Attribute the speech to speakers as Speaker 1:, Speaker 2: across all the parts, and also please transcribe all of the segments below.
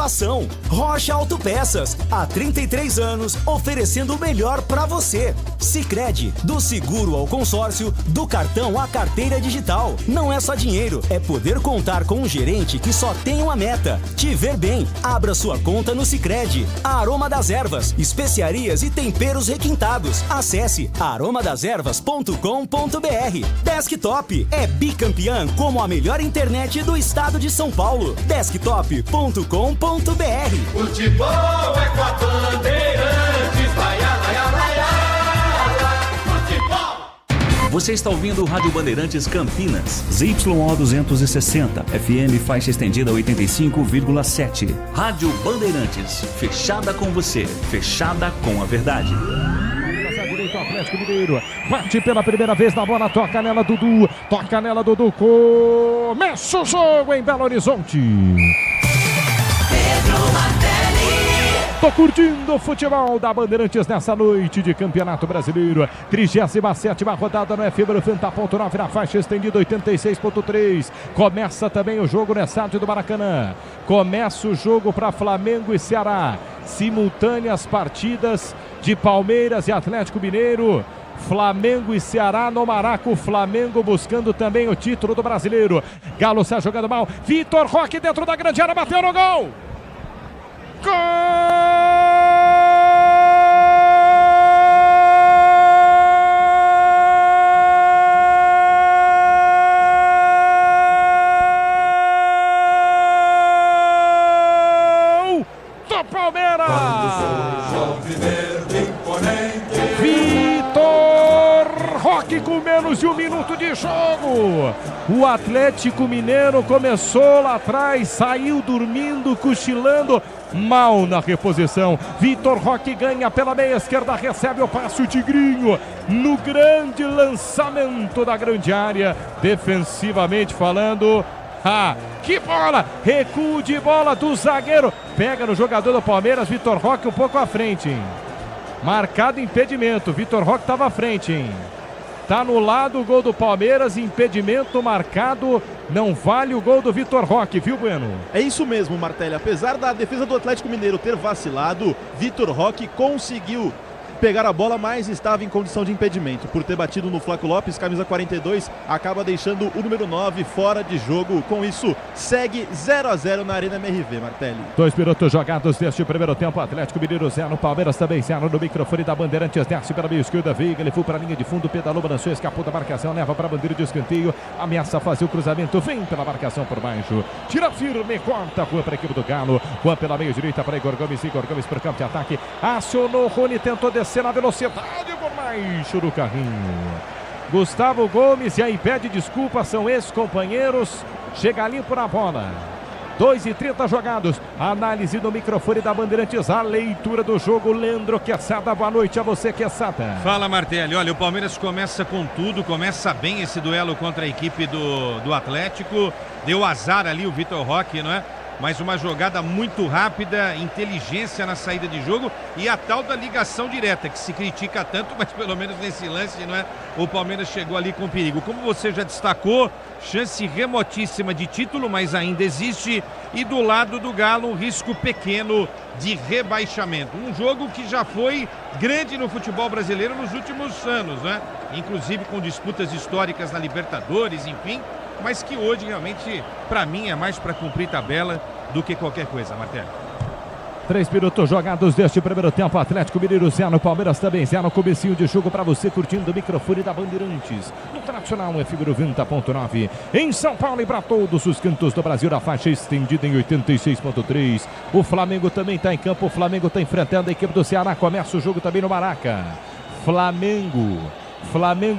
Speaker 1: inovação. Rocha Autopeças, há 33 anos, oferecendo o melhor para você. Sicredi, do seguro ao consórcio, do cartão à carteira digital. Não é só dinheiro, é poder contar com um gerente que só tem uma meta: te ver bem. Abra sua conta no Sicredi. Aroma das Ervas, especiarias e temperos requintados. Acesse aromadeservas.com.br. Desktop é bicampeã como a melhor internet do estado de São Paulo. Desktop.com.br.
Speaker 2: Futebol é com a Bandeirantes. Futebol.
Speaker 3: Você está ouvindo o Rádio Bandeirantes Campinas. ZYO 260, FM faixa estendida 85,7. Rádio Bandeirantes, fechada com você, fechada com a verdade.
Speaker 4: Direito Atlético Mineiro, bate pela primeira vez na bola, toca nela Dudu, começa o jogo em Belo Horizonte. Tô curtindo o futebol da Bandeirantes nessa noite de Campeonato Brasileiro. 37ª rodada no FM 90.9 na faixa estendida 86.3. Começa também o jogo no estádio do Maracanã. Começa o jogo para Flamengo e Ceará. Simultâneas partidas de Palmeiras e Atlético Mineiro. Flamengo e Ceará no Maraca. O Flamengo buscando também o título do Brasileiro. Galo está jogando mal. Vitor Roque dentro da grande área, bateu no gol. Gol! Do Palmeiras! Vitor Roque com menos de um minuto de jogo. O Atlético Mineiro começou lá atrás, saiu dormindo, cochilando, mal na reposição. Vitor Roque ganha pela meia esquerda, recebe o passe, o Tigrinho no grande lançamento da grande área, defensivamente falando. Que bola! Recuo de bola do zagueiro, pega no jogador do Palmeiras. Vitor Roque um pouco à frente, hein? Marcado impedimento, Vitor Roque estava à frente, hein? Tá anulado o gol do Palmeiras, impedimento marcado, não vale o gol do Vitor Roque, viu, Bueno?
Speaker 5: É isso mesmo, Martelli. Apesar da defesa do Atlético Mineiro ter vacilado, Vitor Roque conseguiu pegar a bola, mas estava em condição de impedimento. Por ter batido no Flaco Lopes, camisa 42, acaba deixando o número 9 fora de jogo. Com isso, segue 0-0 na Arena MRV, Martelli.
Speaker 4: 2 minutos jogados deste primeiro tempo. Atlético Mineiro 0, Palmeiras também 0 no microfone da Bandeirantes. Desce pela meia esquerda, Veiga, ele foi para a linha de fundo, pedalou, balançou, escapou da marcação, leva para a bandeira de escanteio, ameaça fazer o cruzamento, vem pela marcação por baixo, tira firme, corta a rua para a equipe do Galo. Juan pela meia direita para Igor Gomes para o campo de ataque, acionou, Rony tentou descer na velocidade por baixo do carrinho. Gustavo Gomes, e aí pede desculpa, são esses companheiros, chega limpo na bola. 2:30 jogados, análise no microfone da Bandeirantes, a leitura do jogo, Leandro Queçada. Boa noite a você, Queçada.
Speaker 6: Fala, Martelli. Olha, o Palmeiras começa com tudo, começa bem esse duelo contra a equipe do Atlético, deu azar ali o Vitor Roque, não é? Mas uma jogada muito rápida, inteligência na saída de jogo e a tal da ligação direta, que se critica tanto, mas pelo menos nesse lance, não é? O Palmeiras chegou ali com perigo. Como você já destacou, chance remotíssima de título, mas ainda existe. E do lado do Galo, um risco pequeno de rebaixamento. Um jogo que já foi grande no futebol brasileiro nos últimos anos, né? Inclusive com disputas históricas na Libertadores, enfim. Mas que hoje realmente, para mim, é mais para cumprir tabela do que qualquer coisa, Martelli.
Speaker 4: 3 minutos jogados deste primeiro tempo. Atlético Mineiro 0, Palmeiras também 0. Comecinho de jogo para você curtindo o microfone da Bandeirantes. No tradicional FM 90.9. Em São Paulo e para todos os cantos do Brasil, a faixa estendida em 86.3. O Flamengo também está em campo. O Flamengo está enfrentando a equipe do Ceará. Começa o jogo também no Maraca. Flamengo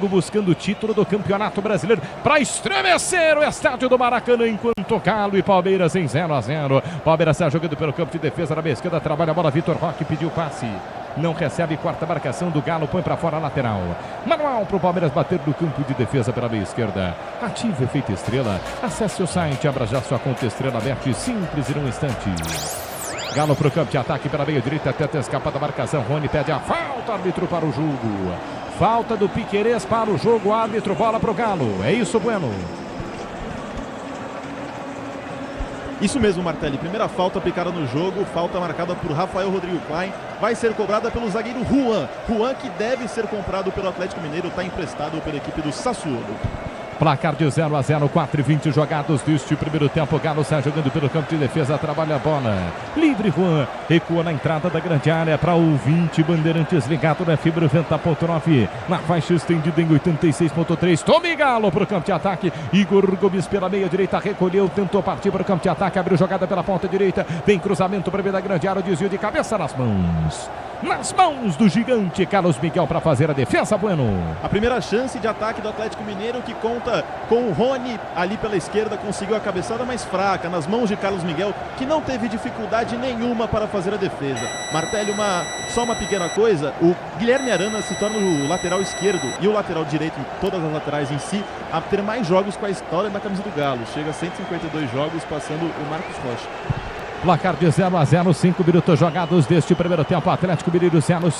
Speaker 4: buscando o título do Campeonato Brasileiro para estremecer o estádio do Maracanã, enquanto Galo e Palmeiras em 0-0. Palmeiras está jogando pelo campo de defesa na meia esquerda, trabalha a bola, Vitor Roque pediu passe, não recebe, quarta marcação do Galo, põe para fora a lateral. Manual para o Palmeiras bater no campo de defesa pela meia esquerda. Ative Efeito Estrela, acesse o site, abra já sua conta Estrela Bet, simples em um instante. Galo para o campo de ataque pela meia direita, tenta escapar da marcação, Rony pede a falta, árbitro para o jogo. Falta do Piquerez para o jogo, árbitro, bola para o Galo. É isso, Bueno.
Speaker 5: Isso mesmo, Martelli. Primeira falta aplicada no jogo, falta marcada por Rafael Rodrigo Klein. Vai ser cobrada pelo zagueiro Juan. Juan, que deve ser comprado pelo Atlético Mineiro, está emprestado pela equipe do Sassuolo.
Speaker 4: Placar de 0-0, 4:20 jogados deste primeiro tempo. Galo sai jogando pelo campo de defesa, trabalha a bola. Livre Juan, recua na entrada da grande área para o 20 Bandeirantes ligado na fibra 90.9. Na faixa estendida em 86.3. Tome Galo para o campo de ataque. Igor Gomes pela meia direita, recolheu, tentou partir para o campo de ataque, abriu jogada pela ponta direita. Vem cruzamento para ver da grande área, desvio de cabeça nas mãos. Nas mãos do gigante Carlos Miguel para fazer a defesa, Bueno.
Speaker 5: A primeira chance de ataque do Atlético Mineiro, que conta com o Rony ali pela esquerda, conseguiu a cabeçada mais fraca nas mãos de Carlos Miguel, que não teve dificuldade nenhuma para fazer a defesa. Martelli, só uma pequena coisa, o Guilherme Arana se torna o lateral esquerdo e o lateral direito, todas as laterais em si, a ter mais jogos com a história da camisa do Galo. Chega a 152 jogos, passando o Marcos Rocha.
Speaker 4: Placar de 0-0, 5 minutos jogados deste primeiro tempo. Atlético Mineiro 0,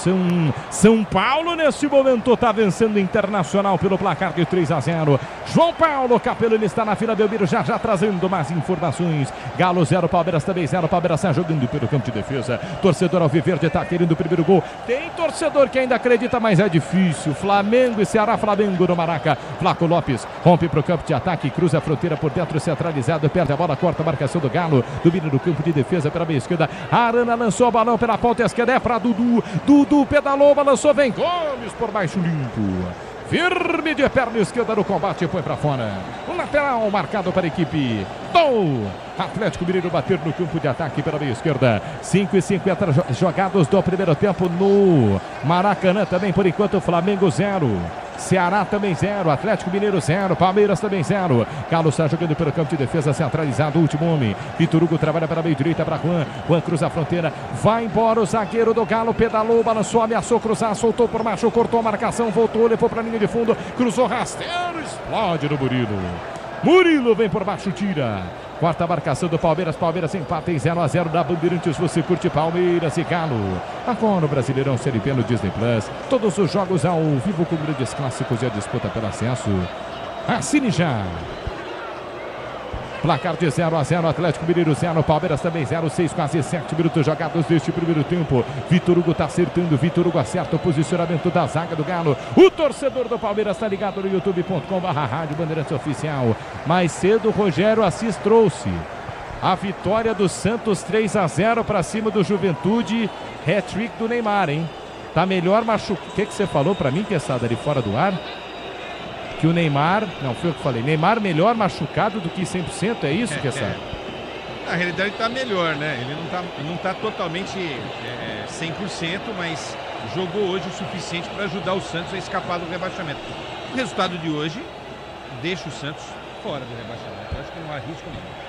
Speaker 4: São Paulo neste momento está vencendo o Internacional pelo placar de 3-0. João Paulo Capelo, ele está na fila. Belmiro já trazendo mais informações. Galo 0, Palmeiras também 0. Palmeiras está jogando pelo campo de defesa. Torcedor alviverde está querendo o primeiro gol. Tem torcedor que ainda acredita, mas é difícil. Flamengo e Ceará, Flamengo no Maraca. Flaco Lopes rompe para o campo de ataque, cruza a fronteira por dentro, centralizado, perde a bola, corta a marcação do Galo, domina no campo de defesa pela meia esquerda. Arana lançou o balão pela ponta esquerda, é para Dudu. Dudu pedalou, balançou, vem Gomes por baixo, limpo. Firme de perna esquerda no combate, põe para fora. Um lateral marcado para a equipe do Atlético Mineiro bater no campo de ataque pela meia esquerda. 5:50 jogados do primeiro tempo no Maracanã também, por enquanto, Flamengo 0. Ceará também 0, Atlético Mineiro 0, Palmeiras também 0. Galo está jogando pelo campo de defesa, centralizado, o último homem. Vitor Hugo trabalha pela meia direita para Juan. Juan cruza a fronteira, vai embora o zagueiro do Galo, pedalou, balançou, ameaçou cruzar, soltou por baixo, cortou a marcação, voltou, levou para a linha de fundo, cruzou rasteiro, explode no Murilo. Murilo vem por baixo, tira. Quarta marcação do Palmeiras. Palmeiras empata em 0-0 na Bandeirantes. Você curte Palmeiras e Galo. Agora o Brasileirão Série B no Disney Plus. Todos os jogos ao vivo com grandes clássicos e a disputa pelo acesso. Assine já. Placar de 0-0, Atlético Mineiro 0, Palmeiras também 0, 6, quase 7 minutos jogados deste primeiro tempo. Vitor Hugo está acertando, Vitor Hugo acerta o posicionamento da zaga do Galo. O torcedor do Palmeiras está ligado no youtube.com/Rádio Bandeirantes Oficial. Mais cedo, Rogério Assis trouxe a vitória do Santos 3-0 para cima do Juventude. Hat-trick do Neymar, hein? Tá melhor machucado. O que você falou para mim, Quesada, ali fora do ar? Que o Neymar, não foi eu que falei, Neymar melhor machucado do que 100%, é isso, Quesada?
Speaker 6: Na realidade está melhor, né? Ele não tá totalmente 100%, mas jogou hoje o suficiente para ajudar o Santos a escapar do rebaixamento. O resultado de hoje deixa o Santos fora do rebaixamento. Eu acho que não arrisca não.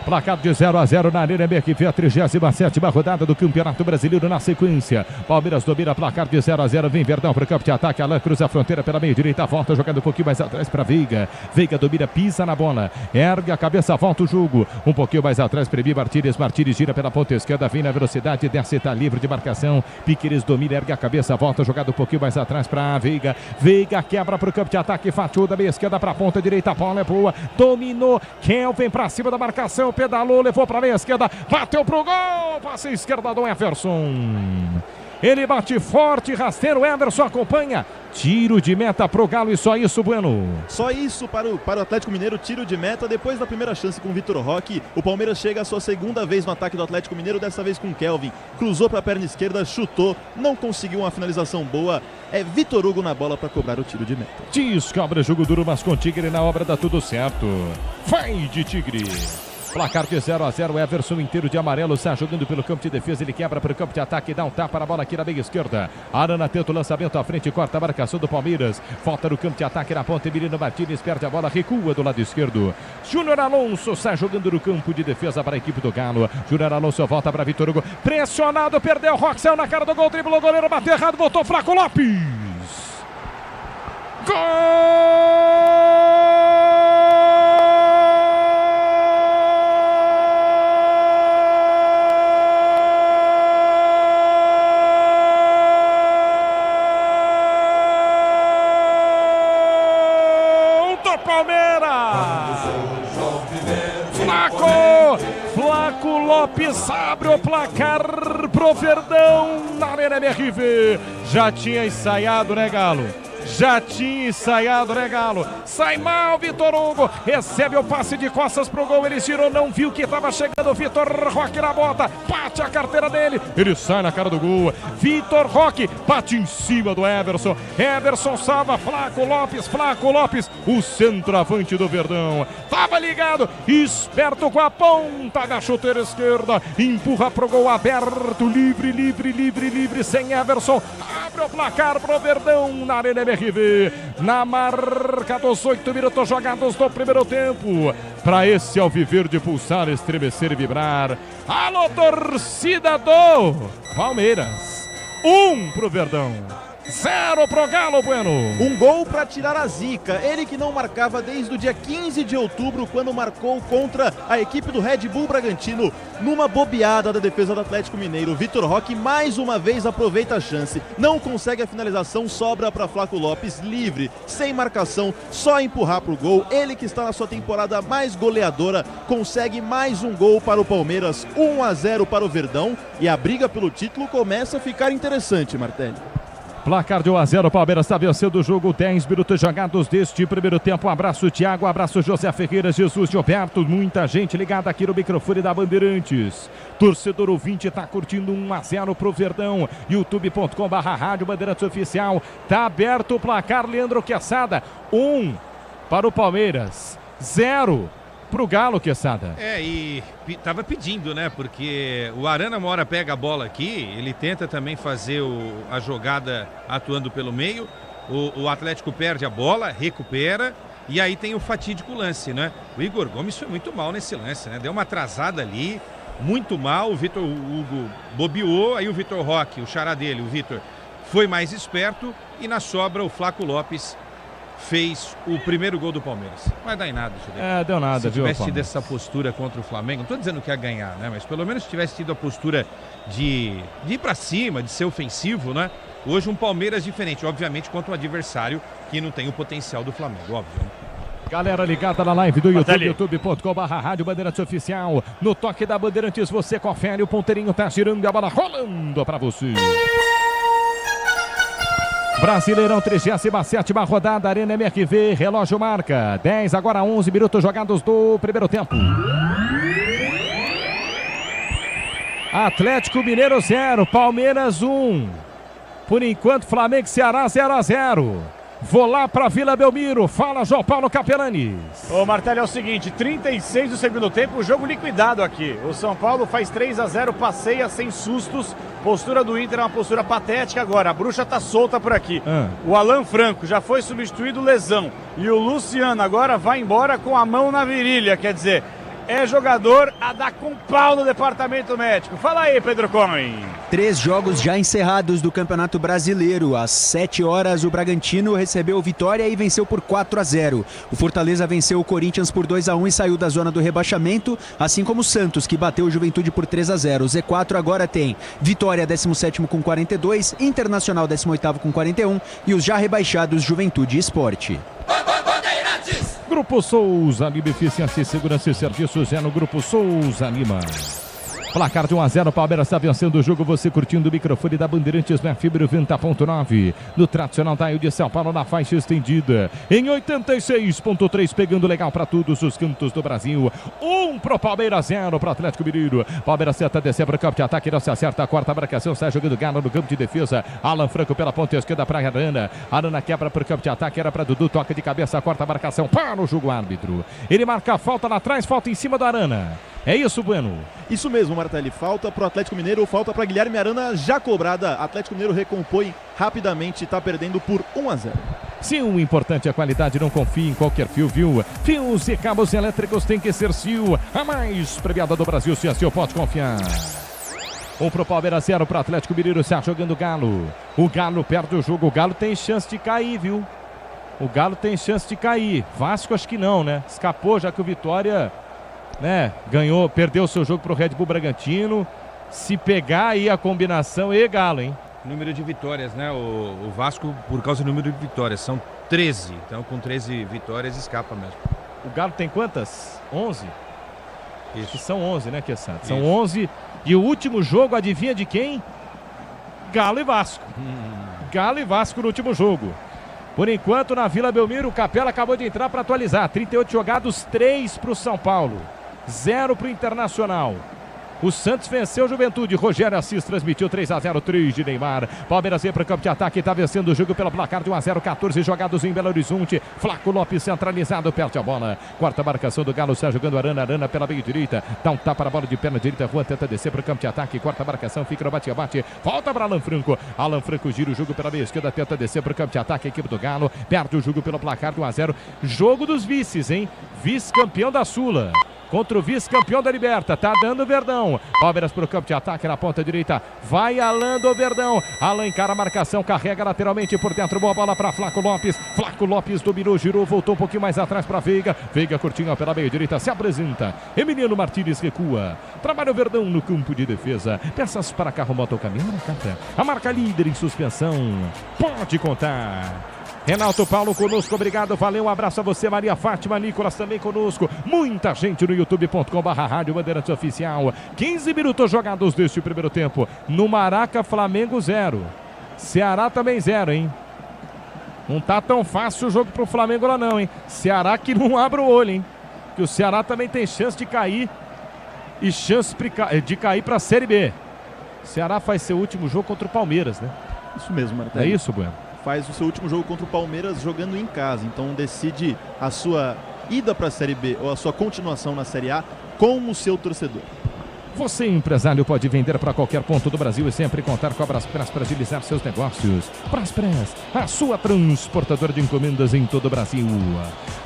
Speaker 4: Placar de 0-0 na Arena MRV, a 37ª rodada do Campeonato Brasileiro na sequência. Palmeiras domina, placar de 0-0, vem Verdão para o campo de ataque, Alain cruza a fronteira pela meia direita, volta jogando um pouquinho mais atrás para Veiga. Veiga domina, pisa na bola, ergue a cabeça, volta o jogo. Um pouquinho mais atrás, Prebi Martínez gira pela ponta esquerda, vem na velocidade, desce, está livre de marcação. Piqueires domina, ergue a cabeça, volta jogando um pouquinho mais atrás para Veiga. Veiga quebra para o campo de ataque, fatiou da meia esquerda para a ponta direita, a bola é boa, dominou, Kelvin para cima da marcação, pedalou, levou para a meia esquerda, bateu pro gol, passe esquerda do Everson. Ele bate forte, rasteiro, Everson acompanha. Tiro de meta pro Galo e só isso, Bueno.
Speaker 5: Só isso para o Atlético Mineiro, tiro de meta. Depois da primeira chance com o Vitor Roque, o Palmeiras chega a sua segunda vez no ataque do Atlético Mineiro, dessa vez com Kelvin. Cruzou para a perna esquerda, chutou, não conseguiu uma finalização boa. É Vitor Hugo na bola para cobrar o tiro de meta.
Speaker 4: Descobre jogo duro, mas com Tigre na obra dá tudo certo. Vai de Tigre. Placar de 0-0, Everson inteiro de amarelo, está jogando pelo campo de defesa, ele quebra para o campo de ataque, dá um tapa na bola aqui na meia esquerda. Arana tenta o lançamento à frente, corta a marcação do Palmeiras, falta no campo de ataque na ponta, Emiliano Martínez perde a bola, recua do lado esquerdo. Júnior Alonso está jogando no campo de defesa para a equipe do Galo. Júnior Alonso volta para Vitor Hugo, pressionado, perdeu, Roque saiu na cara do gol, driblou o goleiro, bateu errado, voltou Flaco Lopes. Gol! Palmeiras! Flaco! Lopes abre o placar pro Verdão na Arena MRV. Já tinha ensaiado, né, Galo? Já tinha ensaiado, né, Galo? Sai mal, Vitor Hugo. Recebe o passe de costas pro gol. Ele tirou, não viu que estava chegando. Vitor Roque na bota. Bate a carteira dele. Ele sai na cara do gol. Vitor Roque bate em cima do Everson. Everson salva. Flaco Lopes. O centroavante do Verdão. Tava ligado. Esperto com a ponta da chuteira esquerda. Empurra pro gol aberto. Livre. Sem Everson. Abre o placar pro Verdão na Arena MRV, na marca dos 8 minutos jogados do primeiro tempo. Para esse alviverde pulsar, estremecer e vibrar. Alô, torcida do Palmeiras. 1 pro Verdão, 0 pro Galo Bueno.
Speaker 5: Um gol para tirar a zica. Ele que não marcava desde o dia 15 de outubro, quando marcou contra a equipe do Red Bull Bragantino. Numa bobeada da defesa do Atlético Mineiro, Vitor Roque mais uma vez aproveita a chance. Não consegue a finalização, sobra para Flaco Lopes, livre, sem marcação, só empurrar pro gol. Ele que está na sua temporada mais goleadora, consegue mais um gol para o Palmeiras. 1-0 para o Verdão e a briga pelo título começa a ficar interessante, Martelli.
Speaker 4: Placar de 1-0, o Palmeiras está vencendo o jogo, 10 minutos jogados deste primeiro tempo. Um abraço, Thiago, um abraço, José Ferreira, Jesus Gilberto, muita gente ligada aqui no microfone da Bandeirantes. Torcedor ouvinte está curtindo 1-0 pro Verdão, youtube.com/Rádio Bandeirantes Oficial. Tá aberto o placar, Leandro Quesada, 1 para o Palmeiras, 0 pro Galo, Quesada.
Speaker 6: E tava pedindo, né? Porque o Arana uma hora pega a bola aqui, ele tenta também fazer a jogada atuando pelo meio, o Atlético perde a bola, recupera, e aí tem o fatídico lance, né? O Igor Gomes foi muito mal nesse lance, né? Deu uma atrasada ali, muito mal, o Vitor Hugo bobeou, aí o Vitor Roque, o xará dele, o Vitor, foi mais esperto, e na sobra o Flaco Lopes fez o primeiro gol do Palmeiras. Não vai dar em nada isso daí.
Speaker 4: Deu nada,
Speaker 6: se
Speaker 4: viu,
Speaker 6: tivesse tido essa postura contra o Flamengo, não tô dizendo que ia ganhar, né? Mas pelo menos se tivesse tido a postura de ir pra cima, de ser ofensivo, né? Hoje um Palmeiras diferente, obviamente, contra um adversário que não tem o potencial do Flamengo, óbvio, né?
Speaker 4: Galera ligada na live do YouTube, youtube.com/Rádio Bandeirantes Oficial. No toque da Bandeirantes você confere, o ponteirinho tá girando e a bola rolando pra você. Brasileirão, 37ª rodada, Arena MRV, relógio marca 10, agora 11 minutos jogados do primeiro tempo. Atlético Mineiro 0, Palmeiras 1. Por enquanto, Flamengo e Ceará 0-0. Vou lá para Vila Belmiro, fala João Paulo Capelanes.
Speaker 7: Ô Martelli, é o seguinte, 36 do segundo tempo, o jogo liquidado aqui. O São Paulo faz 3-0, passeia sem sustos. Postura do Inter é uma postura patética agora, a bruxa tá solta por aqui. O Alan Franco já foi substituído, lesão. E o Luciano agora vai embora com a mão na virilha, quer dizer, é jogador a dar com pau no departamento médico. Fala aí, Pedro Cohen.
Speaker 8: 3 jogos já encerrados do Campeonato Brasileiro. Às 7 horas, o Bragantino recebeu o Vitória e venceu por 4-0. O Fortaleza venceu o Corinthians por 2-1 e saiu da zona do rebaixamento, assim como o Santos, que bateu o Juventude por 3-0. O Z4 agora tem Vitória 17º com 42, Internacional 18º com 41 e os já rebaixados Juventude e Sport.
Speaker 4: Grupo Souza Lima, eficiência, segurança e serviços é no Grupo Souza Lima. Placar de 1-0, Palmeiras está vencendo o jogo, você curtindo o microfone da Bandeirantes na Fibra 90.9, no tradicional dial de São Paulo na faixa estendida, em 86.3, pegando legal para todos os cantos do Brasil. 1 pro Palmeiras, 0 pro Atlético Mineiro. Palmeiras tenta descer para o campo de ataque, não se acerta, a quarta marcação, sai jogando Galo no campo de defesa. Alan Franco pela ponta esquerda para Arana. Arana quebra para o campo de ataque, era para Dudu, toca de cabeça, a quarta marcação, para o jogo árbitro. Ele marca a falta lá atrás, falta em cima do Arana. É isso, Bueno?
Speaker 5: Isso mesmo, Martelli. Falta para o Atlético Mineiro, falta para Guilherme Arana, já cobrada. Atlético Mineiro recompõe rapidamente, está perdendo por 1-0.
Speaker 4: Se o importante é a qualidade, não confie em qualquer fio, viu? Fios e cabos elétricos tem que ser Sil, a mais premiada do Brasil. Se a Sil pode confiar. 1 pro Palmeiras, 0 pro Atlético Mineiro, está jogando o Galo. O Galo perde o jogo, o Galo tem chance de cair, viu? O Galo tem chance de cair. Vasco acho que não, né? Escapou, já que o Vitória, né, ganhou, perdeu o seu jogo pro Red Bull Bragantino. Se pegar aí a combinação, Galo, hein?
Speaker 6: Número de vitórias, né? O Vasco, por causa do número de vitórias, são 13. Então, com 13 vitórias, escapa mesmo.
Speaker 4: O Galo tem quantas? 11? Isso. São 11, né, Queçado? São 11. E o último jogo, adivinha de quem? Galo e Vasco. Galo e Vasco no último jogo. Por enquanto, na Vila Belmiro, o Capela acabou de entrar para atualizar. 38 jogados, 3 para o São Paulo, 0 para o Internacional. O Santos venceu o Juventude. Rogério Assis transmitiu 3-0, 3 de Neymar. Palmeiras vem para o campo de ataque, está vencendo o jogo pelo placar de 1-0, 14 jogados em Belo Horizonte. Flaco Lopes centralizado, perde a bola. Quarta marcação do Galo, está jogando Arana pela meia direita. Dá um tapa na bola de perna direita. Juan tenta descer para o campo de ataque. Quarta marcação, fica no bate-bate. Volta para Alan Franco. Alan Franco gira o jogo pela meia esquerda, tenta descer para o campo de ataque. A equipe do Galo perde o jogo pelo placar de 1-0. Jogo dos vices, hein? Vice-campeão da Sula contra o vice-campeão da Liberta, tá dando o Verdão. Palmeiras pro campo de ataque na ponta direita, vai Alan do Verdão. Alan encara a marcação, carrega lateralmente por dentro, boa bola para Flaco Lopes. Flaco Lopes dominou, girou, voltou um pouquinho mais atrás para Veiga. Veiga curtinho pela meia direita, se apresenta. Emiliano Martínez recua. Trabalha o Verdão no campo de defesa. Peças para carro, moto, caminhão na carta. A marca líder em suspensão. Pode contar. Renato Paulo conosco, obrigado, valeu, um abraço a você, Maria Fátima, Nicolas também conosco, muita gente no youtube.com/Rádio Bandeirantes Oficial. 15 minutos jogados deste primeiro tempo, no Maraca, Flamengo 0, Ceará também 0, hein? Não tá tão fácil o jogo pro Flamengo lá não, hein? Ceará que não abre o olho, hein? Que o Ceará também tem chance de cair e chance de cair pra Série B. Ceará faz seu último jogo contra o Palmeiras, né?
Speaker 5: Isso mesmo, Martelo.
Speaker 4: É isso, Bueno?
Speaker 5: Faz o seu último jogo contra o Palmeiras jogando em casa, então decide a sua ida para a Série B ou a sua continuação na Série A com o seu torcedor.
Speaker 4: Você, empresário, pode vender para qualquer ponto do Brasil e sempre contar com a Braspress para agilizar seus negócios. Braspress, a sua transportadora de encomendas em todo o Brasil.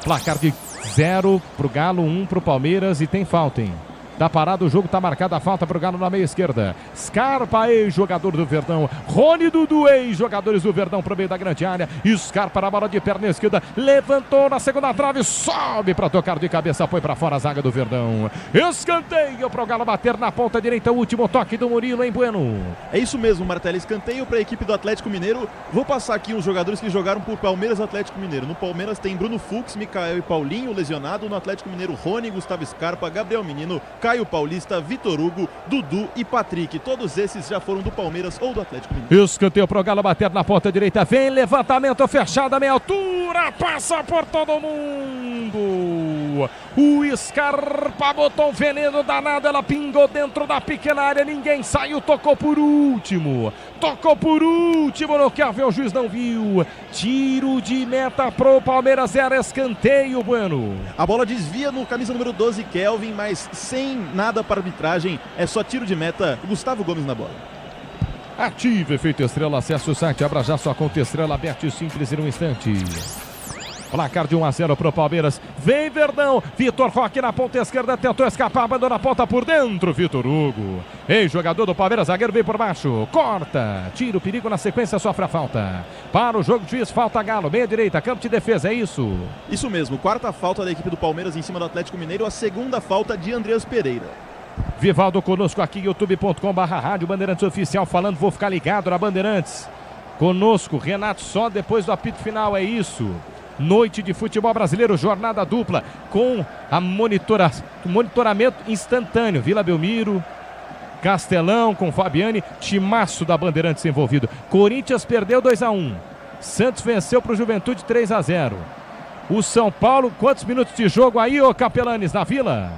Speaker 4: Placar de 0 para o Galo, 1 para o Palmeiras e tem falta, hein? Tá parado o jogo, tá marcada a falta pro Galo na meia esquerda. Scarpa, ex-jogador do Verdão. Rony Dudu, ex-jogadores do Verdão pro meio da grande área. Scarpa na bola de perna esquerda. Levantou na segunda trave, sobe pra tocar de cabeça, foi pra fora a zaga do Verdão. Escanteio pro Galo bater na ponta direita. O último toque do Murilo, hein, Bueno?
Speaker 5: É isso mesmo, Martelo. Escanteio pra equipe do Atlético Mineiro. Vou passar aqui os jogadores que jogaram por Palmeiras e Atlético Mineiro. No Palmeiras tem Bruno Fux, Micael e Paulinho lesionado. No Atlético Mineiro, Rony, Gustavo Scarpa, Gabriel Menino, Caio Paulista, Vitor Hugo, Dudu e Patrick. Todos esses já foram do Palmeiras ou do Atlético Mineiro.
Speaker 4: Escanteio pro Galo bater na ponta direita. Vem levantamento fechado a meia altura. Passa por todo mundo. O Scarpa botou um veneno danado. Ela pingou dentro da pequena área. Ninguém saiu. Tocou por último. Não quer ver, o juiz não viu. Tiro de meta pro Palmeiras. 0 escanteio, Bueno.
Speaker 5: A bola desvia no camisa número 12, Kelvin, mas sem nada para arbitragem. É só tiro de meta. Gustavo Gomes na bola.
Speaker 4: Ative Efeito Estrela. Acesse o site. Abra já sua conta Estrela. Aberto e simples em um instante. Placar de 1-0 pro Palmeiras. Vem Verdão. Vitor Roque na ponta esquerda. Tentou escapar. Abandona a ponta por dentro. Vitor Hugo. Ex-jogador do Palmeiras. Zagueiro vem por baixo. Corta. Tira o perigo na sequência. Sofre a falta. Para o jogo, juiz. Falta Galo. Meia direita. Campo de defesa. É isso?
Speaker 5: Isso mesmo. Quarta falta da equipe do Palmeiras em cima do Atlético Mineiro. A segunda falta de Andreas Pereira.
Speaker 4: Vivaldo conosco aqui. youtube.com/Rádio Bandeirantes Oficial. Falando. Vou ficar ligado na Bandeirantes. Conosco. Renato só depois do apito final. É isso? Noite de futebol brasileiro, jornada dupla com a monitoramento instantâneo. Vila Belmiro, Castelão com Fabiane, timaço da Bandeirantes envolvido. Corinthians perdeu 2-1. Santos venceu para o Juventude 3-0. O São Paulo, quantos minutos de jogo aí, ô Capelanes, na Vila?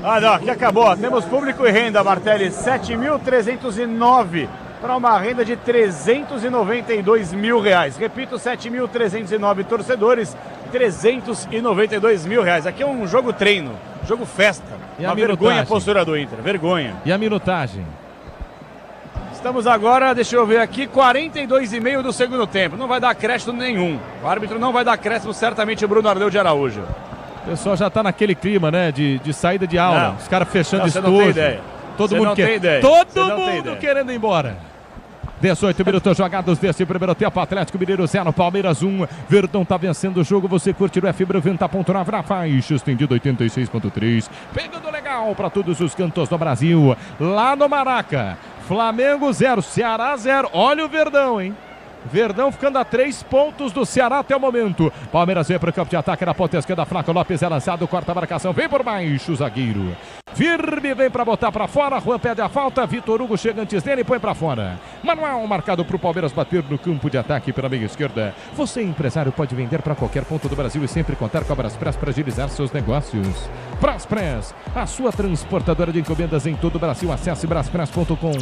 Speaker 7: Ah, não, aqui acabou. Temos público e renda, Martelli, 7.309. para uma renda de R$392 mil. Repito, 7.309 torcedores, R$392 mil. Aqui é um jogo treino, jogo festa.
Speaker 4: E
Speaker 7: uma vergonha a postura do Inter, vergonha.
Speaker 4: E a minutagem?
Speaker 7: Estamos agora, deixa eu ver aqui, 42,5 do segundo tempo. Não vai dar acréscimo nenhum. O árbitro não vai dar acréscimo, certamente o Bruno Ardeu de Araújo.
Speaker 4: O pessoal já está naquele clima, né, de saída de aula.
Speaker 7: Não.
Speaker 4: Os caras fechando estúdio.
Speaker 7: Não tem ideia.
Speaker 4: Todo mundo querendo ir embora. 18 minutos jogados desse primeiro tempo. Atlético Mineiro 0, Palmeiras 1. Verdão tá vencendo o jogo. Você curte o Fibra 90.9 na faixa estendida 86.3. Pegando legal para todos os cantos do Brasil. Lá no Maraca, Flamengo 0, Ceará 0. Olha o Verdão, hein? Verdão ficando a 3 pontos do Ceará até o momento. Palmeiras vem para o campo de ataque na ponta esquerda. Flaco Lopes é lançado, corta a marcação, vem por baixo o zagueiro. Firme, vem para botar para fora. Juan pede a falta. Vitor Hugo chega antes dele e põe para fora. Manuel marcado para o Palmeiras bater no campo de ataque pela meia esquerda. Você, empresário, pode vender para qualquer ponto do Brasil e sempre contar com a Braspress para agilizar seus negócios. Braspress, a sua transportadora de encomendas em todo o Brasil. Acesse braspress.com.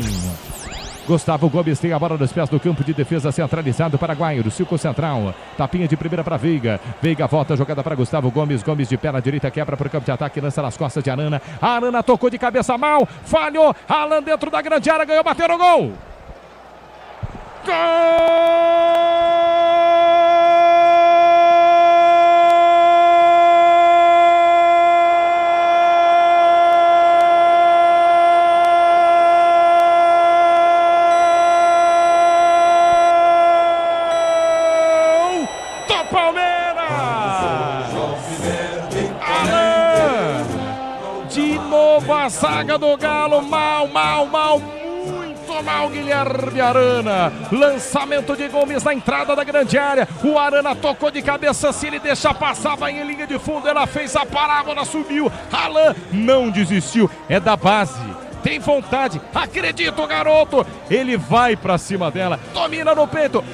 Speaker 4: Gustavo Gomes tem a bola nos pés do campo de defesa centralizado paraguaio, do Círculo Central. Tapinha de primeira para Veiga. Veiga volta, jogada para Gustavo Gomes. Gomes de pé na direita, quebra para o campo de ataque, lança nas costas de Arana. Arana tocou de cabeça mal, falhou. Alan dentro da grande área, ganhou, bateu no gol. Gol! A saga do Galo, muito mal, Guilherme Arana. Lançamento de Gomes na entrada da grande área. O Arana tocou de cabeça, se ele deixar passar, vai em linha de fundo. Ela fez a parábola, subiu. Alan não desistiu, é da base. Tem vontade, acredita o garoto. Ele vai pra cima dela, domina no peito.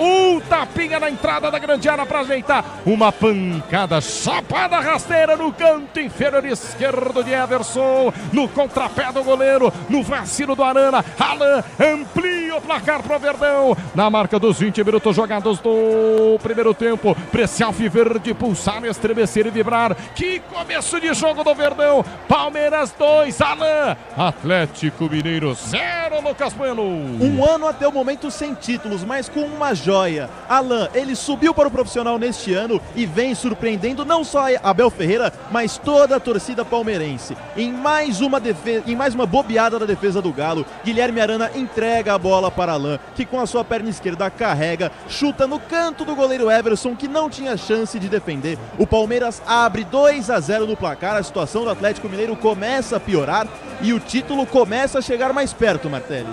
Speaker 4: Tapinha na entrada da grande área pra ajeitar. Uma pancada, chapada rasteira no canto inferior esquerdo de Everson. No contrapé do goleiro, no vacilo do Arana. Alan amplia o placar pro Verdão. Na marca dos 20 minutos jogados do primeiro tempo. Precial Verde pulsar, estremecer e vibrar. Que começo de jogo do Verdão. Palmeiras 2, Alan. Atlético Mineiro 0, Lucas Bueno.
Speaker 5: Um ano até o momento sem títulos, mas com uma joia. Alan, ele subiu para o profissional neste ano e vem surpreendendo não só Abel Ferreira, mas toda a torcida palmeirense. Em mais uma bobeada da defesa do Galo, Guilherme Arana entrega a bola para Alan, que com a sua perna esquerda carrega, chuta no canto do goleiro Everson, que não tinha chance de defender. O Palmeiras abre 2-0 no placar, a situação do Atlético Mineiro começa a piorar e o título começa a chegar mais perto, Martelli.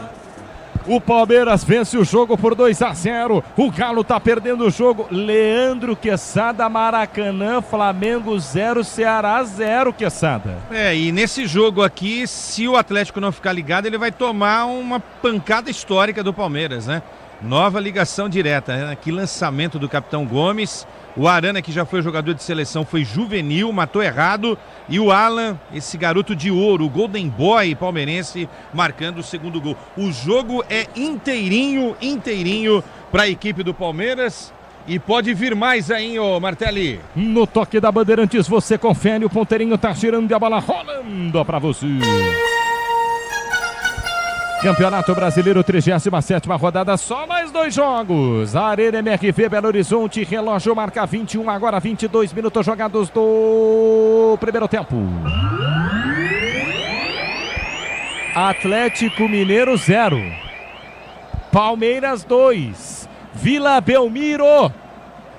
Speaker 4: O Palmeiras vence o jogo por 2-0. O Galo tá perdendo o jogo. Leandro Quesada, Maracanã, Flamengo 0, Ceará 0, Quesada.
Speaker 6: E nesse jogo aqui, se o Atlético não ficar ligado, ele vai tomar uma pancada histórica do Palmeiras, né? Nova ligação direta, né? Que lançamento do capitão Gomes. O Arana, que já foi jogador de seleção, foi juvenil, matou errado. E o Alan, esse garoto de ouro, o Golden Boy palmeirense, marcando o segundo gol. O jogo é inteirinho para a equipe do Palmeiras. E pode vir mais aí, ô Martelli.
Speaker 4: No toque da Bandeirantes, você confere, o ponteirinho tá girando e a bola rolando para você. Campeonato Brasileiro, 37ª rodada, só mais 2 jogos. Arena MRV, Belo Horizonte, relógio marca 21, agora 22 minutos jogados do primeiro tempo. Atlético Mineiro 0. Palmeiras 2. Vila Belmiro.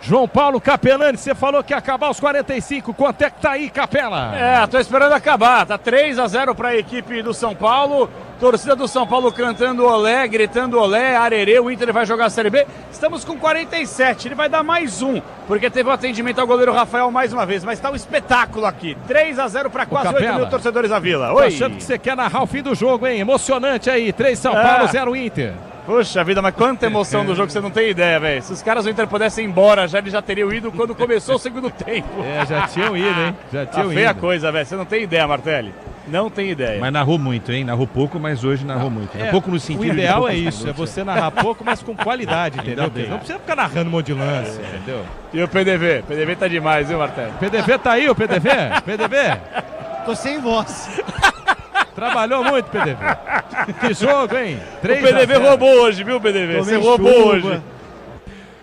Speaker 4: João Paulo Capelani, você falou que ia acabar os 45, quanto é que tá aí, Capela?
Speaker 7: Tô esperando acabar, tá 3-0 para a equipe do São Paulo, torcida do São Paulo cantando olé, gritando olé, arerê, o Inter vai jogar a Série B, estamos com 47, ele vai dar mais um, porque teve o atendimento ao goleiro Rafael mais uma vez, mas tá um espetáculo aqui, 3-0 para quase 8 mil torcedores da Vila.
Speaker 4: Oi. Tô achando que você quer narrar o fim do jogo, hein? Emocionante aí, 3 São Paulo, 0 Inter.
Speaker 7: Puxa vida, mas quanta emoção do jogo, você não tem ideia, velho. Se os caras do Inter pudessem ir embora, eles já teriam ido quando começou o segundo tempo.
Speaker 4: Já tinham ido, hein? Já tinham ido.
Speaker 7: Feia coisa, velho. Você não tem ideia, Martelli. Não tem ideia.
Speaker 6: Mas narrou muito, hein? Narrou pouco, mas hoje narrou muito. Pouco no sentido.
Speaker 4: O ideal é isso, é você narrar pouco, mas com qualidade, entendeu? Não precisa ficar narrando um monte de lance, entendeu?
Speaker 7: E o PDV? PDV tá demais, viu, Martelli?
Speaker 4: PDV tá aí, o PDV? PDV?
Speaker 9: Tô sem voz.
Speaker 4: Trabalhou muito, PDV. Que jogo, hein?
Speaker 7: O PDV roubou hoje, viu, PDV? Você roubou hoje.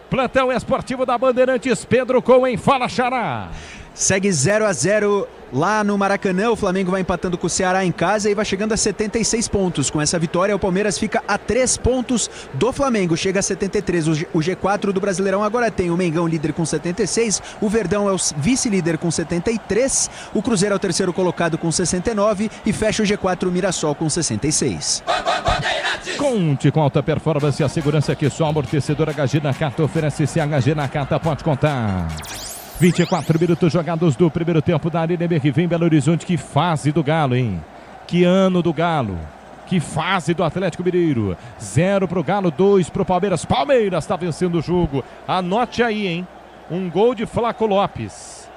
Speaker 4: Plantão esportivo da Bandeirantes, Pedro Cohen, fala, Xará.
Speaker 8: Segue 0-0 lá no Maracanã, o Flamengo vai empatando com o Ceará em casa e vai chegando a 76 pontos. Com essa vitória, o Palmeiras fica a 3 pontos do Flamengo, chega a 73. O G4 do Brasileirão agora tem o Mengão líder com 76, o Verdão é o vice-líder com 73, o Cruzeiro é o terceiro colocado com 69 e fecha o G4 o Mirassol com 66.
Speaker 4: Conte com alta performance e a segurança que só amortecedor HG Nakata oferece. Se HG Nakata pode contar. 24 minutos jogados do primeiro tempo da Arena MRV em Belo Horizonte. Que fase do Galo, hein? Que ano do Galo. Que fase do Atlético Mineiro. 0 pro Galo, 2 pro Palmeiras. Palmeiras está vencendo o jogo. Anote aí, hein? Um gol de Flaco Lopes.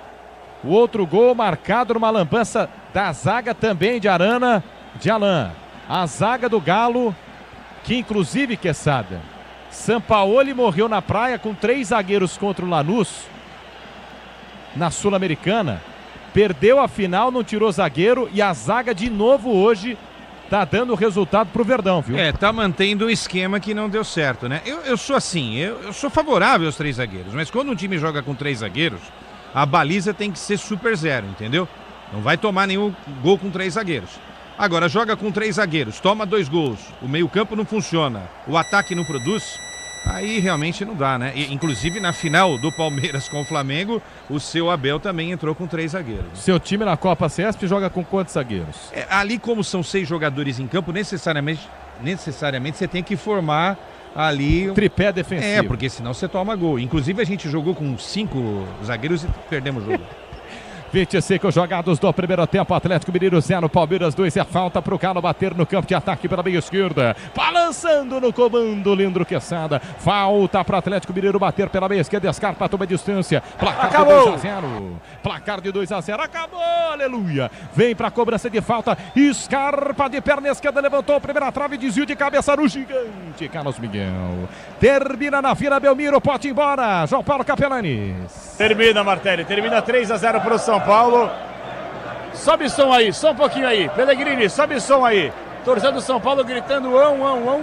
Speaker 4: O outro gol marcado numa lambança da zaga também de Arana, de Alain. A zaga do Galo, que inclusive, Quesada, Sampaoli morreu na praia com 3 zagueiros contra o Lanús, na Sul-Americana. Perdeu a final, não tirou zagueiro e a zaga de novo hoje tá dando resultado pro Verdão, viu?
Speaker 6: Tá mantendo o esquema que não deu certo, né? Eu sou assim, eu sou favorável aos 3 zagueiros, mas quando um time joga com 3 zagueiros, a baliza tem que ser super zero, entendeu? Não vai tomar nenhum gol com 3 zagueiros. Agora, joga com 3 zagueiros, toma 2 gols, o meio-campo não funciona, o ataque não produz, aí realmente não dá, né? E, inclusive, na final do Palmeiras com o Flamengo, o seu Abel também entrou com 3 zagueiros.
Speaker 4: Seu time na Copa CESP joga com quantos zagueiros?
Speaker 6: Ali, como são 6 jogadores em campo, necessariamente você tem que formar ali
Speaker 4: tripé defensivo.
Speaker 6: Porque senão você toma gol. Inclusive, a gente jogou com 5 zagueiros e perdemos o jogo.
Speaker 4: 25 jogados do primeiro tempo, Atlético Mineiro 0, Palmeiras 2, é falta pro Galo bater no campo de ataque pela meia esquerda, balançando no comando, Leandro Quesada, falta pro Atlético Mineiro bater pela meia esquerda, Scarpa toma distância, placar
Speaker 7: acabou.
Speaker 4: de 2-0, placar de 2-0, acabou, aleluia, vem pra cobrança de falta, Scarpa de perna esquerda, levantou a primeira trave, desvio de cabeça no gigante, Carlos Miguel, termina na Vila Belmiro, pode ir embora, João Paulo Capelanes.
Speaker 7: Termina, Martelli, termina 3-0 pro São Paulo. Sobe som aí, só um pouquinho aí. Pellegrini, sobe som aí. Torcedor do São Paulo gritando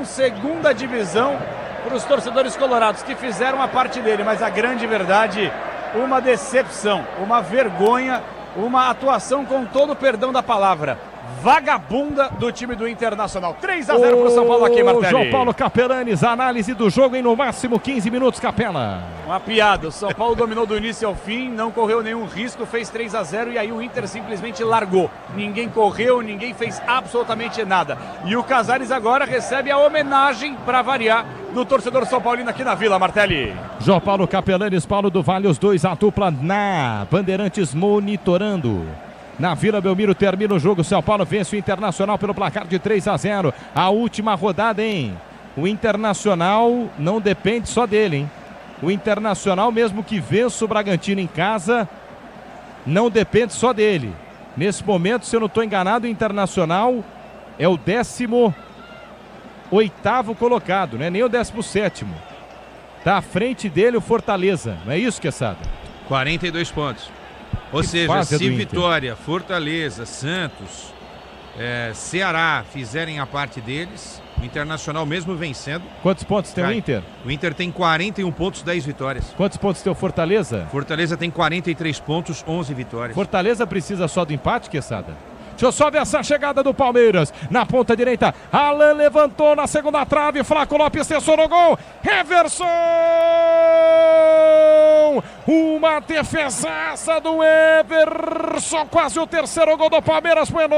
Speaker 7: segunda divisão para os torcedores colorados que fizeram a parte dele, mas a grande verdade, uma decepção, uma vergonha, uma atuação com todo o perdão da palavra. Vagabunda do time do Internacional. 3-0 para o São Paulo aqui, Martelli.
Speaker 4: João Paulo Capelanes, análise do jogo em no máximo 15 minutos, Capela.
Speaker 7: Uma piada, o São Paulo dominou do início ao fim, não correu nenhum risco, fez 3-0 e aí o Inter simplesmente largou. Ninguém correu, ninguém fez absolutamente nada. E o Casares agora recebe a homenagem, para variar, do torcedor São Paulino aqui na Vila, Martelli.
Speaker 4: João Paulo Capelanes, Paulo do Vale, os dois, a dupla na Bandeirantes monitorando. Na Vila Belmiro termina o jogo, São Paulo vence o Internacional pelo placar de 3-0. A última rodada, hein? O Internacional não depende só dele, hein? O Internacional, mesmo que vença o Bragantino em casa, não depende só dele. Nesse momento, se eu não estou enganado, o Internacional é o 18º colocado, né? Nem o 17º. Está à frente dele o Fortaleza, não é isso, Quesada?
Speaker 6: 42 pontos. Ou seja, se Vitória, Fortaleza, Santos, Ceará fizerem a parte deles, o Internacional mesmo vencendo...
Speaker 4: Quantos pontos tem o Inter?
Speaker 6: O Inter tem 41 pontos, 10 vitórias.
Speaker 4: Quantos pontos tem o Fortaleza?
Speaker 6: Fortaleza tem 43 pontos, 11 vitórias.
Speaker 4: Fortaleza precisa só do empate, Quesada? Deixa eu só ver essa chegada do Palmeiras. Na ponta direita, Alan levantou na segunda trave, Flaco Lopes cessou no gol. Everson! Uma defesaça do Everson, quase o terceiro gol do Palmeiras, Bueno.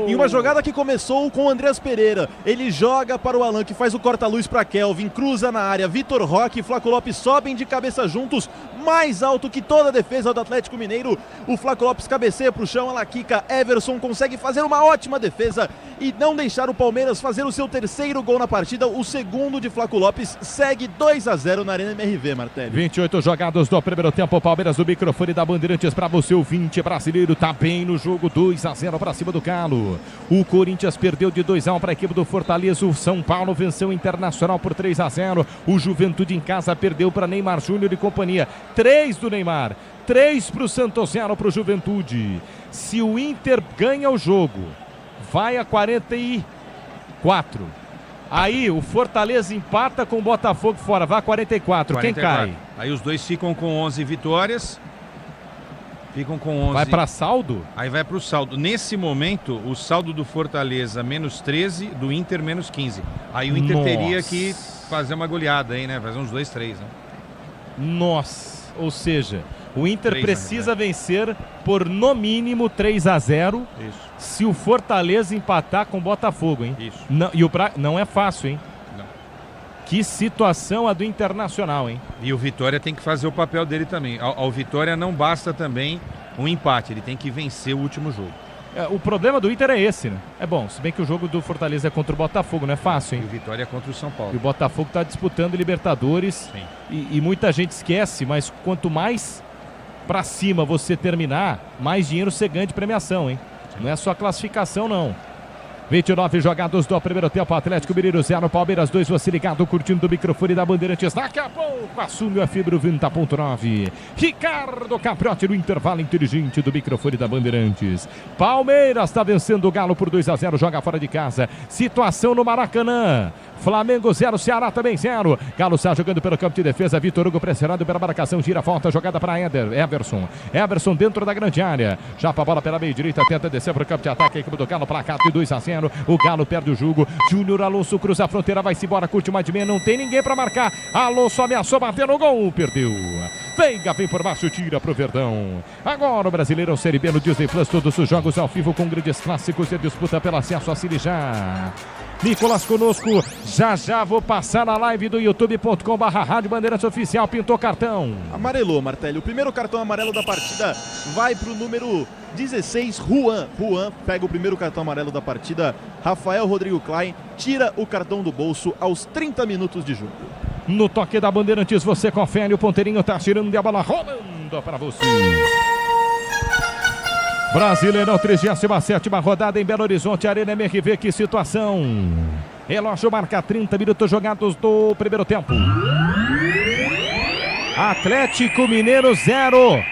Speaker 5: E uma jogada que começou com o Andreas Pereira. Ele joga para o Alan, que faz o corta-luz para Kelvin, cruza na área. Vitor Roque e Flaco Lopes sobem de cabeça juntos, mais alto que toda a defesa do Atlético Mineiro. O Flaco Lopes cabeceia para o chão, ela quica. Everson consegue fazer uma ótima defesa e não deixar o Palmeiras fazer o seu terceiro gol na partida. O segundo de Flaco Lopes, segue 2-0 na Arena MRV, Martelli.
Speaker 4: 28 jogados do primeiro tempo, Palmeiras do microfone da Bandeirantes para você, o 20 brasileiro, tá bem no jogo, 2-0 para cima do Galo. O Corinthians perdeu de 2-1 para a equipe do Fortaleza, o São Paulo venceu o Internacional por 3-0, o Juventude em casa perdeu para Neymar Júnior e companhia, 3 do Neymar, 3 para o Santos, 0 para o Juventude. Se o Inter ganha o jogo, vai a 44. Aí o Fortaleza empata com o Botafogo fora, vai a 44. Quem cai?
Speaker 6: Aí os dois ficam com 11 vitórias. Ficam com 11.
Speaker 4: Vai para saldo?
Speaker 6: Aí vai para o saldo. Nesse momento, o saldo do Fortaleza menos 13, do Inter menos 15. Aí o Inter teria que fazer uma goleada aí, né? Fazer uns 2-3, né?
Speaker 4: Nossa, ou seja, o Inter precisa vencer por no mínimo 3-0.
Speaker 6: Isso.
Speaker 4: Se o Fortaleza empatar com o Botafogo, hein?
Speaker 6: Isso.
Speaker 4: Não, não é fácil, hein?
Speaker 6: Não.
Speaker 4: Que situação a do Internacional, hein?
Speaker 6: E o Vitória tem que fazer o papel dele também. Ao Vitória não basta também um empate, ele tem que vencer o último jogo.
Speaker 4: O problema do Inter é esse, né? É bom, se bem que o jogo do Fortaleza é contra o Botafogo, não é fácil, hein?
Speaker 6: E o Vitória é contra o São Paulo.
Speaker 4: E o Botafogo está disputando Libertadores. E muita gente esquece, mas quanto mais pra cima você terminar, mais dinheiro você ganha de premiação, hein? Não é só classificação, não. 29 jogados do primeiro tempo, Atlético Mineiro 0, Palmeiras 2, você ligado, curtindo do microfone da Bandeirantes. Daqui a pouco assume a fibra 90.9. Ricardo Capriotti no intervalo inteligente do microfone da Bandeirantes. Palmeiras está vencendo o Galo por 2-0, joga fora de casa. Situação no Maracanã. Flamengo 0, Ceará também 0. Galo está jogando pelo campo de defesa. Vitor Hugo pressionado pela marcação. Gira a falta, jogada para Everson. Everson dentro da grande área. Já para a bola pela meia direita. Tenta descer para o campo de ataque. A equipe do Galo para cá de 2-0. O Galo perde o jogo. Júnior Alonso cruza a fronteira. Vai-se embora. Curte uma de meia. Não tem ninguém para marcar. Alonso ameaçou bater no gol. Perdeu. Veiga vem por baixo. Tira para o Verdão. Agora o Brasileirão Série B no Disney Plus. Todos os jogos ao vivo com grandes clássicos e disputa pelo acesso a Cine já. Nicolas conosco, já vou passar na live do youtube.com/Rádio Bandeirantes Oficial, pintou cartão.
Speaker 5: Amarelou, Martelli, o primeiro cartão amarelo da partida vai para o número 16, Juan pega o primeiro cartão amarelo da partida, Rafael Rodrigo Klein tira o cartão do bolso aos 30 minutos de jogo.
Speaker 4: No toque da Bandeirantes você confere, o ponteirinho tá tirando e a bola rolando para você. Brasileirão, 37ª rodada em Belo Horizonte, Arena MRV, que situação. Relógio marca 30 minutos jogados do primeiro tempo. Atlético Mineiro 0,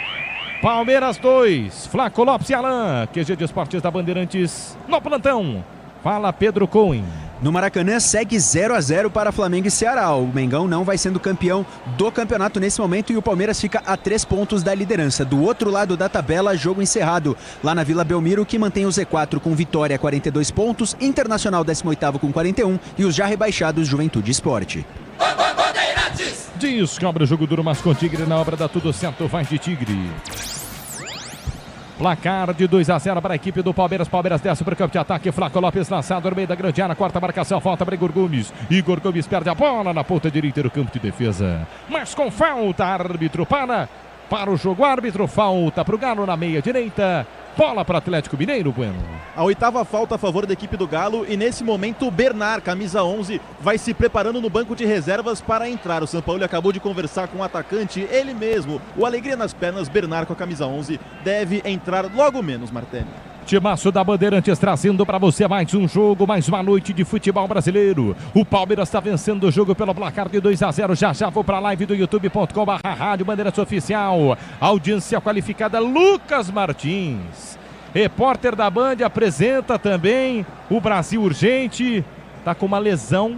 Speaker 4: Palmeiras 2, Flaco Lopes e Alain, QG de Esportes da Bandeirantes, no plantão. Fala Pedro Cohen.
Speaker 8: No Maracanã segue 0-0 para Flamengo e Ceará. O Mengão não vai sendo campeão do campeonato nesse momento e o Palmeiras fica a 3 pontos da liderança. Do outro lado da tabela, jogo encerrado lá na Vila Belmiro, que mantém o Z4 com vitória 42 pontos, Internacional 18º com 41 e os já rebaixados Juventude e Sport.
Speaker 4: Descobre o jogo duro, mas com Tigre na obra dá tudo certo, vai de Tigre. Placar de 2-0 para a equipe do Palmeiras. Palmeiras desce para o campo de ataque. Flaco Lopes lançado no meio da grande área. Quarta marcação. Falta para Igor Gomes. Igor Gomes perde a bola na ponta direita do campo de defesa. Mas com falta, árbitro para o jogo. Árbitro, falta para o Galo na meia direita. Bola para o Atlético Mineiro, Bueno.
Speaker 5: A 8ª falta a favor da equipe do Galo e nesse momento o Bernard, camisa 11, vai se preparando no banco de reservas para entrar. O São Paulo acabou de conversar com o atacante, ele mesmo, o alegria nas pernas, Bernard com a camisa 11, deve entrar logo menos, Martelli.
Speaker 4: Timaço da Bandeirantes trazendo para você mais um jogo, mais uma noite de futebol brasileiro. O Palmeiras está vencendo o jogo pelo placar de 2-0. Já vou para a live do youtube.com/Rádio Bandeirantes Oficial. Audiência qualificada, Lucas Martins. Repórter da Band apresenta também o Brasil Urgente. Está com uma lesão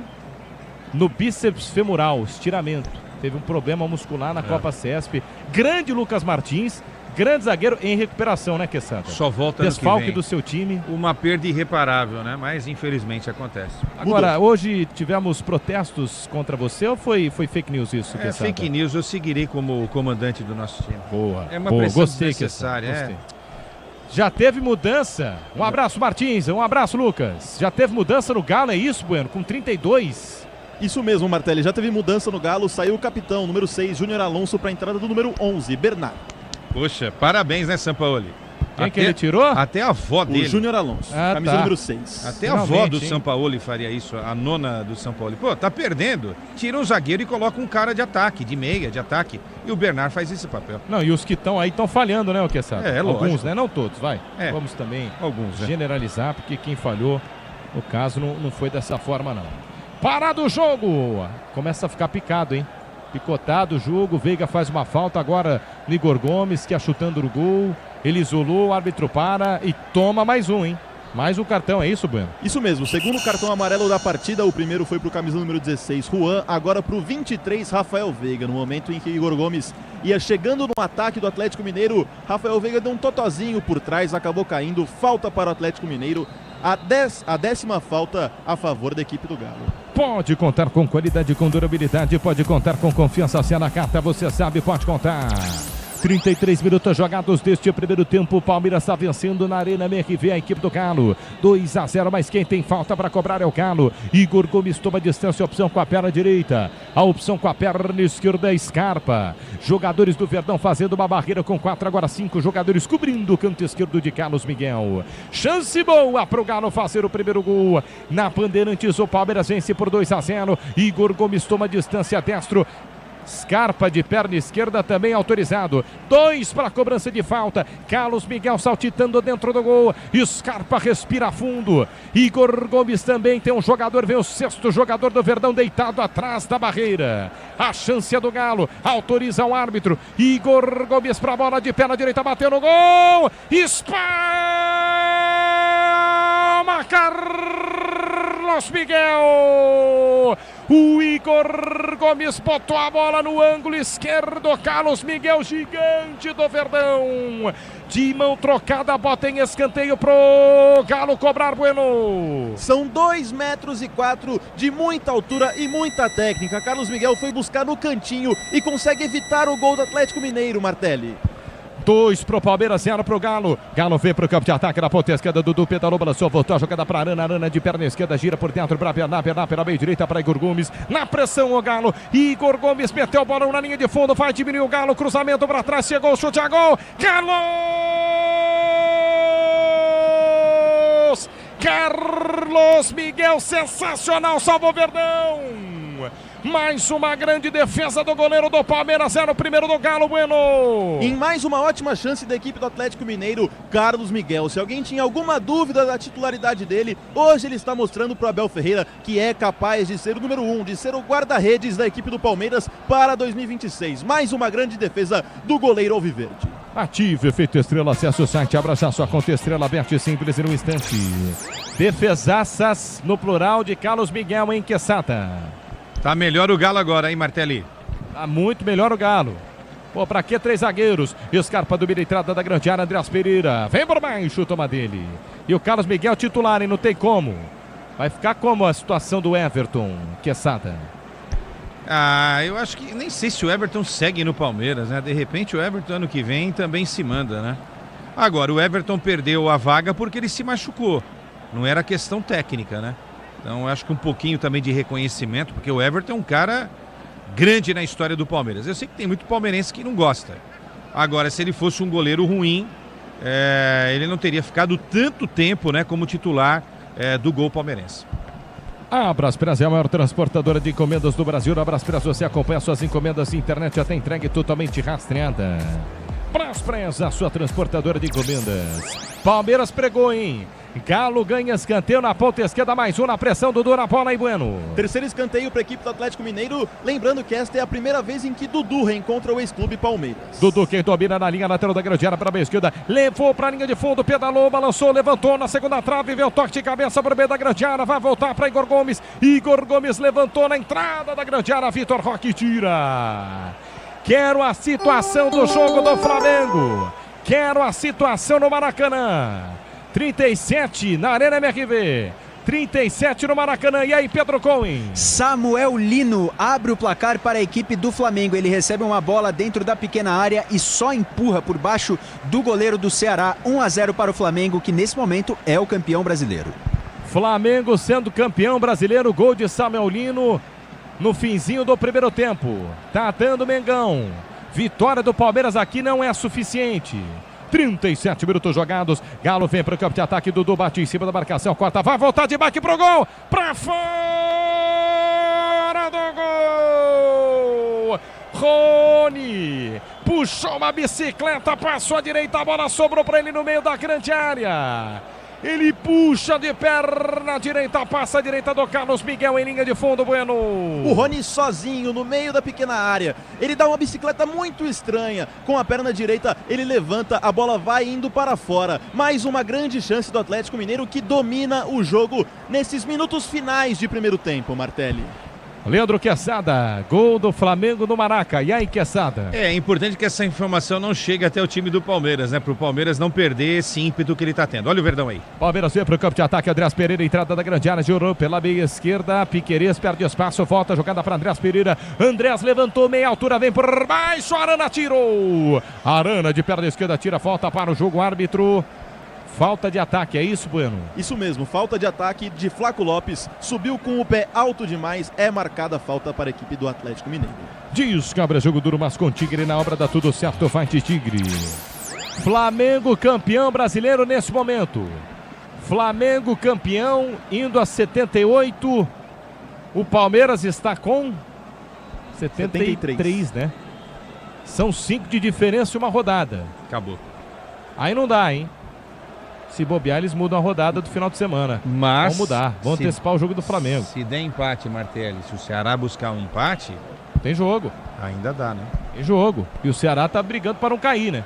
Speaker 4: no bíceps femoral, estiramento. Teve um problema muscular na Copa CESP. Grande Lucas Martins. Grande zagueiro em recuperação, né, Quesada?
Speaker 6: Só volta
Speaker 4: desfalque do seu time.
Speaker 6: Uma perda irreparável, né? Mas infelizmente acontece.
Speaker 4: Agora, hoje tivemos protestos contra você ou foi fake news isso, Quesada?
Speaker 6: Fake news, eu seguirei como comandante do nosso time.
Speaker 4: Boa.
Speaker 6: É uma pressão
Speaker 4: gostei,
Speaker 6: necessária.
Speaker 4: Gostei. Já teve mudança. Um abraço, Martins. Um abraço, Lucas. Já teve mudança no Galo, é isso, Bueno? Com 32.
Speaker 5: Isso mesmo, Martelli. Já teve mudança no Galo. Saiu o capitão, número 6, Júnior Alonso, para a entrada do número 11, Bernard.
Speaker 6: Poxa, parabéns, né, Sampaoli?
Speaker 4: Quem que ele tirou?
Speaker 6: Até a avó dele.
Speaker 5: O Júnior Alonso, camisa número 6.
Speaker 6: Até a avó do Sampaoli faria isso, a nona do Sampaoli. Pô, tá perdendo. Tira um zagueiro e coloca um cara de ataque, de meia, de ataque. E o Bernard faz esse papel.
Speaker 4: Não, e os que estão aí estão falhando, né, o Quesada? Alguns,
Speaker 6: lógico.
Speaker 4: né? Não todos, vai. Vamos também generalizar, porque quem falhou, no caso, não foi dessa forma, não. Parado o jogo! Começa a ficar picado, hein? Picotado o jogo, Veiga faz uma falta agora no Igor Gomes, que é chutando no gol. Ele isolou, o árbitro para e toma mais um, hein? Mais um cartão, é isso, Bueno?
Speaker 5: Isso mesmo, segundo cartão amarelo da partida, o primeiro foi para o camisa número 16, Juan, agora para o 23, Rafael Veiga. No momento em que Igor Gomes ia chegando no ataque do Atlético Mineiro, Rafael Veiga deu um totozinho por trás, acabou caindo, falta para o Atlético Mineiro. a 10ª falta a favor da equipe do Galo.
Speaker 4: Pode contar com qualidade, com durabilidade, pode contar com confiança. Se é na carta, você sabe, pode contar. 33 minutos jogados deste primeiro tempo. O Palmeiras está vencendo na Arena MRV a equipe do Galo. 2-0, mas quem tem falta para cobrar é o Galo. Igor Gomes toma distância, opção com a perna direita. A opção com a perna esquerda é Scarpa. Jogadores do Verdão fazendo uma barreira com 4, agora 5 jogadores cobrindo o canto esquerdo de Carlos Miguel. Chance boa para o Galo fazer o primeiro gol. Na Bandeirantes, o Palmeiras vence por 2-0. Igor Gomes toma distância, destro. Scarpa de perna esquerda também autorizado. 2 para a cobrança de falta. Carlos Miguel saltitando dentro do gol. Scarpa respira fundo. Igor Gomes também tem um jogador. Vem o 6º jogador do Verdão deitado atrás da barreira. A chance é do Galo. Autoriza o árbitro. Igor Gomes para a bola de perna direita. Bateu no gol. Espalma Carlos Miguel. O Igor Gomes botou a bola no ângulo esquerdo. Carlos Miguel, gigante do Verdão. De mão trocada, bota em escanteio pro Galo cobrar, Bueno.
Speaker 5: São 2,4 metros de muita altura e muita técnica. Carlos Miguel foi buscar no cantinho e consegue evitar o gol do Atlético Mineiro, Martelli.
Speaker 4: 2 pro Palmeiras, 0 pro Galo. Galo vem pro campo de ataque na ponta esquerda. Dudu pedalou, balançou, voltou a jogada pra Arana. Arana de perna esquerda, gira por dentro pra Bernard pela meia direita para Igor Gomes. Na pressão o Galo. Igor Gomes meteu a bola na linha de fundo, vai diminuir o Galo. Cruzamento pra trás, chegou o chute a gol. Carlos Miguel, sensacional, salvou o Verdão. Mais uma grande defesa do goleiro do Palmeiras, era o primeiro do Galo, Bueno.
Speaker 5: Em mais uma ótima chance da equipe do Atlético Mineiro, Carlos Miguel. Se alguém tinha alguma dúvida da titularidade dele, hoje ele está mostrando para o Abel Ferreira que é capaz de ser o número 1, de ser o guarda-redes da equipe do Palmeiras para 2026. Mais uma grande defesa do goleiro alviverde.
Speaker 4: Ative Efeito Estrela, acesse o site, abra já sua conta Estrela, aberta e simples em um instante. Defesaças no plural de Carlos Miguel em Quesada.
Speaker 6: Tá melhor o Galo agora, hein, Martelli?
Speaker 4: Tá muito melhor o Galo. Pô, pra que 3 zagueiros? Scarpa do entrada da grande área, Andreas Pereira. Vem por baixo, toma dele. E o Carlos Miguel titular, hein? Não tem como. Vai ficar como a situação do Everton, Quesada?
Speaker 6: Eu acho que nem sei se o Everton segue no Palmeiras, né? De repente o Everton ano que vem também se manda, né? Agora, o Everton perdeu a vaga porque ele se machucou. Não era questão técnica, né? Então, acho que um pouquinho também de reconhecimento, porque o Everton é um cara grande na história do Palmeiras. Eu sei que tem muito palmeirense que não gosta. Agora, se ele fosse um goleiro ruim, ele não teria ficado tanto tempo, né, como titular do gol palmeirense.
Speaker 4: A Braspress é a maior transportadora de encomendas do Brasil. A Braspress você acompanha suas encomendas de internet até entregue totalmente rastreada. Braspress, a sua transportadora de encomendas. Palmeiras pregou, hein? Galo ganha escanteio na ponta esquerda, mais um na pressão, Dudu na bola e Bueno.
Speaker 5: Terceiro escanteio para a equipe do Atlético Mineiro, lembrando que esta é a primeira vez em que Dudu reencontra o ex-clube Palmeiras.
Speaker 4: Dudu quem domina na linha lateral da grande área para a meia esquerda, levou para a linha de fundo, pedalou, balançou, levantou na segunda trave, veio o toque de cabeça para o meio da grande área, vai voltar para Igor Gomes. Igor Gomes levantou na entrada da grande área, Vitor Roque tira. Quero a situação do jogo do Flamengo. Quero a situação no Maracanã. 37 na Arena MRV. 37 no Maracanã. E aí, Pedro Cohen?
Speaker 8: Samuel Lino abre o placar para a equipe do Flamengo. Ele recebe uma bola dentro da pequena área e só empurra por baixo do goleiro do Ceará. 1-0 para o Flamengo, que nesse momento é o campeão brasileiro.
Speaker 4: Flamengo sendo campeão brasileiro. Gol de Samuel Lino no finzinho do primeiro tempo. Tá dando Mengão. Vitória do Palmeiras aqui não é suficiente. 37 minutos jogados. Galo vem para o campo de ataque. Dudu bate em cima da marcação. Corta, vai voltar de baque pro gol. Pra fora do gol. Rony puxou uma bicicleta, passou à direita. A bola sobrou para ele no meio da grande área. Ele puxa de perna direita, passa a direita do Carlos Miguel em linha de fundo, Bueno.
Speaker 5: O Rony sozinho no meio da pequena área. Ele dá uma bicicleta muito estranha. Com a perna direita, ele levanta, a bola vai indo para fora. Mais uma grande chance do Atlético Mineiro que domina o jogo nesses minutos finais de primeiro tempo, Martelli.
Speaker 4: Leandro Quesada, gol do Flamengo no Maraca. E aí, Quesada?
Speaker 6: É importante que essa informação não chegue até o time do Palmeiras, né? Para o Palmeiras não perder esse ímpeto que ele está tendo. Olha o Verdão aí.
Speaker 4: Palmeiras vem para o campo de ataque. Andrés Pereira, entrada da grande área, girou pela meia esquerda. Piquerez perde espaço, volta a jogada para Andrés Pereira. Andrés levantou meia altura, vem por baixo. Arana tirou. Arana de perna esquerda tira, volta para o jogo. Árbitro. Falta de ataque, é isso, Bueno?
Speaker 5: Isso mesmo, falta de ataque de Flaco Lopes. Subiu com o pé alto demais. É marcada a falta para a equipe do Atlético Mineiro.
Speaker 4: Diz Cabra, jogo duro, mas com Tigre na obra dá tudo certo. Vai de Tigre. Flamengo campeão brasileiro nesse momento. Flamengo campeão indo a 78. O Palmeiras está com 73, né? São 5 de diferença e uma rodada.
Speaker 6: Acabou.
Speaker 4: Aí não dá, hein? Se bobear, eles mudam a rodada do final de semana.
Speaker 6: Mas
Speaker 4: vão mudar, vão antecipar o jogo do Flamengo.
Speaker 6: Se der empate, Martelli, se o Ceará buscar um empate...
Speaker 4: Tem jogo.
Speaker 6: Ainda dá, né?
Speaker 4: Tem jogo. E o Ceará tá brigando para não cair, né?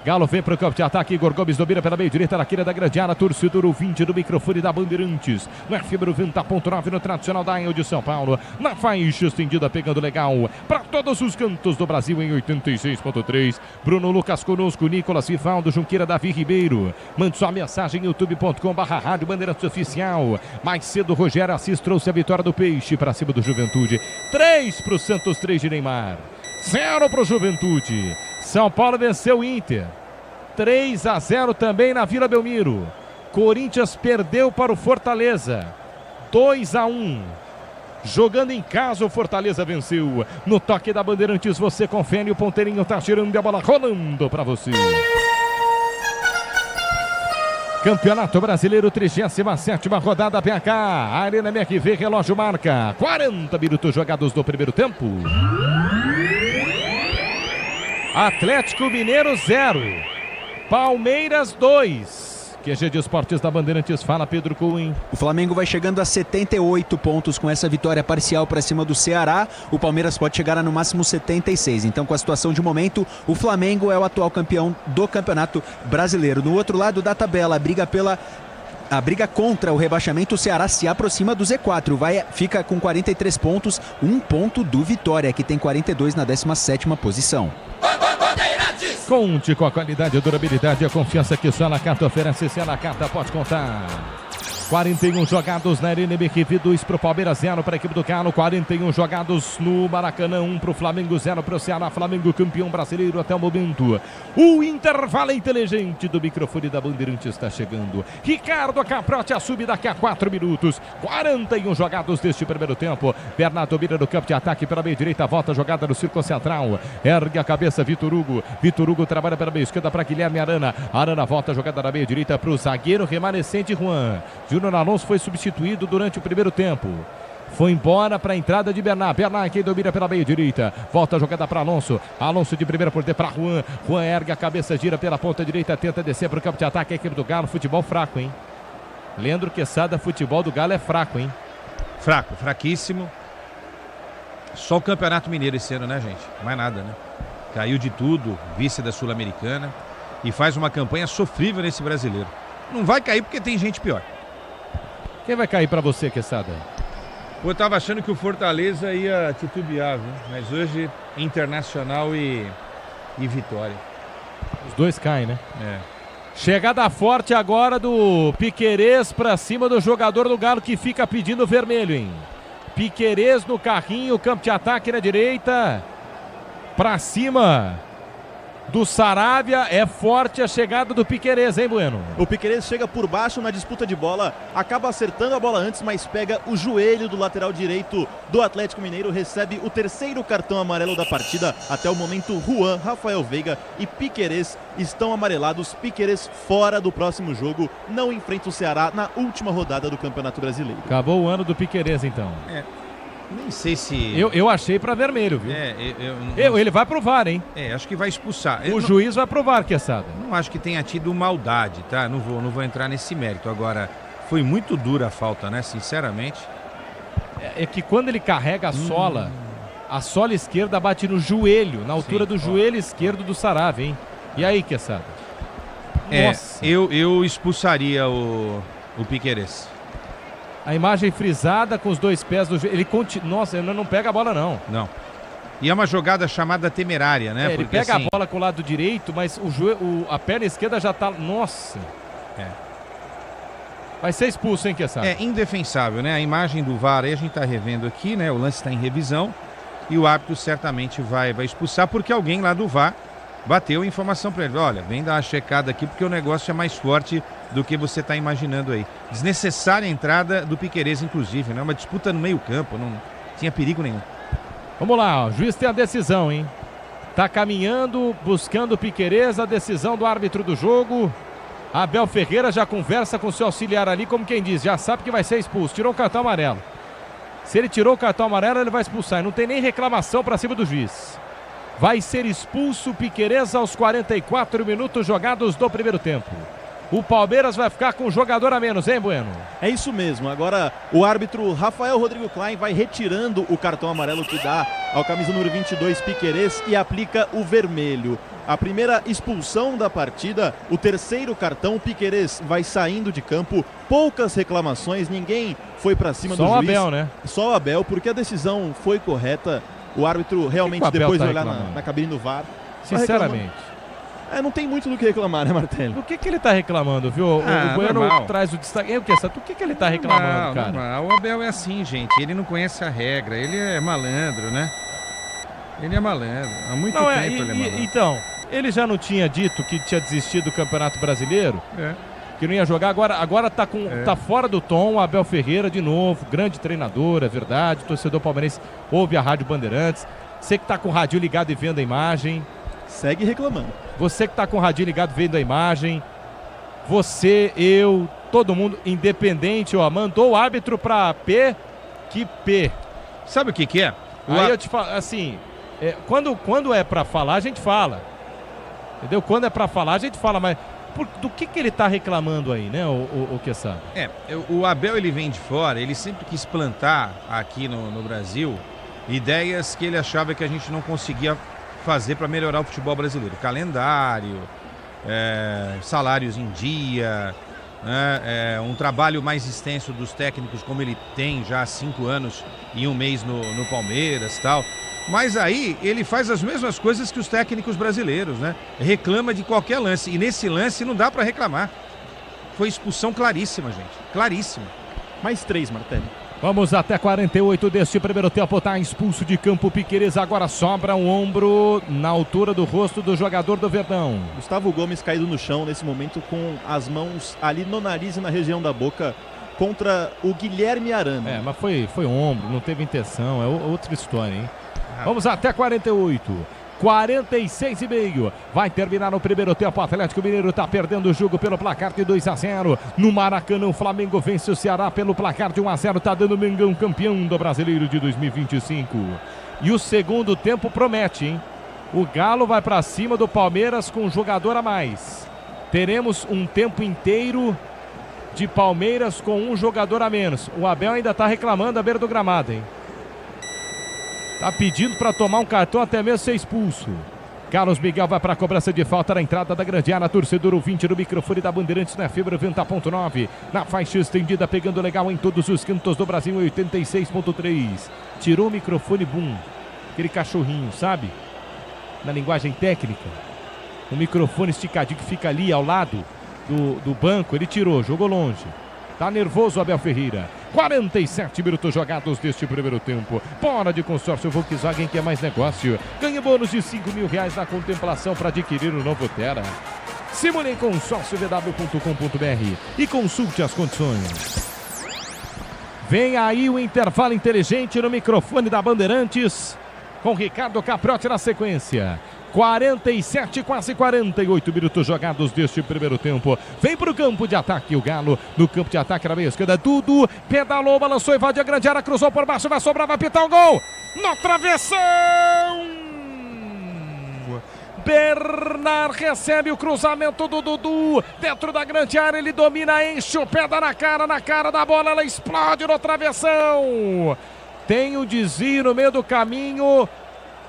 Speaker 4: Galo vem para o campo de ataque. Igor Gomes domina pela meio direita na quina da grande área. Torcedor ouvinte do microfone da Bandeirantes. Na fibra 90.9 no tradicional Dial de São Paulo. Na faixa estendida pegando legal. Para todos os cantos do Brasil em 86.3. Bruno Lucas conosco. Nicolas Vivaldo, Junqueira, Davi Ribeiro. Mande sua mensagem youtube.com/Rádio Bandeirantes Oficial. Mais cedo Rogério Assis trouxe a vitória do Peixe para cima do Juventude. 3 para o Santos, 3 de Neymar. 0 para o Juventude. São Paulo venceu o Inter. 3-0 também na Vila Belmiro. Corinthians perdeu para o Fortaleza. 2-1. Jogando em casa, o Fortaleza venceu. No toque da Bandeirantes, você confere. O ponteirinho tá tirando a bola, rolando para você. Campeonato Brasileiro, 37ª rodada PK. Arena MRV, relógio marca 40 minutos jogados do primeiro tempo. Atlético Mineiro 0, Palmeiras 2. QG de Esportes da Bandeirantes, fala Pedro Cunha.
Speaker 8: O Flamengo vai chegando a 78 pontos com essa vitória parcial para cima do Ceará. O Palmeiras pode chegar a no máximo 76. Então, com a situação de momento, o Flamengo é o atual campeão do Campeonato Brasileiro. No outro lado da tabela, a briga contra o rebaixamento, o Ceará se aproxima do Z4, fica com 43 pontos, 1 ponto do Vitória, que tem 42 na 17ª posição.
Speaker 4: Conte com a qualidade, a durabilidade e a confiança que só a Nakata oferece. Se a Nakata pode contar. 41 jogados na Arena MRV, 2 para o Palmeiras, 0 para a equipe do Galo. 41 jogados no Maracanã, 1 para o Flamengo, 0 para o Ceará. Flamengo campeão brasileiro até o momento. O intervalo inteligente do microfone da Bandeirantes está chegando. Ricardo Caprotti assume daqui a 4 minutos. 41 jogados deste primeiro tempo. Bernardo domina no campo de ataque pela meia direita, volta a jogada no círculo central. Ergue a cabeça Vitor Hugo. Vitor Hugo trabalha pela meia esquerda para Guilherme Arana. Arana volta a jogada na meia direita para o zagueiro remanescente Juan. Júnior Alonso foi substituído durante o primeiro tempo. Foi embora para a entrada de Bernard. Bernard quem domina pela meia direita. Volta a jogada para Alonso. Alonso de primeira por dentro para Juan. Juan ergue a cabeça, gira pela ponta direita, tenta descer para o campo de ataque. A equipe do Galo, futebol fraco, hein? Leandro Quesada, futebol do Galo é fraco, hein?
Speaker 6: Fraco, fraquíssimo. Só o Campeonato Mineiro esse ano, né, gente? Mais nada, né? Caiu de tudo, vice da Sul-Americana. E faz uma campanha sofrível nesse brasileiro. Não vai cair porque tem gente pior.
Speaker 4: Quem vai cair para você, Quesada?
Speaker 6: Eu tava achando que o Fortaleza ia titubear, viu? Mas hoje, Internacional e Vitória.
Speaker 4: Os dois caem, né?
Speaker 6: É.
Speaker 4: Chegada forte agora do Piquerez para cima do jogador do Galo que fica pedindo vermelho, hein? Piquerez no carrinho, campo de ataque na direita. Para cima do Saravia, é forte a chegada do Piquerez, hein, Bueno?
Speaker 5: O Piquerez chega por baixo na disputa de bola, acaba acertando a bola antes, mas pega o joelho do lateral direito do Atlético Mineiro, recebe o terceiro cartão amarelo da partida. Até o momento, Juan, Rafael Veiga e Piquerez estão amarelados. Piquerez fora do próximo jogo, não enfrenta o Ceará na última rodada do Campeonato Brasileiro.
Speaker 4: Acabou o ano do Piquerez, então.
Speaker 6: Nem sei se...
Speaker 4: Eu achei para vermelho, viu? Ele vai pro VAR, hein?
Speaker 6: Acho que vai expulsar.
Speaker 4: O juiz vai pro VAR, Quesada.
Speaker 6: Não acho que tenha tido maldade, tá? Não vou entrar nesse mérito. Agora, foi muito dura a falta, né? Sinceramente.
Speaker 4: É que quando ele carrega a sola esquerda bate no joelho, na altura do joelho esquerdo do Saravia, hein? E aí, Quesada?
Speaker 6: Nossa. Eu expulsaria o Piquerez.
Speaker 4: A imagem frisada com os 2 pés do ele nossa, ele não pega a bola não.
Speaker 6: Não. E é uma jogada chamada temerária, né?
Speaker 4: Ele pega assim, a bola com o lado direito, mas a perna esquerda já tá... Nossa! Vai ser expulso, hein, Quezada?
Speaker 6: É indefensável, né? A imagem do VAR aí a gente tá revendo aqui, né? O lance está em revisão e o árbitro certamente vai expulsar porque alguém lá do VAR bateu a informação para ele. Olha, vem dar uma checada aqui porque o negócio é mais forte do que você está imaginando aí. Desnecessária a entrada do Piquerez, inclusive, né? Uma disputa no meio-campo, não tinha perigo nenhum.
Speaker 4: Vamos lá, ó. O juiz tem a decisão, hein? Tá caminhando, buscando o Piquerez, a decisão do árbitro do jogo. Abel Ferreira já conversa com seu auxiliar ali, como quem diz, já sabe que vai ser expulso. Tirou o cartão amarelo. Se ele tirou o cartão amarelo, ele vai expulsar. E não tem nem reclamação para cima do juiz. Vai ser expulso o Piquerez aos 44 minutos jogados do primeiro tempo. O Palmeiras vai ficar com um jogador a menos, hein, Bueno?
Speaker 5: É isso mesmo. Agora o árbitro Rafael Rodrigo Klein vai retirando o cartão amarelo que dá ao camisa número 22, Piquerez, e aplica o vermelho. A primeira expulsão da partida, o terceiro cartão, o Piquerez vai saindo de campo. Poucas reclamações, ninguém foi para cima do juiz.
Speaker 4: Só o Abel, né?
Speaker 5: Só o Abel, porque a decisão foi correta. O árbitro realmente, depois de olhar na cabine do VAR...
Speaker 4: Sinceramente...
Speaker 5: não tem muito do que reclamar, né, Martelli?
Speaker 4: Do que ele tá reclamando, viu? O Bueno traz o destaque. Do que ele tá reclamando, cara?
Speaker 6: Normal. O Abel é assim, gente. Ele não conhece a regra. Ele é malandro, né? Ele é malandro. Há muito tempo ele é malandro.
Speaker 4: Então, ele já não tinha dito que tinha desistido do Campeonato Brasileiro? Que não ia jogar. Agora tá fora do tom. O Abel Ferreira, de novo. Grande treinador, é verdade. Torcedor palmeirense ouve a Rádio Bandeirantes. Você que tá com o rádio ligado e vendo a imagem.
Speaker 5: Segue reclamando.
Speaker 4: Você que está com o radinho ligado vendo a imagem, você, eu, todo mundo, independente, ó, mandou o árbitro para P, que P.
Speaker 6: Sabe o que é?
Speaker 4: Aí eu te falo, assim, quando é para falar, a gente fala. Entendeu? Quando é para falar, a gente fala, mas do que ele está reclamando aí, né, o Quezada?
Speaker 6: O Abel, ele vem de fora, ele sempre quis plantar aqui no Brasil ideias que ele achava que a gente não conseguia fazer para melhorar o futebol brasileiro. Calendário, salários em dia, um trabalho mais extenso dos técnicos, como ele tem já há 5 anos e 1 mês no Palmeiras e tal. Mas aí ele faz as mesmas coisas que os técnicos brasileiros, né? Reclama de qualquer lance. E nesse lance não dá para reclamar. Foi expulsão claríssima, gente. Claríssima.
Speaker 5: Mais 3, Martelli.
Speaker 4: Vamos até 48 deste primeiro tempo, tá expulso de campo Piquerez, agora sobra um ombro na altura do rosto do jogador do Verdão.
Speaker 5: Gustavo Gomes caído no chão nesse momento com as mãos ali no nariz e na região da boca contra o Guilherme Arana.
Speaker 4: Mas foi ombro, não teve intenção, é outra história, hein? Vamos até 48. 46,5. Vai terminar o primeiro tempo. O Atlético Mineiro está perdendo o jogo pelo placar de 2-0. No Maracanã, o Flamengo vence o Ceará pelo placar de 1-0. Está dando o Mengão campeão do Brasileiro de 2025. E o segundo tempo promete, hein? O Galo vai para cima do Palmeiras com um jogador a mais. Teremos um tempo inteiro de Palmeiras com um jogador a menos. O Abel ainda está reclamando à beira do gramado, hein? Tá pedindo para tomar um cartão, até mesmo ser expulso. Carlos Miguel vai para a cobrança de falta na entrada da grande área. Torcedor ouvinte no microfone da Bandeirantes na fibra 90.9. Na faixa estendida, pegando legal em todos os cantos do Brasil, 86.3. Tirou o microfone, boom. Aquele cachorrinho, sabe? Na linguagem técnica. O microfone esticadinho que fica ali ao lado do banco. Ele tirou, jogou longe. Tá nervoso o Abel Ferreira. 47 minutos jogados deste primeiro tempo. Bora de consórcio Volkswagen, que é mais negócio. Ganhe bônus de R$5.000 na contemplação para adquirir o novo Terra. Simule em consórciovw.com.br e consulte as condições. Vem aí o intervalo inteligente no microfone da Bandeirantes, com Ricardo Capriotti na sequência. 47, quase 48 minutos jogados deste primeiro tempo. Vem para o campo de ataque o Galo. No campo de ataque na meia esquerda, Dudu pedalou, balançou, invadiu a grande área, cruzou por baixo, vai sobrar, vai pitar o gol. No travessão! Bernard recebe o cruzamento do Dudu. Dentro da grande área, ele domina, enche o pé, dá na cara da bola, ela explode no travessão. Tem um desvio no meio do caminho.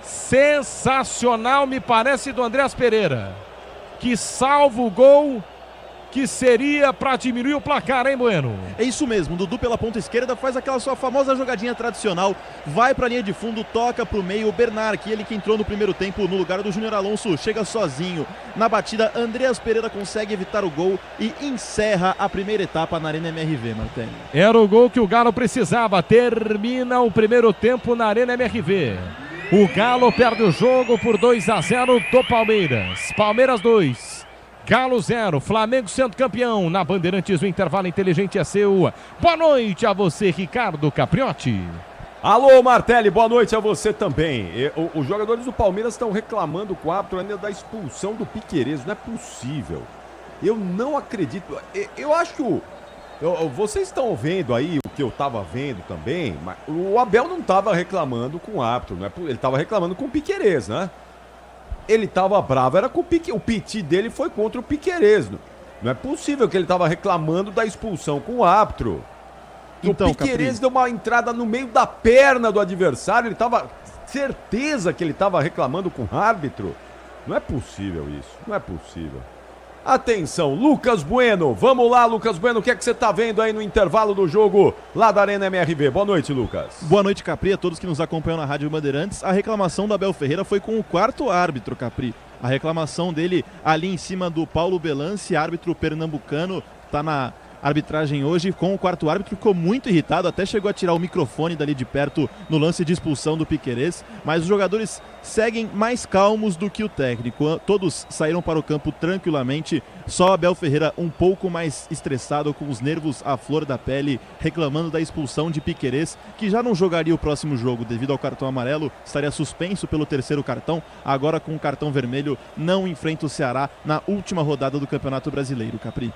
Speaker 4: Sensacional, me parece, do Andreas Pereira, que salva o gol que seria para diminuir o placar, hein, Bueno?
Speaker 5: É isso mesmo, Dudu pela ponta esquerda faz aquela sua famosa jogadinha tradicional, vai para a linha de fundo, toca para o meio, o Bernard, que ele que entrou no primeiro tempo no lugar do Júnior Alonso, chega sozinho. Na batida, Andreas Pereira consegue evitar o gol e encerra a primeira etapa na Arena MRV, Martelli.
Speaker 4: Era o gol que o Galo precisava, termina o primeiro tempo na Arena MRV. O Galo perde o jogo por 2-0 do Palmeiras. Palmeiras 2. Galo 0, Flamengo sendo campeão. Na Bandeirantes, o intervalo inteligente é seu. Boa noite a você, Ricardo Capriotti.
Speaker 10: Alô, Martelli, boa noite a você também. Os jogadores do Palmeiras estão reclamando com o árbitro ainda da expulsão do Piquerez. Não é possível. Eu não acredito. Eu acho que vocês estão vendo aí o que eu estava vendo também, mas o Abel não estava reclamando com o árbitro, não é? Ele estava reclamando com o Piquerez, né? Ele estava bravo, era com o Piquerez. O piti dele foi contra o Piquerez. Não é possível que ele estava reclamando da expulsão com o árbitro. Então, o Piquerez deu uma entrada no meio da perna do adversário, ele estava certeza que ele estava reclamando com o árbitro. Não é possível isso, não é possível. Atenção, Lucas Bueno, vamos lá, Lucas Bueno, o que é que você está vendo aí no intervalo do jogo lá da Arena MRV? Boa noite, Lucas.
Speaker 5: Boa noite, Capri, a todos que nos acompanham na Rádio Bandeirantes. A reclamação do Abel Ferreira foi com o quarto árbitro, Capri. A reclamação dele ali em cima do Paulo Belance, árbitro pernambucano, está na arbitragem hoje com o quarto árbitro, ficou muito irritado, até chegou a tirar o microfone dali de perto no lance de expulsão do Piquerez, mas os jogadores seguem mais calmos do que o técnico, todos saíram para o campo tranquilamente, só Abel Ferreira um pouco mais estressado, com os nervos à flor da pele, reclamando da expulsão de Piquerez, que já não jogaria o próximo jogo devido ao cartão amarelo, estaria suspenso pelo terceiro cartão, agora com o cartão vermelho não enfrenta o Ceará na última rodada do Campeonato Brasileiro, Capri.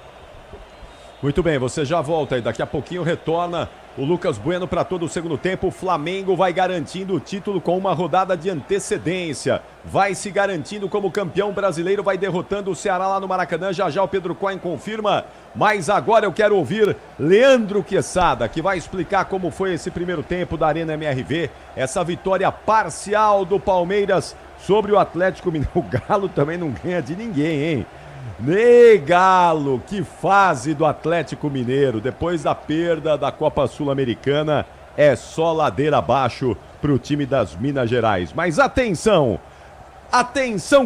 Speaker 10: Muito bem, você já volta aí, daqui a pouquinho retorna o Lucas Bueno para todo o segundo tempo. O Flamengo vai garantindo o título com uma rodada de antecedência, vai se garantindo como campeão brasileiro, vai derrotando o Ceará lá no Maracanã. Já já o Pedro Coin confirma, mas agora eu quero ouvir Leandro Quesada, que vai explicar como foi esse primeiro tempo da Arena MRV, essa vitória parcial do Palmeiras sobre o Atlético Mineiro. O Galo também não ganha de ninguém, hein? Galo, que fase do Atlético Mineiro, depois da perda da Copa Sul-Americana, é só ladeira abaixo para o time das Minas Gerais. Mas atenção,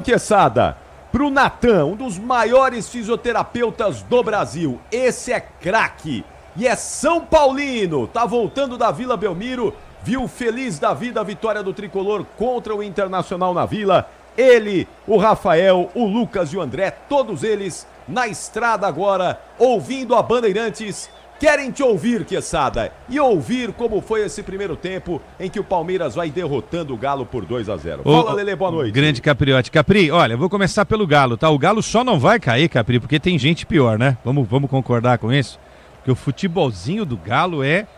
Speaker 10: Quesada, para o Natan, um dos maiores fisioterapeutas do Brasil, esse é craque e é São Paulino, tá voltando da Vila Belmiro, viu feliz da vida a vitória do Tricolor contra o Internacional na Vila. Ele, o Rafael, o Lucas e o André, todos eles na estrada agora, ouvindo a Bandeirantes. Querem te ouvir, Quesada, e ouvir como foi esse primeiro tempo em que o Palmeiras vai derrotando o Galo por 2-0. Fala, Lelê, boa noite.
Speaker 6: Grande Capriotti. Capri, olha, eu vou começar pelo Galo, tá? O Galo só não vai cair, Capri, porque tem gente pior, né? Vamos concordar com isso? Porque o futebolzinho do Galo é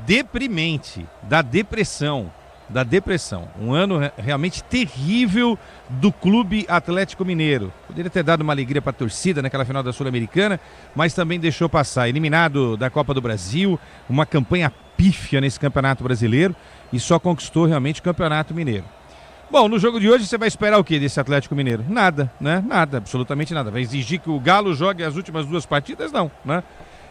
Speaker 6: deprimente, da depressão. Um ano realmente terrível do Clube Atlético Mineiro. Poderia ter dado uma alegria para a torcida naquela final da Sul-Americana, mas também deixou passar. Eliminado da Copa do Brasil, uma campanha pífia nesse Campeonato Brasileiro e só conquistou realmente o Campeonato Mineiro. Bom, no jogo de hoje você vai esperar o que desse Atlético Mineiro? Nada, né? Nada, absolutamente nada. Vai exigir que o Galo jogue as últimas duas partidas? Não, né?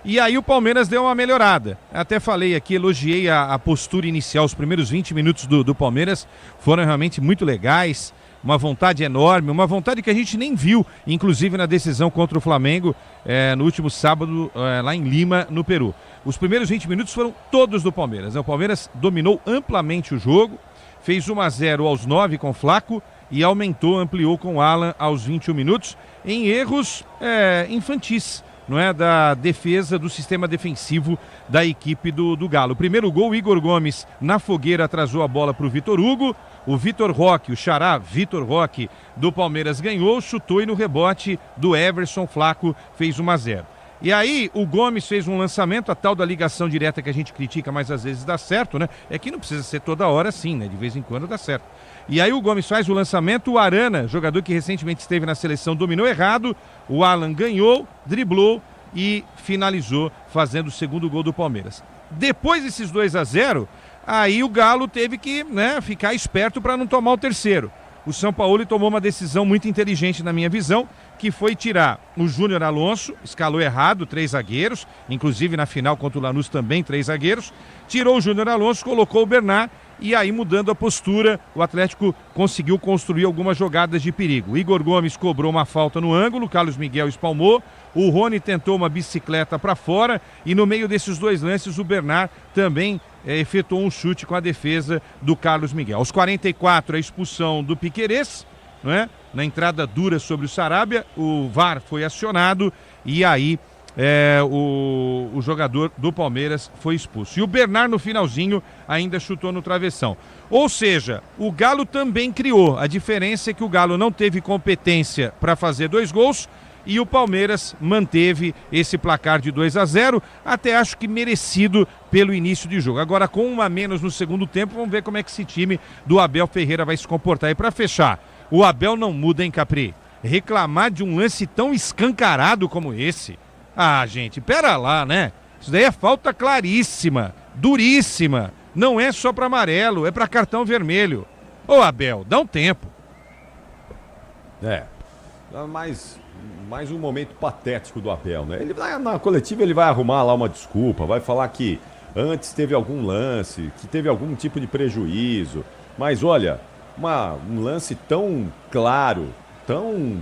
Speaker 6: E aí o Palmeiras deu uma melhorada. Até falei aqui, elogiei a postura inicial, os primeiros 20 minutos do Palmeiras foram realmente muito legais, uma vontade enorme, uma vontade que a gente nem viu, inclusive na decisão contra o Flamengo no último sábado, lá em Lima, no Peru. Os primeiros 20 minutos foram todos do Palmeiras, né? O Palmeiras dominou amplamente o jogo, fez 1-0 aos 9 com o Flaco e ampliou com o Alan aos 21 minutos, em erros infantis, não é, da defesa, do sistema defensivo da equipe do Galo. O primeiro gol, o Igor Gomes na fogueira atrasou a bola para o Vitor Hugo, o Vitor Roque, o xará Vitor Roque do Palmeiras ganhou, chutou e no rebote do Everson Flaco fez 1-0. E aí o Gomes fez um lançamento, a tal da ligação direta que a gente critica, mas às vezes dá certo, né? É que não precisa ser toda hora assim, né? De vez em quando dá certo. E aí o Gomes faz o lançamento, o Arana, jogador que recentemente esteve na seleção, dominou errado, o Alan ganhou, driblou e finalizou fazendo o segundo gol do Palmeiras. Depois desses 2-0, aí o Galo teve que, né, ficar esperto para não tomar o terceiro. o São Paulo tomou uma decisão muito inteligente na minha visão, que foi tirar o Júnior Alonso, escalou errado, 3 zagueiros, inclusive na final contra o Lanús também 3 zagueiros, tirou o Júnior Alonso, colocou o Bernard, e aí mudando a postura, o Atlético conseguiu construir algumas jogadas de perigo. O Igor Gomes cobrou uma falta no ângulo, o Carlos Miguel espalmou, o Rony tentou uma bicicleta para fora, e no meio desses 2 lances o Bernard também efetuou um chute com a defesa do Carlos Miguel. Aos 44, a expulsão do Piquerez, não é? Na entrada dura sobre o Sarabia, o VAR foi acionado e aí o jogador do Palmeiras foi expulso. E o Bernard no finalzinho ainda chutou no travessão. Ou seja, o Galo também criou. A diferença é que o Galo não teve competência para fazer 2 gols e o Palmeiras manteve esse placar de 2-0, até acho que merecido pelo início de jogo. Agora, com 1 a menos no segundo tempo, vamos ver como é que esse time do Abel Ferreira vai se comportar. E para fechar, o Abel não muda, hein, Capri? Reclamar de um lance tão escancarado como esse. Ah, gente, pera lá, né? Isso daí é falta claríssima, duríssima. Não é só para amarelo, é para cartão vermelho. Ô, Abel, dá um tempo.
Speaker 10: Mais um momento patético do Abel, né? Ele vai, na coletiva ele vai arrumar lá uma desculpa, vai falar que antes teve algum lance, que teve algum tipo de prejuízo. Mas olha, um lance tão claro, tão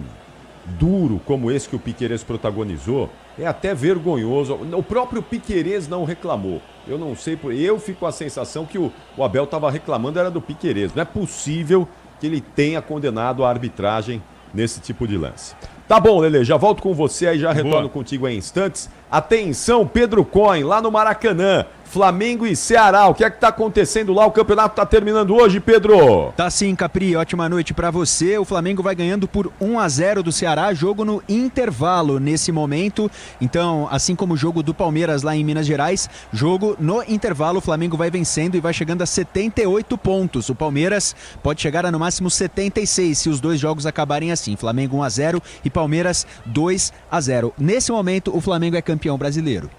Speaker 10: duro como esse que o Piquerez protagonizou, é até vergonhoso. O próprio Piquerez não reclamou. Eu não sei, eu fico com a sensação que o Abel estava reclamando era do Piquerez. Não é possível que ele tenha condenado a arbitragem nesse tipo de lance. Tá bom, Lelê, já volto com você aí, já retorno contigo em instantes. Atenção, Pedro Cohen, lá no Maracanã, Flamengo e Ceará, o que é que tá acontecendo lá? O campeonato tá terminando hoje, Pedro?
Speaker 8: Tá sim, Capri, ótima noite pra você. O Flamengo vai ganhando por 1-0 do Ceará, jogo no intervalo nesse momento. Então, assim como o jogo do Palmeiras lá em Minas Gerais, jogo no intervalo, o Flamengo vai vencendo e vai chegando a 78 pontos. O Palmeiras pode chegar a no máximo 76 se os 2 jogos acabarem assim. Flamengo 1-0 e Palmeiras 2-0. Nesse momento, o Flamengo é campeão brasileiro.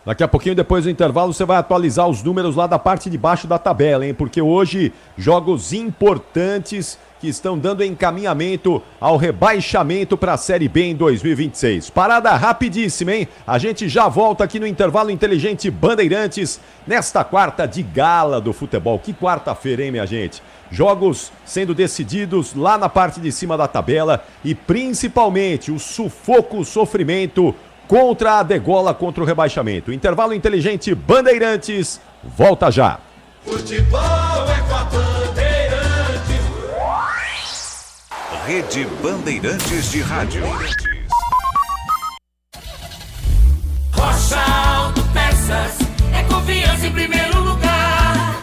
Speaker 10: Daqui a pouquinho, depois do intervalo, você vai atualizar os números lá da parte de baixo da tabela, hein? Porque hoje, jogos importantes que estão dando encaminhamento ao rebaixamento para a Série B em 2026. Parada rapidíssima, hein? A gente já volta aqui no Intervalo Inteligente Bandeirantes, nesta quarta de gala do futebol. Que quarta-feira, hein, minha gente? Jogos sendo decididos lá na parte de cima da tabela e principalmente o sufoco, o sofrimento contra a degola, contra o rebaixamento. Intervalo Inteligente Bandeirantes, volta já.
Speaker 2: Futebol é com a Bandeirantes.
Speaker 3: Rede Bandeirantes de Rádio.
Speaker 2: Rocha Autopeças é confiança em primeiro lugar.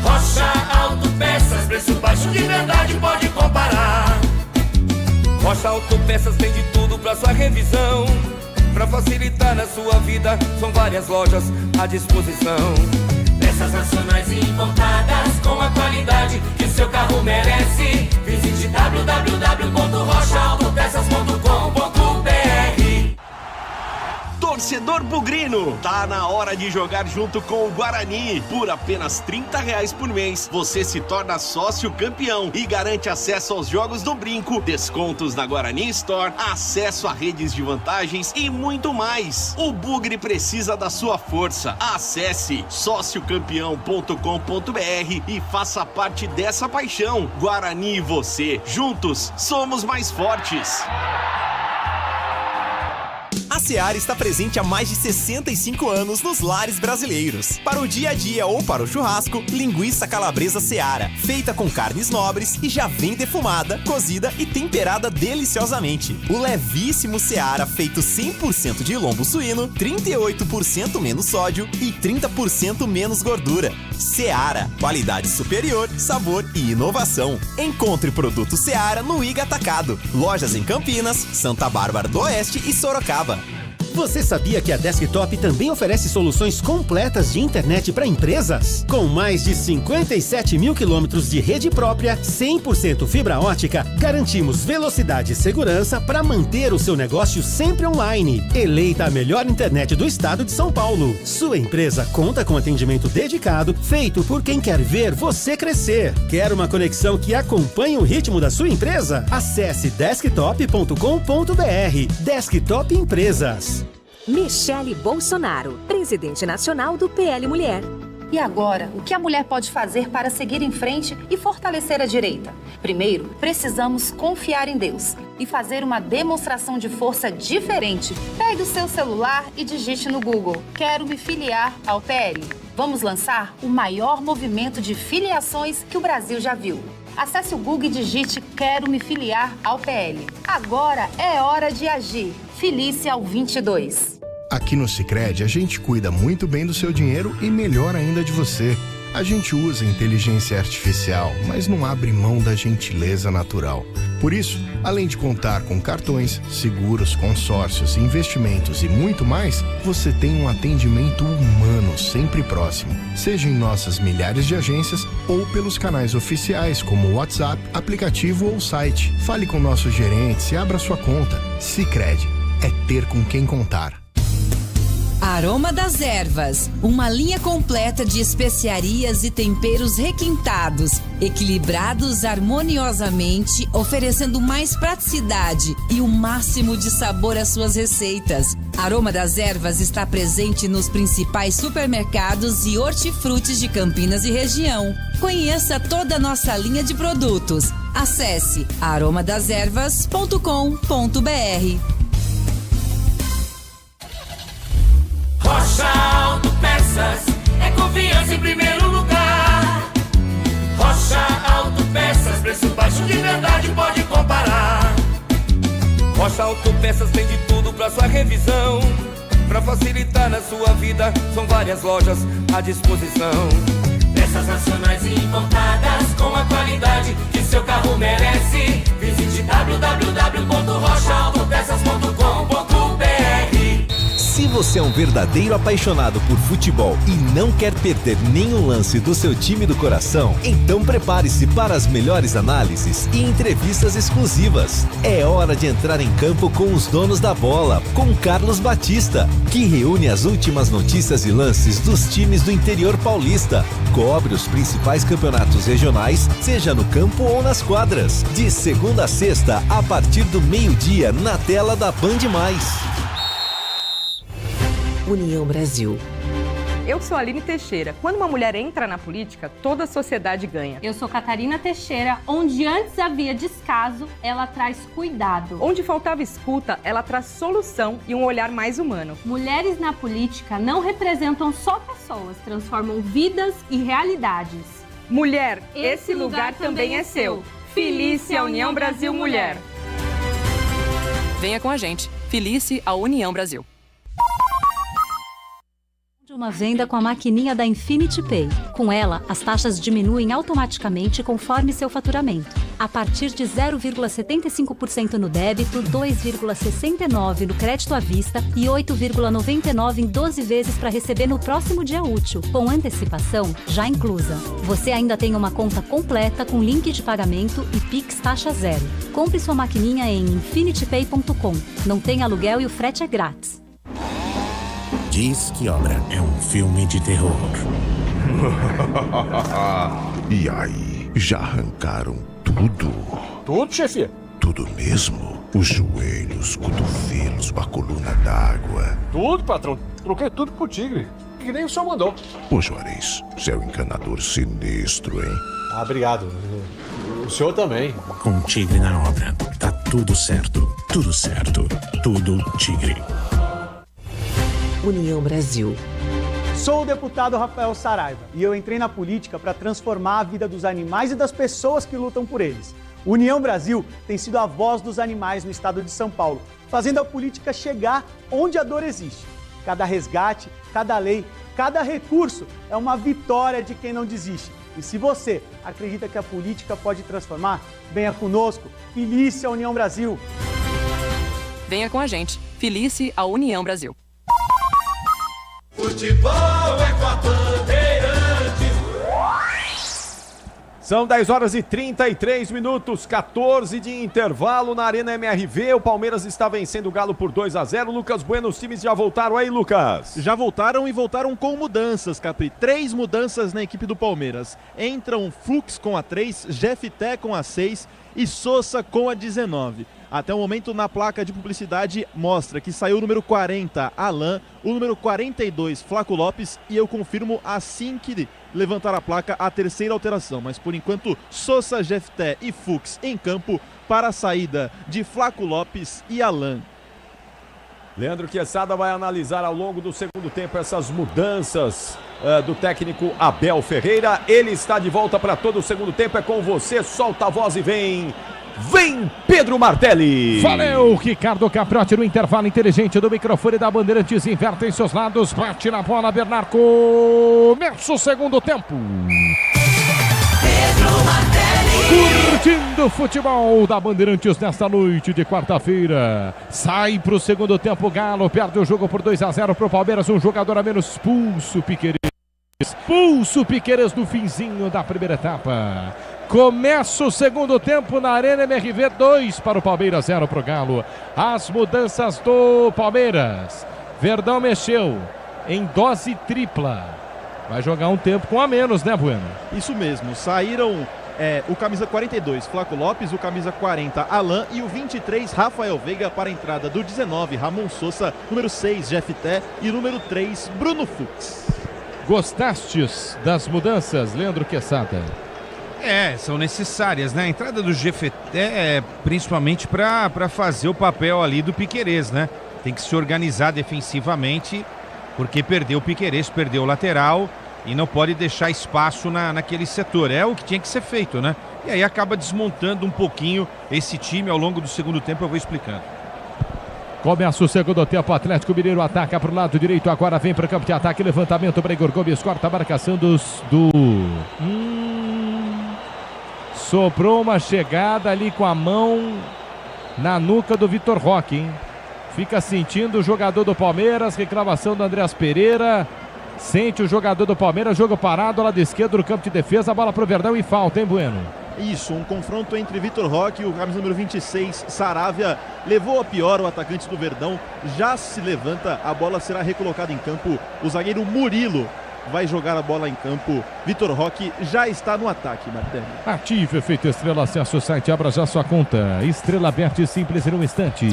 Speaker 2: Rocha Autopeças, preço baixo de verdade, pode comparar.
Speaker 11: Rocha Autopeças tem de tudo pra sua revisão. Pra facilitar na sua vida, são várias lojas à disposição.
Speaker 2: Peças nacionais e importadas com a qualidade que o seu carro merece. Visite www.rochaautopeças.com.br.
Speaker 12: Torcedor bugrino, tá na hora de jogar junto com o Guarani. Por apenas R$30 por mês, você se torna sócio campeão e garante acesso aos jogos do Brinco, descontos na Guarani Store, acesso a redes de vantagens e muito mais. O Bugre precisa da sua força. Acesse sociocampeão.com.br e faça parte dessa paixão. Guarani e você, juntos, somos mais fortes.
Speaker 13: A Seara está presente há mais de 65 anos nos lares brasileiros. Para o dia a dia ou para o churrasco, linguiça calabresa Seara, feita com carnes nobres e já vem defumada, cozida e temperada deliciosamente. O levíssimo Seara, feito 100% de lombo suíno, 38% menos sódio e 30% menos gordura. Seara, qualidade superior, sabor e inovação. Encontre produto Seara no Iga Atacado. Lojas em Campinas, Santa Bárbara do Oeste e Sorocaba.
Speaker 14: Você sabia que a Desktop também oferece soluções completas de internet para empresas? Com mais de 57 mil quilômetros de rede própria, 100% fibra ótica, garantimos velocidade e segurança para manter o seu negócio sempre online. Eleita a melhor internet do estado de São Paulo. Sua empresa conta com atendimento dedicado, feito por quem quer ver você crescer. Quer uma conexão que acompanhe o ritmo da sua empresa? Acesse desktop.com.br. Desktop Empresas.
Speaker 15: Michele Bolsonaro, presidente nacional do PL Mulher.
Speaker 16: E agora, o que a mulher pode fazer para seguir em frente e fortalecer a direita? Primeiro, precisamos confiar em Deus e fazer uma demonstração de força diferente. Pegue o seu celular e digite no Google: quero me filiar ao PL. Vamos lançar o maior movimento de filiações que o Brasil já viu. Acesse o Google e digite quero me filiar ao PL. Agora é hora de agir. Filie-se ao 22.
Speaker 17: Aqui no Sicredi, a gente cuida muito bem do seu dinheiro e melhor ainda de você. A gente usa inteligência artificial, mas não abre mão da gentileza natural. Por isso, além de contar com cartões, seguros, consórcios, investimentos e muito mais, você tem um atendimento humano sempre próximo. Seja em nossas milhares de agências ou pelos canais oficiais como o WhatsApp, aplicativo ou site. Fale com nossos gerentes e abra sua conta. Sicredi é ter com quem contar.
Speaker 18: Aroma das Ervas, uma linha completa de especiarias e temperos requintados, equilibrados harmoniosamente, oferecendo mais praticidade e o máximo de sabor às suas receitas. Aroma das Ervas está presente nos principais supermercados e hortifrutis de Campinas e região. Conheça toda a nossa linha de produtos. Acesse aromadeservas.com.br.
Speaker 2: Rocha Autopeças é confiança em primeiro lugar. Rocha Autopeças, preço baixo de verdade, pode comparar.
Speaker 11: Rocha Autopeças tem de tudo pra sua revisão. Pra facilitar na sua vida, são várias lojas à disposição.
Speaker 2: Peças nacionais e importadas com a qualidade que seu carro merece. Visite www.rochaautopeças.com.br.
Speaker 1: Se você é um verdadeiro apaixonado por futebol e não quer perder nenhum lance do seu time do coração, então prepare-se para as melhores análises e entrevistas exclusivas. É hora de entrar em campo com os donos da bola, com Carlos Batista, que reúne as últimas notícias e lances dos times do interior paulista. Cobre os principais campeonatos regionais, seja no campo ou nas quadras. De segunda a sexta, a partir do meio-dia, na tela da Band+.
Speaker 15: União Brasil.
Speaker 19: Eu sou Aline Teixeira. Quando uma mulher entra na política, toda a sociedade ganha.
Speaker 20: Eu sou Catarina Teixeira. Onde antes havia descaso, ela traz cuidado.
Speaker 19: Onde faltava escuta, ela traz solução e um olhar mais humano.
Speaker 20: Mulheres na política não representam só pessoas, transformam vidas e realidades.
Speaker 19: Mulher, esse lugar também é seu. Filie-se à União Brasil Mulher.
Speaker 21: Venha com a gente. Filie-se à União Brasil.
Speaker 22: Uma venda com a maquininha da Infinity Pay. Com ela, as taxas diminuem automaticamente conforme seu faturamento. A partir de 0,75% no débito, 2,69% no crédito à vista e 8,99% em 12 vezes para receber no próximo dia útil, com antecipação já inclusa. Você ainda tem uma conta completa com link de pagamento e Pix taxa zero. Compre sua maquininha em infinitypay.com. Não tem aluguel e o frete é grátis.
Speaker 23: Diz que Obra é um filme de terror.
Speaker 17: E aí, já arrancaram tudo?
Speaker 7: Tudo, chefia?
Speaker 17: Tudo mesmo? Os joelhos, cotovelos, a coluna d'água.
Speaker 7: Tudo, patrão. Troquei tudo pro Tigre. Que nem o senhor mandou.
Speaker 17: Ô, Juarez, você é um encanador sinistro, hein?
Speaker 7: Ah, obrigado. O senhor também.
Speaker 23: Com Tigre na obra, tá tudo certo. Tudo certo. Tudo Tigre.
Speaker 15: União Brasil.
Speaker 9: Sou o deputado Rafael Saraiva e eu entrei na política para transformar a vida dos animais e das pessoas que lutam por eles. União Brasil tem sido a voz dos animais no estado de São Paulo, fazendo a política chegar onde a dor existe. Cada resgate, cada lei, cada recurso é uma vitória de quem não desiste. E se você acredita que a política pode transformar, venha conosco. Filie-se à União Brasil.
Speaker 21: Venha com a gente. Felice a União Brasil.
Speaker 2: Futebol é com a Bandeirantes.
Speaker 10: São 10 horas e 33 minutos, 14 de intervalo na Arena MRV. O Palmeiras está vencendo o Galo por 2-0. Lucas Bueno, os times já voltaram aí, Lucas?
Speaker 4: Já voltaram e voltaram com mudanças, Capri. 3 mudanças na equipe do Palmeiras. Entram Fux com a 3, Jefté com a 6 e Sosa com a 19. Até o momento, na placa de publicidade, mostra que saiu o número 40, Alain, o número 42, Flaco Lopes, e eu confirmo assim que levantar a placa a terceira alteração. Mas, por enquanto, Sosa, Jefté e Fux em campo para a saída de Flaco Lopes e Alain.
Speaker 10: Leandro Quesada vai analisar ao longo do segundo tempo essas mudanças do técnico Abel Ferreira. Ele está de volta para todo o segundo tempo. É com você, solta a voz e vem... Vem Pedro Martelli.
Speaker 5: Valeu, Ricardo Capriotti no intervalo inteligente do microfone da Bandeirantes. Inverte em seus lados, bate na bola, Bernardo. Começa o segundo tempo.
Speaker 2: Pedro Martelli.
Speaker 5: Curtindo o futebol da Bandeirantes nesta noite de quarta-feira. Sai para o segundo tempo, Galo perde o jogo por 2-0 para o Palmeiras. Um jogador a menos, expulso Piquerez. Expulso Piquerez no finzinho da primeira etapa. Começa o segundo tempo na Arena MRV, 2 para o Palmeiras, 0 para o Galo. As mudanças do Palmeiras. Verdão mexeu em dose tripla. Vai jogar um tempo com a menos, né, Bueno?
Speaker 4: Isso mesmo, saíram o camisa 42, Flaco Lopes, o camisa 40, Alain, e o 23, Rafael Veiga, para a entrada do 19, Ramon Sosa, número 6, Jefté, e número 3, Bruno Fux.
Speaker 5: Gostastes das mudanças, Leandro Quesada?
Speaker 6: São necessárias, né? A entrada do Jefté é principalmente para fazer o papel ali do Piquerez, né? Tem que se organizar defensivamente, porque perdeu o Piquerez, perdeu o lateral e não pode deixar espaço naquele setor. É o que tinha que ser feito, né? E aí acaba desmontando um pouquinho esse time ao longo do segundo tempo, eu vou explicando.
Speaker 5: Começa o segundo tempo, Atlético Mineiro ataca para o lado direito, agora vem para o campo de ataque, levantamento, Bregor Gomes corta a marcação do... Sobrou uma chegada ali com a mão na nuca do Vitor Roque, hein? Fica sentindo o jogador do Palmeiras, reclamação do Andreas Pereira. Sente o jogador do Palmeiras, jogo parado, lado esquerdo do campo de defesa, a bola pro Verdão e falta, hein, Bueno?
Speaker 4: Isso, um confronto entre Vitor Roque e o camisa número 26, Saravia. Levou a pior o atacante do Verdão, já se levanta, a bola será recolocada em campo. O zagueiro Murilo vai jogar a bola em campo. Vitor Roque já está no ataque, Martelli.
Speaker 5: Ative efeito Estrela, acesse o site, abra já sua conta. Estrela aberta e simples em um instante.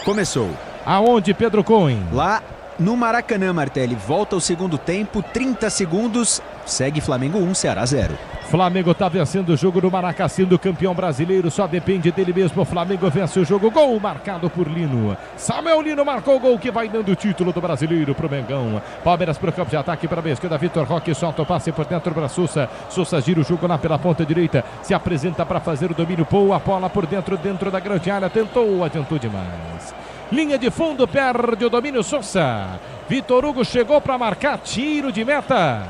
Speaker 8: Começou.
Speaker 5: Aonde, Pedro Cohen?
Speaker 8: Lá no Maracanã, Martelli. Volta o segundo tempo, 30 segundos. Segue Flamengo 1, Ceará 0.
Speaker 5: Flamengo está vencendo o jogo no Maracanã, do campeão brasileiro, só depende dele mesmo. O Flamengo vence o jogo, gol marcado por Lino. Samuel Lino marcou o gol que vai dando o título do brasileiro pro Mengão. Palmeiras pro campo de ataque para a esquerda, Vitor Roque solta o passe por dentro para Sousa. Sousa gira o jogo lá pela ponta direita, se apresenta para fazer o domínio, pô, a bola por dentro da grande área, tentou, adiantou demais. Linha de fundo, perde o domínio Sousa. Vitor Hugo chegou para marcar, tiro de meta.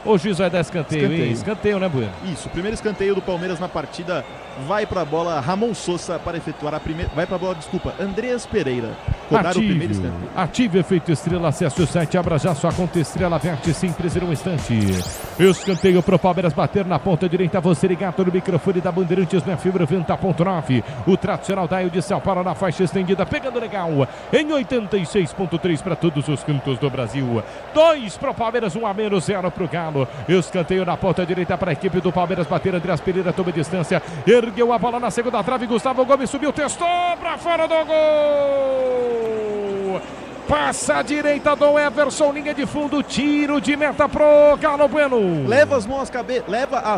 Speaker 5: O juiz vai dar escanteio, hein? Escanteio, né, Bueno?
Speaker 4: Isso, o primeiro escanteio do Palmeiras na partida. Vai para a bola Ramon Sosa para efetuar a primeira. Vai para a bola, desculpa, Andreas Pereira. Cobrar o primeiro escanteio.
Speaker 5: Ative efeito Estrela, acesse o site, abra já sua conta Estrela, verte simples em um instante. Escanteio pro Palmeiras bater na ponta direita. Você ligado no microfone da Bandeirantes na fibra 90.9. O tradicional dial de São Paulo na faixa estendida, pegando legal em 86.3 para todos os cantos do Brasil. 2 pro Palmeiras, 1 a menos, 0 pro Galo. Escanteio na ponta direita para a equipe do Palmeiras bater. Andreas Pereira toma distância, ergueu a bola na segunda trave. Gustavo Gomes subiu, testou para fora do gol. Passa a direita do Everson, linha de fundo, tiro de meta pro Galo. Bueno.
Speaker 4: Leva as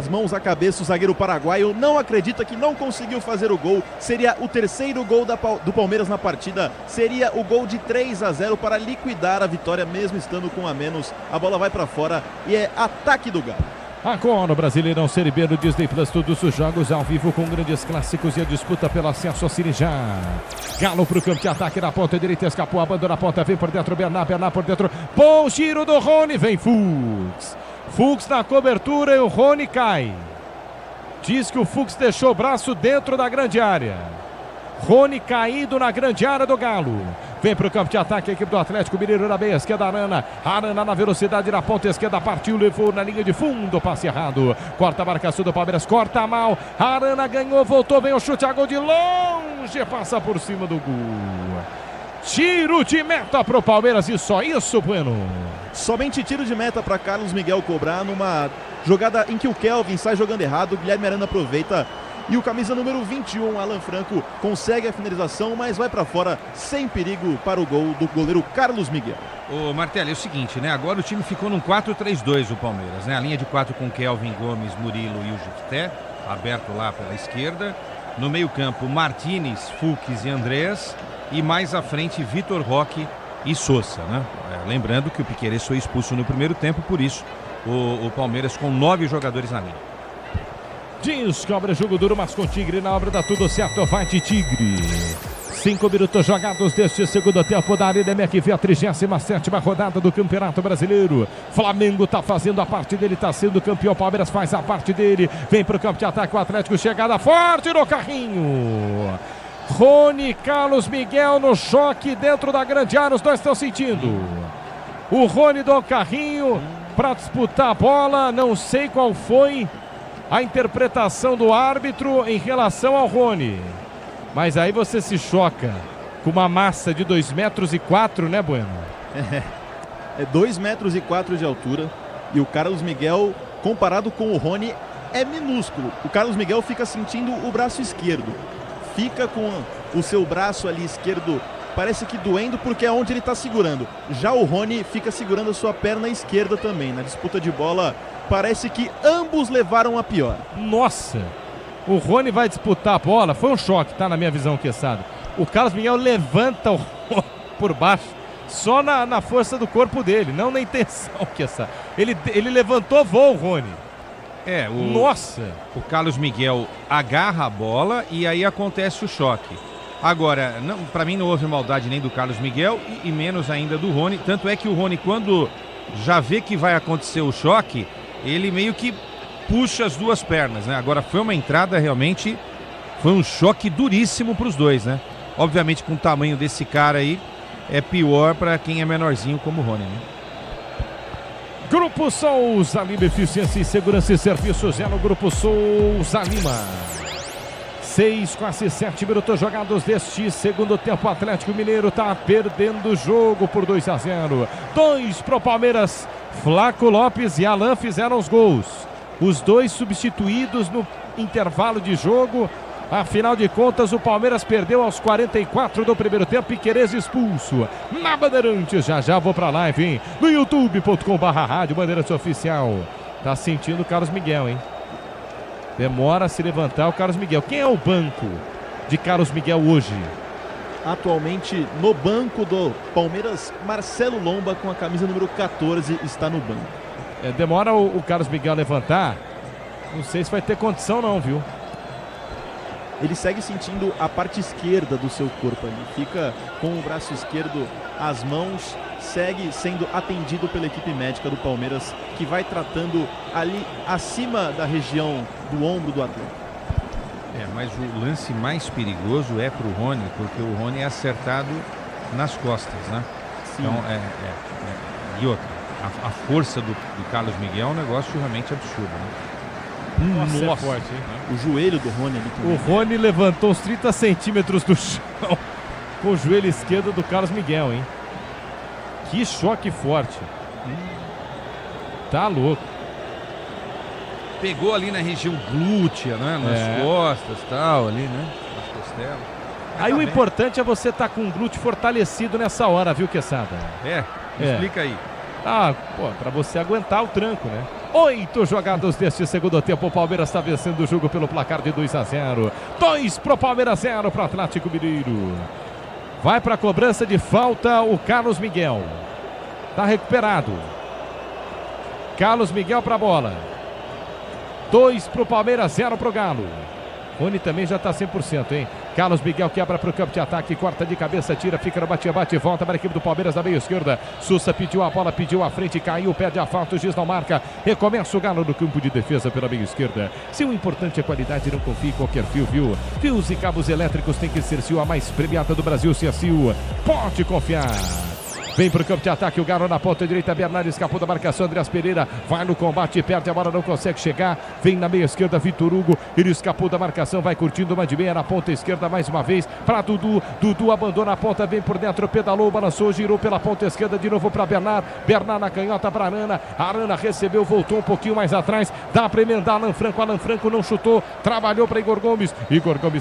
Speaker 4: mãos à cabeça o zagueiro paraguaio, não acredita que não conseguiu fazer o gol. Seria o terceiro gol do Palmeiras na partida, seria o gol de 3-0 para liquidar a vitória mesmo estando com a menos. A bola vai para fora e é ataque do Galo.
Speaker 5: Agora o Brasileirão Série B no Disney Plus, todos os jogos ao vivo com grandes clássicos e a disputa pelo acesso a Cirijá. Galo pro campo de ataque na ponta direita, escapou, abandona a ponta, vem por dentro, Bernard por dentro, bom giro do Rony, vem Fux. Fux na cobertura e o Rony cai. Diz que o Fux deixou o braço dentro da grande área. Rony caído na grande área do Galo. Vem pro campo de ataque a equipe do Atlético Mineiro na meia esquerda, Arana na velocidade na ponta esquerda, partiu, levou na linha de fundo, passe errado. Corta a marcação do Palmeiras, corta mal. Arana ganhou, voltou, vem o chute a gol de longe, passa por cima do gol. Tiro de meta pro Palmeiras e só isso, Bueno.
Speaker 4: Somente tiro de meta para Carlos Miguel cobrar numa jogada em que o Kelvin sai jogando errado, o Guilherme Arana aproveita e o camisa número 21, Alan Franco, consegue a finalização, mas vai para fora sem perigo para o gol do goleiro Carlos Miguel.
Speaker 6: Ô Martelli, é o seguinte, né? Agora o time ficou num 4-3-2, o Palmeiras, né? A linha de 4 com Kelvin, Gomes, Murilo e o Jefté, aberto lá pela esquerda. No meio-campo, Martínez, Fulques e Andrés. E mais à frente, Vitor Roque e Sousa, né? Lembrando que o Piquerez foi expulso no primeiro tempo, por isso o Palmeiras com 9 jogadores na linha.
Speaker 5: Descobre jogo duro, mas com Tigre na obra dá tudo certo, vai de Tigre. 5 minutos jogados deste segundo tempo da Arena MRV, a 37ª rodada do Campeonato Brasileiro. Flamengo tá fazendo a parte dele, tá sendo campeão, Palmeiras faz a parte dele. Vem pro campo de ataque o Atlético, chegada forte no carrinho. Rony, Carlos Miguel no choque dentro da grande área, os dois estão sentindo. O Rony do carrinho para disputar a bola, não sei qual foi a interpretação do árbitro em relação ao Rony. Mas aí você se choca com uma massa de 2,04 metros, né, Bueno?
Speaker 4: É 2,04 metros de altura e o Carlos Miguel, comparado com o Rony, é minúsculo. O Carlos Miguel fica sentindo o braço esquerdo. Fica com o seu braço ali esquerdo, parece que doendo porque é onde ele está segurando. Já o Rony fica segurando a sua perna esquerda também. Na disputa de bola, parece que ambos levaram a pior.
Speaker 5: Nossa! O Rony vai disputar a bola, foi um choque, tá? Na minha visão, Quesada. O Carlos Miguel levanta o Rony por baixo, só na força do corpo dele, não na intenção, Quesada. Ele levantou voo, o Rony.
Speaker 6: Nossa! O Carlos Miguel agarra a bola e aí acontece o choque. Agora, para mim não houve maldade nem do Carlos Miguel e menos ainda do Rony. Tanto é que o Rony, quando já vê que vai acontecer o choque, ele meio que puxa as duas pernas, né? Agora foi uma entrada realmente, foi um choque duríssimo para os dois, né? Obviamente com o tamanho desse cara aí, é pior para quem é menorzinho como o Rony, né?
Speaker 5: Grupo Souza Lima, eficiência em segurança e serviços é no Grupo Souza Lima. 6, quase 7 minutos jogados deste segundo tempo. O Atlético Mineiro está perdendo o jogo por 2-0. 2 pro Palmeiras. Flaco Lopes e Alan fizeram os gols. Os dois substituídos no intervalo de jogo. Afinal de contas, o Palmeiras perdeu aos 44 do primeiro tempo. Piquerez expulso. Na Bandeirantes, já vou pra live, hein? No youtube.com/rádio Bandeirantes Oficial. Tá sentindo o Carlos Miguel, hein? Demora a se levantar o Carlos Miguel. Quem é o banco de Carlos Miguel hoje?
Speaker 4: Atualmente no banco do Palmeiras, Marcelo Lomba com a camisa número 14 está no banco.
Speaker 5: Demora o Carlos Miguel levantar. Não sei se vai ter condição não, viu?
Speaker 4: Ele segue sentindo a parte esquerda do seu corpo ali. Fica com o braço esquerdo, as mãos, segue sendo atendido pela equipe médica do Palmeiras, que vai tratando ali acima da região do ombro do atleta.
Speaker 6: Mas o lance mais perigoso é pro Rony, porque o Rony é acertado nas costas, né? Sim. Então, e outra, a força do Carlos Miguel é um negócio realmente absurdo, né?
Speaker 5: Nossa, é forte, hein?
Speaker 4: O joelho do Rony ali também.
Speaker 5: O Rony levantou uns 30 centímetros do chão com o joelho esquerdo do Carlos Miguel, hein? Que choque forte. Tá louco.
Speaker 6: Pegou ali na região glútea, né? Nas costas e tal, ali, né? Nas costelas.
Speaker 5: Aí o importante é você estar com o glúteo fortalecido nessa hora, viu, Quesada?
Speaker 6: Explica aí.
Speaker 5: Pra você aguentar o tranco, né? 8 jogados deste segundo tempo. O Palmeiras está vencendo o jogo pelo placar de 2-0. 2 pro Palmeiras, 0 pro Atlético Mineiro. Vai pra cobrança de falta o Carlos Miguel. Tá recuperado. Carlos Miguel pra bola. 2 pro Palmeiras, 0 pro Galo. Rony também já está 100%, hein? Carlos Miguel quebra para o campo de ataque, corta de cabeça, tira, fica no bate-bate, volta para a equipe do Palmeiras da meia esquerda. Sousa pediu a bola, pediu a frente, caiu, perde a falta, o Giz não marca. Recomeça o Galo no campo de defesa pela meia esquerda. Se o importante é qualidade, não confie em qualquer fio, viu? Fios e cabos elétricos tem que ser Sil, a mais premiada do Brasil, se é Sil. Pode confiar. Vem para o campo de ataque, o Galo na ponta direita, Bernardo escapou da marcação, Andreas Pereira vai no combate, perde a bola, não consegue chegar, vem na meia esquerda, Vitor Hugo, ele escapou da marcação, vai curtindo uma de meia na ponta esquerda mais uma vez, para Dudu, Dudu abandona a ponta, vem por dentro, pedalou, balançou, girou pela ponta esquerda, de novo para Bernard, Bernard na canhota para Arana, Arana recebeu, voltou um pouquinho mais atrás, dá para emendar, Alan Franco não chutou, trabalhou para Igor Gomes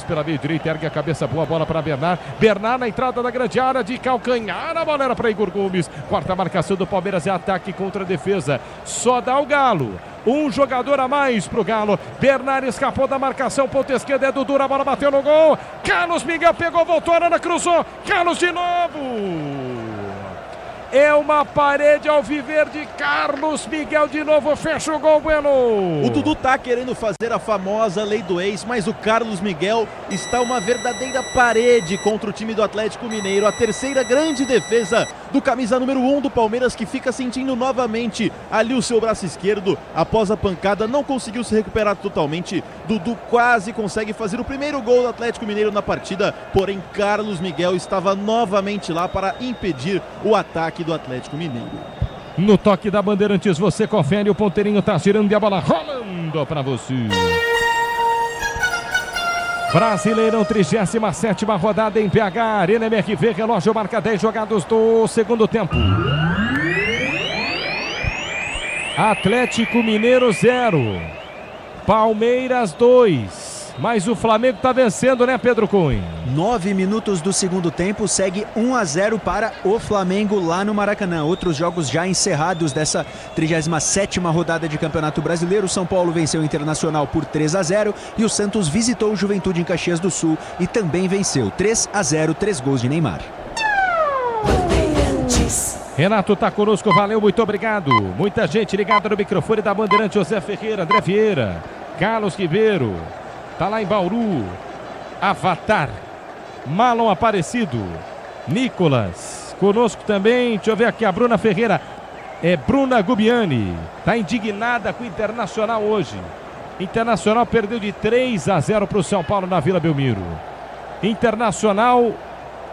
Speaker 5: pela meia direita, ergue a cabeça, boa bola para Bernard, Bernard na entrada da grande área, de calcanhar, a bola era para Igor Gomes, quarta marcação do Palmeiras é ataque contra a defesa, só dá o Galo, um jogador a mais pro Galo, Bernard escapou da marcação, ponta esquerda é Dudu, a bola bateu no gol, Carlos Miguel pegou, voltou, Arana cruzou, Carlos de novo, é uma parede ao viver de Carlos Miguel de novo, fecha o gol, Bueno.
Speaker 4: O Dudu tá querendo fazer a famosa lei do ex, mas o Carlos Miguel está uma verdadeira parede contra o time do Atlético Mineiro. A terceira grande defesa do camisa número 1 do Palmeiras, que fica sentindo novamente ali o seu braço esquerdo. Após a pancada, não conseguiu se recuperar totalmente. Dudu quase consegue fazer o primeiro gol do Atlético Mineiro na partida, porém Carlos Miguel estava novamente lá para impedir o ataque do Atlético Mineiro.
Speaker 5: No toque da Bandeirantes, você confere, o ponteirinho tá girando e a bola rolando para você. Brasileirão, 37ª rodada em BH, Arena MRV, relógio marca 10 jogados do segundo tempo. Atlético Mineiro 0, Palmeiras 2. Mas o Flamengo está vencendo, né, Pedro Cunha?
Speaker 8: 9 minutos do segundo tempo, segue 1-0 para o Flamengo lá no Maracanã. Outros jogos já encerrados dessa 37ª rodada de Campeonato Brasileiro. São Paulo venceu o Internacional por 3-0 e o Santos visitou o Juventude em Caxias do Sul e também venceu 3-0, 3 gols de Neymar.
Speaker 5: Renato tá conosco, valeu, muito obrigado. Muita gente ligada no microfone da Bandeirante, José Ferreira, André Vieira, Carlos Ribeiro. Tá lá em Bauru, Avatar, Malon Aparecido, Nicolas, conosco também, deixa eu ver aqui, a Bruna Ferreira, Bruna Gubiani, tá indignada com o Internacional hoje. Internacional perdeu de 3-0 para o São Paulo na Vila Belmiro. Internacional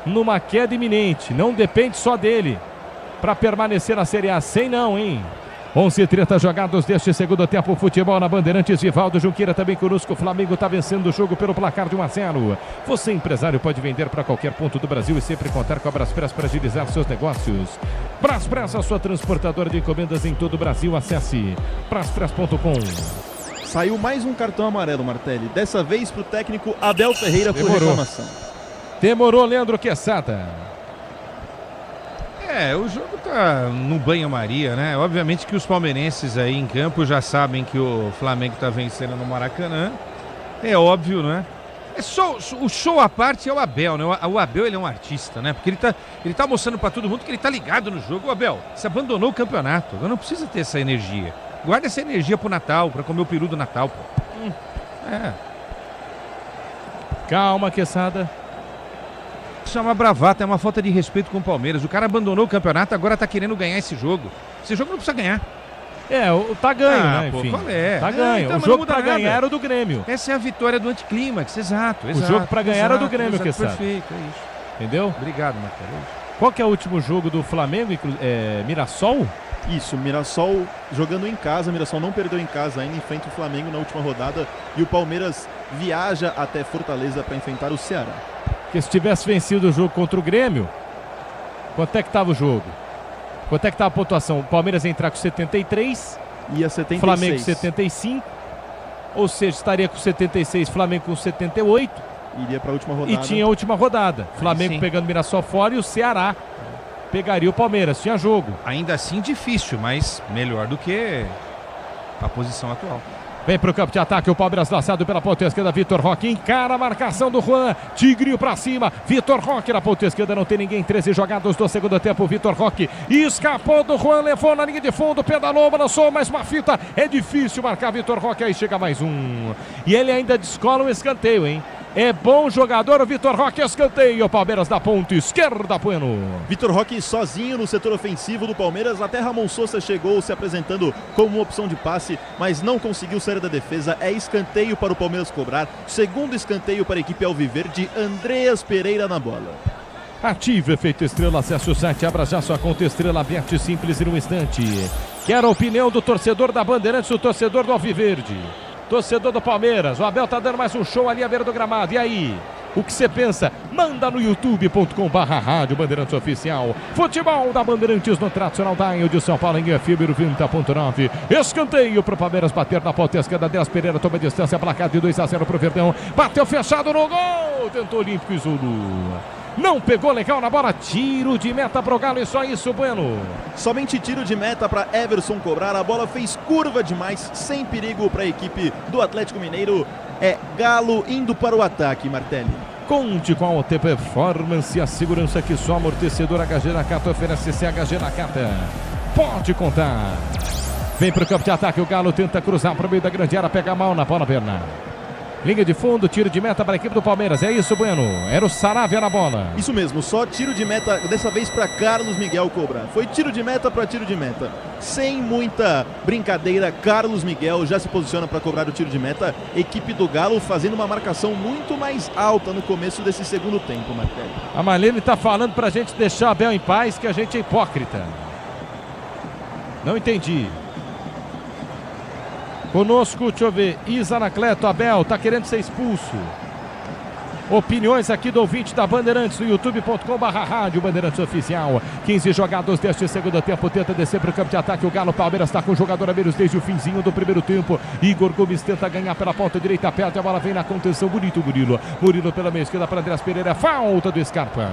Speaker 5: numa queda iminente, não depende só dele para permanecer na Série A, sem não, hein? 11h30 jogados deste segundo tempo, futebol na Bandeirantes, Vivaldo Junqueira também conosco, o Flamengo está vencendo o jogo pelo placar de 1-0. Você, empresário, pode vender para qualquer ponto do Brasil e sempre contar com a Braspress para agilizar seus negócios. Braspress, a sua transportadora de encomendas em todo o Brasil, acesse braspress.com.
Speaker 4: Saiu mais um cartão amarelo, Martelli, dessa vez para o técnico Abel Ferreira por reclamação.
Speaker 5: Demorou, Leandro Quesada.
Speaker 6: O jogo tá no banho-maria, né? Obviamente que os palmeirenses aí em campo já sabem que o Flamengo tá vencendo no Maracanã. É óbvio, né? O show à parte é o Abel, né? O Abel, ele é um artista, né? Porque ele tá mostrando pra todo mundo que ele tá ligado no jogo. O Abel, você abandonou o campeonato, agora não precisa ter essa energia. Guarda essa energia pro Natal, pra comer o peru do Natal, pô.
Speaker 5: Calma, Quesada.
Speaker 6: Isso é uma bravata, é uma falta de respeito com o Palmeiras. O cara abandonou o campeonato, agora tá querendo ganhar esse jogo. Esse jogo não precisa ganhar.
Speaker 5: Tá ganho, né? Enfim.
Speaker 6: Qual é?
Speaker 5: Tá ganho.
Speaker 6: Então,
Speaker 5: o jogo pra ganhar era o do Grêmio.
Speaker 6: Essa é a vitória do anticlímax, exato.
Speaker 5: O jogo pra ganhar era do Grêmio, que sabe.
Speaker 6: Perfeito, é isso.
Speaker 5: Entendeu?
Speaker 6: Obrigado, Marcelo.
Speaker 5: Qual que é o último jogo do Flamengo? Mirassol?
Speaker 4: Isso, Mirassol jogando em casa. Mirassol não perdeu em casa ainda, enfrenta o Flamengo na última rodada. E o Palmeiras viaja até Fortaleza para enfrentar o Ceará.
Speaker 5: Porque se tivesse vencido o jogo contra o Grêmio, quanto é que estava o jogo? Quanto é que estava a pontuação? O Palmeiras ia entrar com 73,
Speaker 4: ia 76.
Speaker 5: Flamengo 75, ou seja, estaria com 76, Flamengo com 78.
Speaker 4: Iria para a última rodada.
Speaker 5: E tinha a última rodada. Flamengo pegando o Mirassol fora e o Ceará pegaria o Palmeiras. Tinha jogo.
Speaker 6: Ainda assim difícil, mas melhor do que a posição atual.
Speaker 5: Vem pro campo de ataque, o Palmeiras laçado pela ponta esquerda, Vitor Roque encara a marcação do Juan, Tigrinho pra cima, Vitor Roque na ponta esquerda, não tem ninguém, 13 jogados do segundo tempo, Vitor Roque escapou do Juan, levou na linha de fundo, pedalou, balançou, mais uma fita, é difícil marcar Vitor Roque, aí chega mais um, e ele ainda descola um escanteio, hein? É bom jogador o Vitor Roque, escanteio, o Palmeiras da ponta esquerda, Bueno.
Speaker 4: Vitor Roque sozinho no setor ofensivo do Palmeiras, até Ramon Sousa chegou se apresentando como uma opção de passe, mas não conseguiu sair da defesa, é escanteio para o Palmeiras cobrar, segundo escanteio para a equipe alviverde, Andreas Pereira na bola.
Speaker 5: Ative efeito estrela, acesse o site, abra já sua conta Estrela, aperte simples em um instante. Quero a opinião do torcedor da Bandeirantes, o torcedor do Alviverde. Torcedor do Palmeiras, o Abel tá dando mais um show ali à beira do gramado, e aí? O que você pensa? Manda no youtube.com/rádio Bandeirantes Oficial. Futebol da Bandeirantes no tradicional dial de São Paulo em FM 90.9. Escanteio pro Palmeiras bater na ponta esquerda. Andreas Pereira toma distância, placar de 2-0 pro Verdão. Bateu fechado no gol. Tentou Olímpico e Zulu. Não pegou legal na bola, tiro de meta pro Galo e só isso, Bueno.
Speaker 4: Somente tiro de meta para Everson cobrar, a bola fez curva demais, sem perigo para a equipe do Atlético Mineiro. É Galo indo para o ataque, Martelli.
Speaker 5: Conte com a OT Performance, a segurança que só amortecedor HG Nakata oferece. CHG Nakata, pode contar. Vem pro campo de ataque, o Galo tenta cruzar pro meio da grande área, pega mal na bola, Bernardo. Linha de fundo, tiro de meta para a equipe do Palmeiras. É isso, Bueno. Era o Saravia na bola.
Speaker 4: Isso mesmo, só tiro de meta, dessa vez para Carlos Miguel cobrar. Foi tiro de meta para tiro de meta. Sem muita brincadeira, Carlos Miguel já se posiciona para cobrar o tiro de meta. Equipe do Galo fazendo uma marcação muito mais alta no começo desse segundo tempo, Martelli.
Speaker 5: A Marlene está falando para a gente deixar a Abel em paz, que a gente é hipócrita. Não entendi. Conosco, deixa eu ver, Isa Anacleto, Abel, tá querendo ser expulso. Opiniões aqui do ouvinte da Bandeirantes, no youtube.com/rádio Bandeirantes Oficial. 15 jogados deste segundo tempo, tenta descer para o campo de ataque, o Galo. Palmeiras está com o jogador a menos desde o finzinho do primeiro tempo. Igor Gomes tenta ganhar pela ponta direita, perde a bola, vem na contenção, bonito Murilo. Murilo pela meia esquerda para Andreas Pereira, falta do Scarpa.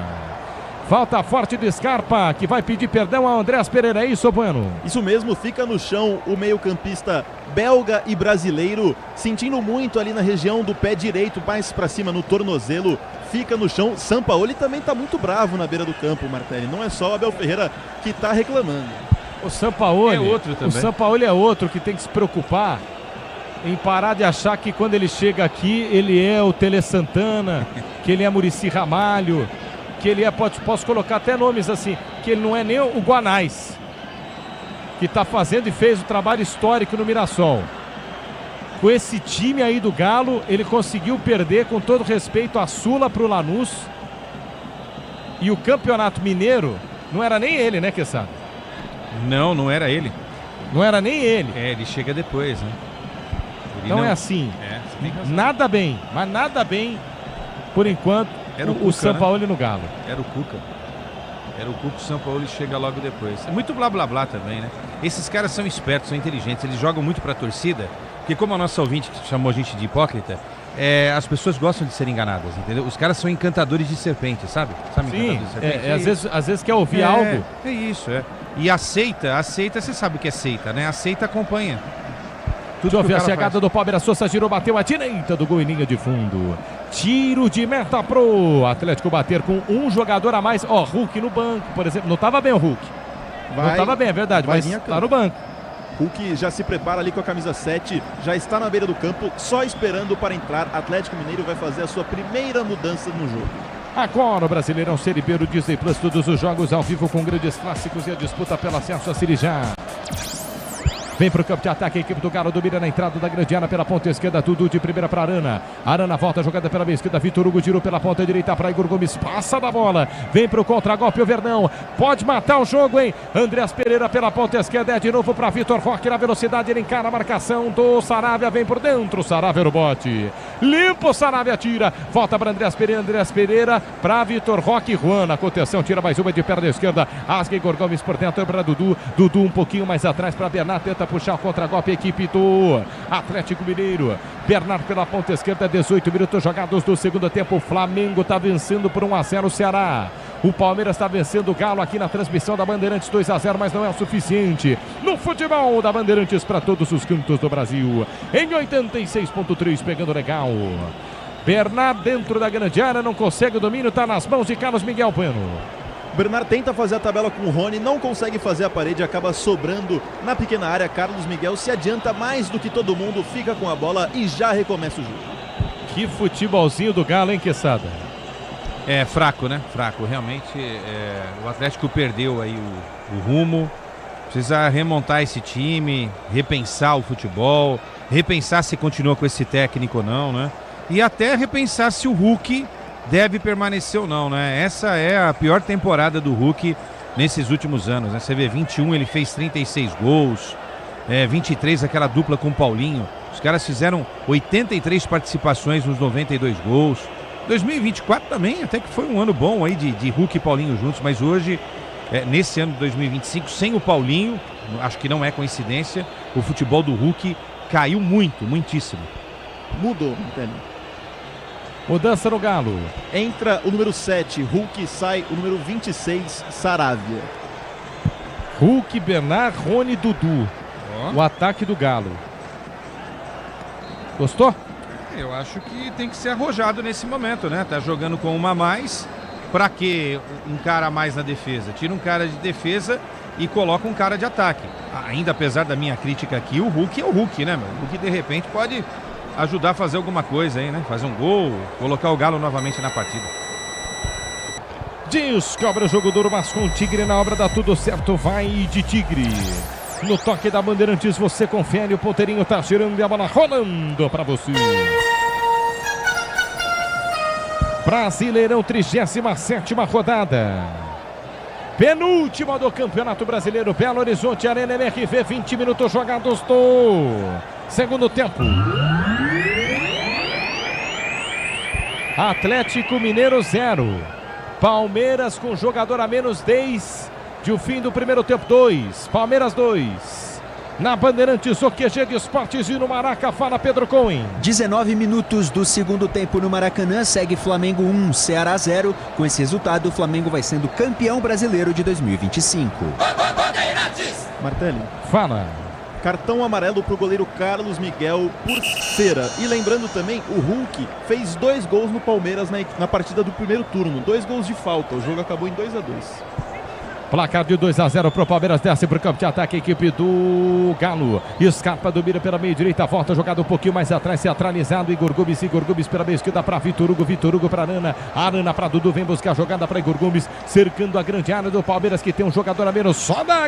Speaker 5: Falta forte do Scarpa, que vai pedir perdão ao Andreas Pereira, é isso, Bueno?
Speaker 4: Isso mesmo, fica no chão o meio-campista belga e brasileiro, sentindo muito ali na região do pé direito, mais para cima no tornozelo, fica no chão. Sampaoli também está muito bravo na beira do campo, Martelli, não é só o Abel Ferreira que está reclamando.
Speaker 5: O Sampaoli
Speaker 6: é outro também.
Speaker 5: O Sampaoli é outro que tem que se preocupar em parar de achar que quando ele chega aqui, ele é o Tele Santana, que ele é Muricy Ramalho, que ele é, posso colocar até nomes assim, que ele não é nem o Guanais, que está fazendo e fez o trabalho histórico no Mirassol. Com esse time aí do Galo, ele conseguiu perder, com todo respeito, a Sula para o Lanús. E o Campeonato Mineiro, não era nem ele, né, Quesada?
Speaker 6: Não era ele.
Speaker 5: Não era nem ele.
Speaker 6: É, ele chega depois, né?
Speaker 5: Não é assim. Nada bem, mas nada bem, por enquanto,
Speaker 6: era
Speaker 5: o Sampaoli, né? No Galo.
Speaker 6: Era o Cuca. O Sampaoli chega logo depois. É muito blá blá blá também, né? Esses caras são espertos, são inteligentes, eles jogam muito pra torcida, porque como a nossa ouvinte chamou a gente de hipócrita, as pessoas gostam de ser enganadas, entendeu? Os caras são encantadores de serpente, sabe?
Speaker 5: Sim, às vezes quer ouvir algo.
Speaker 6: É isso, é. E aceita, você sabe o que é seita, né? Aceita, acompanha.
Speaker 5: Tudo a chegada do Palmeiras, Sousa girou, bateu à direita do gol em linha de fundo. Tiro de meta pro Atlético bater com um jogador a mais. Ó, Hulk no banco, por exemplo. Não estava bem o Hulk. Não estava bem, é verdade, mas está no banco.
Speaker 4: Hulk já se prepara ali com a camisa 7, já está na beira do campo, só esperando para entrar. Atlético Mineiro vai fazer a sua primeira mudança no jogo.
Speaker 5: Agora o Brasileirão Série B do Disney Plus, todos os jogos ao vivo com grandes clássicos e a disputa pelo acesso a Série A. Vem pro campo de ataque, a equipe do Galo domina na entrada da grande área pela ponta esquerda, Dudu de primeira para Arana. Arana volta, jogada pela meia esquerda, Vitor Hugo girou pela ponta direita para Igor Gomes, passa da bola, vem pro contra-golpe o Verdão, pode matar o jogo, hein? Andreas Pereira pela ponta esquerda, é de novo para Vitor Roque, na velocidade ele encara a marcação do Saravia, vem por dentro, Saravia no bote, limpo, Saravia tira, volta para Andreas Pereira para Vitor Roque, Juan na contenção, tira mais uma de perna esquerda, Asga Igor Gomes por dentro para Dudu um pouquinho mais atrás para Bernardo, tenta puxar o contra-golpe, a equipe do Atlético Mineiro. Bernardo pela ponta esquerda, 18 minutos jogados do segundo tempo. O Flamengo está vencendo por 1-0 o Ceará. O Palmeiras está vencendo o Galo aqui na transmissão da Bandeirantes 2-0, mas não é o suficiente. No futebol da Bandeirantes para todos os cantos do Brasil. Em 86.3, pegando legal. Bernard dentro da grande área, não consegue o domínio, está nas mãos de Carlos Miguel Bueno.
Speaker 4: Bernard tenta fazer a tabela com o Rony, não consegue fazer a parede, acaba sobrando na pequena área. Carlos Miguel se adianta mais do que todo mundo, fica com a bola e já recomeça o jogo.
Speaker 5: Que futebolzinho do Galo, hein, Quesada?
Speaker 6: É fraco, né? Fraco. Realmente, o Atlético perdeu aí o rumo. Precisa remontar esse time, repensar o futebol, repensar se continua com esse técnico ou não, né? E até repensar se o Hulk deve permanecer ou não, né? Essa é a pior temporada do Hulk nesses últimos anos, né? Você vê, 21 ele fez 36 gols, 23 aquela dupla com o Paulinho. Os caras fizeram 83 participações nos 92 gols. 2024 também, até que foi um ano bom aí de Hulk e Paulinho juntos, mas hoje, nesse ano de 2025, sem o Paulinho, acho que não é coincidência, o futebol do Hulk caiu muitíssimo.
Speaker 4: Mudou, Telly.
Speaker 5: Mudança no Galo.
Speaker 4: Entra o número 7, Hulk, sai o número 26, Saravia.
Speaker 5: Hulk, Bernard, Rony, Dudu. O ataque do Galo. Gostou?
Speaker 6: Eu acho que tem que ser arrojado nesse momento, né? Tá jogando com uma a mais. Pra que um cara a mais na defesa? Tira um cara de defesa e coloca um cara de ataque. Ainda apesar da minha crítica aqui, o Hulk é o Hulk, né, meu? O Hulk de repente pode ajudar a fazer alguma coisa aí, né? Fazer um gol, colocar o Galo novamente na partida.
Speaker 5: Descobre o jogo duro, mas com o Tigre na obra dá tudo certo. Vai de Tigre. No toque da Bandeirantes você confere, o ponteirinho tá girando e a bola rolando para você. Brasileirão, 37ª rodada. Penúltima do Campeonato Brasileiro, Belo Horizonte, Arena MRV, 20 minutos jogados do segundo tempo. Atlético Mineiro 0. Palmeiras com jogador a menos desde o fim do primeiro tempo, 2. Palmeiras 2. Na Bandeirantes, o QG de Esportes e no Maraca, fala Pedro Cohen.
Speaker 8: 19 minutos do segundo tempo no Maracanã, segue Flamengo 1, Ceará 0. Com esse resultado, o Flamengo vai sendo campeão brasileiro de 2025.
Speaker 4: Martelli.
Speaker 5: Fala.
Speaker 4: Cartão amarelo para o goleiro Carlos Miguel por cera. E lembrando também, o Hulk fez 2 gols no Palmeiras na partida do primeiro turno. 2 gols de falta. O jogo acabou em 2-2.
Speaker 5: Placar de 2-0 pro Palmeiras, desce pro campo de ataque a equipe do Galo. Escapa, domina pela meia direita, volta jogada um pouquinho mais atrás, centralizado. Igor Gomes pela meia esquerda para Vitor Hugo para Arana. Arana para Dudu, vem buscar a jogada para Igor Gomes, cercando a grande área do Palmeiras, que tem um jogador a menos. Só dá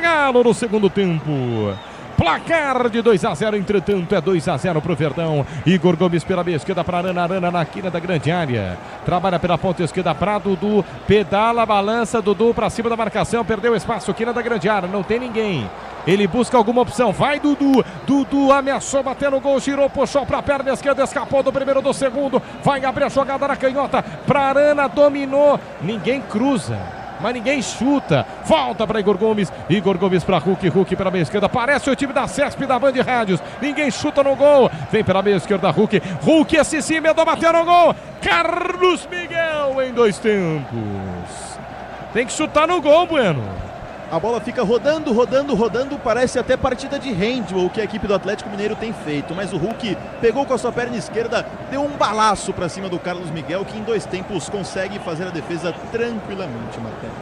Speaker 5: Galo no segundo tempo. Placar de 2-0, entretanto é 2-0 pro Verdão. Igor Gomes pela meia esquerda para Arana na quina da grande área. Trabalha pela ponta esquerda para Dudu, pedala, balança, Dudu para cima da marcação, perdeu espaço, quina da grande área, não tem ninguém. Ele busca alguma opção, vai Dudu, ameaçou bater no gol, girou, puxou para a perna esquerda, escapou do primeiro, do segundo, vai abrir a jogada na canhota, para Arana, dominou, ninguém cruza. Mas ninguém chuta, volta para Igor Gomes para Hulk pela meia esquerda, parece o time da CESP da Band Rádios, ninguém chuta no gol, vem pela meia esquerda Hulk, esse sim, medou, bateu no gol, Carlos Miguel em 2 tempos, tem que chutar no gol, Bueno.
Speaker 4: A bola fica rodando, parece até partida de handball que a equipe do Atlético Mineiro tem feito, mas o Hulk pegou com a sua perna esquerda, deu um balaço para cima do Carlos Miguel, que em 2 tempos consegue fazer a defesa tranquilamente, Marcelo.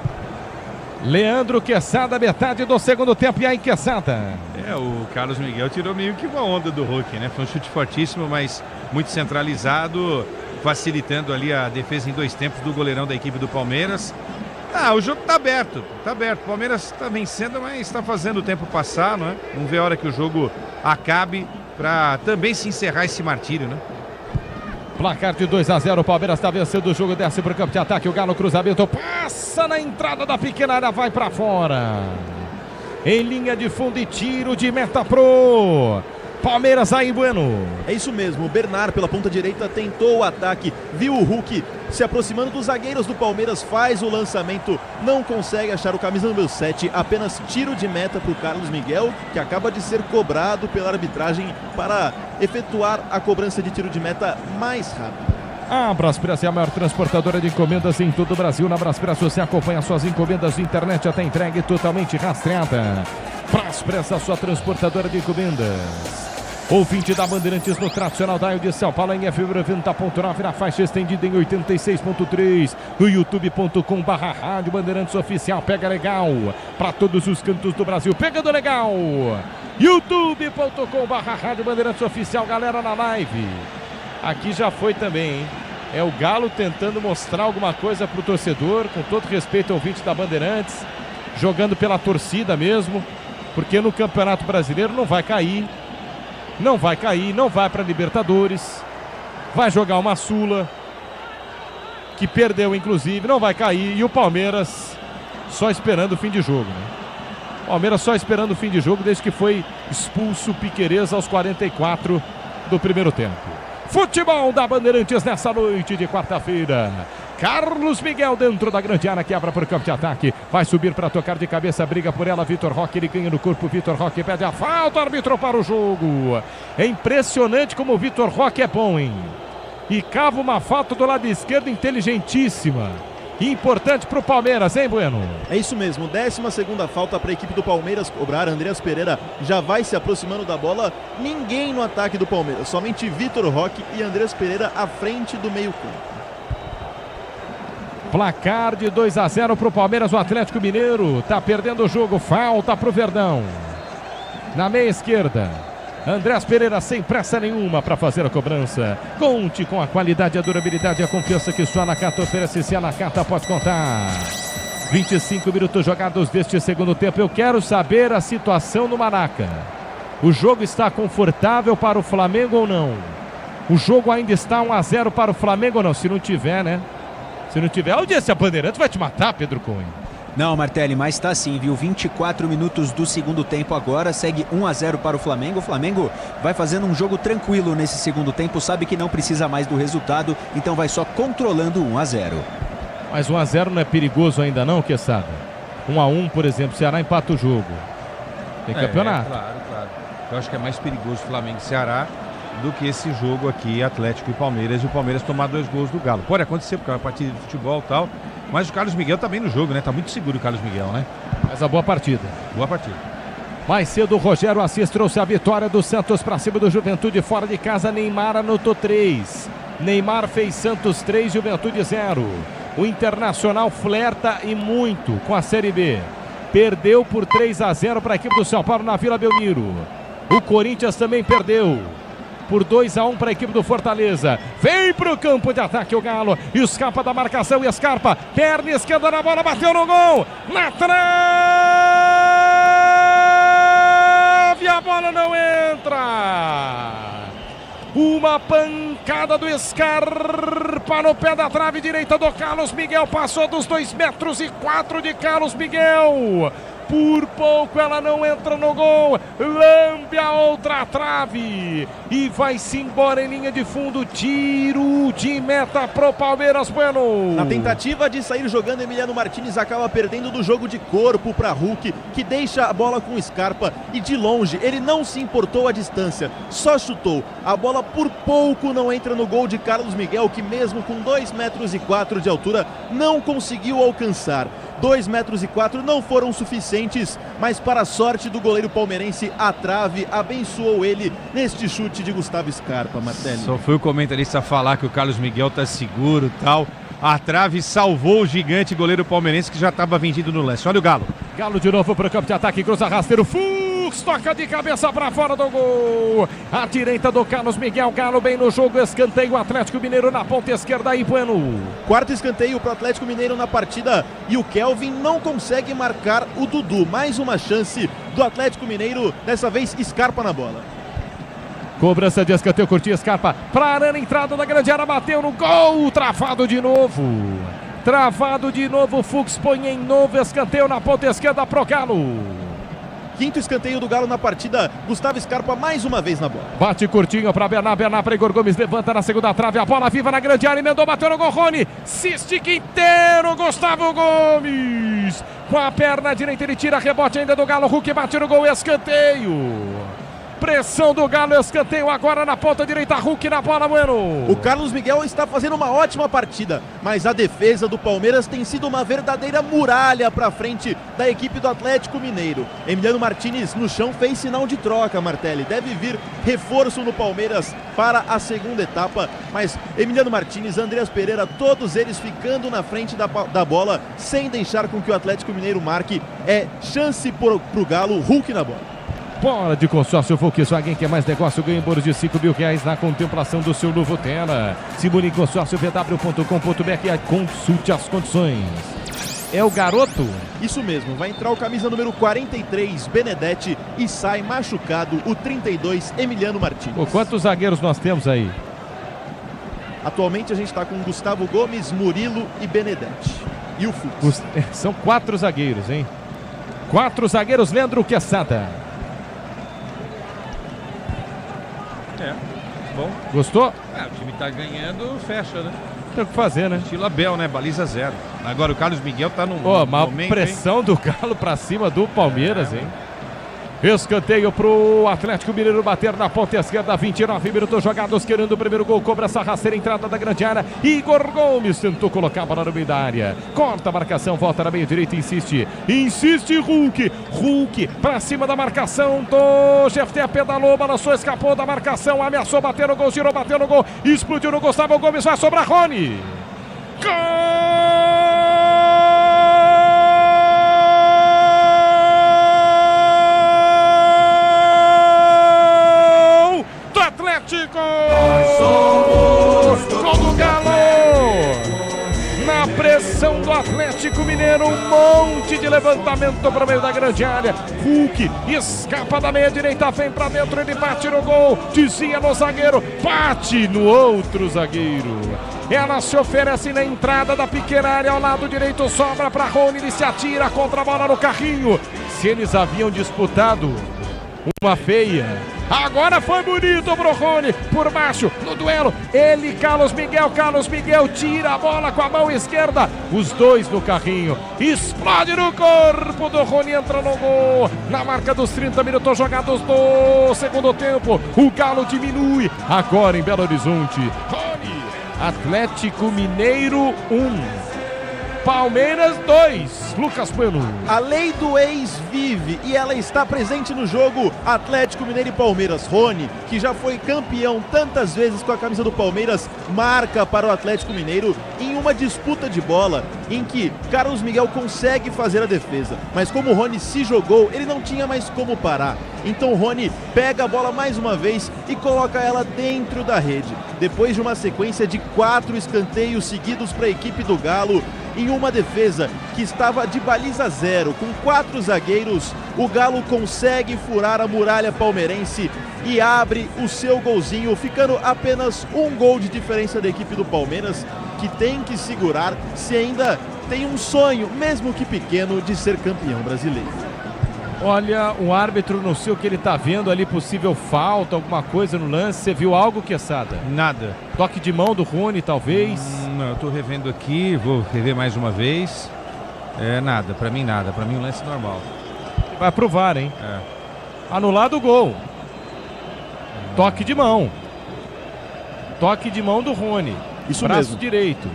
Speaker 5: Leandro Quesada, metade do segundo tempo, e aí Quesada.
Speaker 6: O Carlos Miguel tirou meio que uma onda do Hulk, né? Foi um chute fortíssimo, mas muito centralizado, facilitando ali a defesa em 2 tempos do goleirão da equipe do Palmeiras. O jogo tá aberto. O Palmeiras está vencendo, mas está fazendo o tempo passar, não é? Vamos ver a hora que o jogo acabe para também se encerrar esse martírio, né?
Speaker 5: Placar de 2-0, o Palmeiras está vencendo o jogo, desce para o campo de ataque, o Galo, cruzamento, passa na entrada da pequena área, vai para fora. Em linha de fundo e tiro de meta pro Palmeiras aí, Bueno.
Speaker 4: É isso mesmo, o Bernard pela ponta direita tentou o ataque, viu o Hulk se aproximando dos zagueiros do Palmeiras, faz o lançamento, não consegue achar o camisa número 7, apenas tiro de meta para o Carlos Miguel, que acaba de ser cobrado pela arbitragem para efetuar a cobrança de tiro de meta mais rápido.
Speaker 5: A Braspress é a maior transportadora de encomendas em todo o Brasil. Na Braspress você acompanha suas encomendas de internet até entregue totalmente rastreada. Braspress, a sua transportadora de encomendas. Ouvinte da Bandeirantes no tradicional dial de São Paulo em FM 90.9, na faixa estendida em 86.3, no youtube.com/rádio Bandeirantes Oficial. Pega legal para todos os cantos do Brasil, pegando legal, youtube.com/rádio Bandeirantes Oficial, galera na live. Aqui já foi também, hein? É o Galo tentando mostrar alguma coisa pro torcedor, com todo respeito ao ouvinte da Bandeirantes, jogando pela torcida mesmo, porque no Campeonato Brasileiro não vai cair. Não vai cair, não vai para Libertadores, vai jogar uma Sula, que perdeu inclusive, não vai cair, e o Palmeiras só esperando o fim de jogo, né? Palmeiras só esperando o fim de jogo desde que foi expulso o Piquerez aos 44 do primeiro tempo. Futebol da Bandeirantes nessa noite de quarta-feira. Carlos Miguel dentro da grande área, que abre para o campo de ataque, vai subir para tocar de cabeça, briga por ela, Vitor Roque, ele ganha no corpo, Vitor Roque pede a falta, árbitro para o jogo. É impressionante como o Vitor Roque é bom, hein? E cava uma falta do lado esquerdo inteligentíssima. Importante para o Palmeiras, hein, Bueno?
Speaker 4: É isso mesmo, 12ª falta para a equipe do Palmeiras cobrar. Andreas Pereira já vai se aproximando da bola. Ninguém no ataque do Palmeiras, somente Vitor Roque e Andreas Pereira à frente do meio-campo.
Speaker 5: Placar de 2-0 para o Palmeiras, o Atlético Mineiro está perdendo o jogo, falta para o Verdão. Na meia esquerda, Andreas Pereira sem pressa nenhuma para fazer a cobrança. Conte com a qualidade, a durabilidade e a confiança que só a Nakata oferece. Se a Nakata pode contar. 25 minutos jogados deste segundo tempo. Eu quero saber a situação no Maraca. O jogo está confortável para o Flamengo ou não? O jogo ainda está 1-0 para o Flamengo ou não? Se não tiver, né? Se não tiver, a audiência Bandeirantes vai te matar, Pedro Cunha.
Speaker 8: Não, Martelli, mas tá sim, viu? 24 minutos do segundo tempo agora, segue 1-0 para o Flamengo. O Flamengo vai fazendo um jogo tranquilo nesse segundo tempo, sabe que não precisa mais do resultado, então vai só controlando 1-0.
Speaker 5: Mas 1-0 não é perigoso ainda não, Quesada? 1-1, por exemplo, Ceará empata o jogo. Tem campeonato.
Speaker 6: Claro. Eu acho que é mais perigoso Flamengo e Ceará do que esse jogo aqui, Atlético e Palmeiras, e o Palmeiras tomar 2 gols do Galo. Pode acontecer, porque é uma partida de futebol e tal, mas o Carlos Miguel tá bem no jogo, né? Tá muito seguro o Carlos Miguel, né?
Speaker 5: Mas a boa partida.
Speaker 6: Boa partida.
Speaker 5: Mais cedo, o Rogério Assis trouxe a vitória do Santos para cima do Juventude fora de casa. Neymar anotou 3. Neymar fez Santos 3, Juventude 0. O Internacional flerta e muito com a Série B. Perdeu por 3-0 para a equipe do São Paulo na Vila Belmiro. O Corinthians também perdeu por 2-1 para a equipe do Fortaleza. Vem para o campo de ataque o Galo. Escapa da marcação e Scarpa. Perna esquerda na bola, bateu no gol. Na trave, a bola não entra. Uma pancada do Scarpa no pé da trave direita do Carlos Miguel. Passou dos 2,4 metros de Carlos Miguel. Por pouco ela não entra no gol. Lambe a outra trave e vai-se embora em linha de fundo. Tiro de meta pro Palmeiras, Bueno.
Speaker 4: Na tentativa de sair jogando, Emiliano Martínez acaba perdendo do jogo de corpo para Hulk, que deixa a bola com o Scarpa e de longe ele não se importou a distância, só chutou. A bola por pouco não entra no gol de Carlos Miguel, que mesmo com 2,4 metros de altura não conseguiu alcançar. 2,4 metros não foram suficientes, mas para a sorte do goleiro palmeirense, a trave abençoou ele neste chute de Gustavo Scarpa, Martelli.
Speaker 6: Só foi o comentarista falar que o Carlos Miguel tá seguro e tal. A trave salvou o gigante goleiro palmeirense que já estava vendido no lance. Olha o Galo.
Speaker 5: Galo de novo para o campo de ataque, cruza rasteiro, Fux, toca de cabeça para fora do gol. A direita do Carlos Miguel, Galo bem no jogo, escanteio, Atlético Mineiro na ponta esquerda aí, Bueno.
Speaker 4: Quarto escanteio para o Atlético Mineiro na partida e o Kelvin não consegue marcar o Dudu. Mais uma chance do Atlético Mineiro, dessa vez Scarpa na bola.
Speaker 5: Cobrança de escanteio, curtia Scarpa para Arana, entrada da grande área, bateu no gol, travado de novo. Fux põe em novo escanteio na ponta esquerda pro Galo.
Speaker 4: Quinto escanteio do Galo na partida, Gustavo Scarpa mais uma vez na bola.
Speaker 5: Bate curtinho para Bernard para Igor Gomes, levanta na segunda trave, a bola viva na grande área, emendou, bateu no gol, Rony, se estica inteiro, Gustavo Gomes. Com a perna direita ele tira, rebote ainda do Galo, Hulk bate no gol, escanteio. Pressão do Galo, escanteio agora na ponta direita, Hulk na bola, Bueno.
Speaker 4: O Carlos Miguel está fazendo uma ótima partida, mas a defesa do Palmeiras tem sido uma verdadeira muralha para frente da equipe do Atlético Mineiro. Emiliano Martínez no chão fez sinal de troca, Martelli. Deve vir reforço no Palmeiras para a segunda etapa, mas Emiliano Martínez, Andreas Pereira, todos eles ficando na frente da bola, sem deixar com que o Atlético Mineiro marque. É chance pro Galo, Hulk na bola.
Speaker 5: Bola de consórcio Volkswagen, que é mais negócio, ganha em bônus de R$5.000 na contemplação do seu novo Tera. Simule em consórciovw.com.br, consulte as condições. É o garoto?
Speaker 4: Isso mesmo, vai entrar o camisa número 43, Benedetti, e sai machucado o 32, Emiliano Martínez.
Speaker 5: Pô, quantos zagueiros nós temos aí?
Speaker 4: Atualmente a gente está com Gustavo Gomes, Murilo e Benedetti. E o Fux.
Speaker 5: São 4 zagueiros, hein? 4 zagueiros, Leandro Quesada.
Speaker 6: Bom.
Speaker 5: Gostou?
Speaker 6: O time tá ganhando, fecha, né?
Speaker 5: Tem o que fazer, né?
Speaker 6: Estilo Abel, né? Baliza 0. Agora o Carlos Miguel tá num
Speaker 5: momento, pressão do Galo pra cima do Palmeiras, hein? Escanteio pro Atlético Mineiro bater na ponta esquerda, 29 minutos jogados, querendo o primeiro gol, cobra essa rasteira, entrada da grande área, Igor Gomes tentou colocar a bola no meio da área, corta a marcação, volta na meia direita, insiste Hulk pra cima da marcação do GFT, pedalou, balançou, escapou da marcação, ameaçou, bateu no gol, girou, bateu no gol, explodiu no Gustavo Gomes, vai sobrar Rony, gol! Gol do Galo! Na pressão do Atlético Mineiro, um monte de levantamento para o meio da grande área. Hulk escapa da meia direita, vem para dentro, ele bate no gol, desvia no zagueiro, bate no outro zagueiro. Ela se oferece na entrada da pequena área ao lado direito, sobra para Rony, ele se atira contra a bola no carrinho. Se eles haviam disputado uma feia, agora foi bonito pro Rony, por baixo, no duelo, ele, Carlos Miguel tira a bola com a mão esquerda, os dois no carrinho, explode no corpo do Rony, entra no gol, na marca dos 30 minutos jogados do segundo tempo, o Galo diminui, agora em Belo Horizonte, Rony, Atlético Mineiro 1. Palmeiras 2, Lucas Bueno.
Speaker 4: A lei do ex vive e ela está presente no jogo Atlético Mineiro e Palmeiras. Rony, que já foi campeão tantas vezes com a camisa do Palmeiras, marca para o Atlético Mineiro em uma disputa de bola em que Carlos Miguel consegue fazer a defesa, mas como o Rony se jogou, ele não tinha mais como parar. Então o Rony pega a bola mais uma vez e coloca ela dentro da rede. Depois de uma sequência de 4 escanteios seguidos para a equipe do Galo, em uma defesa que estava de baliza 0, com 4 zagueiros, o Galo consegue furar a muralha palmeirense e abre o seu golzinho, ficando apenas um gol de diferença da equipe do Palmeiras, que tem que segurar se ainda tem um sonho, mesmo que pequeno, de ser campeão brasileiro.
Speaker 5: Olha, o árbitro, não sei o que ele tá vendo ali, possível falta, alguma coisa no lance. Você viu algo, Quesada?
Speaker 6: Nada.
Speaker 5: Toque de mão do Rony, talvez?
Speaker 6: Não, eu tô revendo aqui, vou rever mais uma vez. Nada, pra mim nada, pra mim um lance normal.
Speaker 5: Vai pro VAR, hein? Anulado o gol. Toque de mão. Toque de mão do Rony.
Speaker 4: Isso
Speaker 5: braço
Speaker 4: mesmo.
Speaker 5: Direito.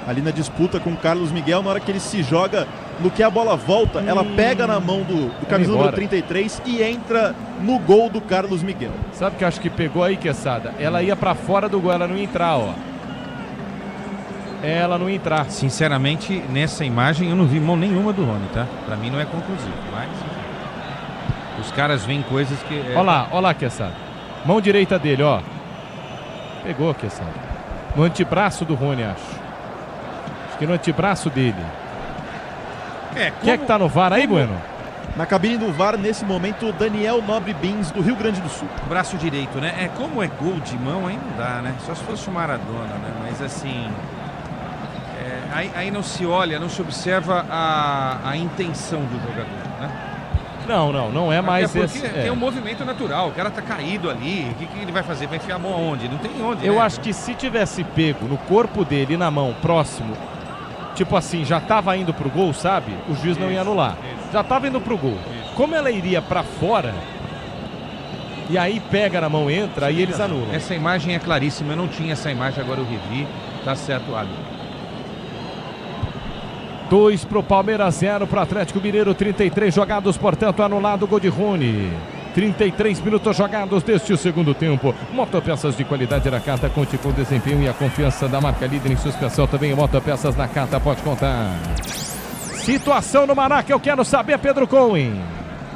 Speaker 4: Ali na disputa com o Carlos Miguel, na hora que ele se joga, no que a bola volta, ela pega na mão do camisa número 33 e entra no gol do Carlos Miguel.
Speaker 5: Sabe o que eu acho que pegou aí, Quesada? Ela ia pra fora do gol, ela não ia entrar, ó. Ela não ia entrar.
Speaker 6: Sinceramente, nessa imagem eu não vi mão nenhuma do Rony, tá? Pra mim não é conclusivo, mas os caras veem coisas que...
Speaker 5: Olha lá, Quesada. Mão direita dele, ó. Pegou, Quesada. No antebraço do Rony, acho. Acho que no antebraço dele. Quem é que tá no VAR aí, Bueno?
Speaker 4: Na cabine do VAR, nesse momento, Daniel Nobre Bins, do Rio Grande do Sul.
Speaker 6: Braço direito, né? Como é gol de mão, aí não dá, né? Só se fosse o Maradona, né? Mas assim... Aí não se olha, não se observa a intenção do jogador, né?
Speaker 5: Não é mais
Speaker 6: porque
Speaker 5: esse...
Speaker 6: tem um movimento natural, o cara tá caído ali, o que ele vai fazer? Vai enfiar a mão aonde? Não tem onde,
Speaker 5: Eu
Speaker 6: né?
Speaker 5: acho que se tivesse pego no corpo dele, na mão, próximo, tipo assim, já tava indo pro gol, sabe? O juiz não ia anular. Já tava indo pro gol. Como ela iria pra fora... E aí pega na mão, entra e eles anulam.
Speaker 6: Essa imagem é claríssima, eu não tinha essa imagem, agora eu revi. Tá certo, Ali.
Speaker 5: 2 pro Palmeiras, 0 pro Atlético Mineiro, 33 jogados, portanto anulado o gol de Rony. 33 minutos jogados deste segundo tempo. Motopeças de qualidade na Cata, conte com o desempenho e a confiança da marca líder em suspensão. Também Motopeças na Cata, pode contar. Situação no Maraca, eu quero saber, Pedro Cohen.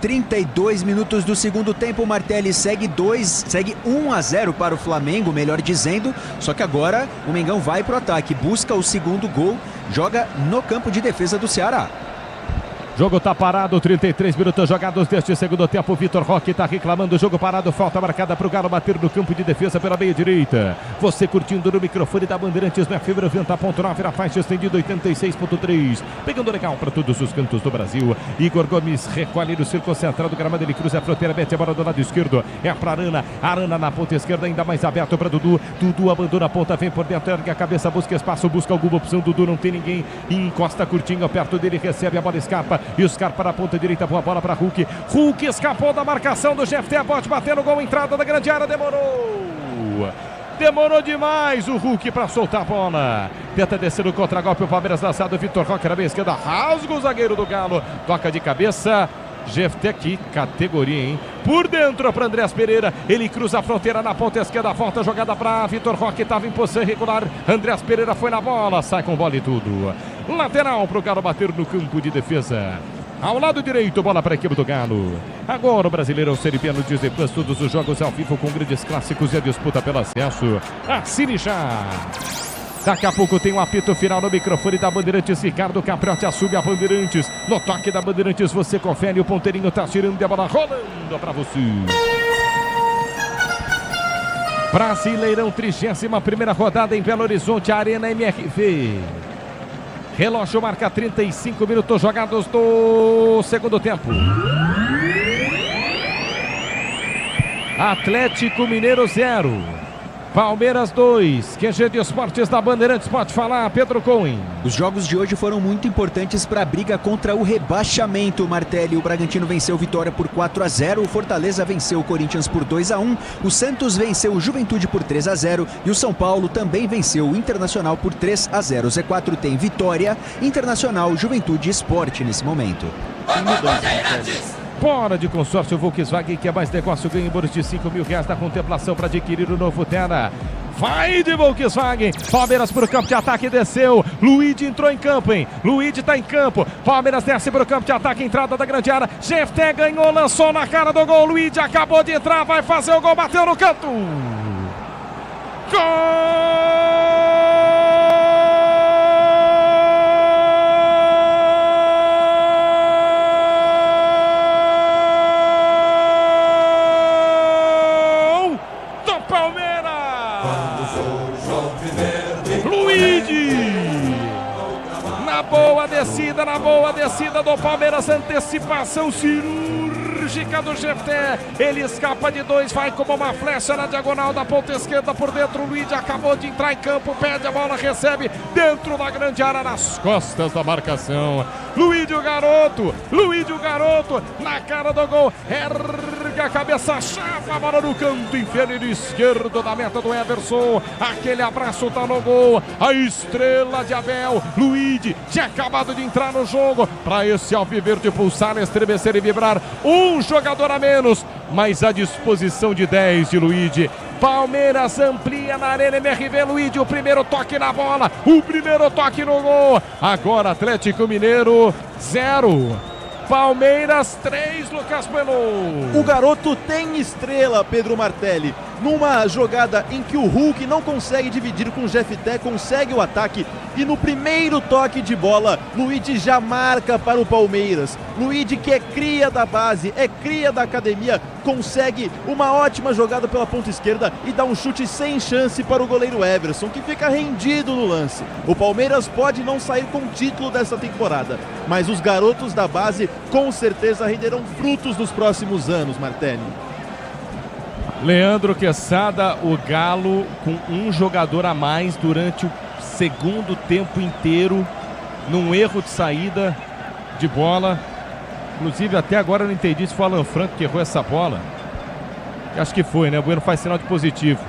Speaker 8: 32 minutos do segundo tempo, o Martelli segue 1-0 para o Flamengo, melhor dizendo, só que agora o Mengão vai pro ataque, busca o segundo gol, joga no campo de defesa do Ceará.
Speaker 5: Jogo tá parado, 33 minutos jogados deste segundo tempo. Vitor Roque tá reclamando o jogo parado. Falta marcada pro Galo bater no campo de defesa pela meia direita. Você curtindo no microfone da Bandeirantes na fibra 90.9, na faixa estendida 86.3. Pegando legal para todos os cantos do Brasil. Igor Gomes recolhe no círculo central do gramado. Ele cruza a fronteira, mete a bola do lado esquerdo. É pra Arana. Arana na ponta esquerda, ainda mais aberto para Dudu. Dudu abandona a ponta, vem por dentro, ergue a cabeça, busca espaço, busca alguma opção. Dudu não tem ninguém. Encosta curtinho perto dele, recebe a bola, escapa. E o Scarpa para a ponta direita, boa bola para Hulk. Hulk escapou da marcação do Jefté, pode bater no gol, entrada da grande área, demorou demais o Hulk para soltar a bola. Tenta descer o contra-golpe, o Palmeiras lançado, Vitor Roque na meia esquerda, rasga o zagueiro do Galo, toca de cabeça. Jefté, que categoria, hein? Por dentro para Andrés Pereira, ele cruza a fronteira na ponta esquerda, volta a jogada para Vitor Roque, estava em posição irregular, Andrés Pereira foi na bola, sai com bola e tudo. Lateral para o Galo bater no campo de defesa. Ao lado direito, bola para a equipe do Galo. Agora o Brasileirão Série B no Disney Plus, todos os jogos ao vivo com grandes clássicos e a disputa pelo acesso. Assine já! Daqui a pouco tem um apito final no microfone da Bandeirantes. Ricardo Capriotti assume a Bandeirantes. No toque da Bandeirantes você confere, o ponteirinho tá tirando e a bola rolando para você. Brasileirão, 31ª rodada em Belo Horizonte, Arena MRV. Relógio marca 35 minutos jogados do segundo tempo. Atlético Mineiro 0, Palmeiras 2. QG de Esportes da Bandeirantes, pode falar, Pedro Cohen.
Speaker 8: Os jogos de hoje foram muito importantes para a briga contra o rebaixamento, Martelli. O Bragantino venceu o Vitória por 4-0, o Fortaleza venceu o Corinthians por 2-1, o Santos venceu o Juventude por 3-0 e o São Paulo também venceu o Internacional por 3-0. O Z4 tem Vitória, Internacional, Juventude e Sport nesse momento.
Speaker 5: Bora de consórcio Volkswagen, que é mais negócio, ganha bônus de R$5.000 da contemplação para adquirir o novo Terra. Vai de Volkswagen, Palmeiras para o campo de ataque, desceu, Luigi entrou em campo, hein? Luigi está em campo, Palmeiras desce para o campo de ataque, entrada da grande área, Jefté ganhou, lançou na cara do gol, Luigi acabou de entrar, vai fazer o gol, bateu no canto. Gol! Na boa descida do Palmeiras, antecipação cirúrgica do Jefté, ele escapa de 2, vai como uma flecha na diagonal da ponta esquerda por dentro, o Luigi acabou de entrar em campo, pede a bola, recebe dentro da grande área, nas costas da marcação, Luigi o garoto, na cara do gol, ergue a cabeça, chapa a bola no canto inferior esquerdo da meta do Everson, aquele abraço tá no gol, a estrela de Abel, Luigi, tinha acabado de entrar no jogo, para esse alviverde pulsar, estremecer e vibrar, um jogador a menos, mas à disposição de 10 de Luigi. Palmeiras amplia na Arena MRV, Luigi, o primeiro toque na bola, o primeiro toque no gol. Agora Atlético Mineiro 0, Palmeiras 3, Lucas Bueno.
Speaker 4: O garoto tem estrela, Pedro Martelli. Numa jogada em que o Hulk não consegue dividir com o Jefté, consegue o ataque e no primeiro toque de bola, Luigi já marca para o Palmeiras. Luigi, que é cria da base, é cria da academia, consegue uma ótima jogada pela ponta esquerda e dá um chute sem chance para o goleiro Everson, que fica rendido no lance. O Palmeiras pode não sair com título dessa temporada, mas os garotos da base com certeza renderão frutos nos próximos anos, Martelli.
Speaker 5: Leandro Quesada, o Galo com um jogador a mais durante o segundo tempo inteiro, num erro de saída de bola. Inclusive até agora eu não entendi se foi o Alan Franco que errou essa bola. Acho que foi, né? O Bueno faz sinal de positivo.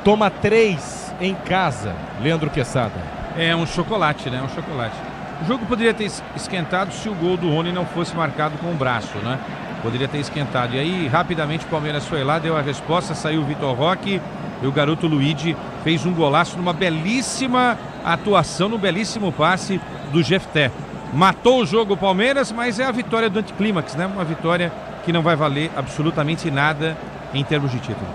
Speaker 5: Toma 3 em casa, Leandro Quesada.
Speaker 6: É um chocolate, né? Um chocolate. O jogo poderia ter esquentado se o gol do Rony não fosse marcado com o braço, né? Poderia ter esquentado. E aí, rapidamente, o Palmeiras foi lá, deu a resposta, saiu o Vitor Roque e o garoto Luigi fez um golaço numa belíssima atuação, num belíssimo passe do Jefté. Matou o jogo o Palmeiras, mas é a vitória do anticlímax, né? Uma vitória que não vai valer absolutamente nada em termos de título.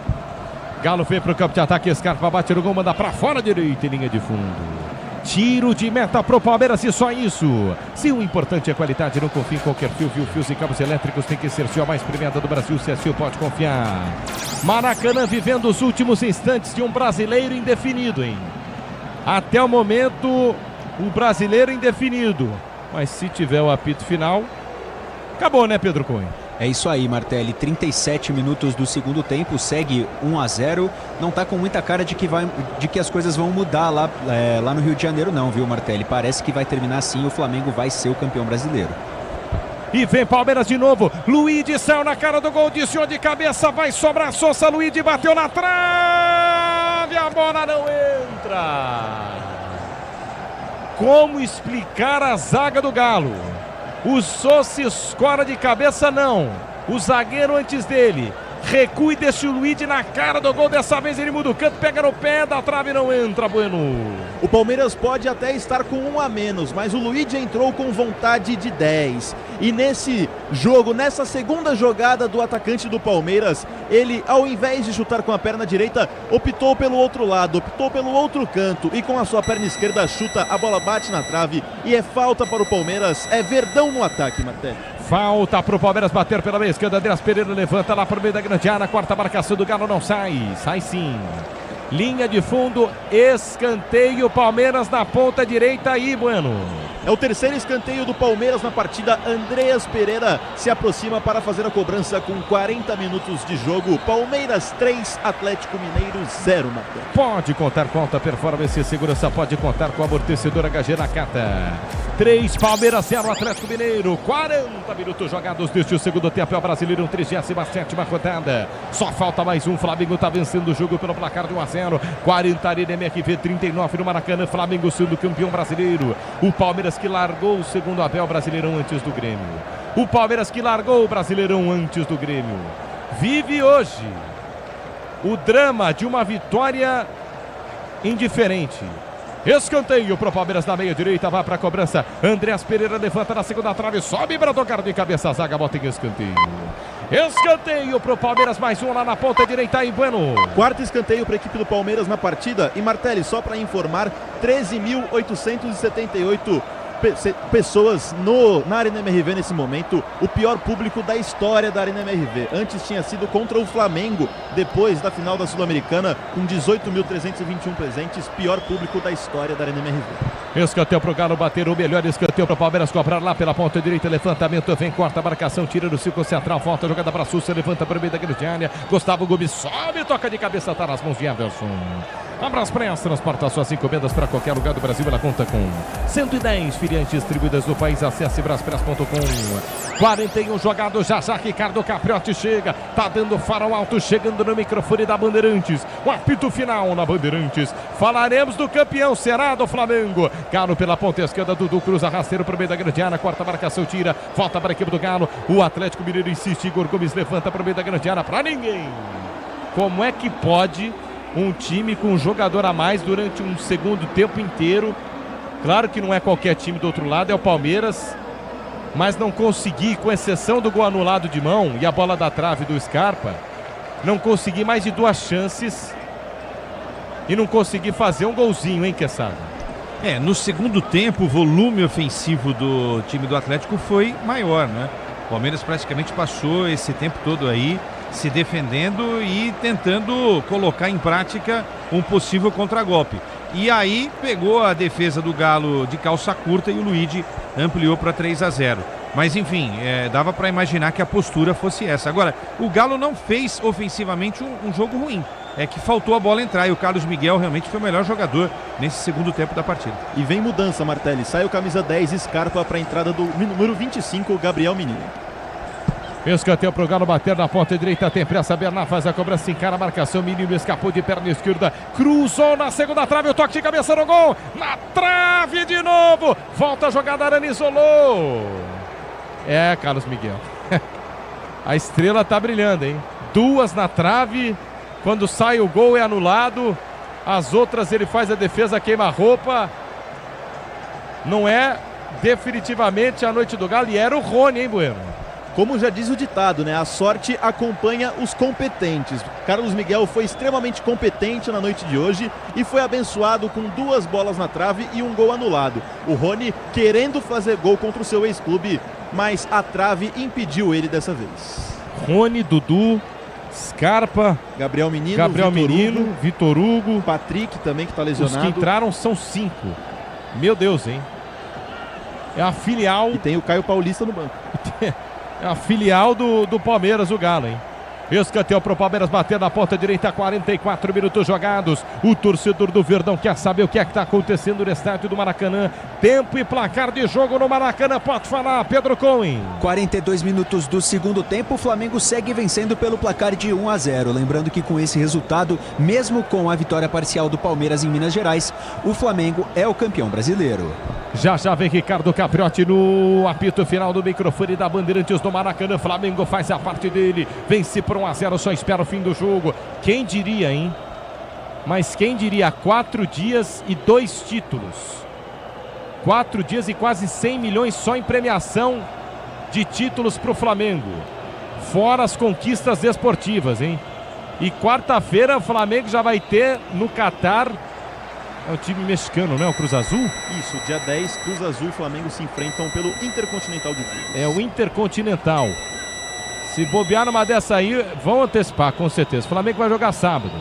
Speaker 5: Galo vem para o campo de ataque, Scarpa bate no gol, manda para fora, direita em linha de fundo. Tiro de meta pro Palmeiras e só isso. Se o importante é qualidade, não confie em qualquer fio, fios e cabos elétricos, tem que ser a mais premiada do Brasil, se assim pode confiar. Maracanã vivendo os últimos instantes de um brasileiro indefinido, hein? Até o momento, o brasileiro indefinido. Mas se tiver o apito final, acabou, né, Pedro Cunha?
Speaker 8: É isso aí, Martelli. 37 minutos do segundo tempo, segue 1-0. Não tá com muita cara de que as coisas vão mudar lá no Rio de Janeiro, não, viu, Martelli? Parece que vai terminar assim e o Flamengo vai ser o campeão brasileiro.
Speaker 5: E vem Palmeiras de novo. Luigi saiu na cara do gol, desviou de cabeça, vai sobrar Sousa. Luigi bateu na trave, a bola não entra. Como explicar a zaga do Galo? O Sousa escora de cabeça, não. O zagueiro antes dele recua e deixa o Luigi na cara do gol. Dessa vez ele muda o canto, pega no pé da trave, não entra, Bueno.
Speaker 4: O Palmeiras pode até estar com 1 a menos, mas o Luigi entrou com vontade de 10. E nesse jogo, nessa segunda jogada do atacante do Palmeiras, ele, ao invés de chutar com a perna direita, optou pelo outro lado, optou pelo outro canto e com a sua perna esquerda chuta, a bola bate na trave e é falta para o Palmeiras, é Verdão no ataque, Martelli.
Speaker 5: Falta para o Palmeiras bater pela meia esquerda. Andreas Pereira levanta lá para o meio da grande área. Quarta marcação do Galo não sai. Sai sim. Linha de fundo, escanteio. Palmeiras na ponta direita aí, Bueno.
Speaker 4: É o terceiro escanteio do Palmeiras na partida. Andreas Pereira se aproxima para fazer a cobrança com 40 minutos de jogo. Palmeiras 3, Atlético Mineiro 0, Marcão.
Speaker 5: Pode contar com alta performance e segurança, pode contar com amortecedor HG Nakata. 3, Palmeiras 0, Atlético Mineiro. 40 minutos jogados deste segundo tempo. É o Brasileiro, 37ª rodada. Só falta mais um. Flamengo está vencendo o jogo pelo placar de 1-0. 40 Arena MRV, 39 no Maracanã. Flamengo sendo campeão brasileiro. O Palmeiras que largou o segundo Abel Brasileirão antes do Grêmio. O Palmeiras que largou o Brasileirão antes do Grêmio. Vive hoje o drama de uma vitória indiferente. Escanteio para o Palmeiras na meia direita, vai para a cobrança. Andreas Pereira levanta na segunda trave, sobe para tocar de cabeça, a zaga bota em escanteio. Escanteio para o Palmeiras, mais um lá na ponta direita em Bueno.
Speaker 4: Quarto escanteio para a equipe do Palmeiras na partida. E Martelli, só para informar, 13.878 pessoas na Arena MRV nesse momento, o pior público da história da Arena MRV. Antes tinha sido contra o Flamengo, depois da final da Sul-Americana, com 18.321 presentes, pior público da história da Arena MRV.
Speaker 5: Escanteio pro Galo bater, o melhor escanteio pro Palmeiras cobrar lá pela ponta direita, levantamento, vem, corta a marcação, tira do círculo central, volta a jogada para Sousa, levanta para o meio da grande área, Gustavo Gomes sobe, toca de cabeça, tá nas mãos de Everson. Abras Press transporta suas encomendas para qualquer lugar do Brasil. Ela conta com 110 filiais distribuídas no país. Acesse braspress.com. 41 jogados, já Ricardo Capriotti chega, tá dando farol alto, chegando no microfone da Bandeirantes. O apito final na Bandeirantes. Falaremos do campeão, será do Flamengo. Galo pela ponta esquerda, Dudu cruza rasteiro para o meio da grande área, quarta marcação, tira, volta para a equipe do Galo. O Atlético Mineiro insiste, Igor Gomes levanta para o meio da grande área, para ninguém. Como é que pode um time com um jogador a mais durante um segundo tempo inteiro? Claro que não é qualquer time do outro lado, é o Palmeiras, mas não conseguir, com exceção do gol anulado de mão e a bola da trave do Scarpa, não conseguir mais de 2 chances e não conseguir fazer um golzinho, hein, Quesada?
Speaker 6: No segundo tempo o volume ofensivo do time do Atlético foi maior, né? O Palmeiras praticamente passou esse tempo todo aí se defendendo e tentando colocar em prática um possível contragolpe. E aí pegou a defesa do Galo de calça curta e o Luigi ampliou para 3-0. Mas enfim, dava para imaginar que a postura fosse essa. Agora, o Galo não fez ofensivamente um jogo ruim. É que faltou a bola entrar e o Carlos Miguel realmente foi o melhor jogador nesse segundo tempo da partida.
Speaker 4: E vem mudança, Martelli. Sai o camisa 10, Scarpa, para a entrada do número 25, Gabriel Menino.
Speaker 5: Escanteio pro Galo bater na ponta direita, tem pressa, Bernard faz a cobrança, encara a marcação, Menino escapou de perna esquerda, cruzou na segunda trave, o toque de cabeça no gol, na trave de novo, volta a jogada, Arana isolou. Carlos Miguel, a estrela tá brilhando, hein? 2 na trave, quando sai o gol é anulado, as outras ele faz a defesa, queima a roupa, não é definitivamente a noite do Galo, e era o Rony, hein, Bueno?
Speaker 4: Como já diz o ditado, né? A sorte acompanha os competentes. Carlos Miguel foi extremamente competente na noite de hoje e foi abençoado com 2 bolas na trave e um gol anulado. O Rony querendo fazer gol contra o seu ex-clube, mas a trave impediu ele dessa vez.
Speaker 5: Rony, Dudu, Scarpa,
Speaker 4: Gabriel Menino,
Speaker 5: Vitor Hugo,
Speaker 4: Patrick também, que está lesionado.
Speaker 5: Os que entraram são 5. Meu Deus, hein? É a filial.
Speaker 4: E tem o Caio Paulista no banco.
Speaker 5: É a filial do Palmeiras, o Galo, hein? Escanteio pro Palmeiras bater na ponta direita, 44 minutos jogados. O torcedor do Verdão quer saber o que é que está acontecendo no estádio do Maracanã. Tempo e placar de jogo no Maracanã, pode falar, Pedro Cohen.
Speaker 8: 42 minutos do segundo tempo, o Flamengo segue vencendo pelo placar de 1-0. Lembrando que com esse resultado, mesmo com a vitória parcial do Palmeiras em Minas Gerais, o Flamengo é o campeão brasileiro.
Speaker 5: Já vem Ricardo Capriotti no apito final do microfone da Bandeirantes do Maracanã. Flamengo faz a parte dele, vence por 1-0, só espera o fim do jogo. Quem diria, hein? Mas quem diria, 4 dias e 2 títulos. 4 dias e quase 100 milhões só em premiação de títulos para o Flamengo. Fora as conquistas esportivas, hein? E quarta-feira o Flamengo já vai ter no Catar... É o time mexicano, né? O Cruz Azul?
Speaker 4: Isso, dia 10, Cruz Azul e Flamengo se enfrentam pelo Intercontinental de Clubes.
Speaker 5: É o Intercontinental. Se bobear numa dessa aí, vão antecipar, com certeza. O Flamengo vai jogar sábado.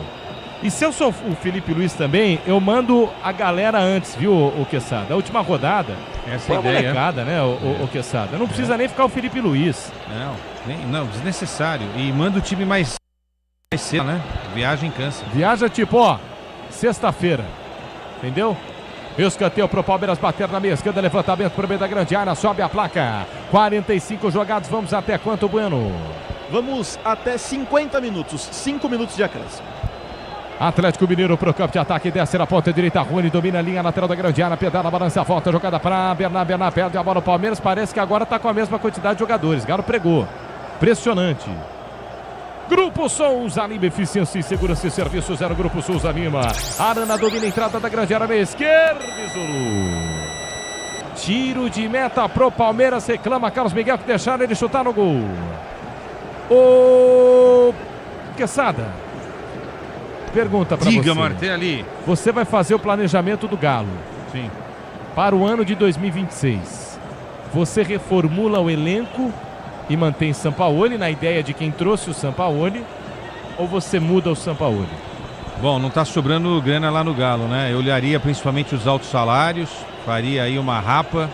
Speaker 5: E se eu sou o Felipe Luiz também, eu mando a galera antes, viu, o Quesada? A última rodada.
Speaker 6: Essa é a ideia,
Speaker 5: molecada, né, o Quesada? Não precisa nem ficar o Felipe Luiz.
Speaker 6: Não, desnecessário. E manda o time mais cedo, né? Viagem cansa.
Speaker 5: Viaja tipo, sexta-feira. Entendeu? Escanteio pro Palmeiras bater na meia esquerda, levantamento pro meio da grande área, sobe a placa. 45 jogados, vamos até quanto, Bueno?
Speaker 4: Vamos até 50 minutos, 5 minutos de acréscimo.
Speaker 5: Atlético Mineiro pro campo de ataque, desce na ponta direita, Rony domina a linha lateral da grande área, pedala, balança, volta, jogada para Bernard, perde a bola, o Palmeiras parece que agora tá com a mesma quantidade de jogadores, Galo pregou, impressionante. Grupo Souza Lima, eficiência e segurança e serviço 0. Grupo Souza Lima. Arana domina a entrada da grande área, meia esquerda, isolou. Tiro de meta pro Palmeiras, reclama Carlos Miguel que deixaram ele chutar no gol. Ô Quesada, pergunta pra você.
Speaker 6: Diga, Martelli.
Speaker 5: Você vai fazer o planejamento do Galo.
Speaker 6: Sim.
Speaker 5: Para o ano de 2026. Você reformula o elenco e mantém Sampaoli na ideia de quem trouxe o Sampaoli, ou você muda o Sampaoli?
Speaker 6: Bom, não está sobrando grana lá no Galo, né? Eu olharia principalmente os altos salários, faria aí uma rapa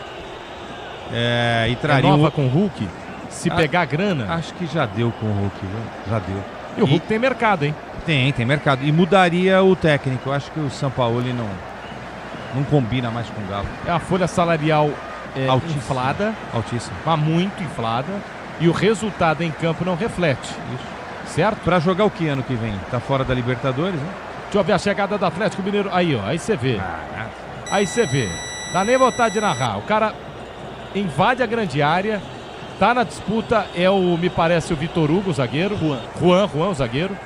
Speaker 6: e traria...
Speaker 5: Renova com o Hulk? Se pegar a grana?
Speaker 6: Acho que já deu com o Hulk, viu? Já deu.
Speaker 5: E o Hulk tem mercado, hein?
Speaker 6: Tem mercado. E mudaria o técnico. Eu acho que o Sampaoli não combina mais com o Galo.
Speaker 5: É a folha salarial inflada.
Speaker 6: Altíssima.
Speaker 5: Mas muito inflada. E o resultado em campo não reflete. Isso. Certo?
Speaker 6: Pra jogar o que ano que vem? Tá fora da Libertadores, né?
Speaker 5: Deixa eu ver a chegada do Atlético Mineiro. Aí, ó. Aí você vê. Aí você vê. Dá nem vontade de narrar. O cara invade a grande área. Tá na disputa. Me parece, o Vitor Hugo, o zagueiro. Juan, o zagueiro.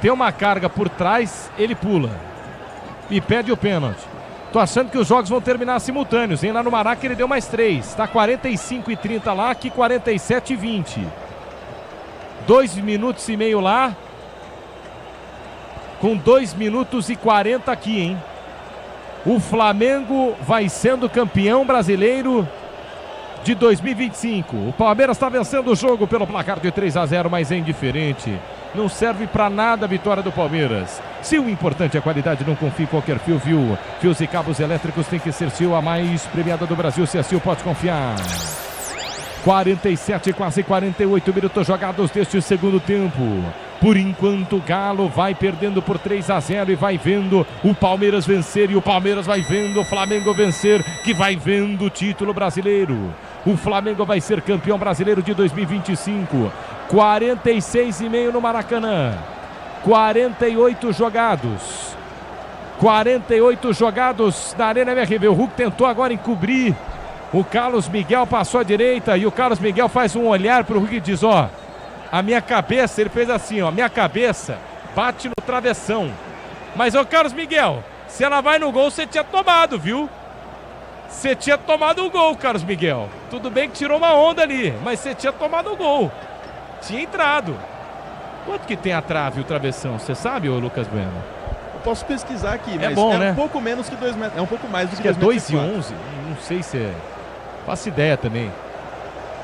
Speaker 5: Tem uma carga por trás. Ele pula. E pede o pênalti. Tô achando que os jogos vão terminar simultâneos, hein? Lá no Maraca ele deu mais 3. Tá 45:30 lá, aqui 47:20. 2 minutos e meio lá. Com 2 minutos e 40 aqui, hein? O Flamengo vai sendo campeão brasileiro de 2025. O Palmeiras está vencendo o jogo pelo placar de 3-0, mas é indiferente. Não serve para nada a vitória do Palmeiras. Se o importante é a qualidade, não confie em qualquer fio, viu? Fios e cabos elétricos tem que ser Sil, a mais premiada do Brasil. Se é Sil, pode confiar. 47, quase 48 minutos jogados deste segundo tempo. Por enquanto o Galo vai perdendo por 3-0 e vai vendo o Palmeiras vencer, e o Palmeiras vai vendo o Flamengo vencer, que vai vendo o título brasileiro. O Flamengo vai ser campeão brasileiro de 2025. 46,5 no Maracanã. 48 jogados. 48 jogados na Arena MRV. O Hulk tentou agora encobrir. O Carlos Miguel passou à direita e o Carlos Miguel faz um olhar pro Hulk e diz, ó, a minha cabeça, ele fez assim, ó, minha cabeça bate no travessão. Mas, ô Carlos Miguel, se ela vai no gol, você tinha tomado, viu? Você tinha tomado o gol, Carlos Miguel. Tudo bem que tirou uma onda ali, mas você tinha tomado o gol. Tinha entrado. Quanto que tem a trave e o travessão? Você sabe, ô Lucas Bueno?
Speaker 4: Eu posso pesquisar aqui,
Speaker 5: É
Speaker 4: mas
Speaker 5: bom, né?
Speaker 4: um pouco menos que 2 metros. É um pouco mais do
Speaker 5: Acho
Speaker 4: que
Speaker 5: que é
Speaker 4: 2,11
Speaker 5: 2,11. Não sei se é. Faço ideia também.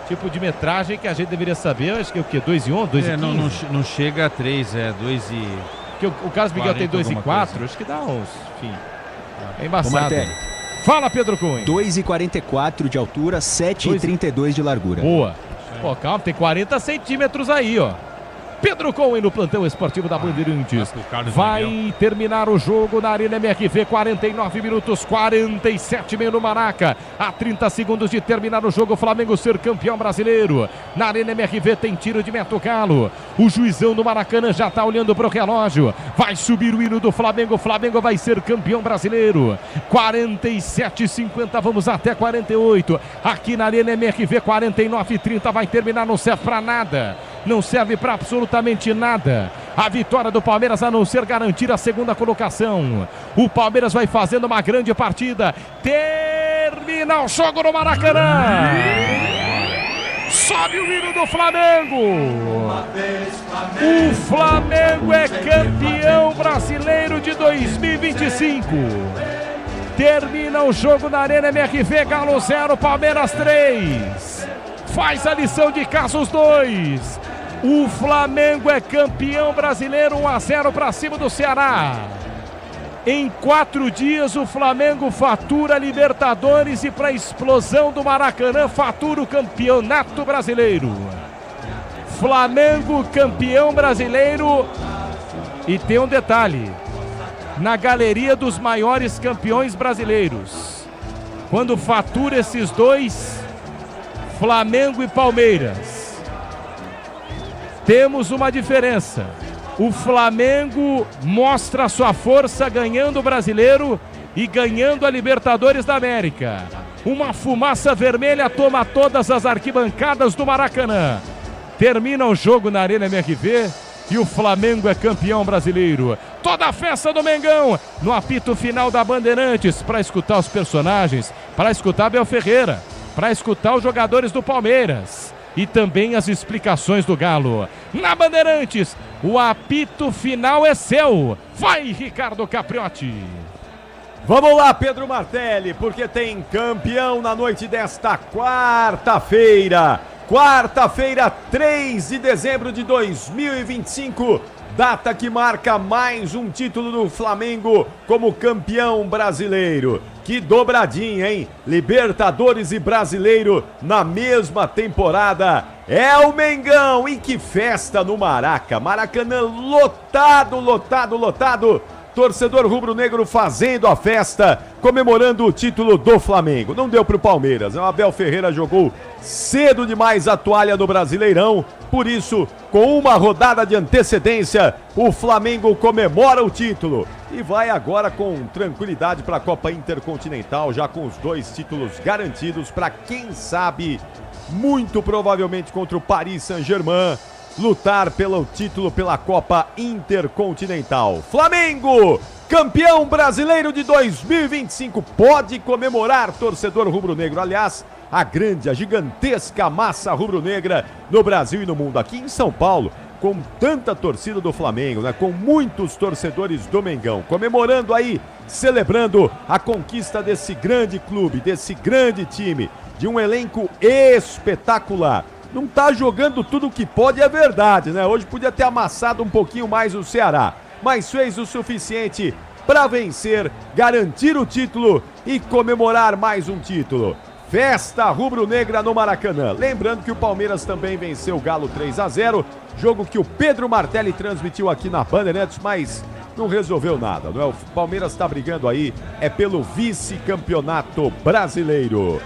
Speaker 5: Tipo de metragem que a gente deveria saber. Acho que é o quê? 2,11? 2,15?
Speaker 6: Não chega a 3, é 2 e...
Speaker 5: Porque o Carlos Miguel tem 2,4. Acho que dá uns... Enfim. É embaçado. Fala, Pedro Cunha.
Speaker 8: 2,44 de altura, 7,32 de largura.
Speaker 5: Boa. Pô, calma, tem 40 centímetros aí, ó. Pedro Cohen no plantão esportivo da Bandeirantes. Vai terminar o jogo na Arena MRV, 49 minutos, 47,5 no Maraca. A 30 segundos de terminar o jogo, o Flamengo ser campeão brasileiro. Na Arena MRV tem tiro de meta Galo. O juizão do Maracanã já tá olhando pro relógio. Vai subir o hino do Flamengo, o Flamengo vai ser campeão brasileiro. 47,50, vamos até 48. Aqui na Arena MRV, 49,30, vai terminar, não serve pra nada. Não serve para absolutamente nada. A vitória do Palmeiras a não ser garantir a segunda colocação. O Palmeiras vai fazendo uma grande partida. Termina o jogo no Maracanã. Sobe o hino do Flamengo. O Flamengo é campeão brasileiro de 2025. Termina o jogo na Arena MRV. Galo 0, Palmeiras 3. Faz a lição de casa os dois. O Flamengo é campeão brasileiro, 1-0 para cima do Ceará. Em 4 dias o Flamengo fatura a Libertadores e para a explosão do Maracanã fatura o Campeonato Brasileiro. Flamengo campeão brasileiro. E tem um detalhe, na galeria dos maiores campeões brasileiros, quando fatura esses dois, Flamengo e Palmeiras, temos uma diferença. O Flamengo mostra a sua força ganhando o Brasileiro e ganhando a Libertadores da América. Uma fumaça vermelha toma todas as arquibancadas do Maracanã. Termina o jogo na Arena MRV e o Flamengo é campeão brasileiro. Toda a festa do Mengão no apito final da Bandeirantes, para escutar os personagens, para escutar Abel Ferreira, para escutar os jogadores do Palmeiras e também as explicações do Galo. Na Bandeirantes, o apito final é seu. Vai, Ricardo Capriotti.
Speaker 10: Vamos lá, Pedro Martelli, porque tem campeão na noite desta quarta-feira. Quarta-feira, 3 de dezembro de 2025. Data que marca mais um título do Flamengo como campeão brasileiro. Que dobradinha, hein? Libertadores e Brasileiro na mesma temporada. É o Mengão, e que festa no Maraca. Maracanã lotado, lotado, lotado. Torcedor rubro-negro fazendo a festa, comemorando o título do Flamengo. Não deu pro Palmeiras, o Abel Ferreira jogou cedo demais a toalha no Brasileirão. Por isso, com uma rodada de antecedência, o Flamengo comemora o título. E vai agora com tranquilidade para a Copa Intercontinental, já com os 2 títulos garantidos para, quem sabe, muito provavelmente contra o Paris Saint-Germain, lutar pelo título pela Copa Intercontinental. Flamengo, campeão brasileiro de 2025, pode comemorar, torcedor rubro-negro. Aliás, a grande, a gigantesca massa rubro-negra no Brasil e no mundo. Aqui em São Paulo, com tanta torcida do Flamengo, né? Com muitos torcedores do Mengão, comemorando aí, celebrando a conquista desse grande clube, desse grande time, de um elenco espetacular. Não tá jogando tudo que pode, é verdade, né? Hoje podia ter amassado um pouquinho mais o Ceará, mas fez o suficiente para vencer, garantir o título e comemorar mais um título. Festa rubro-negra no Maracanã. Lembrando que o Palmeiras também venceu o Galo 3-0, jogo que o Pedro Martelli transmitiu aqui na Bandeirantes, mas não resolveu nada, não é? O Palmeiras está brigando aí, é pelo vice-campeonato brasileiro.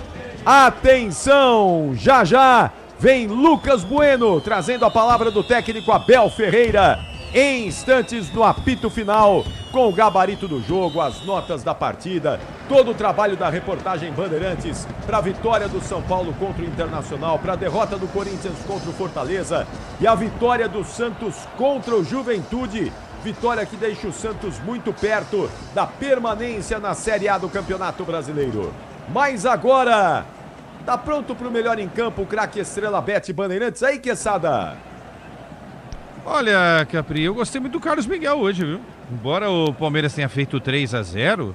Speaker 10: Atenção, já vem Lucas Bueno trazendo a palavra do técnico Abel Ferreira. Em instantes no apito final, com o gabarito do jogo, as notas da partida, todo o trabalho da reportagem Bandeirantes para a vitória do São Paulo contra o Internacional, para a derrota do Corinthians contra o Fortaleza e a vitória do Santos contra o Juventude. Vitória que deixa o Santos muito perto da permanência na Série A do Campeonato Brasileiro. Mas agora, tá pronto para o melhor em campo, o craque Estrela Bet Bandeirantes aí, Quesada?
Speaker 6: Olha, Capri, eu gostei muito do Carlos Miguel hoje, viu? Embora o Palmeiras tenha feito 3-0,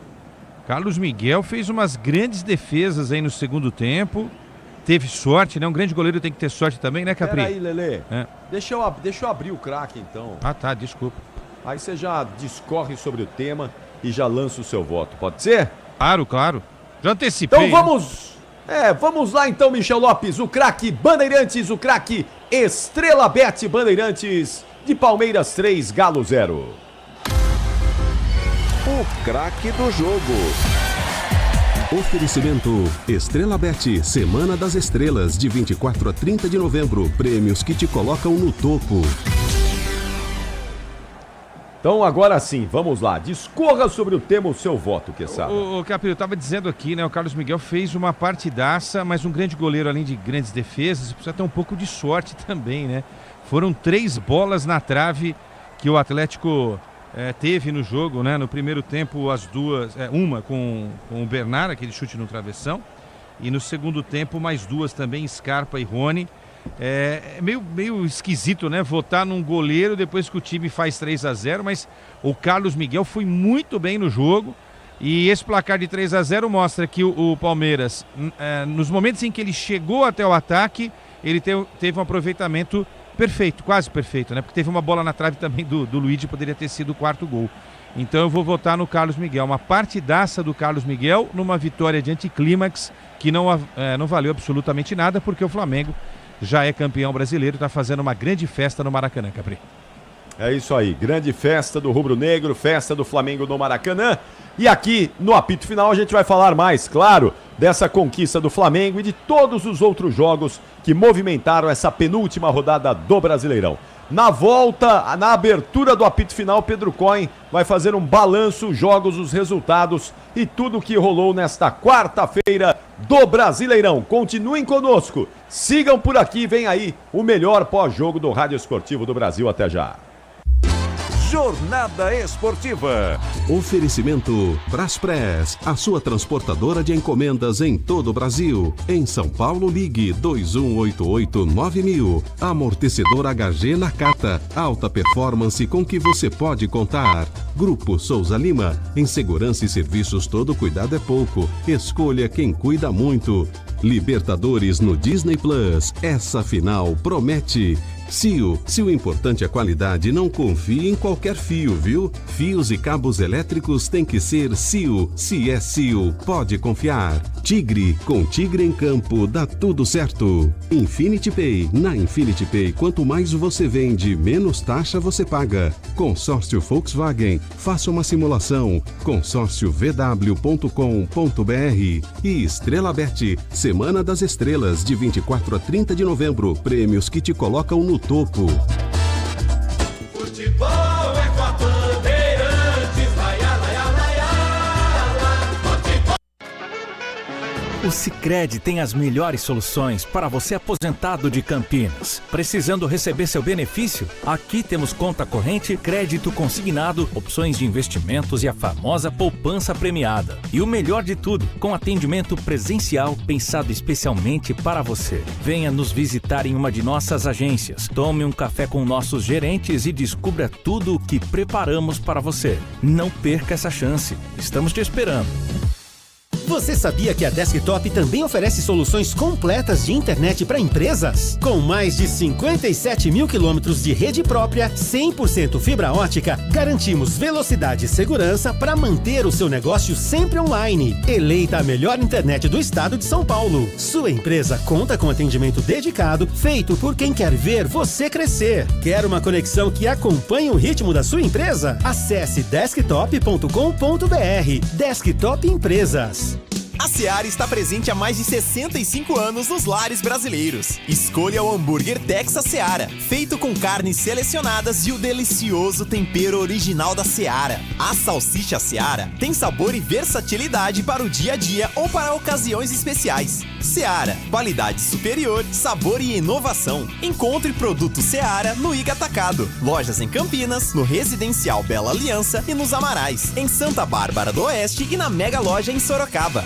Speaker 6: Carlos Miguel fez umas grandes defesas aí no segundo tempo. Teve sorte, né? Um grande goleiro tem que ter sorte também, né, Capri?
Speaker 10: Peraí, Lelê. Deixa eu abrir o craque, então.
Speaker 6: Ah, tá, desculpa.
Speaker 10: Aí você já discorre sobre o tema e já lança o seu voto, pode ser?
Speaker 6: Claro. Já antecipei.
Speaker 10: Então vamos lá então, Michel Lopes, o craque Bandeirantes, o craque Estrela Bet Bandeirantes, de Palmeiras 3, Galo 0.
Speaker 3: O craque do jogo. Oferecimento Estrela Bet, Semana das Estrelas, de 24 a 30 de novembro. Prêmios que te colocam no topo.
Speaker 10: Então agora sim, vamos lá, discorra sobre o tema, o seu voto, Quesada.
Speaker 6: O Capri, eu estava dizendo aqui, né, o Carlos Miguel fez uma partidaça, mas um grande goleiro, além de grandes defesas, precisa ter um pouco de sorte também, né? Foram 3 bolas na trave que o Atlético teve no jogo, né? No primeiro tempo, as duas, uma com o Bernard, aquele chute no travessão, e no segundo tempo, mais 2 também, Scarpa e Rony. É meio esquisito, né? Votar num goleiro depois que o time faz 3-0, mas o Carlos Miguel foi muito bem no jogo. E esse placar de 3-0 mostra que o Palmeiras, nos momentos em que ele chegou até o ataque, ele teve um aproveitamento perfeito, quase perfeito, né? Porque teve uma bola na trave também do Luigi, poderia ter sido o 4º gol. Então eu vou votar no Carlos Miguel. Uma partidaça do Carlos Miguel numa vitória de anticlímax que não valeu absolutamente nada, porque o Flamengo já é campeão brasileiro, está fazendo uma grande festa no Maracanã, Capri.
Speaker 10: É isso aí, grande festa do Rubro Negro, festa do Flamengo no Maracanã. E aqui no apito final a gente vai falar mais, claro, dessa conquista do Flamengo e de todos os outros jogos que movimentaram essa penúltima rodada do Brasileirão. Na volta, na abertura do apito final, Pedro Cohen vai fazer um balanço, os jogos, os resultados e tudo o que rolou nesta quarta-feira do Brasileirão. Continuem conosco, sigam por aqui, vem aí o melhor pós-jogo do Rádio Esportivo do Brasil. Até já.
Speaker 3: Jornada Esportiva. Oferecimento Braspress, a sua transportadora de encomendas em todo o Brasil. Em São Paulo, ligue 2188-9000. Amortecedor HG Nakata, alta performance com que você pode contar. Grupo Souza Lima, em segurança e serviços todo cuidado é pouco. Escolha quem cuida muito. Libertadores no Disney Plus, essa final promete. CIO, se o importante é a qualidade, não confie em qualquer fio, viu? Fios e cabos elétricos tem que ser CIO. Se é CIO, pode confiar. Tigre, com Tigre em campo, dá tudo certo. Infinity Pay. Na Infinity Pay, quanto mais você vende, menos taxa você paga. Consórcio Volkswagen. Faça uma simulação. consórciovw.com.br. E Estrela Bet, Semana das Estrelas, de 24 a 30 de novembro. Prêmios que te colocam no topo.
Speaker 2: Futebol é com a Bandeirantes, laia, laia, laia, futebol.
Speaker 1: O Sicredi tem as melhores soluções para você aposentado de Campinas. Precisando receber seu benefício? Aqui temos conta corrente, crédito consignado, opções de investimentos e a famosa poupança premiada. E o melhor de tudo, com atendimento presencial pensado especialmente para você. Venha nos visitar em uma de nossas agências. Tome um café com nossos gerentes e descubra tudo o que preparamos para você. Não perca essa chance. Estamos te esperando.
Speaker 14: Você sabia que a Desktop também oferece soluções completas de internet para empresas? Com mais de 57 mil quilômetros de rede própria, 100% fibra ótica, garantimos velocidade e segurança para manter o seu negócio sempre online. Eleita a melhor internet do estado de São Paulo. Sua empresa conta com atendimento dedicado, feito por quem quer ver você crescer. Quer uma conexão que acompanhe o ritmo da sua empresa? Acesse desktop.com.br. Desktop Empresas.
Speaker 12: A Seara está presente há mais de 65 anos nos lares brasileiros. Escolha o hambúrguer Texas Seara, feito com carnes selecionadas e o delicioso tempero original da Seara. A salsicha Seara tem sabor e versatilidade para o dia a dia ou para ocasiões especiais. Seara, qualidade superior, sabor e inovação. Encontre produto Seara no Iga Atacado. Lojas em Campinas, no Residencial Bela Aliança e nos Amarais, em Santa Bárbara do Oeste e na Mega Loja em Sorocaba.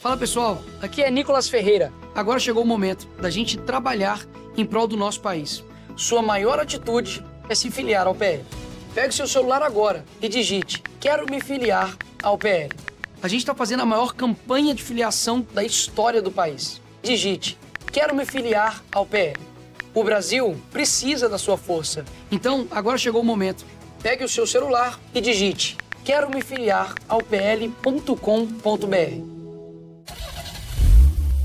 Speaker 13: Fala pessoal, aqui é Nicolas Ferreira. Agora chegou o momento da gente trabalhar em prol do nosso país. Sua maior atitude é se filiar ao PL. Pegue seu celular agora e digite: quero me filiar ao PL. A gente está fazendo a maior campanha de filiação da história do país. Digite: quero me filiar ao PL. O Brasil precisa da sua força. Então, agora chegou o momento. Pegue o seu celular e digite: quero me filiar ao pl.com.br.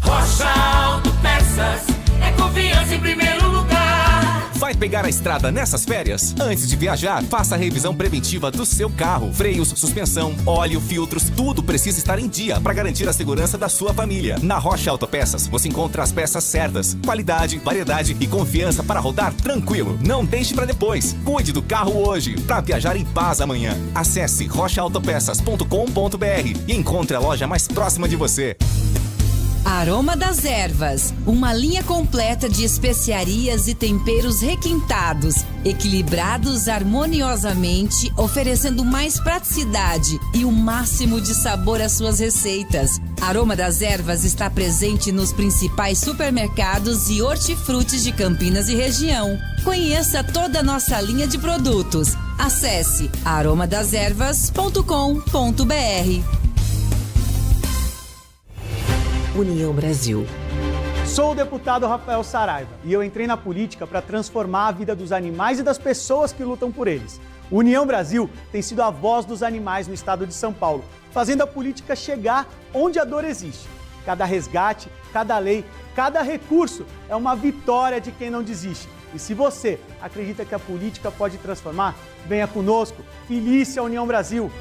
Speaker 2: Rocha Autopeças é confiança em primeiro lugar.
Speaker 1: Vai pegar a estrada nessas férias? Antes de viajar, faça a revisão preventiva do seu carro. Freios, suspensão, óleo, filtros, tudo precisa estar em dia para garantir a segurança da sua família. Na Rocha Autopeças, você encontra as peças certas, qualidade, variedade e confiança para rodar tranquilo. Não deixe para depois. Cuide do carro hoje para viajar em paz amanhã. Acesse rochaautopeças.com.br e encontre a loja mais próxima de você.
Speaker 18: Aroma das Ervas, uma linha completa de especiarias e temperos requintados, equilibrados harmoniosamente, oferecendo mais praticidade e o máximo de sabor às suas receitas. Aroma das Ervas está presente nos principais supermercados e hortifrutis de Campinas e região. Conheça toda a nossa linha de produtos. Acesse aromadazervas.com.br.
Speaker 15: União Brasil.
Speaker 9: Sou o deputado Rafael Saraiva e eu entrei na política para transformar a vida dos animais e das pessoas que lutam por eles. União Brasil tem sido a voz dos animais no estado de São Paulo, fazendo a política chegar onde a dor existe. Cada resgate, cada lei, cada recurso é uma vitória de quem não desiste. E se você acredita que a política pode transformar, venha conosco. Filie-se à União Brasil.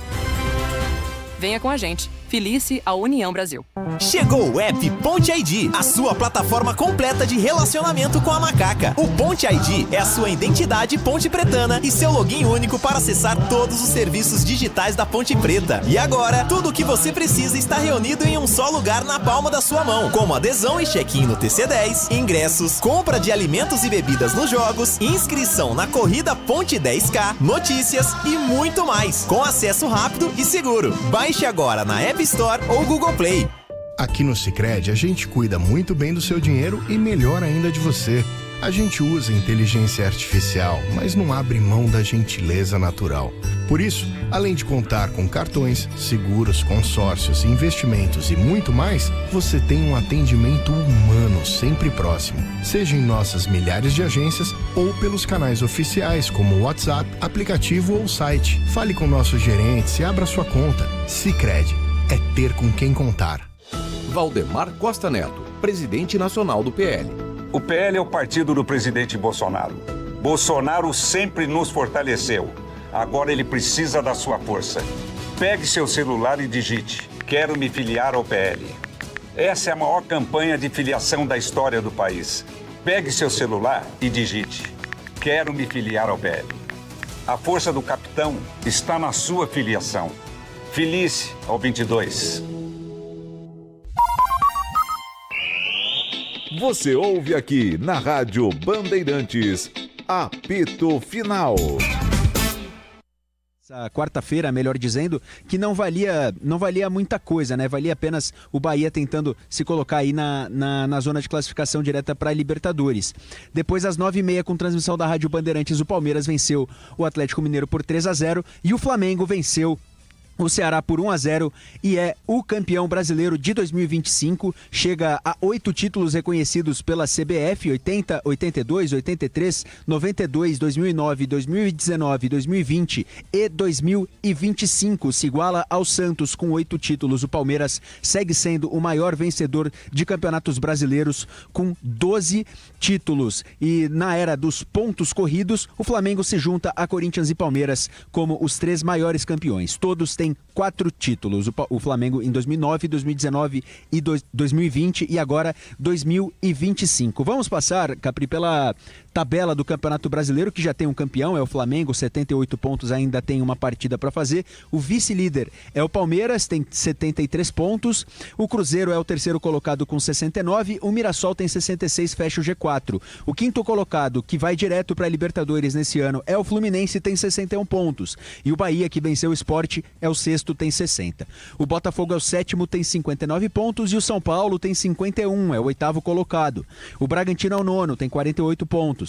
Speaker 21: Venha com a gente. Filie-se à União Brasil.
Speaker 1: Chegou o app Ponte ID, a sua plataforma completa de relacionamento com a macaca. O Ponte ID é a sua identidade ponte pretana e seu login único para acessar todos os serviços digitais da Ponte Preta. E agora, tudo o que você precisa está reunido em um só lugar na palma da sua mão, como adesão e check-in no TC10, ingressos, compra de alimentos e bebidas nos jogos, inscrição na corrida Ponte 10K, notícias e muito mais, com acesso rápido e seguro. Baixe agora na App Store ou Google Play.
Speaker 17: Aqui no Sicredi a gente cuida muito bem do seu dinheiro e melhor ainda de você. A gente usa inteligência artificial, mas não abre mão da gentileza natural. Por isso, além de contar com cartões, seguros, consórcios, investimentos e muito mais, você tem um atendimento humano sempre próximo. Seja em nossas milhares de agências ou pelos canais oficiais como o WhatsApp, aplicativo ou site. Fale com nossos gerentes e abra sua conta. Sicredi é ter com quem contar.
Speaker 16: Valdemar Costa Neto, presidente nacional do PL.
Speaker 24: O PL é o partido do presidente Bolsonaro. Bolsonaro sempre nos fortaleceu. Agora ele precisa da sua força. Pegue seu celular e digite: quero me filiar ao PL. Essa é a maior campanha de filiação da história do país. Pegue seu celular e digite: quero me filiar ao PL. A força do capitão está na sua filiação. Filie-se ao 22.
Speaker 25: Você ouve aqui na Rádio Bandeirantes, apito final.
Speaker 8: Essa quarta-feira, melhor dizendo, que não valia muita coisa, né? Valia apenas o Bahia tentando se colocar aí na zona de classificação direta para a Libertadores. Depois, às 9h30, com transmissão da Rádio Bandeirantes, o Palmeiras venceu o Atlético Mineiro por 3-0 e o Flamengo venceu o Ceará por 1-0 e é o campeão brasileiro de 2025, chega a 8 títulos reconhecidos pela CBF, 80, 82, 83, 92, 2009, 2019, 2020 e 2025, se iguala ao Santos com 8 títulos. O Palmeiras segue sendo o maior vencedor de campeonatos brasileiros com 12 títulos. E na era dos pontos corridos, o Flamengo se junta a Corinthians e Palmeiras como os 3 maiores campeões. Todos têm tem 4 títulos. O Flamengo em 2009, 2019 e 2020 e agora 2025. Vamos passar, Capri, pela tabela do Campeonato Brasileiro, que já tem um campeão, é o Flamengo, 78 pontos, ainda tem uma partida para fazer. O vice-líder é o Palmeiras, tem 73 pontos. O Cruzeiro é o terceiro colocado com 69. O Mirassol tem 66, fecha o G4. O quinto colocado, que vai direto para a Libertadores nesse ano, é o Fluminense, tem 61 pontos. E o Bahia, que venceu o Sport, é o sexto, tem 60. O Botafogo é o sétimo, tem 59 pontos. E o São Paulo tem 51, é o oitavo colocado. O Bragantino é o nono, tem 48 pontos.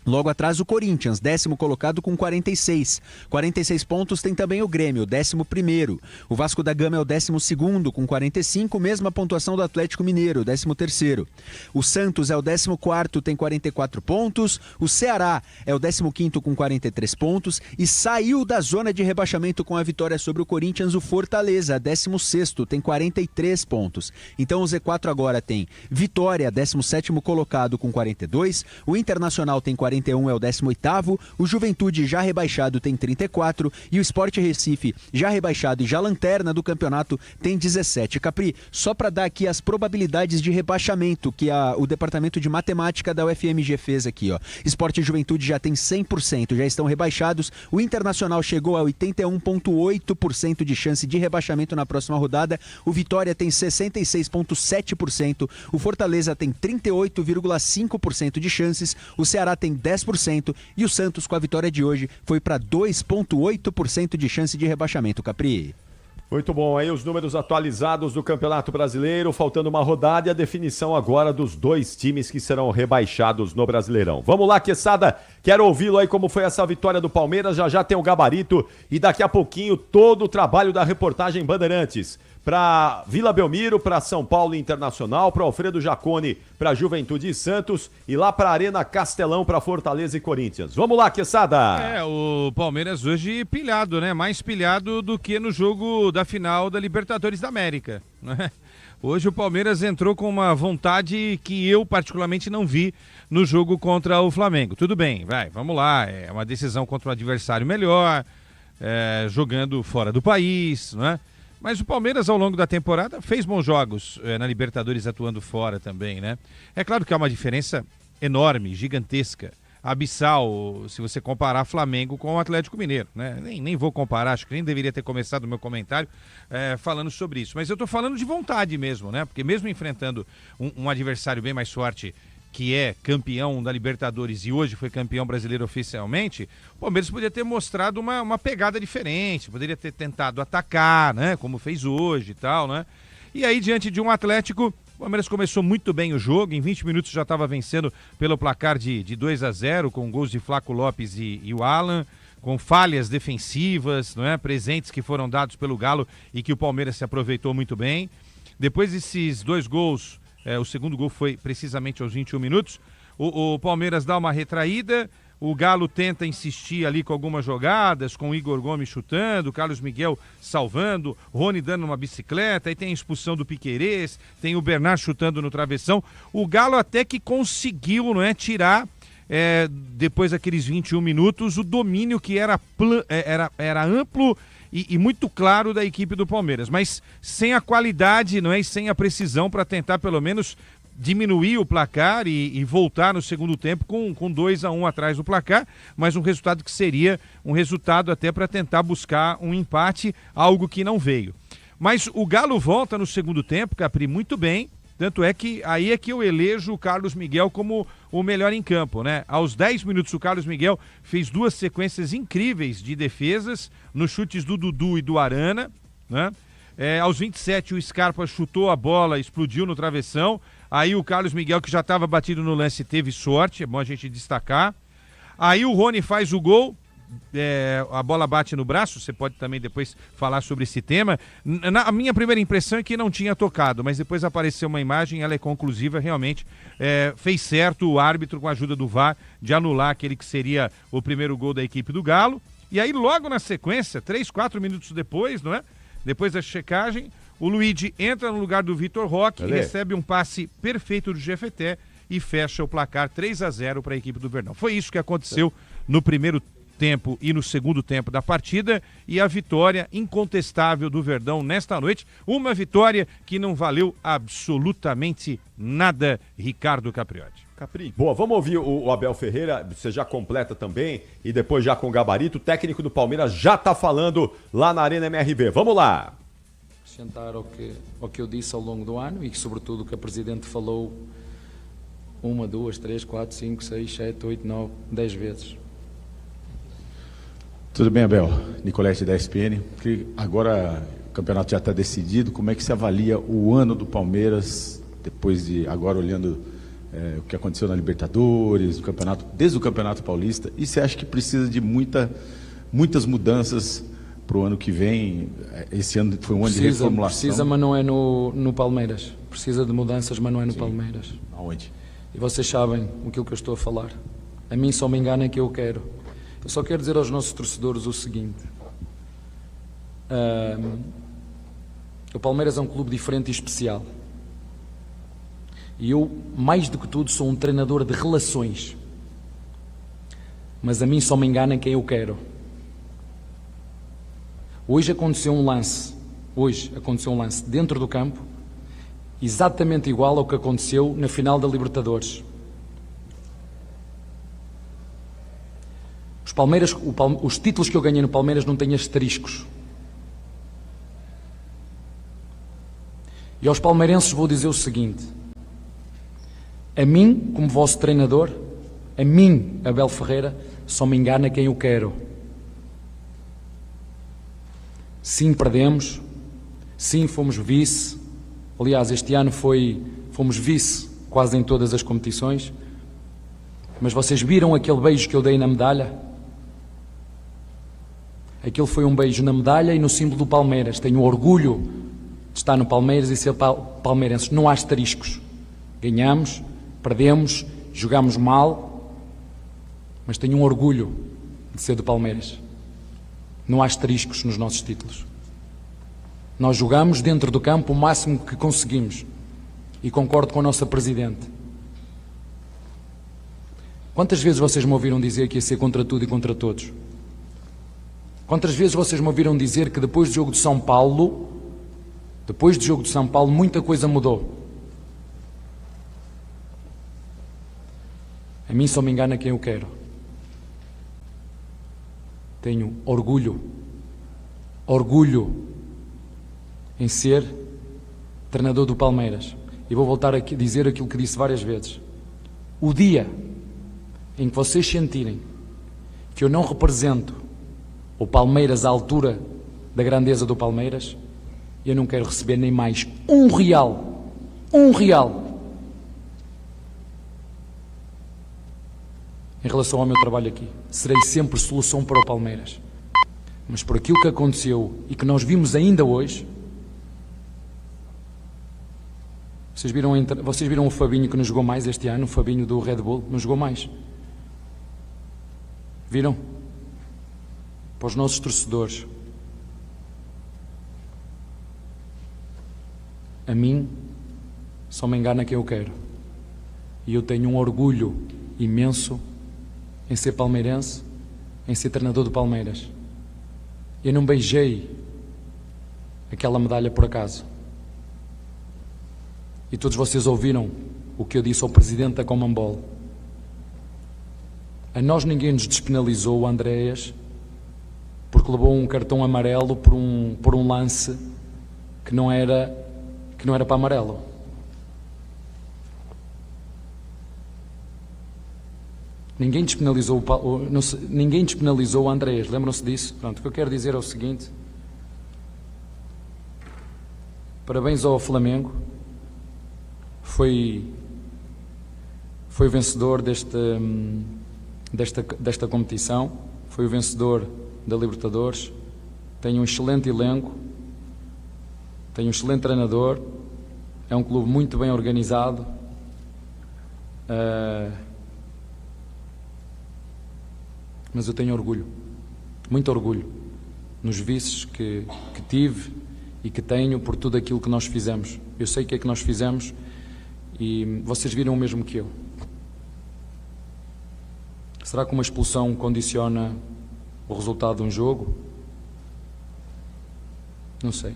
Speaker 8: Logo atrás o Corinthians, 10º colocado com 46. 46 pontos tem também o Grêmio, 11º. O Vasco da Gama é o 12º com 45, mesma pontuação do Atlético Mineiro, 13º. O Santos é o 14º, tem 44 pontos. O Ceará é o 15º com 43 pontos e saiu da zona de rebaixamento com a vitória sobre o Corinthians, o Fortaleza, 16º, tem 43 pontos. Então o Z4 agora tem Vitória, 17º colocado com 42. O Internacional tem 41, é o 18º, o Juventude já rebaixado tem 34 e o Sport Recife já rebaixado e já lanterna do campeonato tem 17. Capri, só para dar aqui as probabilidades de rebaixamento que o departamento de matemática da UFMG fez aqui, ó. Sport e Juventude já tem 100%, já estão rebaixados. O Internacional chegou a 81,8% de chance de rebaixamento na próxima rodada. O Vitória tem 66,7%, o Fortaleza tem 38,5% de chances, o Ceará tem 10% e o Santos, com a vitória de hoje, foi para 2,8% de chance de rebaixamento, Capri.
Speaker 10: Muito bom, aí os números atualizados do Campeonato Brasileiro, faltando uma rodada e a definição agora dos 2 times que serão rebaixados no Brasileirão. Vamos lá, Quesada, quero ouvi-lo aí como foi essa vitória do Palmeiras, já tem o gabarito e daqui a pouquinho todo o trabalho da reportagem Bandeirantes. Para Vila Belmiro, para São Paulo Internacional, para Alfredo Jaconi, para Juventude e Santos e lá para Arena Castelão, para Fortaleza e Corinthians. Vamos lá, Quesada!
Speaker 6: O Palmeiras hoje pilhado, né? Mais pilhado do que no jogo da final da Libertadores da América, né? Hoje o Palmeiras entrou com uma vontade que eu particularmente não vi no jogo contra o Flamengo. Tudo bem, vamos lá, é uma decisão contra um adversário melhor, jogando fora do país, né? Mas o Palmeiras, ao longo da temporada, fez bons jogos na Libertadores, atuando fora também, né? É claro que há uma diferença enorme, gigantesca, abissal, se você comparar Flamengo com o Atlético Mineiro, né? Nem vou comparar, acho que nem deveria ter começado o meu comentário falando sobre isso. Mas eu tô falando de vontade mesmo, né? Porque mesmo enfrentando um adversário bem mais forte, que é campeão da Libertadores e hoje foi campeão brasileiro oficialmente, o Palmeiras poderia ter mostrado uma pegada diferente, poderia ter tentado atacar, né, como fez hoje e tal, né? E aí, diante de um Atlético, o Palmeiras começou muito bem o jogo, em 20 minutos já estava vencendo pelo placar de 2-0, com gols de Flaco Lopes e o Alan, com falhas defensivas, não é, presentes que foram dados pelo Galo e que o Palmeiras se aproveitou muito bem. Depois desses 2 gols, o segundo gol foi precisamente aos 21 minutos. O Palmeiras dá uma retraída, o Galo tenta insistir ali com algumas jogadas, com o Igor Gomes chutando, o Carlos Miguel salvando, Rony dando uma bicicleta, aí tem a expulsão do Piquerez, tem o Bernard chutando no travessão. O Galo até que conseguiu, não é, tirar, depois daqueles 21 minutos, o domínio que era amplo e muito claro da equipe do Palmeiras, mas sem a qualidade, não é, e sem a precisão para tentar pelo menos diminuir o placar e voltar no segundo tempo com 2-1 atrás do placar, mas um resultado que seria um resultado até para tentar buscar um empate, algo que não veio. Mas o Galo volta no segundo tempo, Capri, muito bem, tanto é que aí é que eu elejo o Carlos Miguel como o melhor em campo, né? Aos 10 minutos o Carlos Miguel fez 2 sequências incríveis de defesas nos chutes do Dudu e do Arana, né? Aos 27 o Scarpa chutou a bola, explodiu no travessão, aí o Carlos Miguel, que já estava batido no lance, teve sorte, é bom a gente destacar. Aí o Rony faz o gol, a bola bate no braço, você pode também depois falar sobre esse tema. A minha primeira impressão é que não tinha tocado, mas depois apareceu uma imagem, ela é conclusiva, realmente fez certo o árbitro, com a ajuda do VAR, de anular aquele que seria o primeiro gol da equipe do Galo. E aí logo na sequência, 3, 4 minutos depois, não é? Depois da checagem, o Luigi entra no lugar do Vitor Roque e recebe um passe perfeito do Jefeté e fecha o placar 3-0 para a equipe do Verdão. Foi isso que aconteceu no primeiro tempo e no segundo tempo da partida, e a vitória incontestável do Verdão nesta noite. Uma vitória que não valeu absolutamente nada, Ricardo Capriotti.
Speaker 10: Boa, vamos ouvir o Abel Ferreira, você já completa também, e depois já com o gabarito, o técnico do Palmeiras já está falando lá na Arena MRV. Vamos lá!
Speaker 7: Acrescentar ao que eu disse ao longo do ano e sobretudo o que a Presidente falou 1, 2, 3, 4, 5, 6, 7, 8, 9, 10 vezes.
Speaker 11: Tudo bem, Abel? Nicolete da ESPN. Que agora o campeonato já está decidido. Como é que se avalia o ano do Palmeiras, depois de agora olhando o que aconteceu na Libertadores, o campeonato, desde o Campeonato Paulista? E você acha que precisa de muitas mudanças para o ano que vem? Esse ano foi um ano de reformulação.
Speaker 7: Precisa, mas não é no Palmeiras. Precisa de mudanças, mas não é no Palmeiras.
Speaker 11: Aonde?
Speaker 7: E vocês sabem aquilo que eu estou a falar. A mim só me engana que eu quero. Eu só quero dizer aos nossos torcedores o seguinte. O Palmeiras é um clube diferente e especial. E eu, mais do que tudo, sou um treinador de relações. Mas a mim só me engana quem eu quero. Hoje aconteceu um lance dentro do campo, exatamente igual ao que aconteceu na final da Libertadores. Os títulos que eu ganhei no Palmeiras não têm asteriscos. E aos palmeirenses vou dizer o seguinte: a mim, como vosso treinador, a mim, Abel Ferreira, só me engana quem eu quero. Sim, perdemos. Sim, fomos vice. Aliás, este ano fomos vice quase em todas as competições. Mas vocês viram aquele beijo que eu dei na medalha? Aquele foi um beijo na medalha e no símbolo do Palmeiras. Tenho orgulho de estar no Palmeiras e ser palmeirenses. Não há asteriscos. Ganhamos, perdemos, jogámos mal, mas tenho um orgulho de ser do Palmeiras. Não há asteriscos nos nossos títulos. Nós jogamos dentro do campo o máximo que conseguimos. E concordo com a nossa Presidente. Quantas vezes vocês me ouviram dizer que ia ser contra tudo e contra todos? Quantas vezes vocês me ouviram dizer que depois do jogo de São Paulo, muita coisa mudou? A mim só me engana quem eu quero. Tenho orgulho em ser treinador do Palmeiras. E vou voltar a dizer aquilo que disse várias vezes. O dia em que vocês sentirem que eu não represento o Palmeiras à altura da grandeza do Palmeiras, eu não quero receber nem mais um real em relação ao meu trabalho aqui. Serei sempre solução para o Palmeiras. Mas por aquilo que aconteceu e que nós vimos ainda hoje, vocês viram o Fabinho que não jogou mais este ano, o Fabinho do Red Bull, não jogou mais. Viram? Para os nossos torcedores. A mim só me engana quem eu quero. E eu tenho um orgulho imenso em ser palmeirense, em ser treinador do Palmeiras. Eu não beijei aquela medalha por acaso. E todos vocês ouviram o que eu disse ao Presidente da Conmebol. A nós ninguém nos despenalizou, o Andréas, porque levou um cartão amarelo por um lance que não era para amarelo. Ninguém despenalizou o Andréas, lembram-se disso? Pronto, o que eu quero dizer é o seguinte: parabéns ao Flamengo, foi o vencedor desta competição, foi o vencedor da Libertadores, tem um excelente elenco, tem um excelente treinador, é um clube muito bem organizado, mas eu tenho orgulho, muito orgulho, nos vices que tive e que tenho por tudo aquilo que nós fizemos. Eu sei o que é que nós fizemos e vocês viram o mesmo que eu. Será que uma expulsão condiciona o resultado de um jogo? Não sei.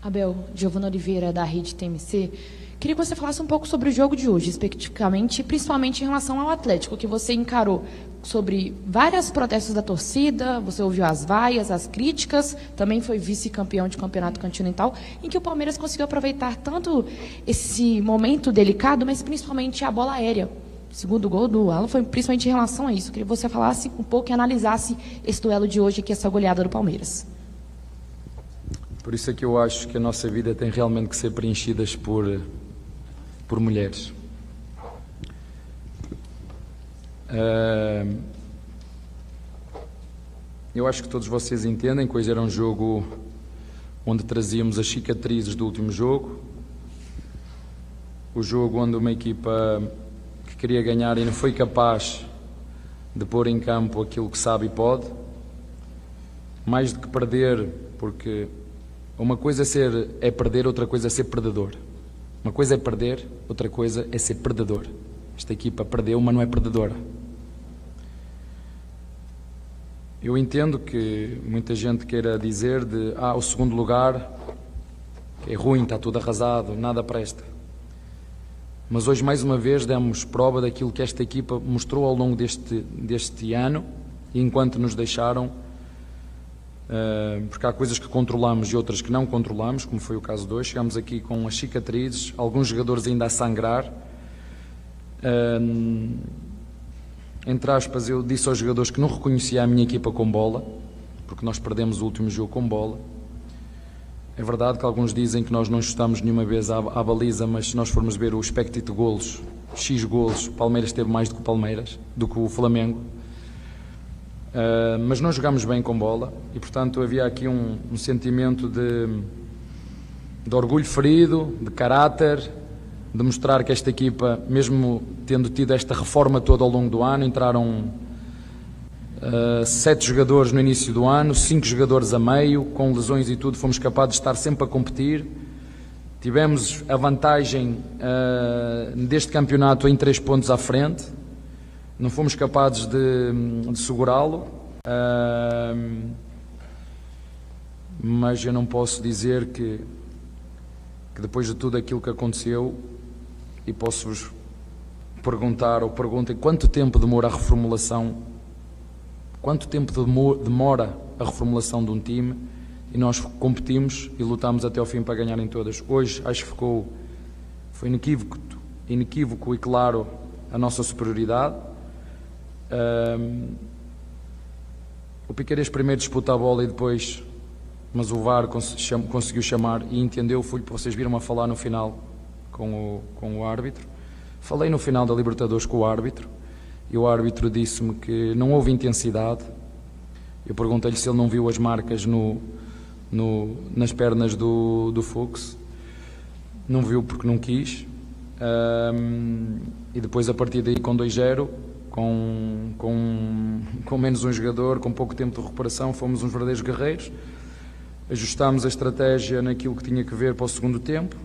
Speaker 4: Abel, Giovana Oliveira, da Rede TMC. Queria que você falasse um pouco sobre o jogo de hoje, especificamente, principalmente em relação ao Atlético, que você encarou sobre vários protestos da torcida, você ouviu as vaias, as críticas, também foi vice-campeão de campeonato continental, em que o Palmeiras conseguiu aproveitar tanto esse momento delicado, mas principalmente a bola aérea. O segundo gol do Alan foi principalmente em relação a isso. Queria que você falasse um pouco e analisasse esse duelo de hoje aqui, essa goleada do Palmeiras.
Speaker 7: Por isso é que eu acho que a nossa vida tem realmente que ser preenchida por mulheres. Eu acho que todos vocês entendem que hoje era um jogo onde trazíamos as cicatrizes do último jogo, o jogo onde uma equipa que queria ganhar e não foi capaz de pôr em campo aquilo que sabe e pode, mais do que perder, porque uma coisa é perder, outra coisa é ser perdedor. Uma coisa é perder, outra coisa é ser perdedor. Esta equipa perdeu, mas não é perdedora. Eu entendo que muita gente queira dizer o segundo lugar que é ruim, está tudo arrasado, nada presta. Mas hoje, mais uma vez, demos prova daquilo que esta equipa mostrou ao longo deste ano, e enquanto nos deixaram, porque há coisas que controlamos e outras que não controlamos, como foi o caso de hoje. Chegamos aqui com as cicatrizes, alguns jogadores ainda a sangrar. Entre aspas, eu disse aos jogadores que não reconhecia a minha equipa com bola, porque nós perdemos o último jogo com bola. É verdade que alguns dizem que nós não chutamos nenhuma vez à baliza, mas se nós formos ver o expected golos, X golos, o Palmeiras teve mais do que o Flamengo. Mas nós jogámos bem com bola e, portanto, havia aqui um sentimento de orgulho ferido, de caráter, de mostrar que esta equipa, mesmo tendo tido esta reforma toda ao longo do ano, entraram 7 jogadores no início do ano, 5 jogadores a meio, com lesões e tudo, fomos capazes de estar sempre a competir. Tivemos a vantagem deste campeonato em 3 pontos à frente. Não fomos capazes de segurá-lo, mas eu não posso dizer que depois de tudo aquilo que aconteceu, e posso-vos perguntar, ou perguntem, quanto tempo demora a reformulação, quanto tempo demora a reformulação de um time, e nós competimos e lutámos até ao fim para ganharem todas. Hoje acho que foi inequívoco e claro a nossa superioridade. O Piquerez primeiro disputa a bola e depois, mas o VAR conseguiu chamar e entendeu. Vocês viram a falar no final com o árbitro. Falei no final da Libertadores com o árbitro e o árbitro disse-me que não houve intensidade. Eu perguntei-lhe se ele não viu as marcas nas pernas do Fux. Não viu porque não quis. E depois, a partir daí, com 2-0, com menos um jogador, com pouco tempo de recuperação, fomos uns verdadeiros guerreiros. Ajustámos a estratégia naquilo que tinha que ver para o segundo tempo,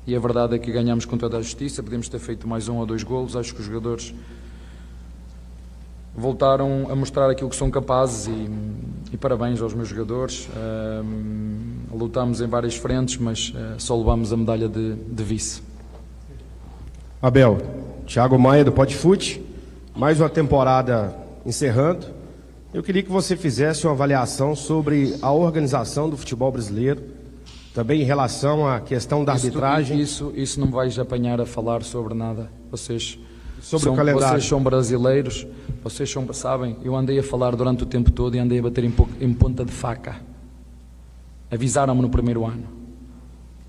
Speaker 7: e a verdade é que ganhámos com toda a justiça. Podemos ter feito mais 1 ou 2 golos. Acho que os jogadores voltaram a mostrar aquilo que são capazes e parabéns aos meus jogadores. Lutámos em várias frentes, mas só levámos a medalha de vice.
Speaker 19: Abel, Thiago Maia do Podfute, mais uma temporada encerrando. Eu queria que você fizesse uma avaliação sobre a organização do futebol brasileiro, também em relação à questão da arbitragem.
Speaker 7: Isso não me vais apanhar a falar sobre nada. Vocês
Speaker 19: o calendário.
Speaker 7: Vocês são brasileiros, sabem, eu andei a falar durante o tempo todo e andei a bater em ponta de faca. Avisaram-me no primeiro ano.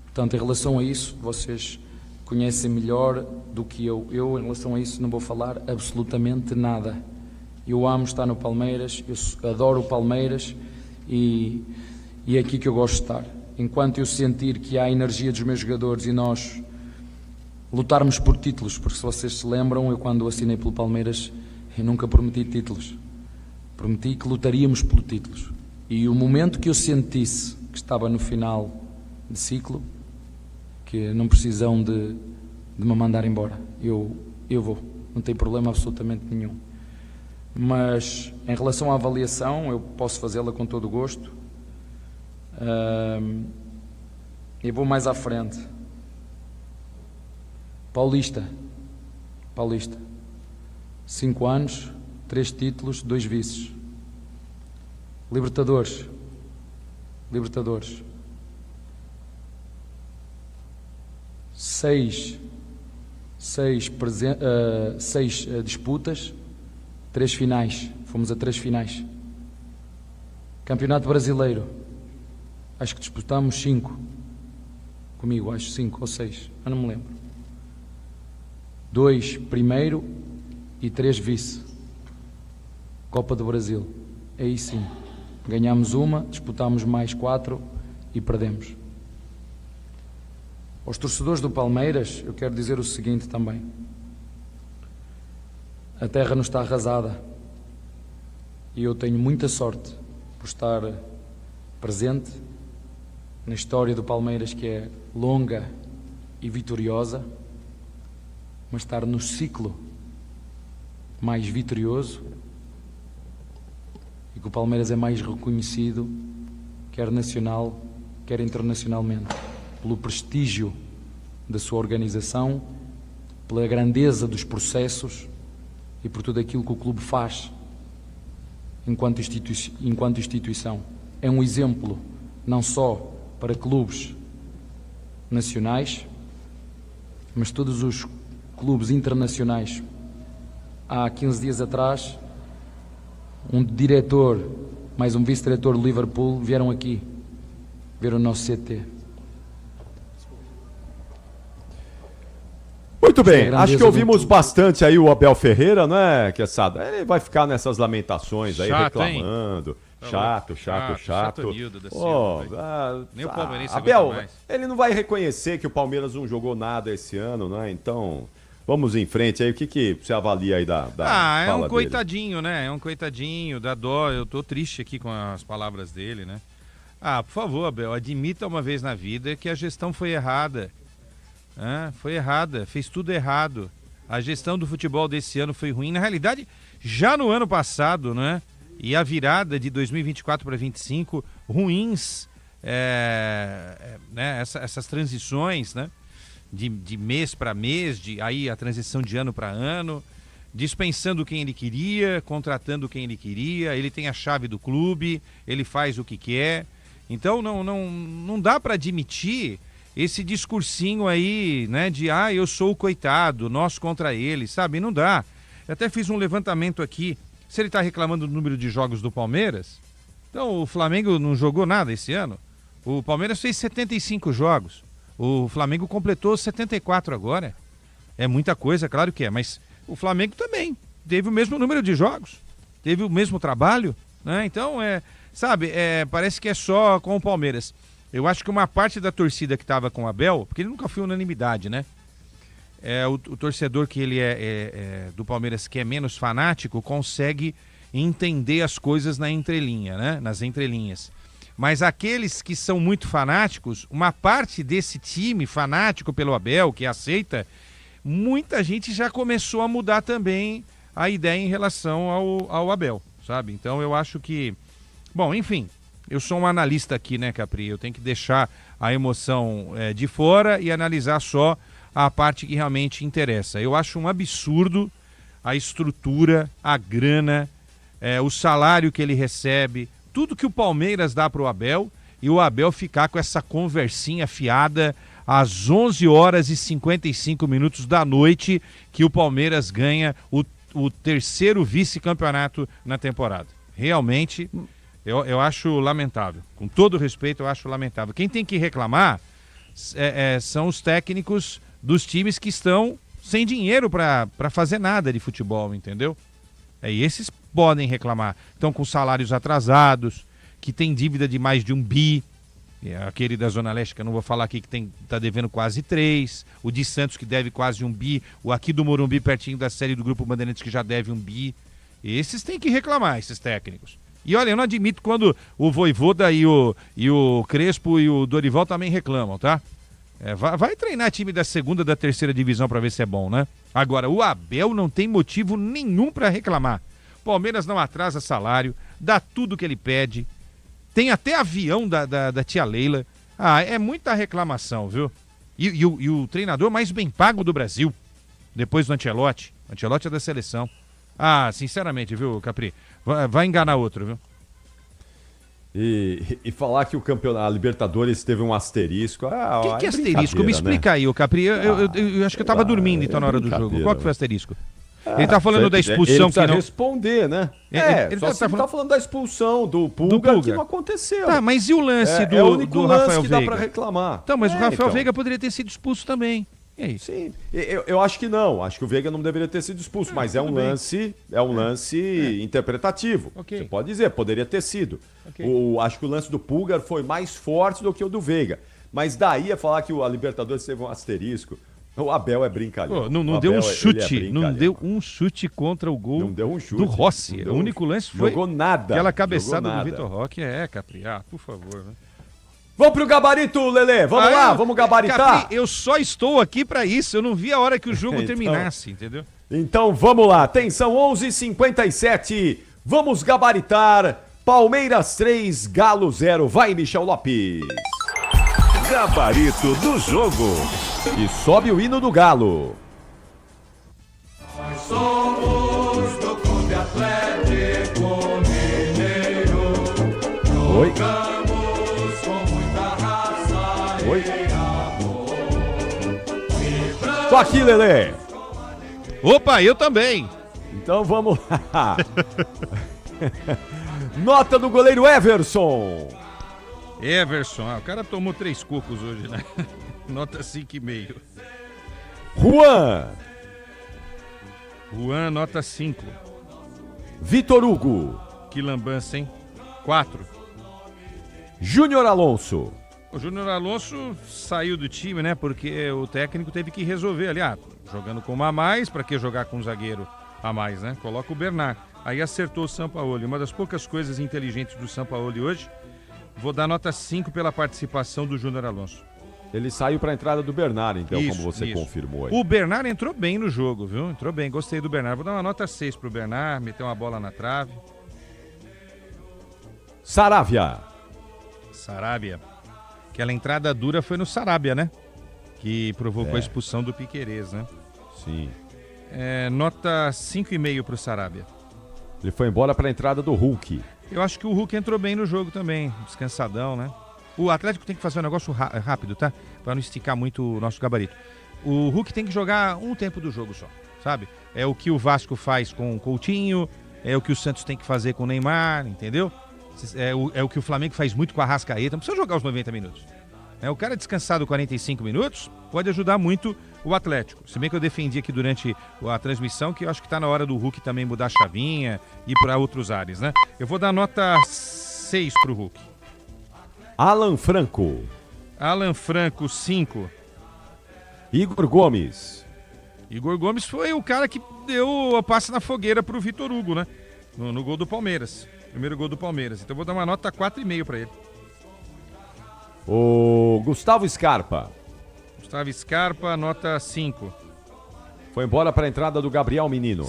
Speaker 7: Portanto, em relação a isso, vocês conhecem melhor do que eu. Eu, em relação a isso, não vou falar absolutamente nada. Eu amo estar no Palmeiras, eu adoro o Palmeiras e é aqui que eu gosto de estar. Enquanto eu sentir que há a energia dos meus jogadores e nós lutarmos por títulos, porque se vocês se lembram, eu quando assinei pelo Palmeiras, eu nunca prometi títulos. Prometi que lutaríamos por títulos. E o momento que eu sentisse que estava no final de ciclo, que não precisam de me mandar embora, eu vou, não tem problema absolutamente nenhum. Mas em relação à avaliação, eu posso fazê-la com todo o gosto. Eu vou mais à frente. Paulista. 5 anos, 3 títulos, 2 vices. Libertadores. 6 disputas, 3 finais. Fomos a 3 finais. Campeonato Brasileiro. Acho que disputamos 5. Comigo, acho 5 ou 6. Eu não me lembro. 2 primeiro e 3 vice. Copa do Brasil. Aí sim. Ganhámos uma, disputámos mais 4 e perdemos. Aos torcedores do Palmeiras, eu quero dizer o seguinte também. A terra não está arrasada. E eu tenho muita sorte por estar presente na história do Palmeiras, que é longa e vitoriosa, mas estar no ciclo mais vitorioso, e que o Palmeiras é mais reconhecido, quer nacional, quer internacionalmente, pelo prestígio da sua organização, pela grandeza dos processos e por tudo aquilo que o clube faz enquanto instituição. É um exemplo não só para clubes nacionais, mas todos os clubes internacionais. Há 15 dias atrás, um diretor, mais um vice-diretor do Liverpool, vieram aqui ver o nosso CT.
Speaker 10: Muito bem, acho que ouvimos bastante aí o Abel Ferreira, né, Quesada? Ele vai ficar nessas lamentações aí,
Speaker 6: chato,
Speaker 10: reclamando. Chato.
Speaker 6: Nem o Palmeirense
Speaker 10: Abel,
Speaker 6: aguenta mais.
Speaker 10: ele não vai reconhecer que o Palmeiras não jogou nada esse ano, né? Então, vamos em frente aí. O que você avalia aí da
Speaker 6: é
Speaker 10: fala
Speaker 6: um
Speaker 10: dele?
Speaker 6: coitadinho, né? É um coitadinho, dá dó. Eu tô triste aqui com as palavras dele, né? Por favor, Abel, admita uma vez na vida que a gestão foi errada. Foi errada, fez tudo errado. A gestão do futebol desse ano foi ruim. Na realidade, já no ano passado, né? E a virada de 2024 para 2025, ruins, né? Essas transições, né? De mês para mês, aí a transição de ano para ano, dispensando quem ele queria, contratando quem ele queria, ele tem a chave do clube, ele faz o que quer. Então não dá para admitir esse discursinho aí, né, de eu sou o coitado, nós contra ele, sabe? Não dá. Eu até fiz um levantamento aqui, se ele está reclamando do número de jogos do Palmeiras, então o Flamengo não jogou nada esse ano, o Palmeiras fez 75 jogos, o Flamengo completou 74 agora, é muita coisa, claro que é, mas o Flamengo também teve o mesmo número de jogos, teve o mesmo trabalho, né? Então, parece que é só com o Palmeiras. Eu acho que uma parte da torcida que estava com o Abel, porque ele nunca foi unanimidade, né? O torcedor que ele do Palmeiras, que é menos fanático, consegue entender as coisas na entrelinha, né? Nas entrelinhas. Mas aqueles que são muito fanáticos, uma parte desse time fanático pelo Abel, que aceita, muita gente já começou a mudar também a ideia em relação ao Abel, sabe? Então eu acho que... Bom, enfim... Eu sou um analista aqui, né, Capri? Eu tenho que deixar a emoção de fora e analisar só a parte que realmente interessa. Eu acho um absurdo a estrutura, a grana, o salário que ele recebe, tudo que o Palmeiras dá para o Abel, e o Abel ficar com essa conversinha fiada às 11 horas e 55 minutos da noite que o Palmeiras ganha o 3º vice-campeonato na temporada. Realmente... Eu acho lamentável. Com todo respeito, eu acho lamentável. Quem tem que reclamar são os técnicos dos times que estão sem dinheiro para fazer nada de futebol, entendeu? E esses podem reclamar. Estão com salários atrasados, que tem dívida de mais de 1 bi. Aquele da Zona Leste, que eu não vou falar aqui, que está devendo quase 3. O de Santos, que deve quase 1 bi. O aqui do Morumbi, pertinho da série do Grupo Bandeirantes, que já deve 1 bi. Esses têm que reclamar, esses técnicos. E olha, eu não admito quando o Vojvoda e o Crespo e o Dorival também reclamam, tá? Vai treinar time da 2ª, da 3ª divisão para ver se é bom, né? Agora, o Abel não tem motivo nenhum para reclamar. Palmeiras não atrasa salário, dá tudo que ele pede. Tem até avião da tia Leila. É muita reclamação, viu? E o treinador mais bem pago do Brasil, depois do Ancelotti. O Ancelotti é da seleção. Sinceramente, viu, Capri? Vai enganar outro, viu?
Speaker 10: E falar que o campeonato, a Libertadores teve um asterisco.
Speaker 6: Que asterisco? Me explica aí, o Capri. Eu acho que eu tava dormindo então na hora do jogo. Qual que foi o asterisco? Ele tá falando da expulsão
Speaker 10: que não... responder, né? Ele tá falando da expulsão do Pulgar que não aconteceu.
Speaker 6: Tá, mas e o lance do
Speaker 10: É o único lance
Speaker 6: Rafael
Speaker 10: que
Speaker 6: Veiga?
Speaker 10: dá pra reclamar.
Speaker 6: Então, mas o Rafael Veiga poderia ter sido expulso também. E aí?
Speaker 10: Sim, eu acho que não. Acho que o Veiga não deveria ter sido expulso, mas é um lance interpretativo.
Speaker 6: Okay.
Speaker 10: Você pode dizer, poderia ter sido.
Speaker 6: Okay.
Speaker 10: Acho que o lance do Pulgar foi mais forte do que o do Veiga. Mas daí a falar que a Libertadores teve um asterisco. O Abel é brincadeira.
Speaker 6: Não deu um chute, não deu um chute contra o gol do Rossi. O único lance foi
Speaker 10: jogou nada.
Speaker 6: Aquela cabeçada do Vitor Roque. Capri, por favor. Né?
Speaker 10: Vamos pro gabarito, Lelê. Vamos lá, vamos gabaritar.
Speaker 6: Capri, eu só estou aqui pra isso. Eu não vi a hora que o jogo terminasse, entendeu?
Speaker 10: Então vamos lá. Atenção, 11h57. Vamos gabaritar. Palmeiras 3, Galo 0. Vai, Michel Lopes.
Speaker 25: Gabarito do jogo.
Speaker 10: E sobe o hino do Galo.
Speaker 2: Nós somos do Clube Atlético Mineiro.
Speaker 10: Oi.
Speaker 2: Jogamos com muita raça e amor.
Speaker 10: Tô aqui, Lelê.
Speaker 6: Opa, eu também.
Speaker 10: Então vamos lá. Nota do goleiro Everson.
Speaker 6: O cara tomou 3 cocos hoje, né? Nota 5,5. Juan, nota 5.
Speaker 10: Vitor Hugo.
Speaker 6: Que lambança, hein? 4.
Speaker 10: Júnior Alonso.
Speaker 6: O Júnior Alonso saiu do time, né? Porque o técnico teve que resolver ali. Jogando com uma a mais, pra que jogar com um zagueiro a mais, né? Coloca o Bernard. Aí acertou o Sampaoli. Uma das poucas coisas inteligentes do Sampaoli hoje. Vou dar nota 5 pela participação do Júnior Alonso.
Speaker 10: Ele saiu para a entrada do Bernard, então, como você confirmou aí.
Speaker 6: O Bernard entrou bem no jogo, viu? Entrou bem, gostei do Bernard. Vou dar uma nota 6 pro Bernard, meter uma bola na trave.
Speaker 10: Saravia.
Speaker 6: Aquela entrada dura foi no Sarabia, né? Que provocou a expulsão do Piquerez, né?
Speaker 10: Sim.
Speaker 6: Nota 5,5 pro Sarabia.
Speaker 10: Ele foi embora para a entrada do Hulk.
Speaker 6: Eu acho que o Hulk entrou bem no jogo também, descansadão, né? O Atlético tem que fazer um negócio rápido, tá? Para não esticar muito o nosso gabarito. O Hulk tem que jogar um tempo do jogo só, sabe? É o que o Vasco faz com o Coutinho, é o que o Santos tem que fazer com o Neymar, entendeu? É o que o Flamengo faz muito com a Arrascaeta, não precisa jogar os 90 minutos. O cara descansado 45 minutos pode ajudar muito o Atlético. Se bem que eu defendi aqui durante a transmissão que eu acho que está na hora do Hulk também mudar a chavinha e ir para outros ares, né? Eu vou dar nota 6 pro Hulk.
Speaker 10: Alan Franco,
Speaker 6: 5.
Speaker 10: Igor Gomes
Speaker 6: foi o cara que deu a passe na fogueira pro Vitor Hugo, né? No gol do Palmeiras. Primeiro gol do Palmeiras. Então eu vou dar uma nota 4,5 para ele.
Speaker 10: O Gustavo Scarpa,
Speaker 6: nota 5.
Speaker 10: Foi embora para a entrada do Gabriel Menino.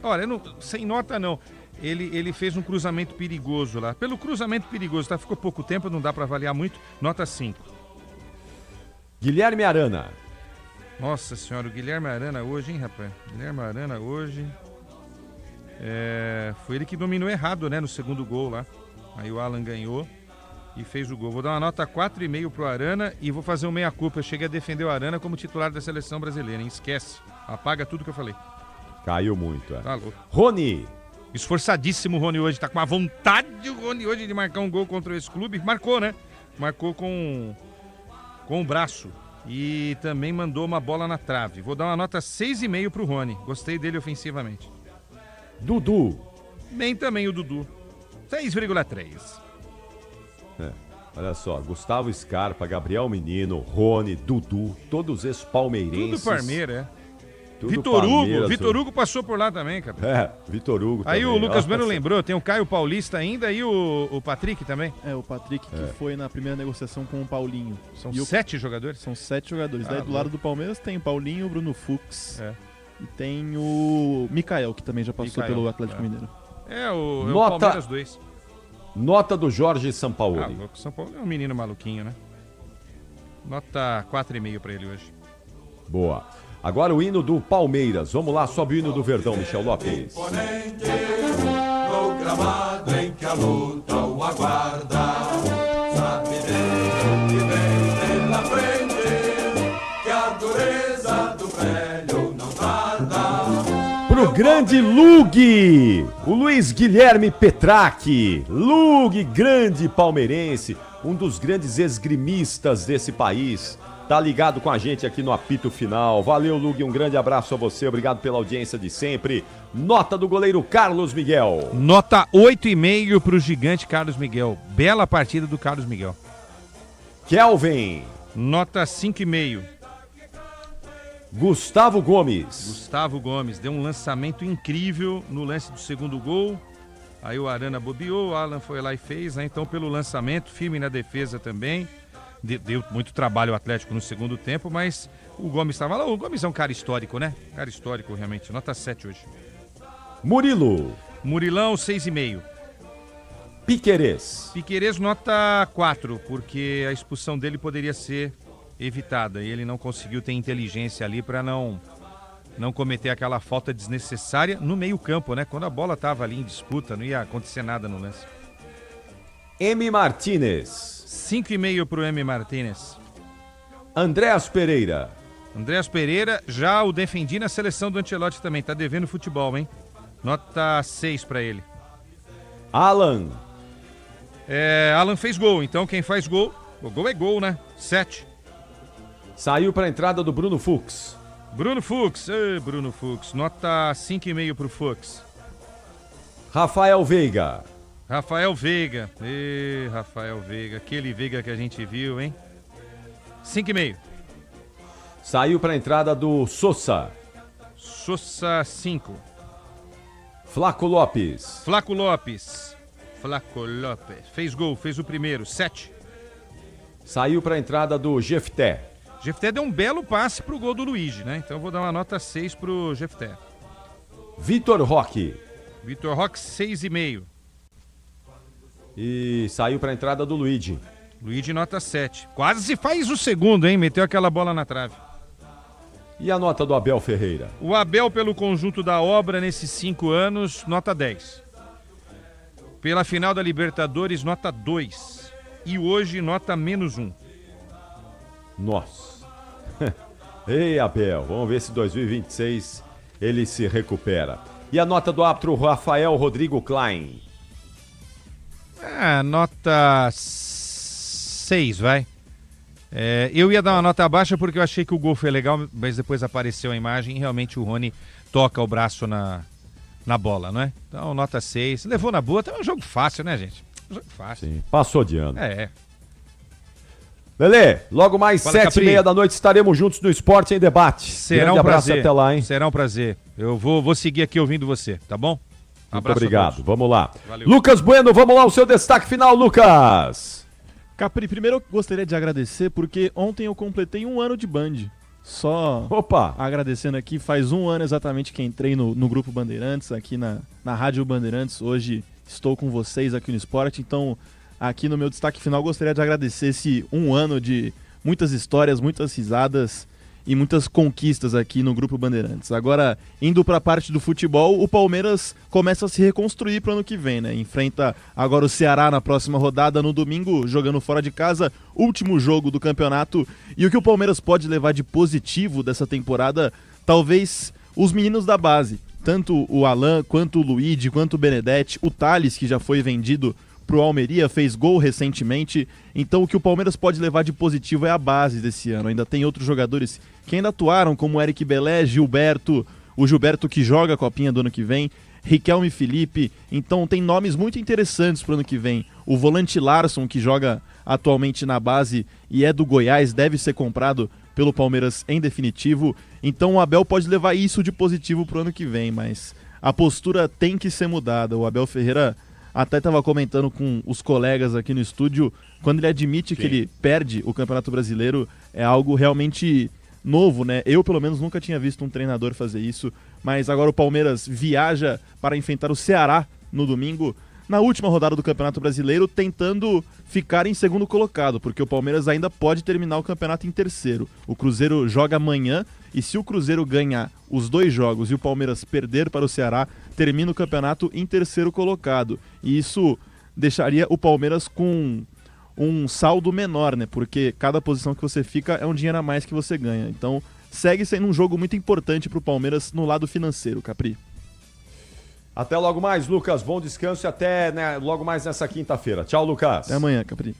Speaker 6: Olha, sem nota não. Ele fez um cruzamento perigoso lá. Pelo cruzamento perigoso, tá? Ficou pouco tempo, não dá para avaliar muito. Nota 5.
Speaker 10: Guilherme Arana.
Speaker 6: Nossa senhora, o Guilherme Arana hoje, hein, rapaz? Guilherme Arana hoje. Foi ele que dominou errado, né, no segundo gol lá. Aí o Alan ganhou e fez o gol. Vou dar uma nota 4,5 pro Arana e vou fazer um meia-culpa. Eu cheguei a defender o Arana como titular da seleção brasileira, hein? Esquece. Apaga tudo que eu falei.
Speaker 10: Caiu muito,
Speaker 6: Tá louco.
Speaker 10: Rony.
Speaker 6: Esforçadíssimo o Rony hoje. Tá com uma vontade o Rony hoje de marcar um gol contra esse clube. Marcou, né? Marcou com o braço. E também mandou uma bola na trave. Vou dar uma nota 6,5 pro Rony. Gostei dele ofensivamente.
Speaker 10: Dudu.
Speaker 6: Bem também o Dudu. 6,3.
Speaker 10: Olha só, Gustavo Scarpa, Gabriel Menino, Rony, Dudu, todos esses palmeirenses.
Speaker 6: Tudo Palmeiras,
Speaker 10: Tudo
Speaker 6: Vitor Hugo passou por lá também, cara.
Speaker 10: Vitor Hugo
Speaker 6: Aí
Speaker 10: também.
Speaker 6: O Lucas Bueno lembrou, tem o Caio Paulista ainda e o Patrick também.
Speaker 3: O Patrick que foi na primeira negociação com o Paulinho.
Speaker 6: São 7 jogadores?
Speaker 3: São 7 jogadores. Daí do lado do Palmeiras tem o Paulinho, o Bruno Fux. E tem o Mikael, que também já passou pelo Atlético Mineiro.
Speaker 6: O Palmeiras 2.
Speaker 10: Nota do Jorge Sampaoli.
Speaker 6: O São Paulo é um menino maluquinho, né? Nota 4,5 pra ele hoje.
Speaker 10: Boa. Agora o hino do Palmeiras. Vamos lá, sobe o hino do Verdão, Michel Lopes.
Speaker 2: No gramado em que a luta o aguarda, sabe bem que vem pela frente, que a dureza do velho não tarda.
Speaker 10: Pro grande Lug, o Luiz Guilherme Petraque. Lug, grande palmeirense, um dos grandes esgrimistas desse país. Tá ligado com a gente aqui no Apito Final. Valeu, Lug, um grande abraço a você. Obrigado pela audiência de sempre. Nota do goleiro Carlos Miguel.
Speaker 6: Nota 8,5 pro gigante Carlos Miguel. Bela partida do Carlos Miguel.
Speaker 10: Kelvin.
Speaker 6: Nota 5,5.
Speaker 10: Gustavo Gomes.
Speaker 6: Gustavo Gomes deu um lançamento incrível no lance do segundo gol. Aí o Arana bobeou, o Alan foi lá e fez, né? Então pelo lançamento, firme na defesa também. Deu muito trabalho o Atlético no segundo tempo, mas o Gomes estava lá. O Gomes é um cara histórico, né? Cara histórico, realmente. Nota 7 hoje.
Speaker 10: Murilo.
Speaker 6: Murilão, 6,5.
Speaker 10: Piquerez.
Speaker 6: Piquerez, nota 4, porque a expulsão dele poderia ser evitada. E ele não conseguiu ter inteligência ali para não cometer aquela falta desnecessária no meio-campo, né? Quando a bola estava ali em disputa, não ia acontecer nada no lance.
Speaker 10: M. Martínez.
Speaker 6: 5,5 pro M. Martínez.
Speaker 10: Andréas Pereira.
Speaker 6: Andréas Pereira, já o defendi na seleção do Ancelotti também. Tá devendo futebol, hein? Nota 6 pra ele.
Speaker 10: Alan.
Speaker 6: Alan fez gol, então quem faz gol, o gol é gol, né? 7.
Speaker 10: Saiu pra entrada do Bruno Fux.
Speaker 6: Bruno Fux, nota 5,5 pro Fux.
Speaker 10: Rafael Veiga.
Speaker 6: Rafael Veiga, aquele Veiga que a gente viu, hein? 5,5.
Speaker 10: Saiu pra entrada do Sousa.
Speaker 6: Sousa, 5.
Speaker 10: Flaco Lopes.
Speaker 6: Flaco Lopes. Fez gol, fez o primeiro, 7.
Speaker 10: Saiu pra entrada do Jefté.
Speaker 6: Jefté deu um belo passe pro gol do Luigi, né? Então eu vou dar uma nota 6 pro Jefté.
Speaker 10: Vitor Roque.
Speaker 6: Vitor Roque, 6,5.
Speaker 10: E saiu para a entrada do Luigi.
Speaker 6: Luigi, nota 7. Quase se faz o segundo, hein? Meteu aquela bola na trave.
Speaker 10: E a nota do Abel Ferreira?
Speaker 6: O Abel, pelo conjunto da obra nesses 5 anos, nota 10. Pela final da Libertadores, nota 2. E hoje, nota -1.
Speaker 10: Nossa. Ei, Abel, vamos ver se 2026 ele se recupera. E a nota do árbitro Rafael Rodrigo Klein?
Speaker 6: Nota 6, vai. Eu ia dar uma nota baixa porque eu achei que o gol foi legal, mas depois apareceu a imagem e realmente o Rony toca o braço na bola, não é? Então, nota 6. Levou na boa, é um jogo fácil, né, gente? Um jogo fácil.
Speaker 10: Sim, passou de ano.
Speaker 6: Lelê,
Speaker 10: Lelê, logo mais 7h30 da noite estaremos juntos no Esporte em Debate.
Speaker 6: Será um prazer. Até lá, hein? Será um prazer. Eu vou seguir aqui ouvindo você, tá bom?
Speaker 10: Muito obrigado. Vamos lá.
Speaker 6: Valeu.
Speaker 10: Lucas Bueno, vamos lá, o seu destaque final, Lucas.
Speaker 3: Capri, primeiro eu gostaria de agradecer porque ontem eu completei 1 ano de Band. Só agradecendo aqui, faz 1 ano exatamente que entrei no Grupo Bandeirantes, aqui na Rádio Bandeirantes. Hoje estou com vocês aqui no Esporte, então aqui no meu destaque final gostaria de agradecer esse 1 ano de muitas histórias, muitas risadas e muitas conquistas aqui no Grupo Bandeirantes. Agora, indo para a parte do futebol, o Palmeiras começa a se reconstruir para o ano que vem, né? Enfrenta agora o Ceará na próxima rodada, no domingo, jogando fora de casa, último jogo do campeonato. E o que o Palmeiras pode levar de positivo dessa temporada, talvez os meninos da base. Tanto o Alan, quanto o Luigi, quanto o Benedetti, o Thales, que já foi vendido pro Almeria, fez gol recentemente. Então o que o Palmeiras pode levar de positivo é a base desse ano. Ainda tem outros jogadores que ainda atuaram, como o Eric Belé, Gilberto, o Gilberto que joga a Copinha do ano que vem, Riquelme Felipe. Então tem nomes muito interessantes pro ano que vem. O volante Larson, que joga atualmente na base e é do Goiás, deve ser comprado pelo Palmeiras em definitivo. Então o Abel pode levar isso de positivo pro ano que vem, mas a postura tem que ser mudada. O Abel Ferreira até estava comentando com os colegas aqui no estúdio, quando ele admite que ele perde o Campeonato Brasileiro, é algo realmente novo, né? Eu, pelo menos, nunca tinha visto um treinador fazer isso, mas agora o Palmeiras viaja para enfrentar o Ceará no domingo, na última rodada do Campeonato Brasileiro, tentando ficar em segundo colocado, porque o Palmeiras ainda pode terminar o campeonato em terceiro. O Cruzeiro joga amanhã, e se o Cruzeiro ganhar os 2 jogos e o Palmeiras perder para o Ceará, termina o campeonato em terceiro colocado. E isso deixaria o Palmeiras com um saldo menor, né? Porque cada posição que você fica é um dinheiro a mais que você ganha. Então, segue sendo um jogo muito importante para o Palmeiras no lado financeiro, Capri.
Speaker 10: Até logo mais, Lucas. Bom descanso e até logo mais nessa quinta-feira. Tchau, Lucas.
Speaker 3: Até amanhã, Capri.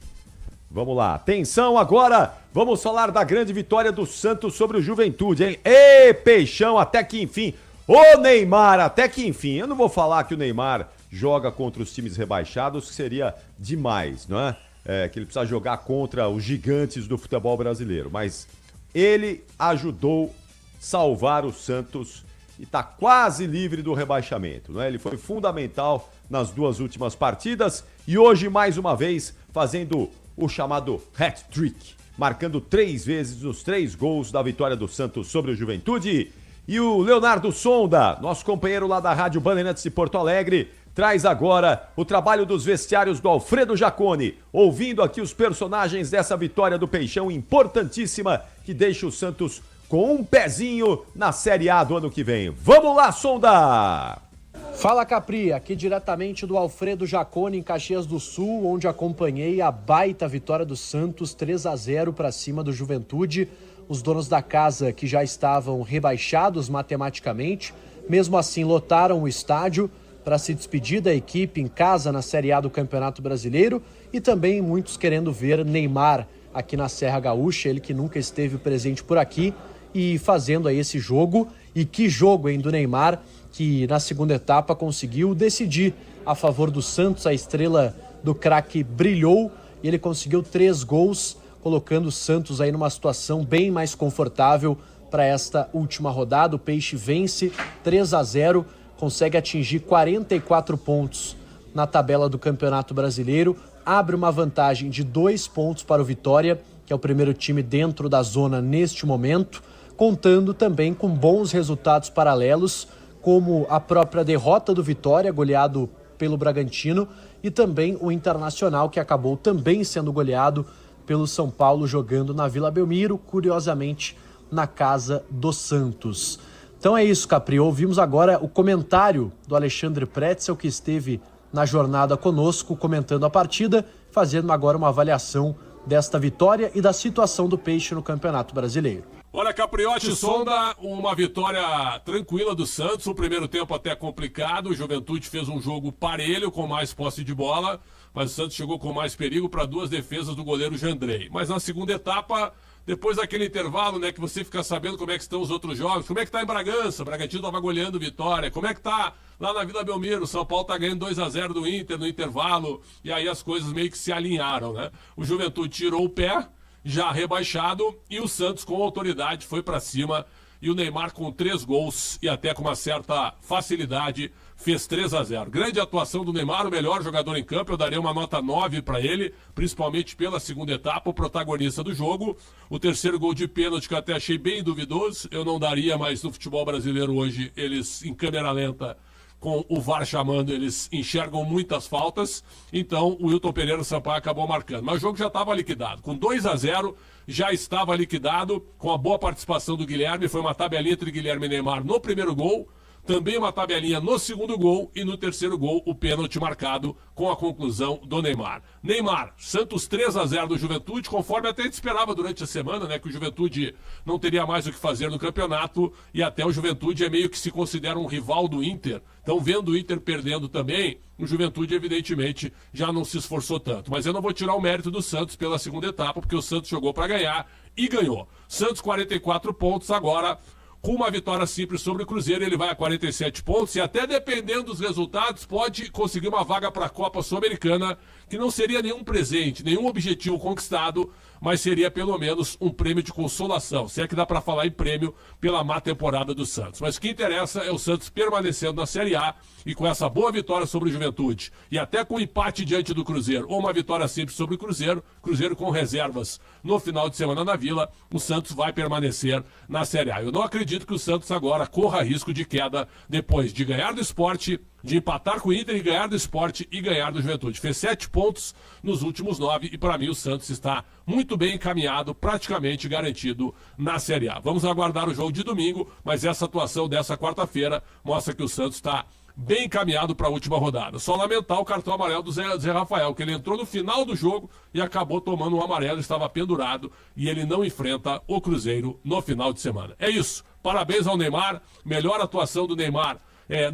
Speaker 10: Vamos lá. Atenção agora. Vamos falar da grande vitória do Santos sobre o Juventude, hein? Ê, Peixão, até que enfim. Ô, Neymar, até que enfim. Eu não vou falar que o Neymar joga contra os times rebaixados, que seria demais, não é? Que ele precisa jogar contra os gigantes do futebol brasileiro. Mas ele ajudou salvar o Santos e está quase livre do rebaixamento, não é? Ele foi fundamental nas 2 últimas partidas e hoje, mais uma vez, fazendo o chamado hat-trick, marcando 3 vezes os 3 gols da vitória do Santos sobre o Juventude. E o Leonardo Sonda, nosso companheiro lá da Rádio Bandeirantes de Porto Alegre, traz agora o trabalho dos vestiários do Alfredo Jaconi, ouvindo aqui os personagens dessa vitória do Peixão importantíssima que deixa o Santos com um pezinho na Série A do ano que vem. Vamos lá, Sonda!
Speaker 5: Fala, Capri, aqui diretamente do Alfredo Jaconi em Caxias do Sul, onde acompanhei a baita vitória do Santos 3-0 para cima do Juventude. Os donos da casa, que já estavam rebaixados matematicamente, mesmo assim lotaram o estádio para se despedir da equipe em casa na Série A do Campeonato Brasileiro e também muitos querendo ver Neymar aqui na Serra Gaúcha, ele que nunca esteve presente por aqui e fazendo aí esse jogo. E que jogo, hein, do Neymar, que na segunda etapa conseguiu decidir a favor do Santos. A estrela do craque brilhou e ele conseguiu 3 gols, colocando o Santos aí numa situação bem mais confortável para esta última rodada. O Peixe vence 3-0, consegue atingir 44 pontos na tabela do Campeonato Brasileiro, abre uma vantagem de 2 pontos para o Vitória, que é o primeiro time dentro da zona neste momento, contando também com bons resultados paralelos, como a própria derrota do Vitória, goleado pelo Bragantino, e também o Internacional, que acabou também sendo goleado pelo São Paulo, jogando na Vila Belmiro, curiosamente na casa do Santos. Então é isso, Capri. Ouvimos agora o comentário do Alexandre Pretzel, que esteve na jornada conosco, comentando a partida, fazendo agora uma avaliação desta vitória e da situação do Peixe no Campeonato Brasileiro.
Speaker 14: Olha, Capriotti, Sonda, uma vitória tranquila do Santos, o primeiro tempo até complicado, o Juventude fez um jogo parelho, com mais posse de bola, mas o Santos chegou com mais perigo para 2 defesas do goleiro Jandrei. Mas na segunda etapa, depois daquele intervalo, né, que você fica sabendo como é que estão os outros jogos, como é que tá em Bragança, o Bragantino estava goleando Vitória, como é que tá lá na Vila Belmiro, o São Paulo tá ganhando 2-0 do Inter no intervalo, e aí as coisas meio que se alinharam, né? O Juventude tirou o pé, já rebaixado, e o Santos com autoridade foi para cima, e o Neymar com 3 gols e até com uma certa facilidade fez 3-0. Grande atuação do Neymar, o melhor jogador em campo, eu daria uma nota 9 para ele, principalmente pela segunda etapa, o protagonista do jogo. O terceiro gol de pênalti que eu até achei bem duvidoso, eu não daria, mas no futebol brasileiro hoje, eles em câmera lenta, com o VAR chamando, eles enxergam muitas faltas, então o Wilton Pereira Sampaio acabou marcando. Mas o jogo já estava liquidado, com 2-0 já estava liquidado, com a boa participação do Guilherme, foi uma tabelinha entre Guilherme e Neymar no primeiro gol, também uma tabelinha no segundo gol e no terceiro gol o pênalti marcado com a conclusão do Neymar. Neymar, Santos 3-0 do Juventude, conforme até a gente esperava durante a semana, né, que o Juventude não teria mais o que fazer no campeonato e até o Juventude é meio que se considera um rival do Inter. Então, vendo o Inter perdendo também, o Juventude evidentemente já não se esforçou tanto. Mas eu não vou tirar o mérito do Santos pela segunda etapa, porque o Santos jogou para ganhar e ganhou. Santos 44 pontos agora. Com uma vitória simples sobre o Cruzeiro, ele vai a 47 pontos e até dependendo dos resultados, pode conseguir uma vaga para a Copa Sul-Americana, que não seria nenhum presente, nenhum objetivo conquistado, mas seria pelo menos um prêmio de consolação, se é que dá para falar em prêmio pela má temporada do Santos. Mas o que interessa é o Santos permanecendo na Série A e com essa boa vitória sobre o Juventude e até com empate diante do Cruzeiro ou uma vitória simples sobre o Cruzeiro com reservas no final de semana na Vila, o Santos vai permanecer na Série A. Eu não acredito que o Santos agora corra risco de queda depois de ganhar do Sport, de empatar com o Inter e ganhar do Sport e ganhar do Juventude. Fez 7 pontos nos últimos 9 e para mim o Santos está muito bem encaminhado, praticamente garantido na Série A. Vamos aguardar o jogo de domingo, mas essa atuação dessa quarta-feira mostra que o Santos está bem encaminhado para a última rodada. Só lamentar o cartão amarelo do Zé Rafael, que ele entrou no final do jogo e acabou tomando um amarelo, estava pendurado e ele não enfrenta o Cruzeiro no final de semana. É isso. Parabéns ao Neymar, melhor atuação do Neymar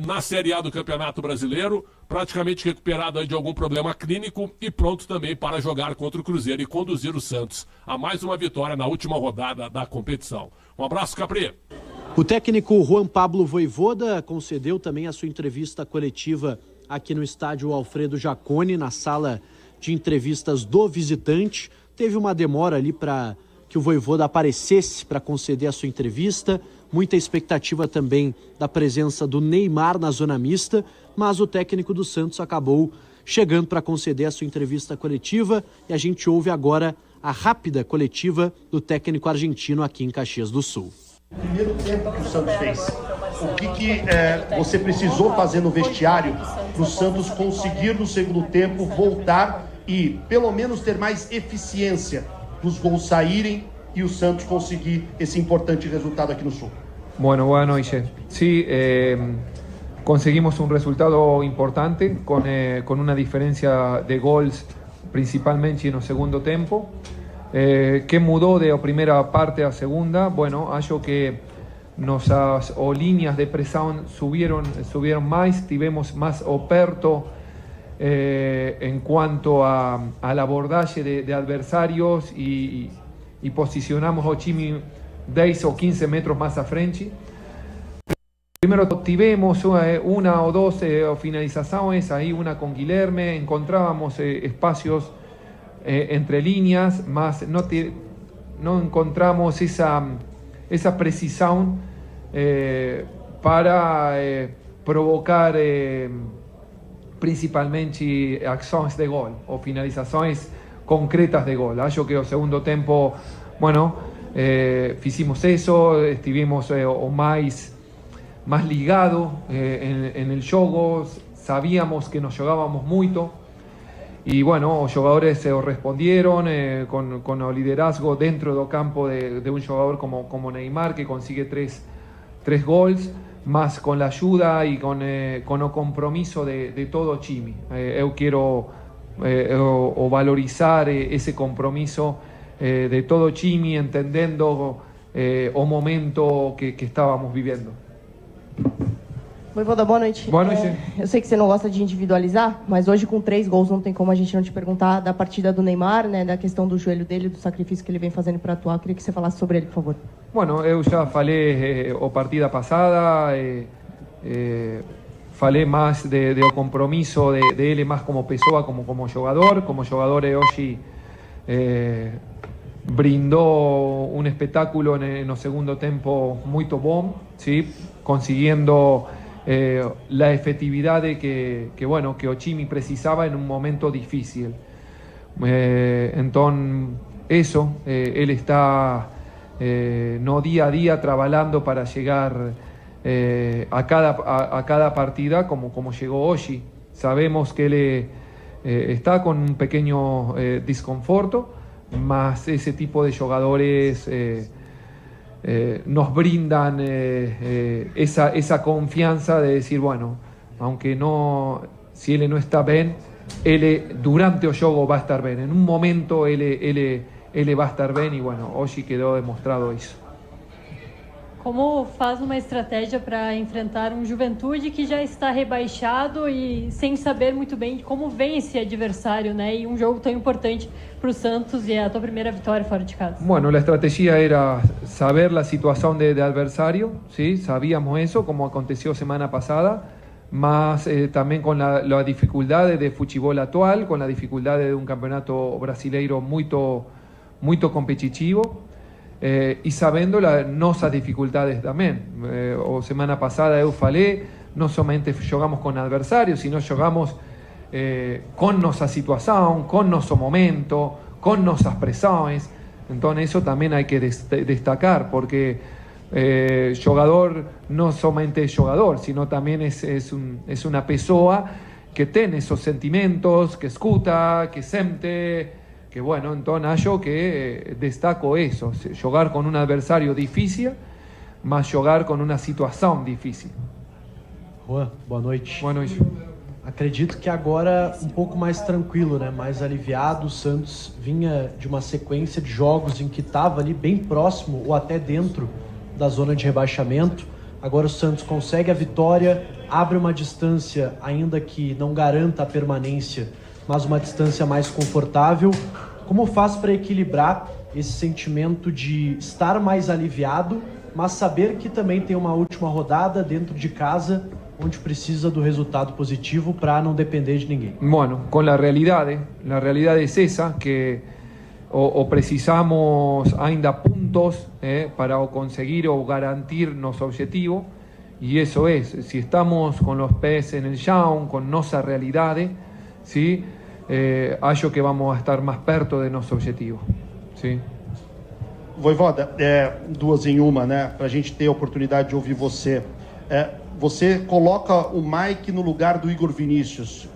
Speaker 14: na Série A do Campeonato Brasileiro, praticamente recuperado de algum problema clínico e pronto também para jogar contra o Cruzeiro e conduzir o Santos a mais uma vitória na última rodada da competição. Um abraço, Capri.
Speaker 5: O técnico Juan Pablo Vojvoda concedeu também a sua entrevista coletiva aqui no estádio Alfredo Jaconi, na sala de entrevistas do visitante. Teve uma demora ali para que o Vojvoda aparecesse para conceder a sua entrevista. Muita expectativa também da presença do Neymar na zona mista, mas o técnico do Santos acabou chegando para conceder a sua entrevista coletiva e a gente ouve agora a rápida coletiva do técnico argentino aqui em Caxias do Sul.
Speaker 12: Primeiro tempo que o Santos fez, o que você precisou fazer no vestiário para o Santos conseguir no segundo tempo voltar e pelo menos ter mais eficiência nos gols saírem y el Santos conseguir ese importante resultado aquí en el Sur?
Speaker 13: Bueno, buenas noches. Sí, conseguimos un resultado importante con una diferencia de gols principalmente en el segundo tiempo. Que mudó de la primera parte a la segunda? Bueno, hallo que nuestras líneas de presión subieron más, tivemos más aperto en cuanto al abordaje de adversarios y posicionamos o time 10 o 15 metros más a frente. Primero tivemos una o dos finalizaciones, ahí una con Guilherme, encontrábamos espacios entre líneas, mas no encontramos esa precisión para provocar principalmente acciones de gol o finalizaciones concretas de gol. Yo que el segundo tiempo, bueno, hicimos eso, estuvimos más ligados en el juego, sabíamos que nos jugábamos mucho y bueno, los jugadores respondieron con el liderazgo dentro del campo de un jugador como Neymar, que consigue tres gols, más con la ayuda y con el compromiso de todo el time. Yo quiero o valorizar ese compromiso de todo el time, entendiendo o momento que estábamos viviendo.
Speaker 20: Vojvoda, boa noite.
Speaker 13: Boa noite.
Speaker 20: Eu sei que você não gosta de individualizar, mas hoje com 3 gols não tem como a gente não te perguntar da partida do Neymar, né, da questão do joelho dele, do sacrifício que ele vem fazendo para atuar. Eu queria que você falasse sobre ele, por favor.
Speaker 13: Bueno, eu já falei a partida passada, falei mais do compromisso dele mais como pessoa, como jogador. Como jogador hoje brindou um espetáculo no segundo tempo muito bom, ¿sí? Consiguiendo la efectividad que o Chimi precisaba en un momento difícil. Entonces eso, él está no día a día trabajando para llegar a cada partida como llegó hoy. Sabemos que él está con un pequeño desconforto, mas ese tipo de jugadores nos brindan esa confianza de decir, bueno, aunque si él no está bien, él durante el juego va a estar bien. En un momento él va a estar bien y bueno, hoy quedó demostrado eso.
Speaker 22: Como faz uma estratégia para enfrentar Juventude que já está rebaixado e sem saber muito bem como vem esse adversário, né? E jogo tão importante para o Santos e a tua primeira vitória fora de casa.
Speaker 13: Bueno, la estrategia era saber la situación de adversario, ¿sí? Sabíamos eso, como aconteció semana pasada, más también con la dificultad de futebol actual, con la dificultad de un campeonato brasileiro muito competitivo, e sabendo as nossas dificuldades também. A semana passada eu falei, não somente jogamos com adversários, sino jogamos com nossa situação, com nosso momento, com nossas pressões. Então isso também há que destacar, porque jogador no somente es jogador, sino también es una pessoa que tiene esos sentimientos, que escuta, que siente, que bueno, entonces acho que destaco eso, jogar con un adversario difícil, mas jogar con una situação difícil.
Speaker 5: Juan, boa noite.
Speaker 13: Boa noite.
Speaker 5: Acredito que agora um pouco mais tranquilo, né? Mais aliviado. O Santos vinha de uma sequência de jogos em que estava ali bem próximo ou até dentro da zona de rebaixamento. Agora o Santos consegue a vitória, abre uma distância, ainda que não garanta a permanência, mas uma distância mais confortável. Como faz para equilibrar esse sentimento de estar mais aliviado, mas saber que também tem uma última rodada dentro de casa, onde precisa do resultado positivo para não depender de ninguém?
Speaker 13: Bueno, con la realidad es esa, que o precisamos ainda puntos para conseguir o garantir nuestro objetivo, y eso es, si estamos con los pés en el chão, con nuestra realidad, ¿sí? Acho que vamos a estar más perto de nuestro objetivo. ¿Sí?
Speaker 12: Voivoda, duas em uma, né? Para a gente ter a oportunidade de ouvir você. Você coloca o Mike no lugar do Igor Vinícius.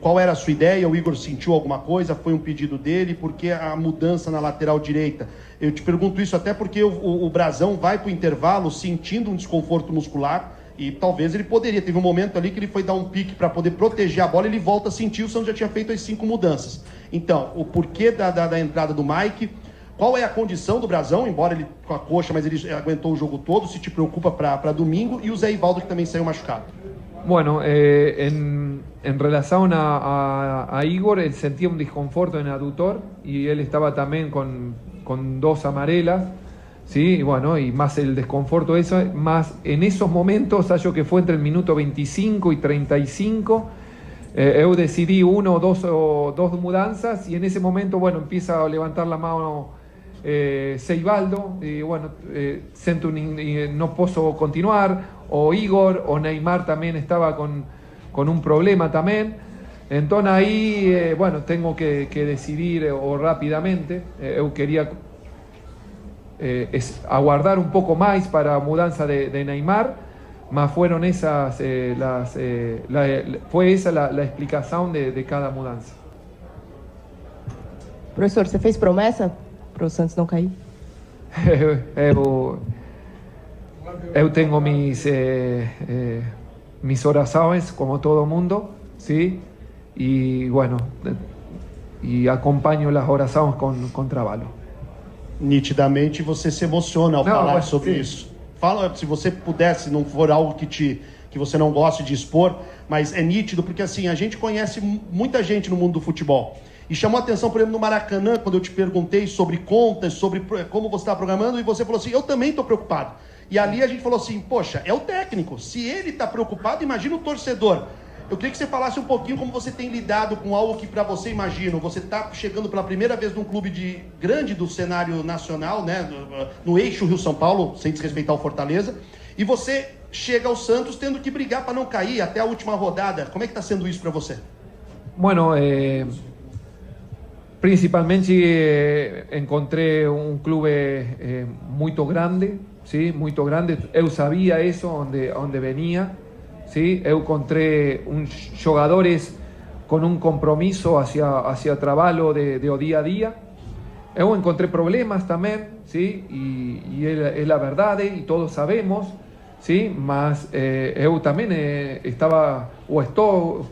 Speaker 12: Qual era a sua ideia? O Igor sentiu alguma coisa? Foi um pedido dele? Por que a mudança na lateral direita? Eu te pergunto isso até porque o Brazão vai para o intervalo sentindo um desconforto muscular e talvez ele poderia. Teve um momento ali que ele foi dar um pique para poder proteger a bola e ele volta a sentir. O Santos já tinha feito as 5 mudanças. Então, o porquê da entrada do Mike? Qual é a condição do Brazão, embora ele com a coxa, mas ele aguentou o jogo todo, se te preocupa para domingo, e o Zé Ivaldo que também saiu machucado?
Speaker 13: Bueno, en relación a Igor, él sentía un desconforto en el aductor y él estaba también con 2 amarelas, ¿sí? Y bueno, y más el desconforto eso, más en esos momentos, yo que fue entre el minuto 25 y 35, yo decidí 1 o 2 mudanzas y en ese momento, bueno, empieza a levantar la mano Seivaldo y bueno, siento no puedo continuar, o Igor o Neymar también estaba con un problema también, entonces ahí bueno, tengo que decidir o rápidamente, yo quería aguardar un poco más para mudanza de Neymar, mas fueron esas fue esa la explicación de cada mudança.
Speaker 20: Professor, você fez promessa para o Santos não cair?
Speaker 13: Eu tengo mis oraciones como todo mundo, ¿sí? Y bueno, y acompaño las oraciones con trabalho.
Speaker 12: Nitidamente você se emociona ao falar sobre
Speaker 13: sim.
Speaker 12: isso. Fala, se você pudesse, não for algo que você não goste de expor, mas é nítido, porque assim, a gente conhece muita gente no mundo do futebol. E chamou a atenção, por exemplo, no Maracanã, quando eu te perguntei sobre contas, sobre como você está programando, e você falou assim, eu também estou preocupado. E ali a gente falou assim, poxa, é o técnico. Se ele está preocupado, imagina o torcedor. Eu queria que você falasse um pouquinho como você tem lidado com algo que para você, imagino, você está chegando pela primeira vez num clube grande do cenário nacional, né, no eixo Rio-São Paulo, sem desrespeitar o Fortaleza, e você chega ao Santos tendo que brigar para não cair até a última rodada. Como é que está sendo isso para você?
Speaker 13: Bueno, principalmente encontré un club muy grande, ¿sí? Muy grande. Yo sabía eso, donde venía, ¿sí? Yo encontré jugadores con un compromiso hacia trabajo de día a día. Yo encontré problemas también, ¿sí? Y es la verdad, y todos sabemos, ¿sí? Mas yo también estaba, o estoy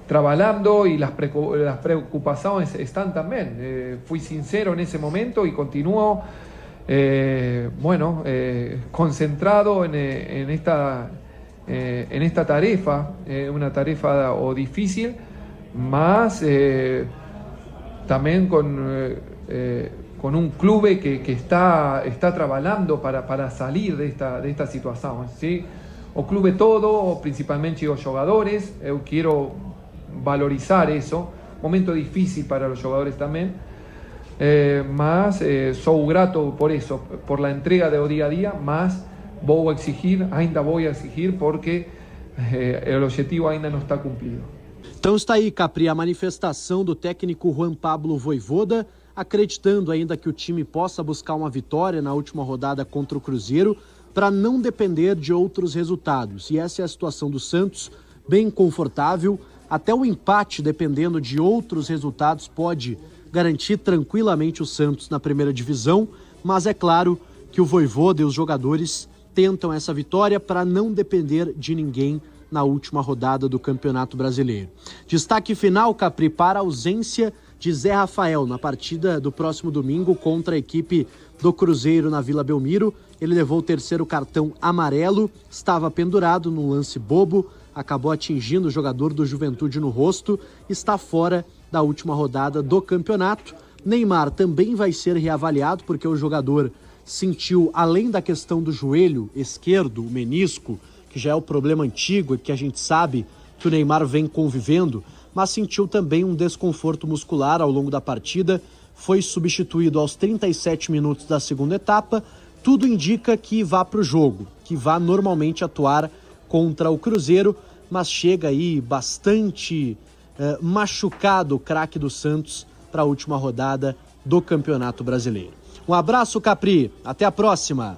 Speaker 13: trabajando y las preocupaciones están también. Fui sincero en ese momento y continúo concentrado en esta tarefa, una tarefa difícil, más también con un club que está trabajando para salir de esta situación, ¿sí? o clube todo, principalmente os jogadores. Eu quero valorizar isso. Momento difícil para os jogadores também. Mas sou grato por isso, por la entrega do dia a dia, mas ainda vou exigir porque o objetivo ainda não está cumprido.
Speaker 5: Então está aí, Capri, a manifestação do técnico Juan Pablo Vojvoda, acreditando ainda que o time possa buscar uma vitória na última rodada contra o Cruzeiro para não depender de outros resultados. E essa é a situação do Santos, bem confortável. Até o empate, dependendo de outros resultados, pode garantir tranquilamente o Santos na primeira divisão, mas é claro que o Vojvoda e os jogadores tentam essa vitória para não depender de ninguém na última rodada do Campeonato Brasileiro. Destaque final, Capri, para a ausência de Zé Rafael na partida do próximo domingo contra a equipe do Cruzeiro na Vila Belmiro. Ele levou o terceiro cartão amarelo, estava pendurado num lance bobo, acabou atingindo o jogador do Juventude no rosto, está fora da última rodada do campeonato. Neymar também vai ser reavaliado porque o jogador sentiu, além da questão do joelho esquerdo, o menisco, que já é o problema antigo e que a gente sabe que o Neymar vem convivendo, mas sentiu também um desconforto muscular ao longo da partida, foi substituído aos 37 minutos da segunda etapa. Tudo indica que vá para o jogo, que vá normalmente atuar contra o Cruzeiro, mas chega aí bastante machucado o craque do Santos para a última rodada do Campeonato Brasileiro. Um abraço, Capri, até a próxima.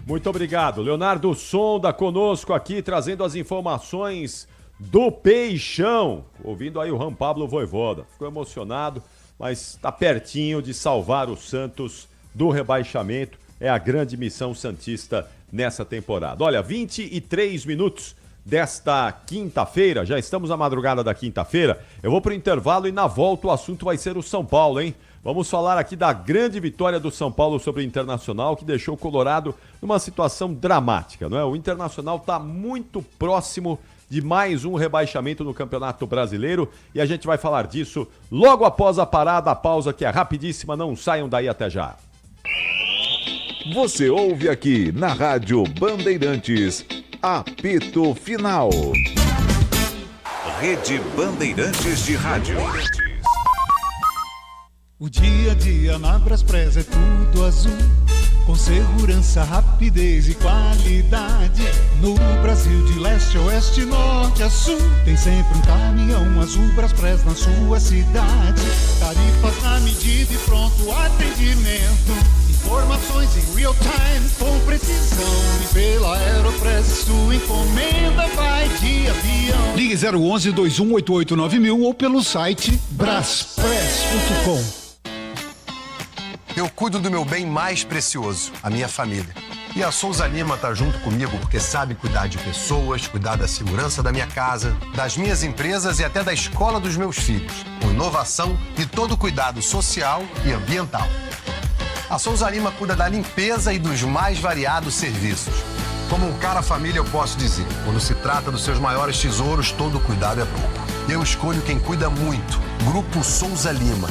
Speaker 10: Muito obrigado. Leonardo Sonda conosco aqui, trazendo as informações do Peixão. Ouvindo aí o Juan Pablo Vojvoda. Ficou emocionado, mas está pertinho de salvar o Santos do rebaixamento. É a grande missão santista nessa temporada. Olha, 23 minutos desta quinta-feira, já estamos na madrugada da quinta-feira. Eu vou para o intervalo e na volta o assunto vai ser o São Paulo, hein? Vamos falar aqui da grande vitória do São Paulo sobre o Internacional, que deixou o Colorado numa situação dramática, não é? O Internacional está muito próximo de mais um rebaixamento no Campeonato Brasileiro e a gente vai falar disso logo após a parada, a pausa que é rapidíssima, não saiam daí até já.
Speaker 25: Você ouve aqui na Rádio Bandeirantes, apito final. Rede Bandeirantes de Rádio.
Speaker 9: O dia a dia na Braspress é tudo azul, com segurança, rapidez e qualidade. No Brasil de leste a oeste, norte a sul, tem sempre um caminhão azul Braspress na sua cidade. Tarifas na medida e pronto atendimento, informações em real time com precisão. E pela Aeropress sua encomenda vai de avião. Ligue 011 2188 9000 ou pelo site braspress.com.
Speaker 15: Eu cuido do meu bem mais precioso, a minha família. E a Souza Lima tá junto comigo porque sabe cuidar de pessoas, cuidar da segurança da minha casa, das minhas empresas e até da escola dos meus filhos, com inovação e todo cuidado social e ambiental. A Souza Lima cuida da limpeza e dos mais variados serviços. Como um cara família, eu posso dizer, quando se trata dos seus maiores tesouros, todo cuidado é pouco. Eu escolho quem cuida muito. Grupo Souza Lima.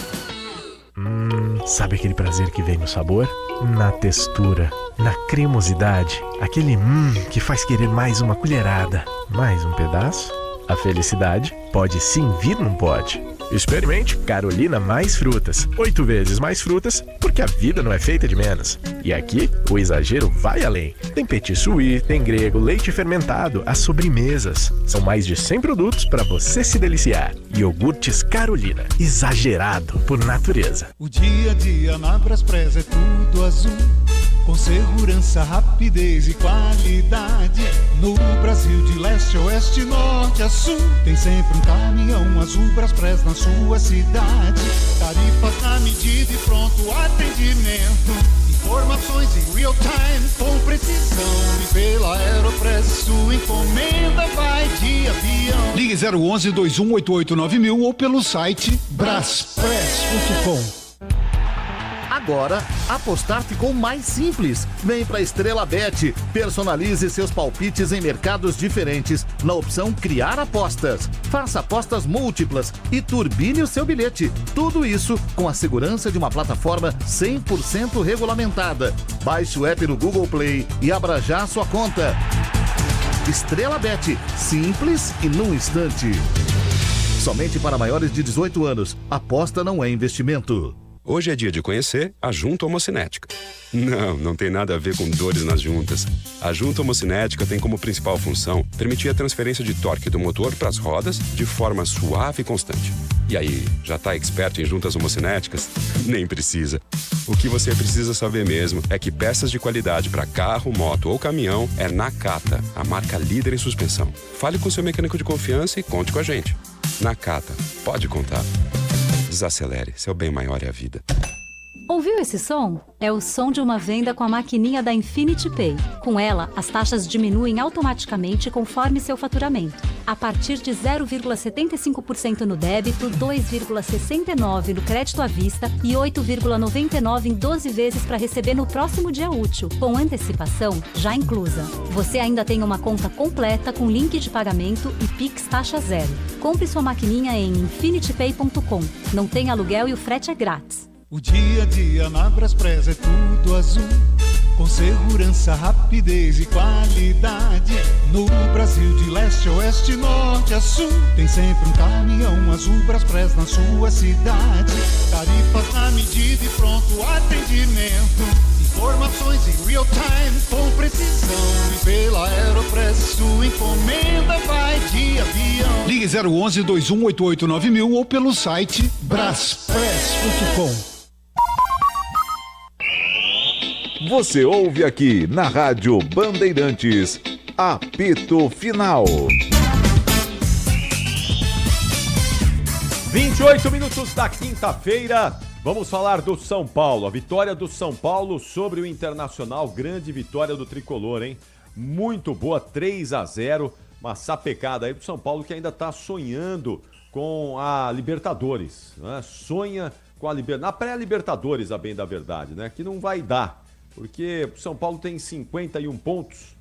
Speaker 18: Sabe aquele prazer que vem no sabor? Na textura, na cremosidade, aquele que faz querer mais uma colherada, mais um pedaço? A felicidade pode sim vir num pote. Experimente Carolina Mais Frutas. 8 vezes mais frutas, porque a vida não é feita de menos. E aqui, o exagero vai além. Tem petit suí, tem grego, leite fermentado, as sobremesas. São mais de 100 produtos para você se deliciar. Iogurtes Carolina, exagerado por natureza.
Speaker 9: O dia a dia na Braspress é tudo azul, com segurança, rapidez e qualidade. No Brasil de leste a oeste, norte a sul, tem sempre um caminhão azul Braspress na sua cidade. Tarifas na medida e pronto atendimento, informações em real time com precisão. E pela Aeropress sua encomenda vai de avião. Ligue 011 2188 9000 ou pelo site braspress.com.
Speaker 21: Agora, apostar ficou mais simples. Vem pra Estrela Bet. Personalize seus palpites em mercados diferentes na opção Criar Apostas. Faça apostas múltiplas e turbine o seu bilhete. Tudo isso com a segurança de uma plataforma 100% regulamentada. Baixe o app no Google Play e abra já sua conta. Estrela Bet, simples e num instante. Somente para maiores de 18 anos. Aposta não é investimento.
Speaker 1: Hoje é dia de conhecer a Junta Homocinética. Não tem nada a ver com dores nas juntas. A Junta Homocinética tem como principal função permitir a transferência de torque do motor para as rodas de forma suave e constante. E aí, já tá expert em juntas homocinéticas? Nem precisa. O que você precisa saber mesmo é que peças de qualidade para carro, moto ou caminhão é Nakata, a marca líder em suspensão. Fale com seu mecânico de confiança e conte com a gente. Nakata, pode contar. Desacelere, seu bem maior é a vida.
Speaker 16: Ouviu esse som? É o som de uma venda com a maquininha da Infinity Pay. Com ela, as taxas diminuem automaticamente conforme seu faturamento. A partir de 0,75% no débito, 2,69% no crédito à vista e 8,99% em 12 vezes para receber no próximo dia útil, com antecipação já inclusa. Você ainda tem uma conta completa com link de pagamento e Pix taxa zero. Compre sua maquininha em infinitypay.com. Não tem aluguel e o frete é grátis.
Speaker 9: O dia a dia na Braspress é tudo azul, com segurança, rapidez e qualidade. No Brasil de leste a oeste, norte a sul, tem sempre um caminhão azul Braspress na sua cidade. Tarifas na medida e pronto atendimento, informações em real time com precisão. E pela Aeropress sua encomenda vai de avião. Ligue 011 2188 9000 ou pelo site braspress.com.
Speaker 25: Você ouve aqui na Rádio Bandeirantes, Apito Final.
Speaker 10: 28 minutos da quinta-feira, vamos falar do São Paulo. A vitória do São Paulo sobre o Internacional, grande vitória do Tricolor, hein? Muito boa, 3-0, uma sapecada aí pro São Paulo que ainda tá sonhando com a Libertadores, né? Sonha com a na pré-Libertadores, a bem da verdade, né? Que não vai dar. Porque o São Paulo tem 51 pontos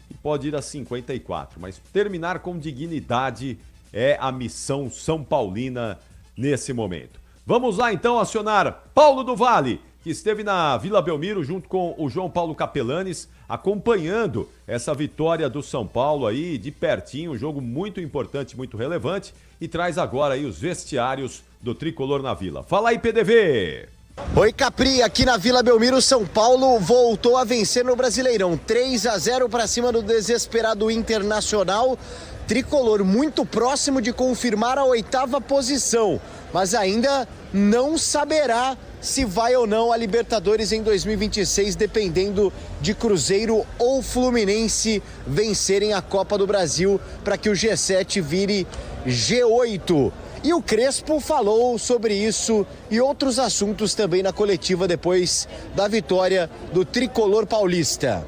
Speaker 10: e pode ir a 54. Mas terminar com dignidade é a missão são paulina nesse momento. Vamos lá então acionar Paulo do Vale, que esteve na Vila Belmiro junto com o João Paulo Capelanes, acompanhando essa vitória do São Paulo aí de pertinho, um jogo muito importante, muito relevante, e traz agora aí os vestiários do Tricolor na Vila. Fala aí, PDV!
Speaker 17: Oi, Capri, aqui na Vila Belmiro, São Paulo voltou a vencer no Brasileirão, 3-0 para cima do desesperado Internacional. Tricolor muito próximo de confirmar a 8ª posição, mas ainda não saberá se vai ou não a Libertadores em 2026, dependendo de Cruzeiro ou Fluminense vencerem a Copa do Brasil para que o G7 vire G8. E o Crespo falou sobre isso e outros assuntos também na coletiva depois da vitória do Tricolor paulista.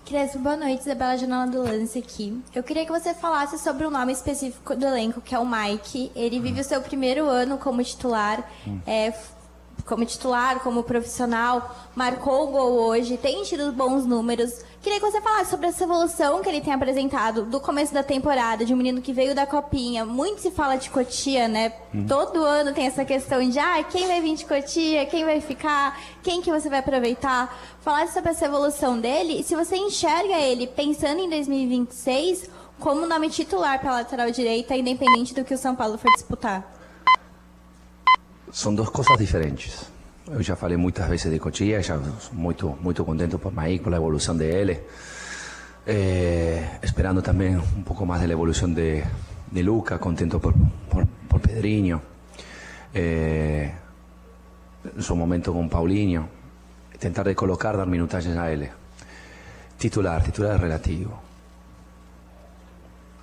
Speaker 23: Crespo, boa noite, Isabela Janela do Lance aqui. Eu queria que você falasse sobre o nome específico do elenco, que é o Mike. Ele vive o seu primeiro ano como titular, como profissional, marcou o gol hoje, tem tido bons números. Queria que você falasse sobre essa evolução que ele tem apresentado do começo da temporada, de um menino que veio da Copinha. Muito se fala de Cotia, né? Todo ano tem essa questão de quem vai vir de Cotia, quem vai ficar, quem que você vai aproveitar. Falasse sobre essa evolução dele e se você enxerga ele pensando em 2026 como nome titular para a lateral direita, independente do que o São Paulo for disputar.
Speaker 24: São duas coisas diferentes. Eu já falei muitas vezes de Cotia, já muito contente por Mike, por a evolução dele. Esperando também um pouco mais da evolução de Luca, contento por Pedrinho. Em seu momento com Paulinho. Tentar de colocar, dar minutagens a ele. Titular é relativo.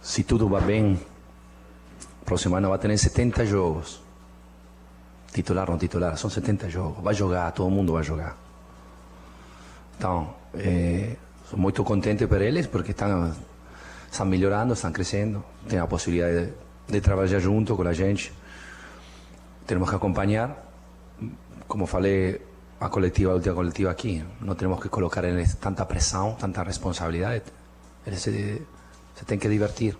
Speaker 24: Se tudo vai bem, próximo ano vai ter 70 jogos. Titular, não titular, são 70 jogos. Vai jogar, todo mundo vai jogar. Então, sou muito contente por eles, porque estão melhorando, estão crescendo. Tem a possibilidade de trabalhar junto com a gente. Temos que acompanhar. Como falei, a última coletiva aqui, não temos que colocar eles tanta pressão, tanta responsabilidade. Eles se têm que divertir.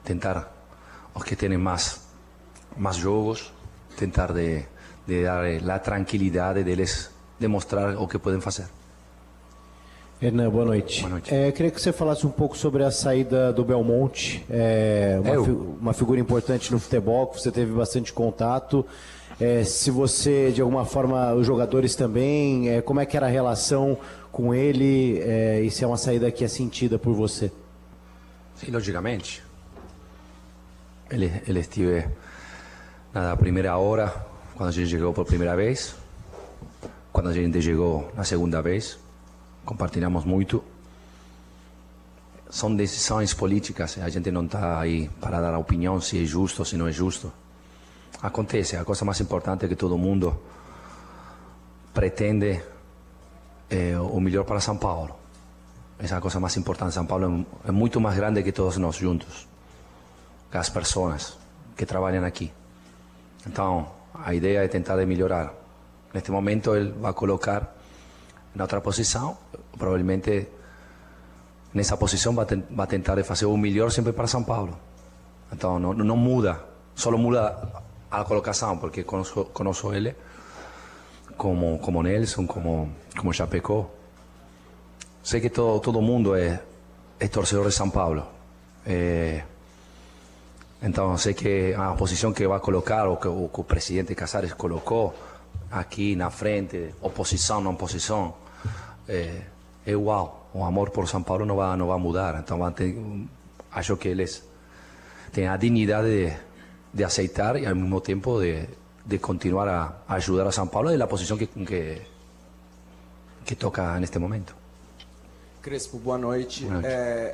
Speaker 24: Tentar, os que têm mais jogos, tentar de dar a tranquilidade deles demonstrar o que podem fazer.
Speaker 4: Hernan, boa noite.
Speaker 24: Boa noite.
Speaker 4: Queria que você falasse um pouco sobre a saída do Belmonte, uma figura importante no futebol, que você teve bastante contato. Se você, de alguma forma, os jogadores também, como é que era a relação com ele e se é uma saída que é sentida por você?
Speaker 24: Sim, logicamente. Ele estive na primeira hora, quando a gente chegou por primeira vez, quando a gente chegou na segunda vez, compartilhamos muito. São decisões políticas, a gente não está aí para dar a opinião se é justo ou se não é justo. Acontece, a coisa mais importante é que todo mundo pretende o melhor para São Paulo. Essa é a coisa mais importante. São Paulo é muito mais grande que todos nós juntos, que as pessoas que trabalham aqui. Então, a ideia é tentar melhorar. Neste momento, ele vai colocar na outra posição, provavelmente nessa posição vai tentar fazer o melhor sempre para São Paulo. Então, não muda, só muda a colocação, porque conheço ele como Nelson, como Chapecó. Sei que todo mundo é torcedor de São Paulo. Então, sei que a posição que vai colocar, ou que o presidente Casares colocou aqui na frente, oposição, não oposição, é igual. O amor por São Paulo não vai mudar. Então, acho que eles têm a dignidade de aceitar e, ao mesmo tempo, de continuar a ajudar a São Paulo na posição que toca neste momento.
Speaker 7: Crespo, boa noite.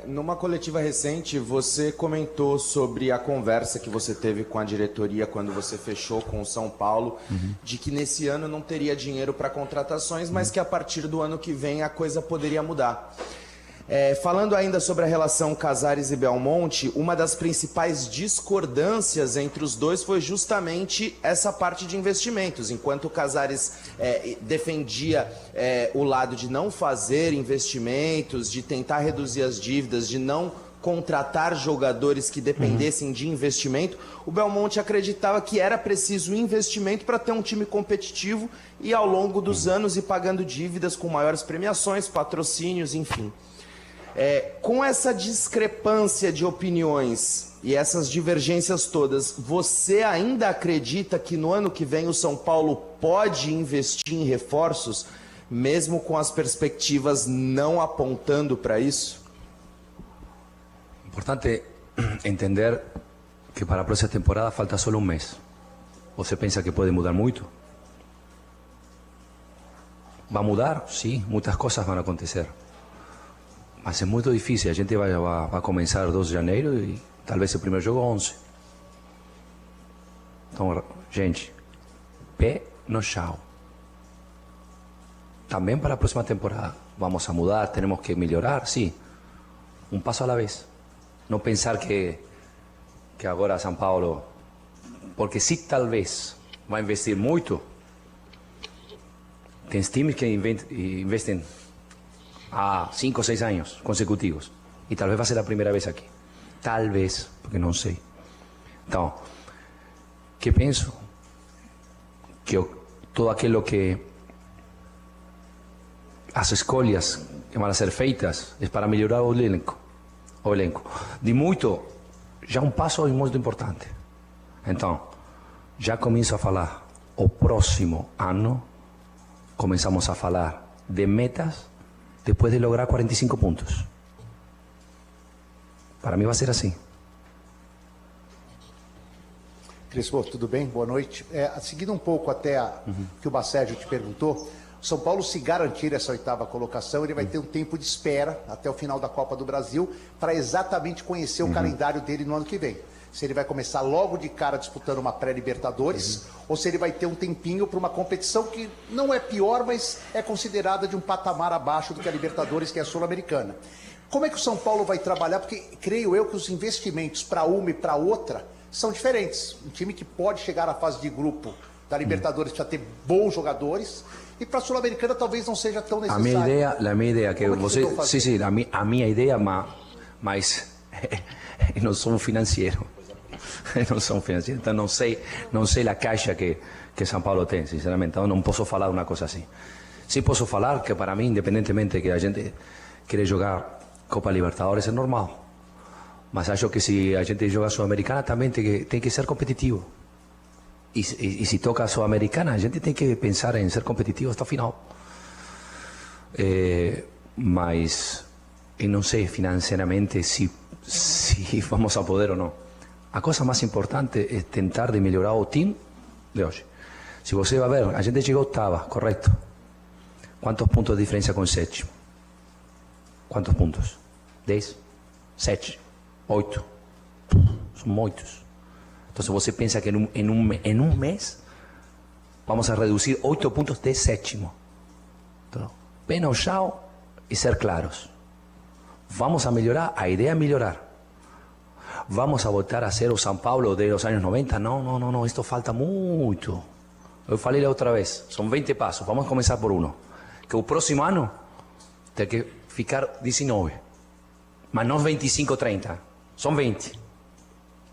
Speaker 7: Numa coletiva recente, você comentou sobre a conversa que você teve com a diretoria quando você fechou com o São Paulo, de que nesse ano não teria dinheiro para contratações, mas que a partir do ano que vem a coisa poderia mudar. Falando ainda sobre a relação Casares e Belmonte, uma das principais discordâncias entre os dois foi justamente essa parte de investimentos. Enquanto o Casares defendia o lado de não fazer investimentos, de tentar reduzir as dívidas, de não contratar jogadores que dependessem de investimento, o Belmonte acreditava que era preciso investimento para ter um time competitivo e, ao longo dos anos, ir pagando dívidas com maiores premiações, patrocínios, enfim. Com essa discrepância de opiniões e essas divergências todas, você ainda acredita que no ano que vem o São Paulo pode investir em reforços, mesmo com as perspectivas não apontando para isso?
Speaker 24: Importante entender que para a próxima temporada falta só um mês. Você pensa que pode mudar muito? Vai mudar? Sim, muitas coisas vão acontecer. Mas é muito difícil, a gente vai começar 2 de janeiro e talvez o primeiro jogo 11. Então, gente, pé no chão. Também para a próxima temporada. Vamos a mudar, temos que melhorar, sim. Um passo à vez. Não pensar que agora São Paulo... Porque se talvez vai investir muito, tem times que investem há 5 ou 6 anos consecutivos. E talvez vai ser a primeira vez aqui. Talvez, porque não sei. Então, que penso? Que todo aquilo que... As escolhas que vão ser feitas é para melhorar o elenco. De muito, já um passo é muito importante. Então, já começo a falar, o próximo ano, começamos a falar de metas depois de lograr 45 pontos. Para mim vai ser assim.
Speaker 8: Crespo, tudo bem? Boa noite. Seguindo um pouco até que o Bacérgio te perguntou, o São Paulo, se garantir essa 8ª colocação, ele vai ter um tempo de espera até o final da Copa do Brasil para exatamente conhecer o calendário dele no ano que vem. Se ele vai começar logo de cara disputando uma pré-Libertadores, ou se ele vai ter um tempinho para uma competição que não é pior, mas é considerada de um patamar abaixo do que a Libertadores, que é a Sul-Americana. Como é que o São Paulo vai trabalhar? Porque creio eu que os investimentos para uma e para outra são diferentes. Um time que pode chegar à fase de grupo da Libertadores precisa ter bons jogadores, e para a Sul-Americana talvez não seja tão necessário.
Speaker 24: A minha ideia que você... Sim, a minha ideia, mas eu não sou um financeiro. Não sou um financeiro, então não sei a caixa que São Paulo tem, sinceramente, então não posso falar uma coisa assim. Sim, posso falar que para mim, independentemente que a gente queira jogar Copa Libertadores, é normal. Mas acho que se a gente joga a Sul-Americana também tem que ser competitivo. E se toca a Sul-Americana, a gente tem que pensar em ser competitivo até o final. Mas eu não sei financeiramente se vamos a poder ou não. A coisa mais importante é tentar de melhorar o time de hoje. Se você vai ver, a gente chegou oitava, correto? Quantos pontos de diferença com o sétimo? Quantos pontos? 10? 7? 8? São muitos. Então, se você pensa que em um mês vamos a reduzir 8 pontos de sétimo. Então, pé no chão e ser claros. Vamos a melhorar, a ideia é melhorar. Vamos a voltar a ser o São Paulo de los años 90? Não, isto falta muito. Eu falei lá outra vez, são 20 passos, vamos começar por um. Que o próximo ano tem que ficar 19. Mas não 25, 30. São 20.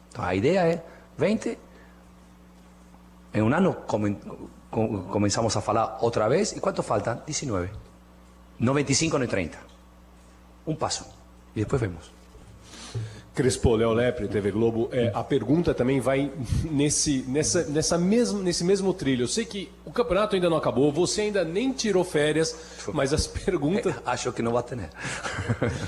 Speaker 24: Então a ideia é 20. Em um ano começamos a falar outra vez. E quanto falta? 19. Não 25 nem 30. Um passo. E depois vemos.
Speaker 10: Crespo, Léo Lepre, TV Globo. A pergunta também vai nesse mesmo trilho. Eu sei que o campeonato ainda não acabou, você ainda nem tirou férias, mas as perguntas...
Speaker 24: Acho que não vai ter.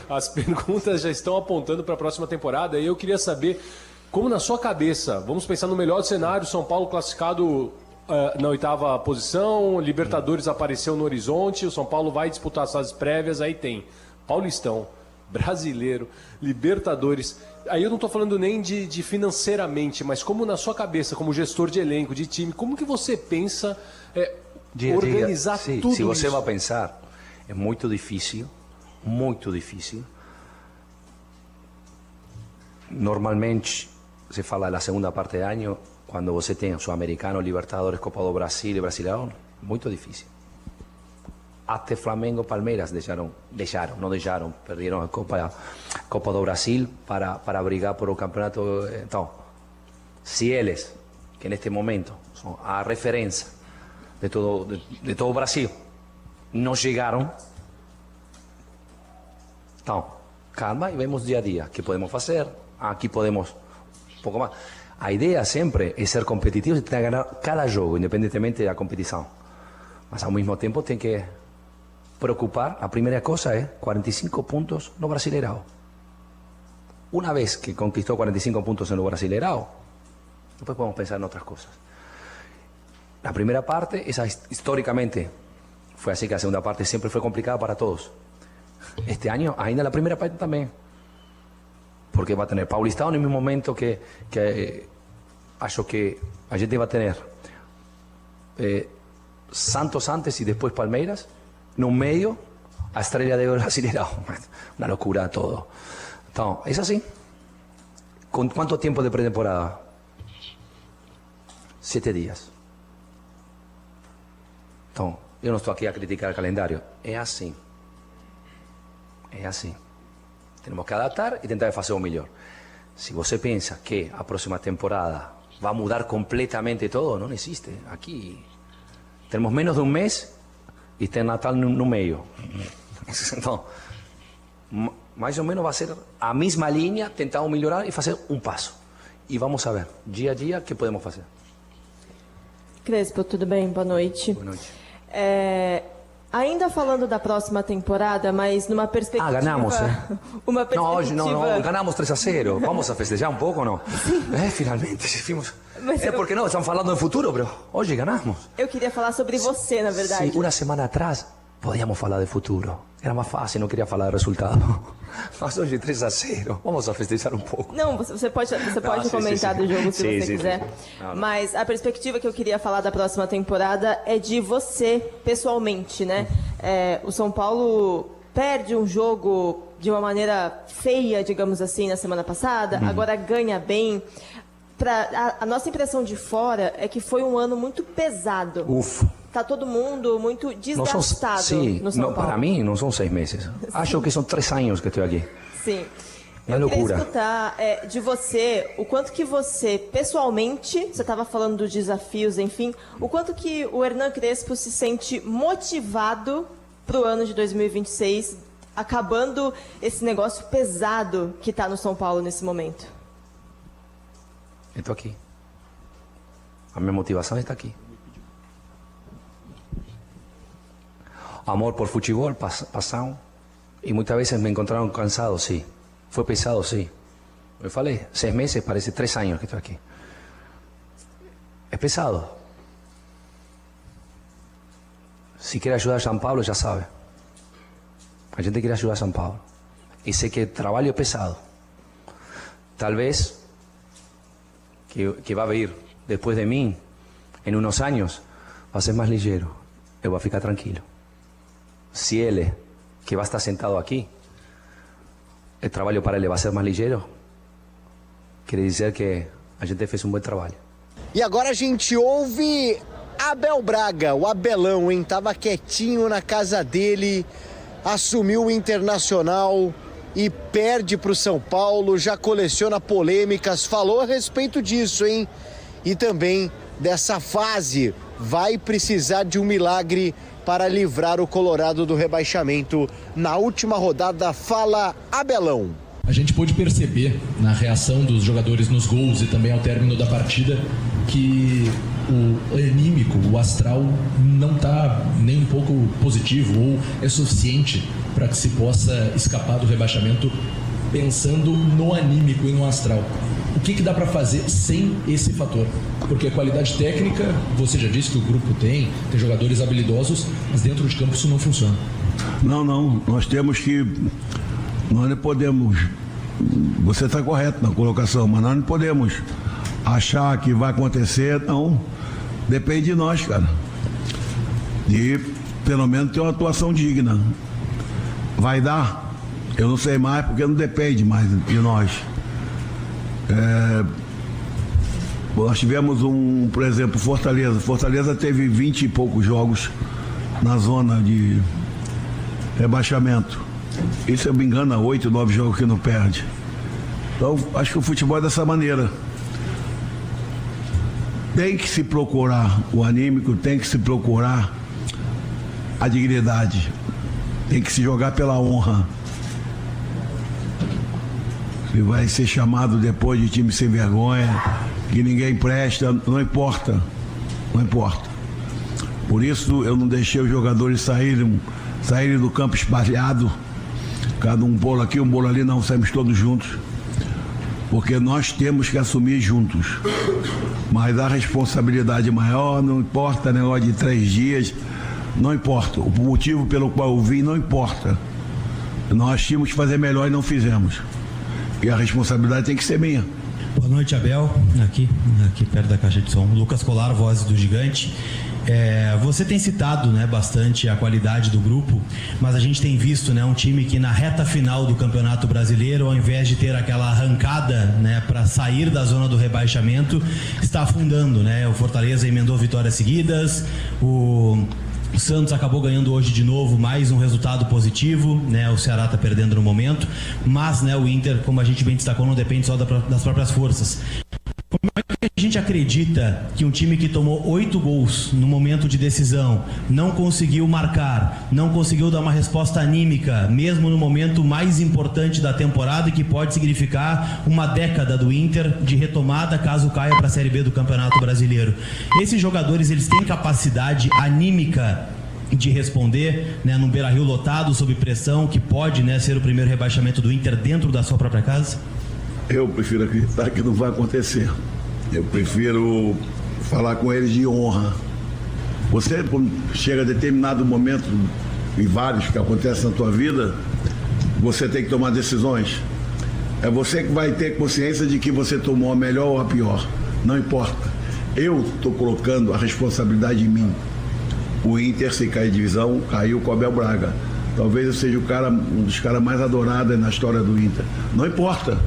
Speaker 10: As perguntas já estão apontando para a próxima temporada e eu queria saber como na sua cabeça, vamos pensar no melhor cenário, São Paulo classificado na 8ª posição, Libertadores apareceu no horizonte, o São Paulo vai disputar as fases prévias, aí tem Paulistão, Brasileiro, Libertadores. Aí eu não estou falando nem de financeiramente, mas como na sua cabeça, como gestor de elenco, de time, como que você pensa organizar tudo isso?
Speaker 24: Se você vai pensar, é muito difícil, muito difícil. Normalmente, se fala da segunda parte do ano, quando você tem Sul-Americano, Libertadores, Copa do Brasil e Brasileirão, muito difícil. Até Flamengo, Palmeiras perderam a Copa do Brasil para brigar por o campeonato. Então, se eles, que neste momento são a referência de todo o Brasil, não chegaram, então, calma e vemos dia a dia o que podemos fazer. Aqui podemos um pouco mais. A ideia sempre é ser competitivo e tentar ganhar cada jogo, independentemente da competição. Mas ao mesmo tempo tem que preocupar, a primeira coisa é 45 pontos no Brasileirão. Uma vez que conquistou 45 pontos no Brasileirão, depois podemos pensar em outras coisas. A primeira parte, essa historicamente, foi assim que a segunda parte sempre foi complicada para todos. Este ano, ainda a primeira parte também. Porque vai ter Paulistão no mesmo momento que acho que a gente vai ter Santos antes e depois Palmeiras. No meio, a estrela de Brasileirão. Uma loucura todo. Então, é assim. Com quanto tempo de pré-temporada? 7 dias. Então, eu não estou aqui a criticar o calendário. É assim. É assim. Temos que adaptar e tentar fazer o melhor. Se você pensa que a próxima temporada vai mudar completamente todo, não existe. Aqui temos menos de um mês e tem Natal no meio. Então, mais ou menos vai ser a mesma linha, tentar melhorar e fazer um passo. E vamos ver, dia a dia, o que podemos fazer.
Speaker 20: Crespo, tudo bem? Boa noite.
Speaker 24: Boa noite.
Speaker 20: Ainda falando da próxima temporada, mas numa perspectiva...
Speaker 24: ganhamos,
Speaker 20: Uma perspectiva...
Speaker 24: Não, hoje não, ganhamos 3-0. Vamos a festejar um pouco ou não? Finalmente, fomos... porque não, estamos falando do futuro, bro. Hoje ganhamos.
Speaker 20: Eu queria falar sobre você, na verdade.
Speaker 24: Sim, uma semana atrás, podíamos falar de futuro. Era mais fácil, não queria falar de resultado. Mas hoje 3-0, vamos a festejar um pouco.
Speaker 20: Não, você pode comentar do jogo se você quiser.
Speaker 24: Não.
Speaker 20: Mas a perspectiva que eu queria falar da próxima temporada é de você, pessoalmente, né? O São Paulo perde um jogo de uma maneira feia, digamos assim, na semana passada, agora ganha bem. A nossa impressão de fora é que foi um ano muito pesado. Tá todo mundo muito desgastado no São Paulo.
Speaker 24: Para mim, não são 6 meses. Acho que são 3 anos que estou aqui.
Speaker 20: Sim.
Speaker 24: Uma loucura.
Speaker 20: Eu queria escutar de você, o quanto que você, pessoalmente, você estava falando dos desafios, enfim, o quanto que o Hernan Crespo se sente motivado para o ano de 2026, acabando esse negócio pesado que está no São Paulo nesse momento.
Speaker 24: Eu estou aqui. A minha motivação está aqui. Amor por futebol, pasión. Y muchas veces me encontraron cansado, sí. Fue pesado, sí. Me falei, 6 meses, parece 3 años que estoy aquí. Es pesado. Si quiere ayudar a São Paulo, ya sabe. A gente quiere ayudar a São Paulo. Y sé que el trabajo es pesado. Tal vez que va a venir después de mí, en unos años, va a ser más ligero. Yo voy a ficar tranquilo. Si él, que va a estar sentado aquí, el trabalho para ele vai ser mais ligeiro, quer dizer que a gente fez um bom trabalho.
Speaker 17: E agora a gente ouve Abel Braga, o Abelão, hein? Tava quietinho na casa dele, assumiu o Internacional e perde pro São Paulo, já coleciona polêmicas, falou a respeito disso, hein? E também dessa fase, vai precisar de um milagre para livrar o Colorado do rebaixamento. Na última rodada, fala Abelão.
Speaker 2: A gente pôde perceber na reação dos jogadores nos gols e também ao término da partida que o anímico, o astral não está nem um pouco positivo ou é suficiente para que se possa escapar do rebaixamento pensando no anímico e no astral. O que dá para fazer sem esse fator? Porque a qualidade técnica, você já disse que o grupo tem jogadores habilidosos, mas dentro de campo isso não funciona.
Speaker 3: Não, nós temos que... Nós não podemos... Você está correto na colocação, mas nós não podemos achar que vai acontecer, não. Depende de nós, cara. De, pelo menos, ter uma atuação digna. Vai dar? Eu não sei mais, porque não depende mais de nós. Nós tivemos por exemplo, Fortaleza. Fortaleza teve 20 e poucos jogos na zona de rebaixamento. E se eu me engano, 8, 9 jogos que não perde. Então, acho que o futebol é dessa maneira. Tem que se procurar o anímico, tem que se procurar a dignidade. Tem que se jogar pela honra. Se vai ser chamado depois de time sem vergonha, que ninguém presta, não importa. Não importa. Por isso eu não deixei os jogadores saírem do campo espalhado. Cada um bolo aqui, um bolo ali, não, saímos todos juntos. Porque nós temos que assumir juntos. Mas a responsabilidade maior, não importa negócio de 3 dias, não importa. O motivo pelo qual eu vim não importa. Nós tínhamos que fazer melhor e não fizemos. E a responsabilidade tem que ser minha.
Speaker 6: Boa noite, Abel. Aqui perto da caixa de som. Lucas Colar, voz do Gigante. Você tem citado, né, bastante a qualidade do grupo, mas a gente tem visto, né, um time que na reta final do Campeonato Brasileiro, ao invés de ter aquela arrancada, né, para sair da zona do rebaixamento, está afundando, né? O Fortaleza emendou vitórias seguidas, o Santos acabou ganhando hoje de novo, mais um resultado positivo, né? O Ceará está perdendo no momento, mas, né, o Inter, como a gente bem destacou, não depende só das próprias forças. Como é que a gente acredita que um time que tomou 8 gols no momento de decisão, não conseguiu marcar, não conseguiu dar uma resposta anímica, mesmo no momento mais importante da temporada e que pode significar uma década do Inter de retomada caso caia para a Série B do Campeonato Brasileiro? Esses jogadores, eles têm capacidade anímica de responder, né, num Beira-Rio lotado, sob pressão, que pode, né, ser o primeiro rebaixamento do Inter dentro da sua própria casa?
Speaker 3: Eu prefiro acreditar que não vai acontecer. Eu prefiro falar com eles de honra. Você, quando chega a determinado momento, e vários que acontecem na tua vida, você tem que tomar decisões. É você que vai ter consciência de que você tomou a melhor ou a pior. Não importa. Eu estou colocando a responsabilidade em mim. O Inter, se cair divisão, caiu com o Abel Braga. Talvez eu seja um dos caras mais adorados na história do Inter. Não importa.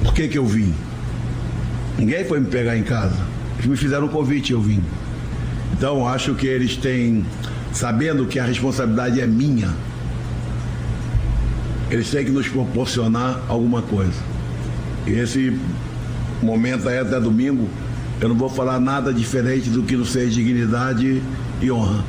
Speaker 3: Por que eu vim? Ninguém foi me pegar em casa. Eles me fizeram um convite e eu vim. Então, acho que eles têm, sabendo que a responsabilidade é minha, eles têm que nos proporcionar alguma coisa. E esse momento aí até domingo, eu não vou falar nada diferente do que não seja dignidade e honra.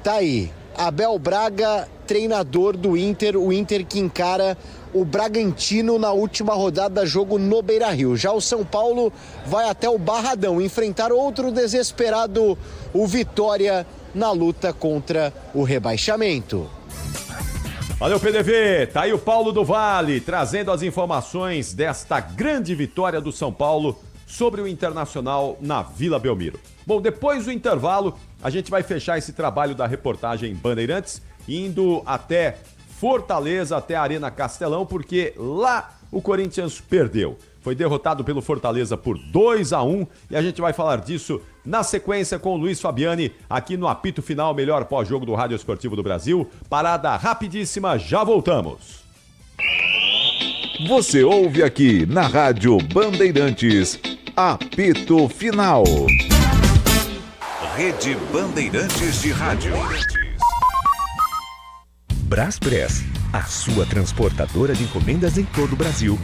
Speaker 17: Tá aí, Abel Braga, treinador do Inter, o Inter que encara o Bragantino na última rodada, jogo no Beira-Rio. Já o São Paulo vai até o Barradão enfrentar outro desesperado, o Vitória, na luta contra o rebaixamento.
Speaker 10: Valeu, PDV. Tá aí o Paulo do Vale trazendo as informações desta grande vitória do São Paulo sobre o Internacional na Vila Belmiro. Bom, depois do intervalo, a gente vai fechar esse trabalho da reportagem Bandeirantes, indo até Fortaleza, até a Arena Castelão, porque lá o Corinthians perdeu. Foi derrotado pelo Fortaleza por 2-1 e a gente vai falar disso na sequência com o Luiz Fabiani aqui no Apito Final, melhor pós-jogo do Rádio Esportivo do Brasil. Parada rapidíssima, já voltamos.
Speaker 25: Você ouve aqui na Rádio Bandeirantes, Apito Final.
Speaker 11: Rede Bandeirantes de Rádio.
Speaker 12: Braspress, a sua transportadora de encomendas em todo o Brasil.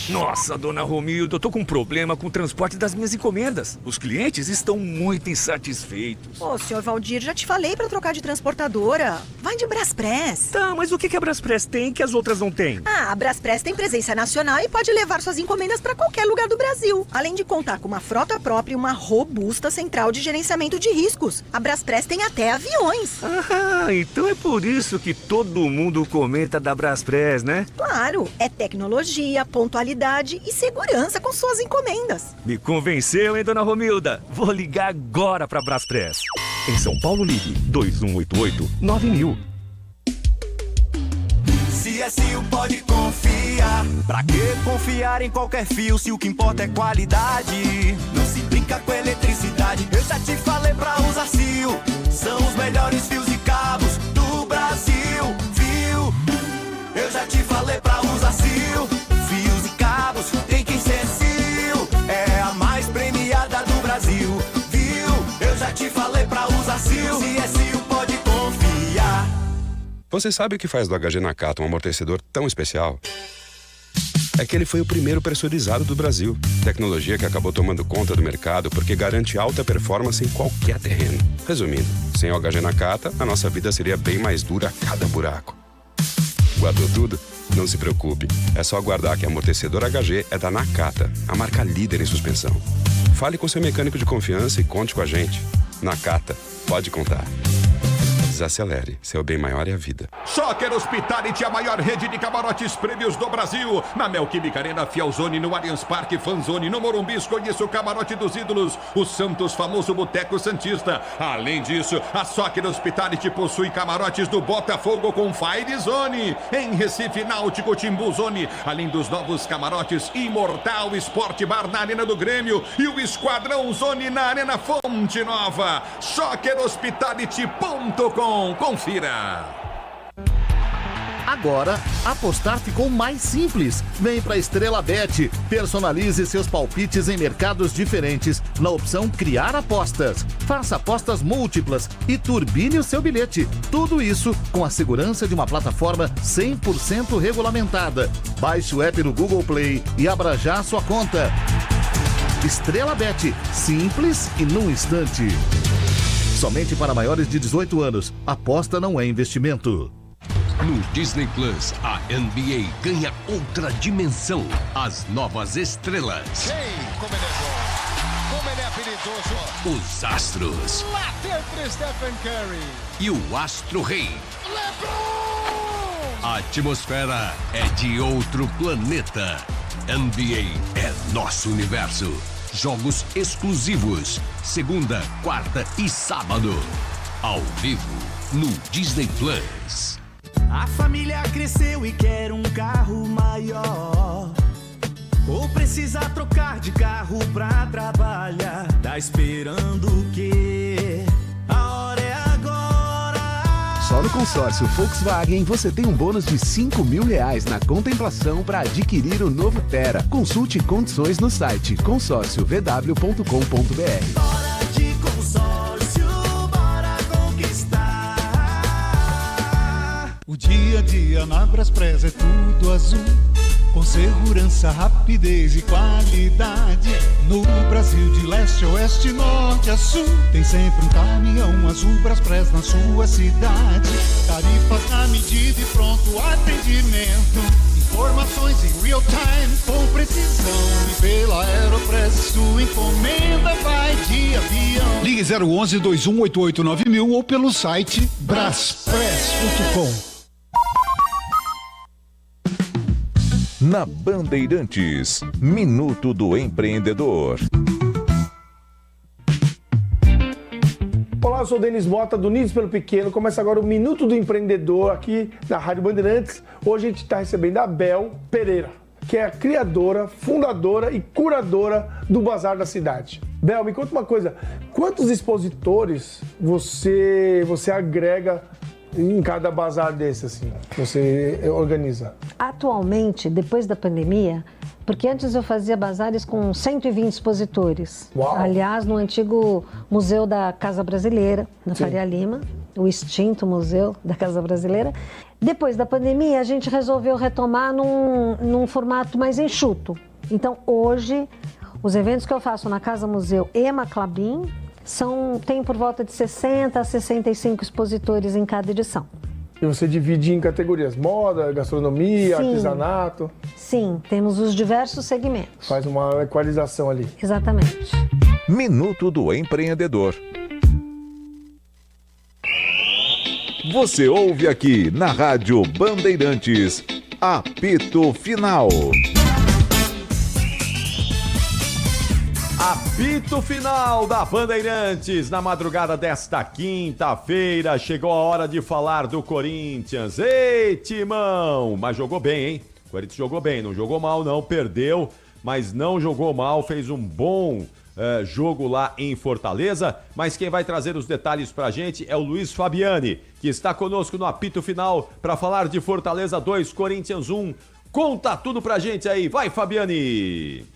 Speaker 14: Nossa, dona Romilda, eu tô com um problema com o transporte das minhas encomendas. Os clientes estão muito insatisfeitos.
Speaker 19: Ô, senhor Valdir, já te falei pra trocar de transportadora. Vai de Braspress.
Speaker 14: Tá, mas o que a Braspress tem que as outras não têm?
Speaker 19: Ah, a Braspress tem presença nacional e pode levar suas encomendas pra qualquer lugar do Brasil. Além de contar com uma frota própria e uma robusta central de gerenciamento de riscos. A Braspress tem até aviões.
Speaker 14: Ah, então é por isso que todo mundo comenta da Braspress, né?
Speaker 19: Claro, é tecnologia, pontualidade e segurança com suas encomendas.
Speaker 14: Me convenceu, hein, dona Romilda? Vou ligar agora pra Braspress.
Speaker 12: Em São Paulo, ligue 2188-9000.
Speaker 22: CSU pode confiar. Pra que confiar em qualquer fio se o que importa é qualidade? Não se brinca com eletricidade. Eu já te falei pra usar CIO. São os melhores fios e cabos do Brasil, viu? Eu já te falei pra usar CIO. Fios e cabos tem que ser CIO. É a mais premiada do Brasil, viu? Eu já te falei pra usar CIO. CSU pode confiar.
Speaker 1: Você sabe o que faz do HG Nakata um amortecedor tão especial? É que ele foi o primeiro pressurizado do Brasil. Tecnologia que acabou tomando conta do mercado porque garante alta performance em qualquer terreno. Resumindo, sem o HG Nakata, a nossa vida seria bem mais dura a cada buraco. Guardou tudo? Não se preocupe. É só guardar que amortecedor HG é da Nakata, a marca líder em suspensão. Fale com seu mecânico de confiança e conte com a gente. Nakata, pode contar. Desacelere, seu bem maior é a vida.
Speaker 26: Soccer Hospitality, a maior rede de camarotes prêmios do Brasil. Na Neoquímica Arena, Fielzone, no Allianz Parque, Fanzone, no Morumbi, conheça o camarote dos ídolos, o Santos, famoso Boteco Santista. Além disso, a Soccer Hospitality possui camarotes do Botafogo com Fire Zone. Em Recife, Náutico, Timbu Zone, além dos novos camarotes Imortal Sport Bar na Arena do Grêmio e o Esquadrão Zone na Arena Fonte Nova. SoccerHospitality.com. Confira.
Speaker 21: Agora, apostar ficou mais simples. Vem pra Estrela Bet. Personalize seus palpites em mercados diferentes na opção Criar Apostas. Faça apostas múltiplas e turbine o seu bilhete. Tudo isso com a segurança de uma plataforma 100% regulamentada. Baixe o app no Google Play e abra já a sua conta. Estrela Bet. Simples e num instante. Somente para maiores de 18 anos. Aposta não é investimento.
Speaker 27: No Disney Plus, a NBA ganha outra dimensão. As novas estrelas.
Speaker 28: Como ele é bom. Como ele é habilidoso.
Speaker 27: Os astros.
Speaker 28: Lá dentro, Stephen Curry.
Speaker 27: E o Astro Rei.
Speaker 28: LeBron!
Speaker 27: A atmosfera é de outro planeta. NBA é nosso universo. Jogos exclusivos, segunda, quarta e sábado. Ao vivo, no Disney Plus.
Speaker 22: A família cresceu e quer um carro maior. Ou precisa trocar de carro pra trabalhar. Tá esperando o quê? A hora é agora.
Speaker 29: Só no consórcio Volkswagen você tem um bônus de R$5.000 na contemplação para adquirir o novo Tera. Consulte condições no site consórciovw.com.br.
Speaker 22: Bora de consórcio, bora conquistar.
Speaker 9: O dia a dia dia na Braspress é tudo azul, com segurança, rapidez e qualidade. No Brasil de leste a oeste, norte a sul, tem sempre um caminhão azul Braspress na sua cidade. Tarifas na medida e pronto atendimento. Informações em real time, com precisão. E pela Aeropress, sua encomenda vai de avião.
Speaker 4: Ligue 011-2188-9000 ou pelo site braspress.com.
Speaker 25: Na Bandeirantes, Minuto do Empreendedor.
Speaker 5: Olá, eu sou o Denis Mota, do Unidos pelo Pequeno. Começa agora o Minuto do Empreendedor aqui na Rádio Bandeirantes. Hoje a gente está recebendo a Bel Pereira, que é a criadora, fundadora e curadora do Bazar da Cidade. Bel, me conta uma coisa, quantos expositores você agrega em cada bazar desse, assim, que você organiza?
Speaker 7: Atualmente, depois da pandemia, porque antes eu fazia bazares com 120 expositores.
Speaker 5: Uau.
Speaker 7: Aliás, no antigo Museu da Casa Brasileira, na
Speaker 5: Sim.
Speaker 7: Faria Lima, o extinto Museu da Casa Brasileira. Depois da pandemia, a gente resolveu retomar num formato mais enxuto. Então, hoje, os eventos que eu faço na Casa Museu e Maclabin tem por volta de 60 a 65 expositores em cada edição.
Speaker 5: E você divide em categorias, moda, gastronomia,
Speaker 7: Sim.
Speaker 5: artesanato?
Speaker 7: Sim, temos os diversos segmentos.
Speaker 5: Faz uma equalização ali.
Speaker 7: Exatamente.
Speaker 25: Minuto do Empreendedor. Você ouve aqui na Rádio Bandeirantes, Apito Final.
Speaker 10: Apito final da Bandeirantes na madrugada desta quinta-feira. Chegou a hora de falar do Corinthians. Ei, timão! Mas jogou bem, hein? O Corinthians jogou bem, não jogou mal não, perdeu, mas não jogou mal, fez um bom jogo lá em Fortaleza. Mas quem vai trazer os detalhes pra gente é o Luiz Fabiani, que está conosco no Apito Final para falar de Fortaleza 2, Corinthians 1. Conta tudo pra gente aí, vai, Fabiani!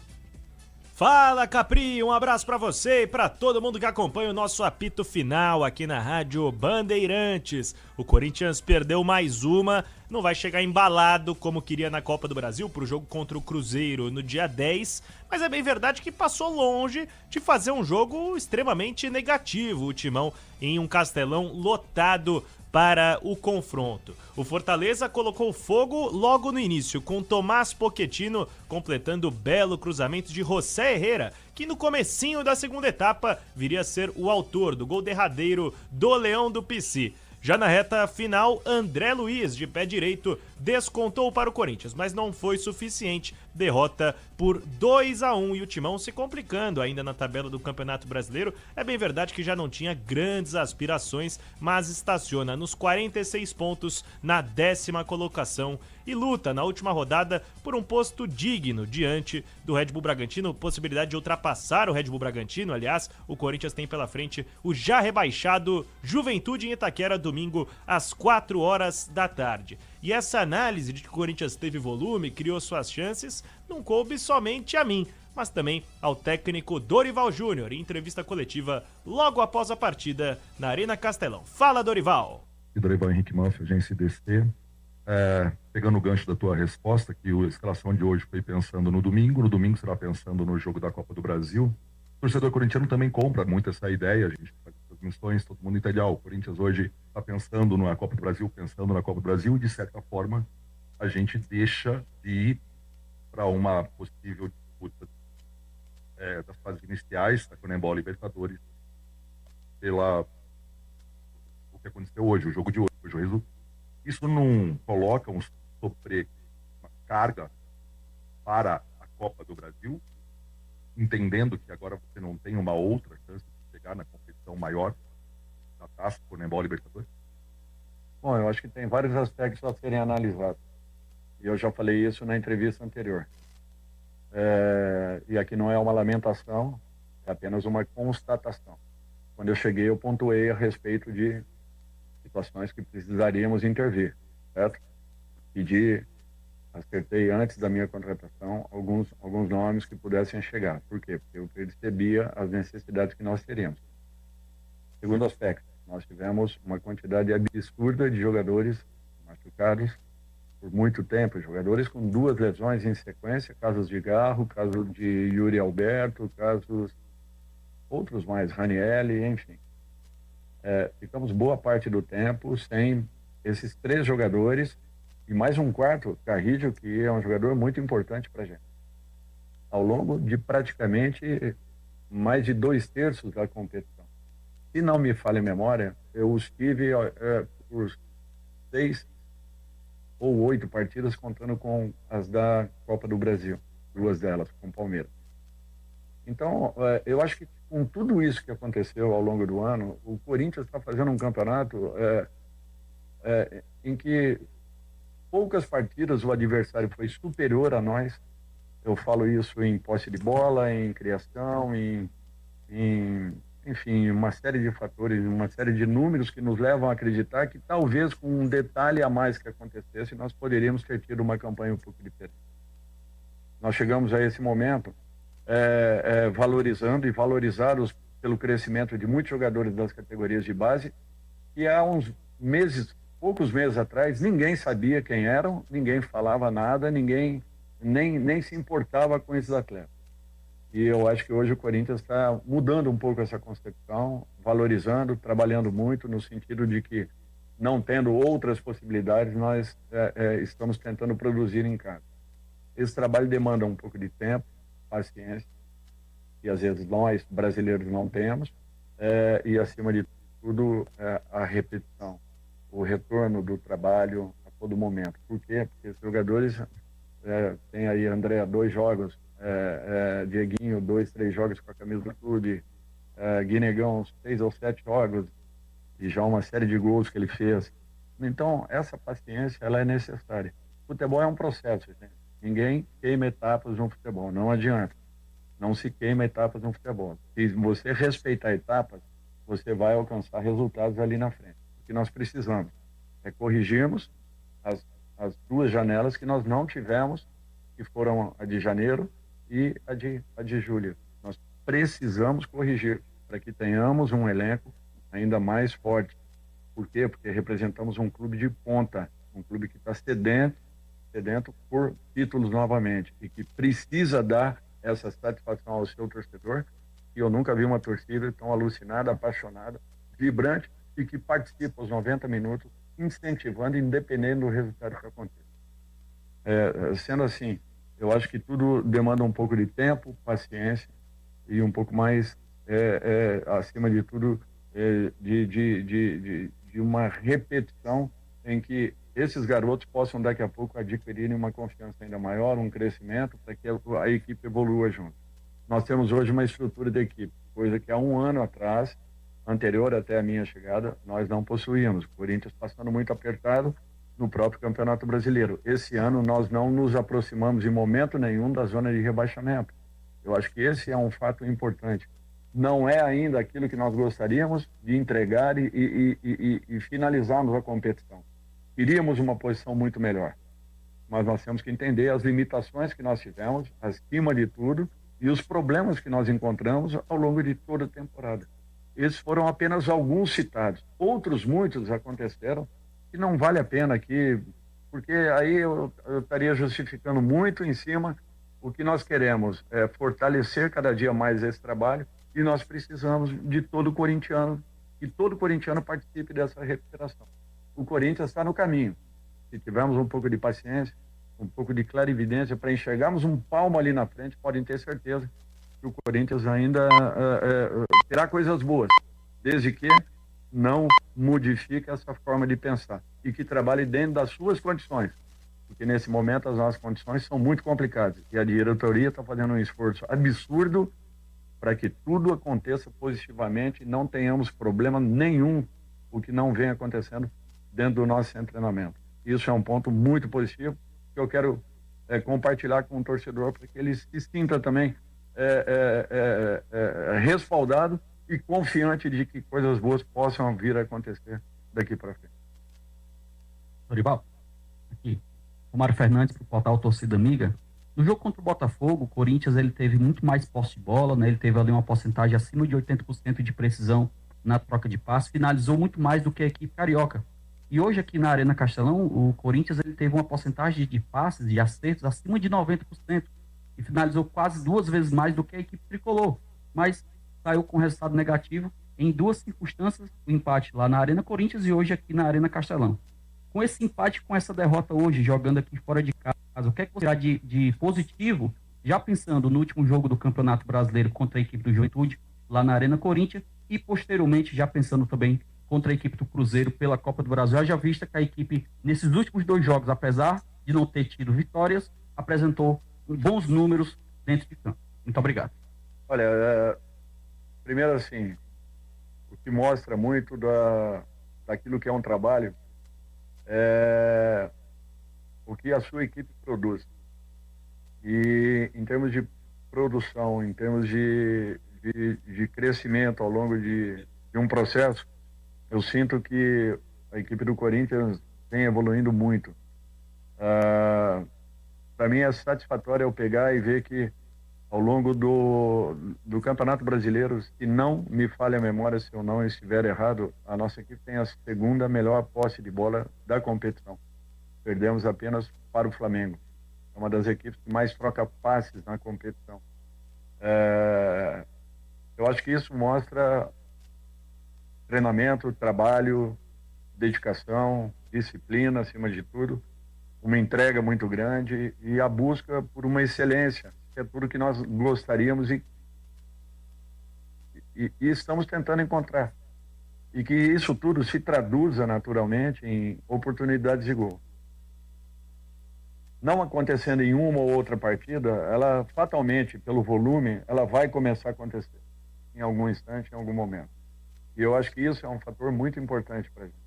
Speaker 8: Fala, Capri, um abraço pra você e pra todo mundo que acompanha o nosso apito final aqui na Rádio Bandeirantes. O Corinthians perdeu mais uma, não vai chegar embalado como queria na Copa do Brasil pro jogo contra o Cruzeiro no dia 10, mas é bem verdade que passou longe de fazer um jogo extremamente negativo, o Timão, em um Castelão lotado para o confronto. O Fortaleza colocou fogo logo no início, com Tomás Pochettino completando o belo cruzamento de José Herrera, que no comecinho da segunda etapa viria a ser o autor do gol derradeiro do Leão do Pici. Já na reta final, André Luiz, de pé direito, descontou para o Corinthians, mas não foi suficiente. Derrota por 2-1 e o Timão se complicando ainda na tabela do Campeonato Brasileiro. É bem verdade que já não tinha grandes aspirações, mas estaciona nos 46 pontos na 10ª colocação e luta na última rodada por um posto digno diante do Red Bull Bragantino, possibilidade de ultrapassar o Red Bull Bragantino. Aliás, o Corinthians tem pela frente o já rebaixado Juventude em Itaquera, domingo às 4 horas da tarde. E essa análise de que o Corinthians teve volume, criou suas chances, não coube somente a mim, mas também ao técnico Dorival Júnior, em entrevista coletiva logo após a partida na Arena Castelão. Fala, Dorival!
Speaker 13: Dorival Henrique Manfio, agência IDC. Pegando o gancho da tua resposta, que a escalação de hoje foi pensando no domingo será pensando no jogo da Copa do Brasil. O torcedor corintiano também compra muito essa ideia, a gente faz transmissões, todo mundo entende, o Corinthians hoje está pensando na Copa do Brasil, e de certa forma a gente deixa de ir para uma possível disputa das fases iniciais da Conmebol Libertadores o que aconteceu hoje, o jogo de hoje, o resultado. Isso não coloca uma carga para a Copa do Brasil, entendendo que agora você não tem uma outra chance de chegar na competição maior da Taça Conmebol Libertadores?
Speaker 15: Bom, eu acho que tem vários aspectos a serem analisados. E eu já falei isso na entrevista anterior. E aqui não é uma lamentação, é apenas uma constatação. Quando eu cheguei, eu pontuei a respeito de situações que precisaríamos intervir, certo? Acertei antes da minha contratação alguns nomes que pudessem chegar. Por quê? Porque eu percebia as necessidades que nós teríamos. Segundo aspecto, nós tivemos uma quantidade absurda de jogadores machucados por muito tempo, jogadores com 2 lesões em sequência, casos de Garro, caso de Yuri Alberto, casos outros mais, Ranielli, enfim. Ficamos boa parte do tempo sem esses 3 jogadores e mais um quarto, Carrillo, que é um jogador muito importante para a gente. Ao longo de praticamente mais de 2/3 da competição. Se não me falha a memória, eu estive por 6 ou 8 partidas, contando com as da Copa do Brasil, 2 delas com o Palmeiras. Então, eu acho que com tudo isso que aconteceu ao longo do ano, o Corinthians está fazendo um campeonato em que poucas partidas o adversário foi superior a nós. Eu falo isso em posse de bola, em criação, enfim, uma série de fatores, uma série de números que nos levam a acreditar que talvez com um detalhe a mais que acontecesse, nós poderíamos ter tido uma campanha um pouco diferente. Nós chegamos a esse momento valorizando e valorizados pelo crescimento de muitos jogadores das categorias de base, que há uns meses, poucos meses atrás, ninguém sabia quem eram, ninguém falava nada, ninguém nem se importava com esses atletas. E eu acho que hoje o Corinthians está mudando um pouco essa concepção, valorizando, trabalhando muito no sentido de que, não tendo outras possibilidades, nós estamos tentando produzir em casa. Esse trabalho demanda um pouco de tempo, paciência, que às vezes nós, brasileiros, não temos, e acima de tudo, a repetição, o retorno do trabalho a todo momento. Por quê? Porque os jogadores tem aí, André, 2 jogos, Dieguinho, 2, 3 jogos com a camisa do clube, Guinegão, 6 ou 7 jogos, e já uma série de gols que ele fez. Então, essa paciência, ela é necessária. Futebol é um processo, gente. Ninguém queima etapas no futebol, não adianta. Não se queima etapas no futebol. Se você respeitar etapas, você vai alcançar resultados ali na frente. O que nós precisamos é corrigirmos as 2 janelas que nós não tivemos, que foram a de janeiro e a de julho. Nós precisamos corrigir para que tenhamos um elenco ainda mais forte. Por quê? Porque representamos um clube de ponta, um clube que está sedento por títulos novamente e que precisa dar essa satisfação ao seu torcedor, que eu nunca vi uma torcida tão alucinada, apaixonada, vibrante e que participa aos 90 minutos, incentivando, independente do resultado que aconteça. Sendo assim, eu acho que tudo demanda um pouco de tempo, paciência e um pouco mais, acima de tudo, de uma repetição em que esses garotos possam daqui a pouco adquirirem uma confiança ainda maior, um crescimento, para que a equipe evolua junto. Nós temos hoje uma estrutura de equipe, coisa que há 1 ano atrás, anterior até a minha chegada, nós não possuíamos. O Corinthians passando muito apertado no próprio Campeonato Brasileiro. Esse ano nós não nos aproximamos em momento nenhum da zona de rebaixamento. Eu acho que esse é um fato importante. Não é ainda aquilo que nós gostaríamos de entregar e finalizarmos a competição. Queríamos uma posição muito melhor, mas nós temos que entender as limitações que nós tivemos, acima de tudo, e os problemas que nós encontramos ao longo de toda a temporada. Esses foram apenas alguns citados. Outros muitos aconteceram que não vale a pena aqui, porque aí eu estaria justificando muito em cima. O que nós queremos é fortalecer cada dia mais esse trabalho e nós precisamos de todo corintiano, que todo corintiano participe dessa recuperação. O Corinthians está no caminho. Se tivermos um pouco de paciência, um pouco de clarividência para enxergarmos um palmo ali na frente, podem ter certeza que o Corinthians ainda terá coisas boas, desde que não modifique essa forma de pensar e que trabalhe dentro das suas condições, porque nesse momento as nossas condições são muito complicadas e a diretoria está fazendo um esforço absurdo para que tudo aconteça positivamente e não tenhamos problema nenhum o que não vem acontecendo dentro do nosso treinamento. Isso é um ponto muito positivo que eu quero compartilhar com o torcedor para que ele se sinta também respaldado e confiante de que coisas boas possam vir a acontecer daqui para frente.
Speaker 2: Dorival, aqui, Romário Fernandes para o portal Torcida Amiga. No jogo contra o Botafogo, o Corinthians ele teve muito mais posse de bola, né? Ele teve ali uma porcentagem acima de 80% de precisão na troca de passe, finalizou muito mais do que a equipe carioca. E hoje aqui na Arena Castelão, o Corinthians ele teve uma porcentagem de passes, de acertos, acima de 90%. E finalizou quase 2 vezes mais do que a equipe tricolor. Mas saiu com resultado negativo em 2 circunstâncias, o empate lá na Arena Corinthians e hoje aqui na Arena Castelão. Com esse empate, com essa derrota hoje, jogando aqui fora de casa, o que é que você dá de positivo, já pensando no último jogo do Campeonato Brasileiro contra a equipe do Juventude, lá na Arena Corinthians, e posteriormente já pensando também contra a equipe do Cruzeiro pela Copa do Brasil, já vista que a equipe, nesses últimos 2 jogos, apesar de não ter tido vitórias, apresentou bons números dentro de campo. Muito obrigado.
Speaker 15: Olha, primeiro assim, o que mostra muito daquilo que é um trabalho é o que a sua equipe produz. E em termos de produção, em termos de crescimento ao longo de um processo, eu sinto que a equipe do Corinthians vem evoluindo muito. Para mim é satisfatório eu pegar e ver que ao longo do Campeonato Brasileiro, se não me falha a memória, se eu não estiver errado, a nossa equipe tem a 2ª melhor posse de bola da competição. Perdemos apenas para o Flamengo. É uma das equipes que mais troca passes na competição. Eu acho que isso mostra treinamento, trabalho, dedicação, disciplina, acima de tudo, uma entrega muito grande e a busca por uma excelência, que é tudo que nós gostaríamos e estamos tentando encontrar. E que isso tudo se traduza naturalmente em oportunidades de gol. Não acontecendo em uma ou outra partida, ela fatalmente, pelo volume, ela vai começar a acontecer em algum instante, em algum momento. E eu acho que isso é um fator muito importante para a gente.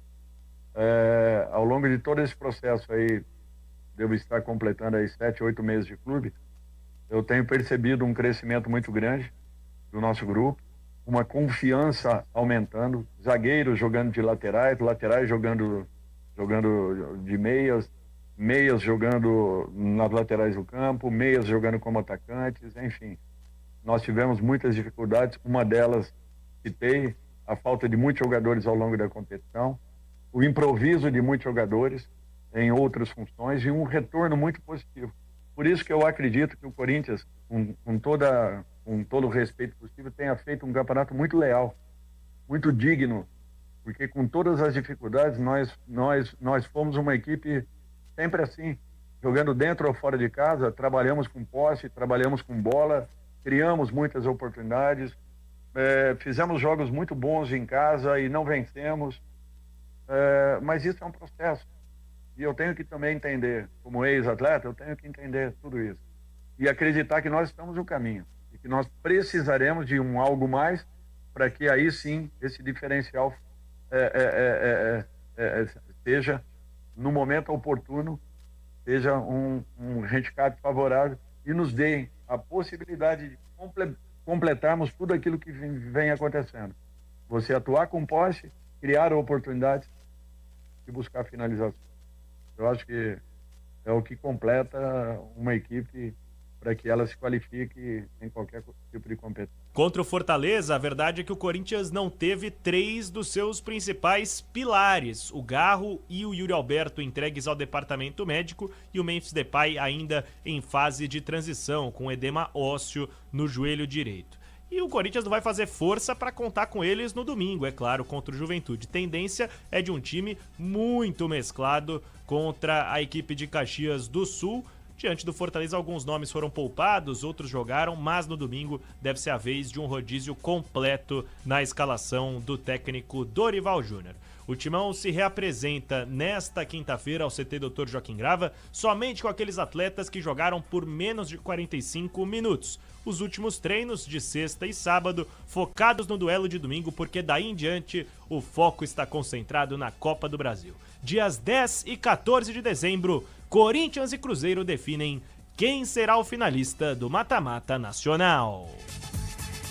Speaker 15: Ao longo de todo esse processo aí, devo estar completando aí 7, 8 meses de clube, eu tenho percebido um crescimento muito grande do nosso grupo, uma confiança aumentando, zagueiros jogando de laterais jogando de meias jogando nas laterais do campo, meias jogando como atacantes, enfim. Nós tivemos muitas dificuldades, uma delas citei, a falta de muitos jogadores ao longo da competição, o improviso de muitos jogadores em outras funções e um retorno muito positivo. Por isso que eu acredito que o Corinthians, com todo o respeito possível, tenha feito um campeonato muito leal, muito digno, porque com todas as dificuldades nós fomos uma equipe sempre assim, jogando dentro ou fora de casa, trabalhamos com posse, trabalhamos com bola, criamos muitas oportunidades, fizemos jogos muito bons em casa e não vencemos, mas isso é um processo. E eu tenho que também entender, como ex-atleta, eu tenho que entender tudo isso. E acreditar que nós estamos no caminho. E que nós precisaremos de algo mais para que aí sim esse diferencial seja, no momento oportuno, seja um handicap favorável e nos dê a possibilidade de completarmos tudo aquilo que vem acontecendo. Você atuar com posse, criar oportunidades e buscar finalização. Eu acho que é o que completa uma equipe para que ela se qualifique em qualquer tipo de competição.
Speaker 8: Contra o Fortaleza, a verdade é que o Corinthians não teve 3 dos seus principais pilares, o Garro e o Yuri Alberto entregues ao departamento médico e o Memphis Depay ainda em fase de transição, com edema ósseo no joelho direito. E o Corinthians não vai fazer força para contar com eles no domingo, é claro, contra o Juventude. Tendência é de um time muito mesclado contra a equipe de Caxias do Sul. Diante do Fortaleza, alguns nomes foram poupados, outros jogaram, mas no domingo deve ser a vez de um rodízio completo na escalação do técnico Dorival Júnior. O Timão se reapresenta nesta quinta-feira ao CT Dr. Joaquim Grava, somente com aqueles atletas que jogaram por menos de 45 minutos. Os últimos treinos de sexta e sábado focados no duelo de domingo, porque daí em diante o foco está concentrado na Copa do Brasil. Dias 10 e 14 de dezembro, Corinthians e Cruzeiro definem quem será o finalista do mata-mata nacional.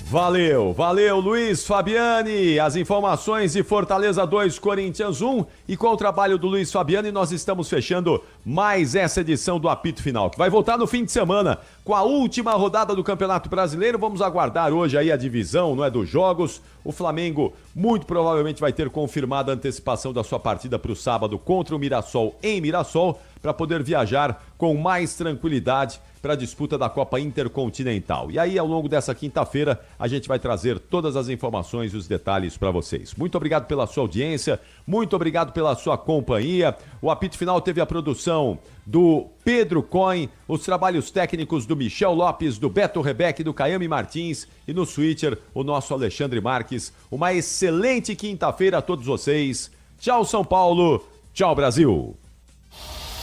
Speaker 10: Valeu Luiz Fabiani, as informações de Fortaleza 2, Corinthians 1, e com o trabalho do Luiz Fabiani nós estamos fechando mais essa edição do Apito Final, que vai voltar no fim de semana com a última rodada do Campeonato Brasileiro. Vamos aguardar hoje aí a divisão, não é, dos jogos. O Flamengo muito provavelmente vai ter confirmado a antecipação da sua partida para o sábado contra o Mirassol em Mirassol, para poder viajar com mais tranquilidade para a disputa da Copa Intercontinental. E aí, ao longo dessa quinta-feira, a gente vai trazer todas as informações e os detalhes para vocês. Muito obrigado pela sua audiência, muito obrigado pela sua companhia. O Apito Final teve a produção do Pedro Coin, os trabalhos técnicos do Michel Lopes, do Beto Rebeck, do Caiame Martins e no switcher, o nosso Alexandre Marques. Uma excelente quinta-feira a todos vocês. Tchau, São Paulo. Tchau, Brasil.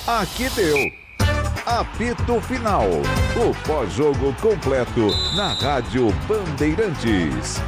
Speaker 25: Aqui deu. Apito Final. O pós-jogo completo na Rádio Bandeirantes.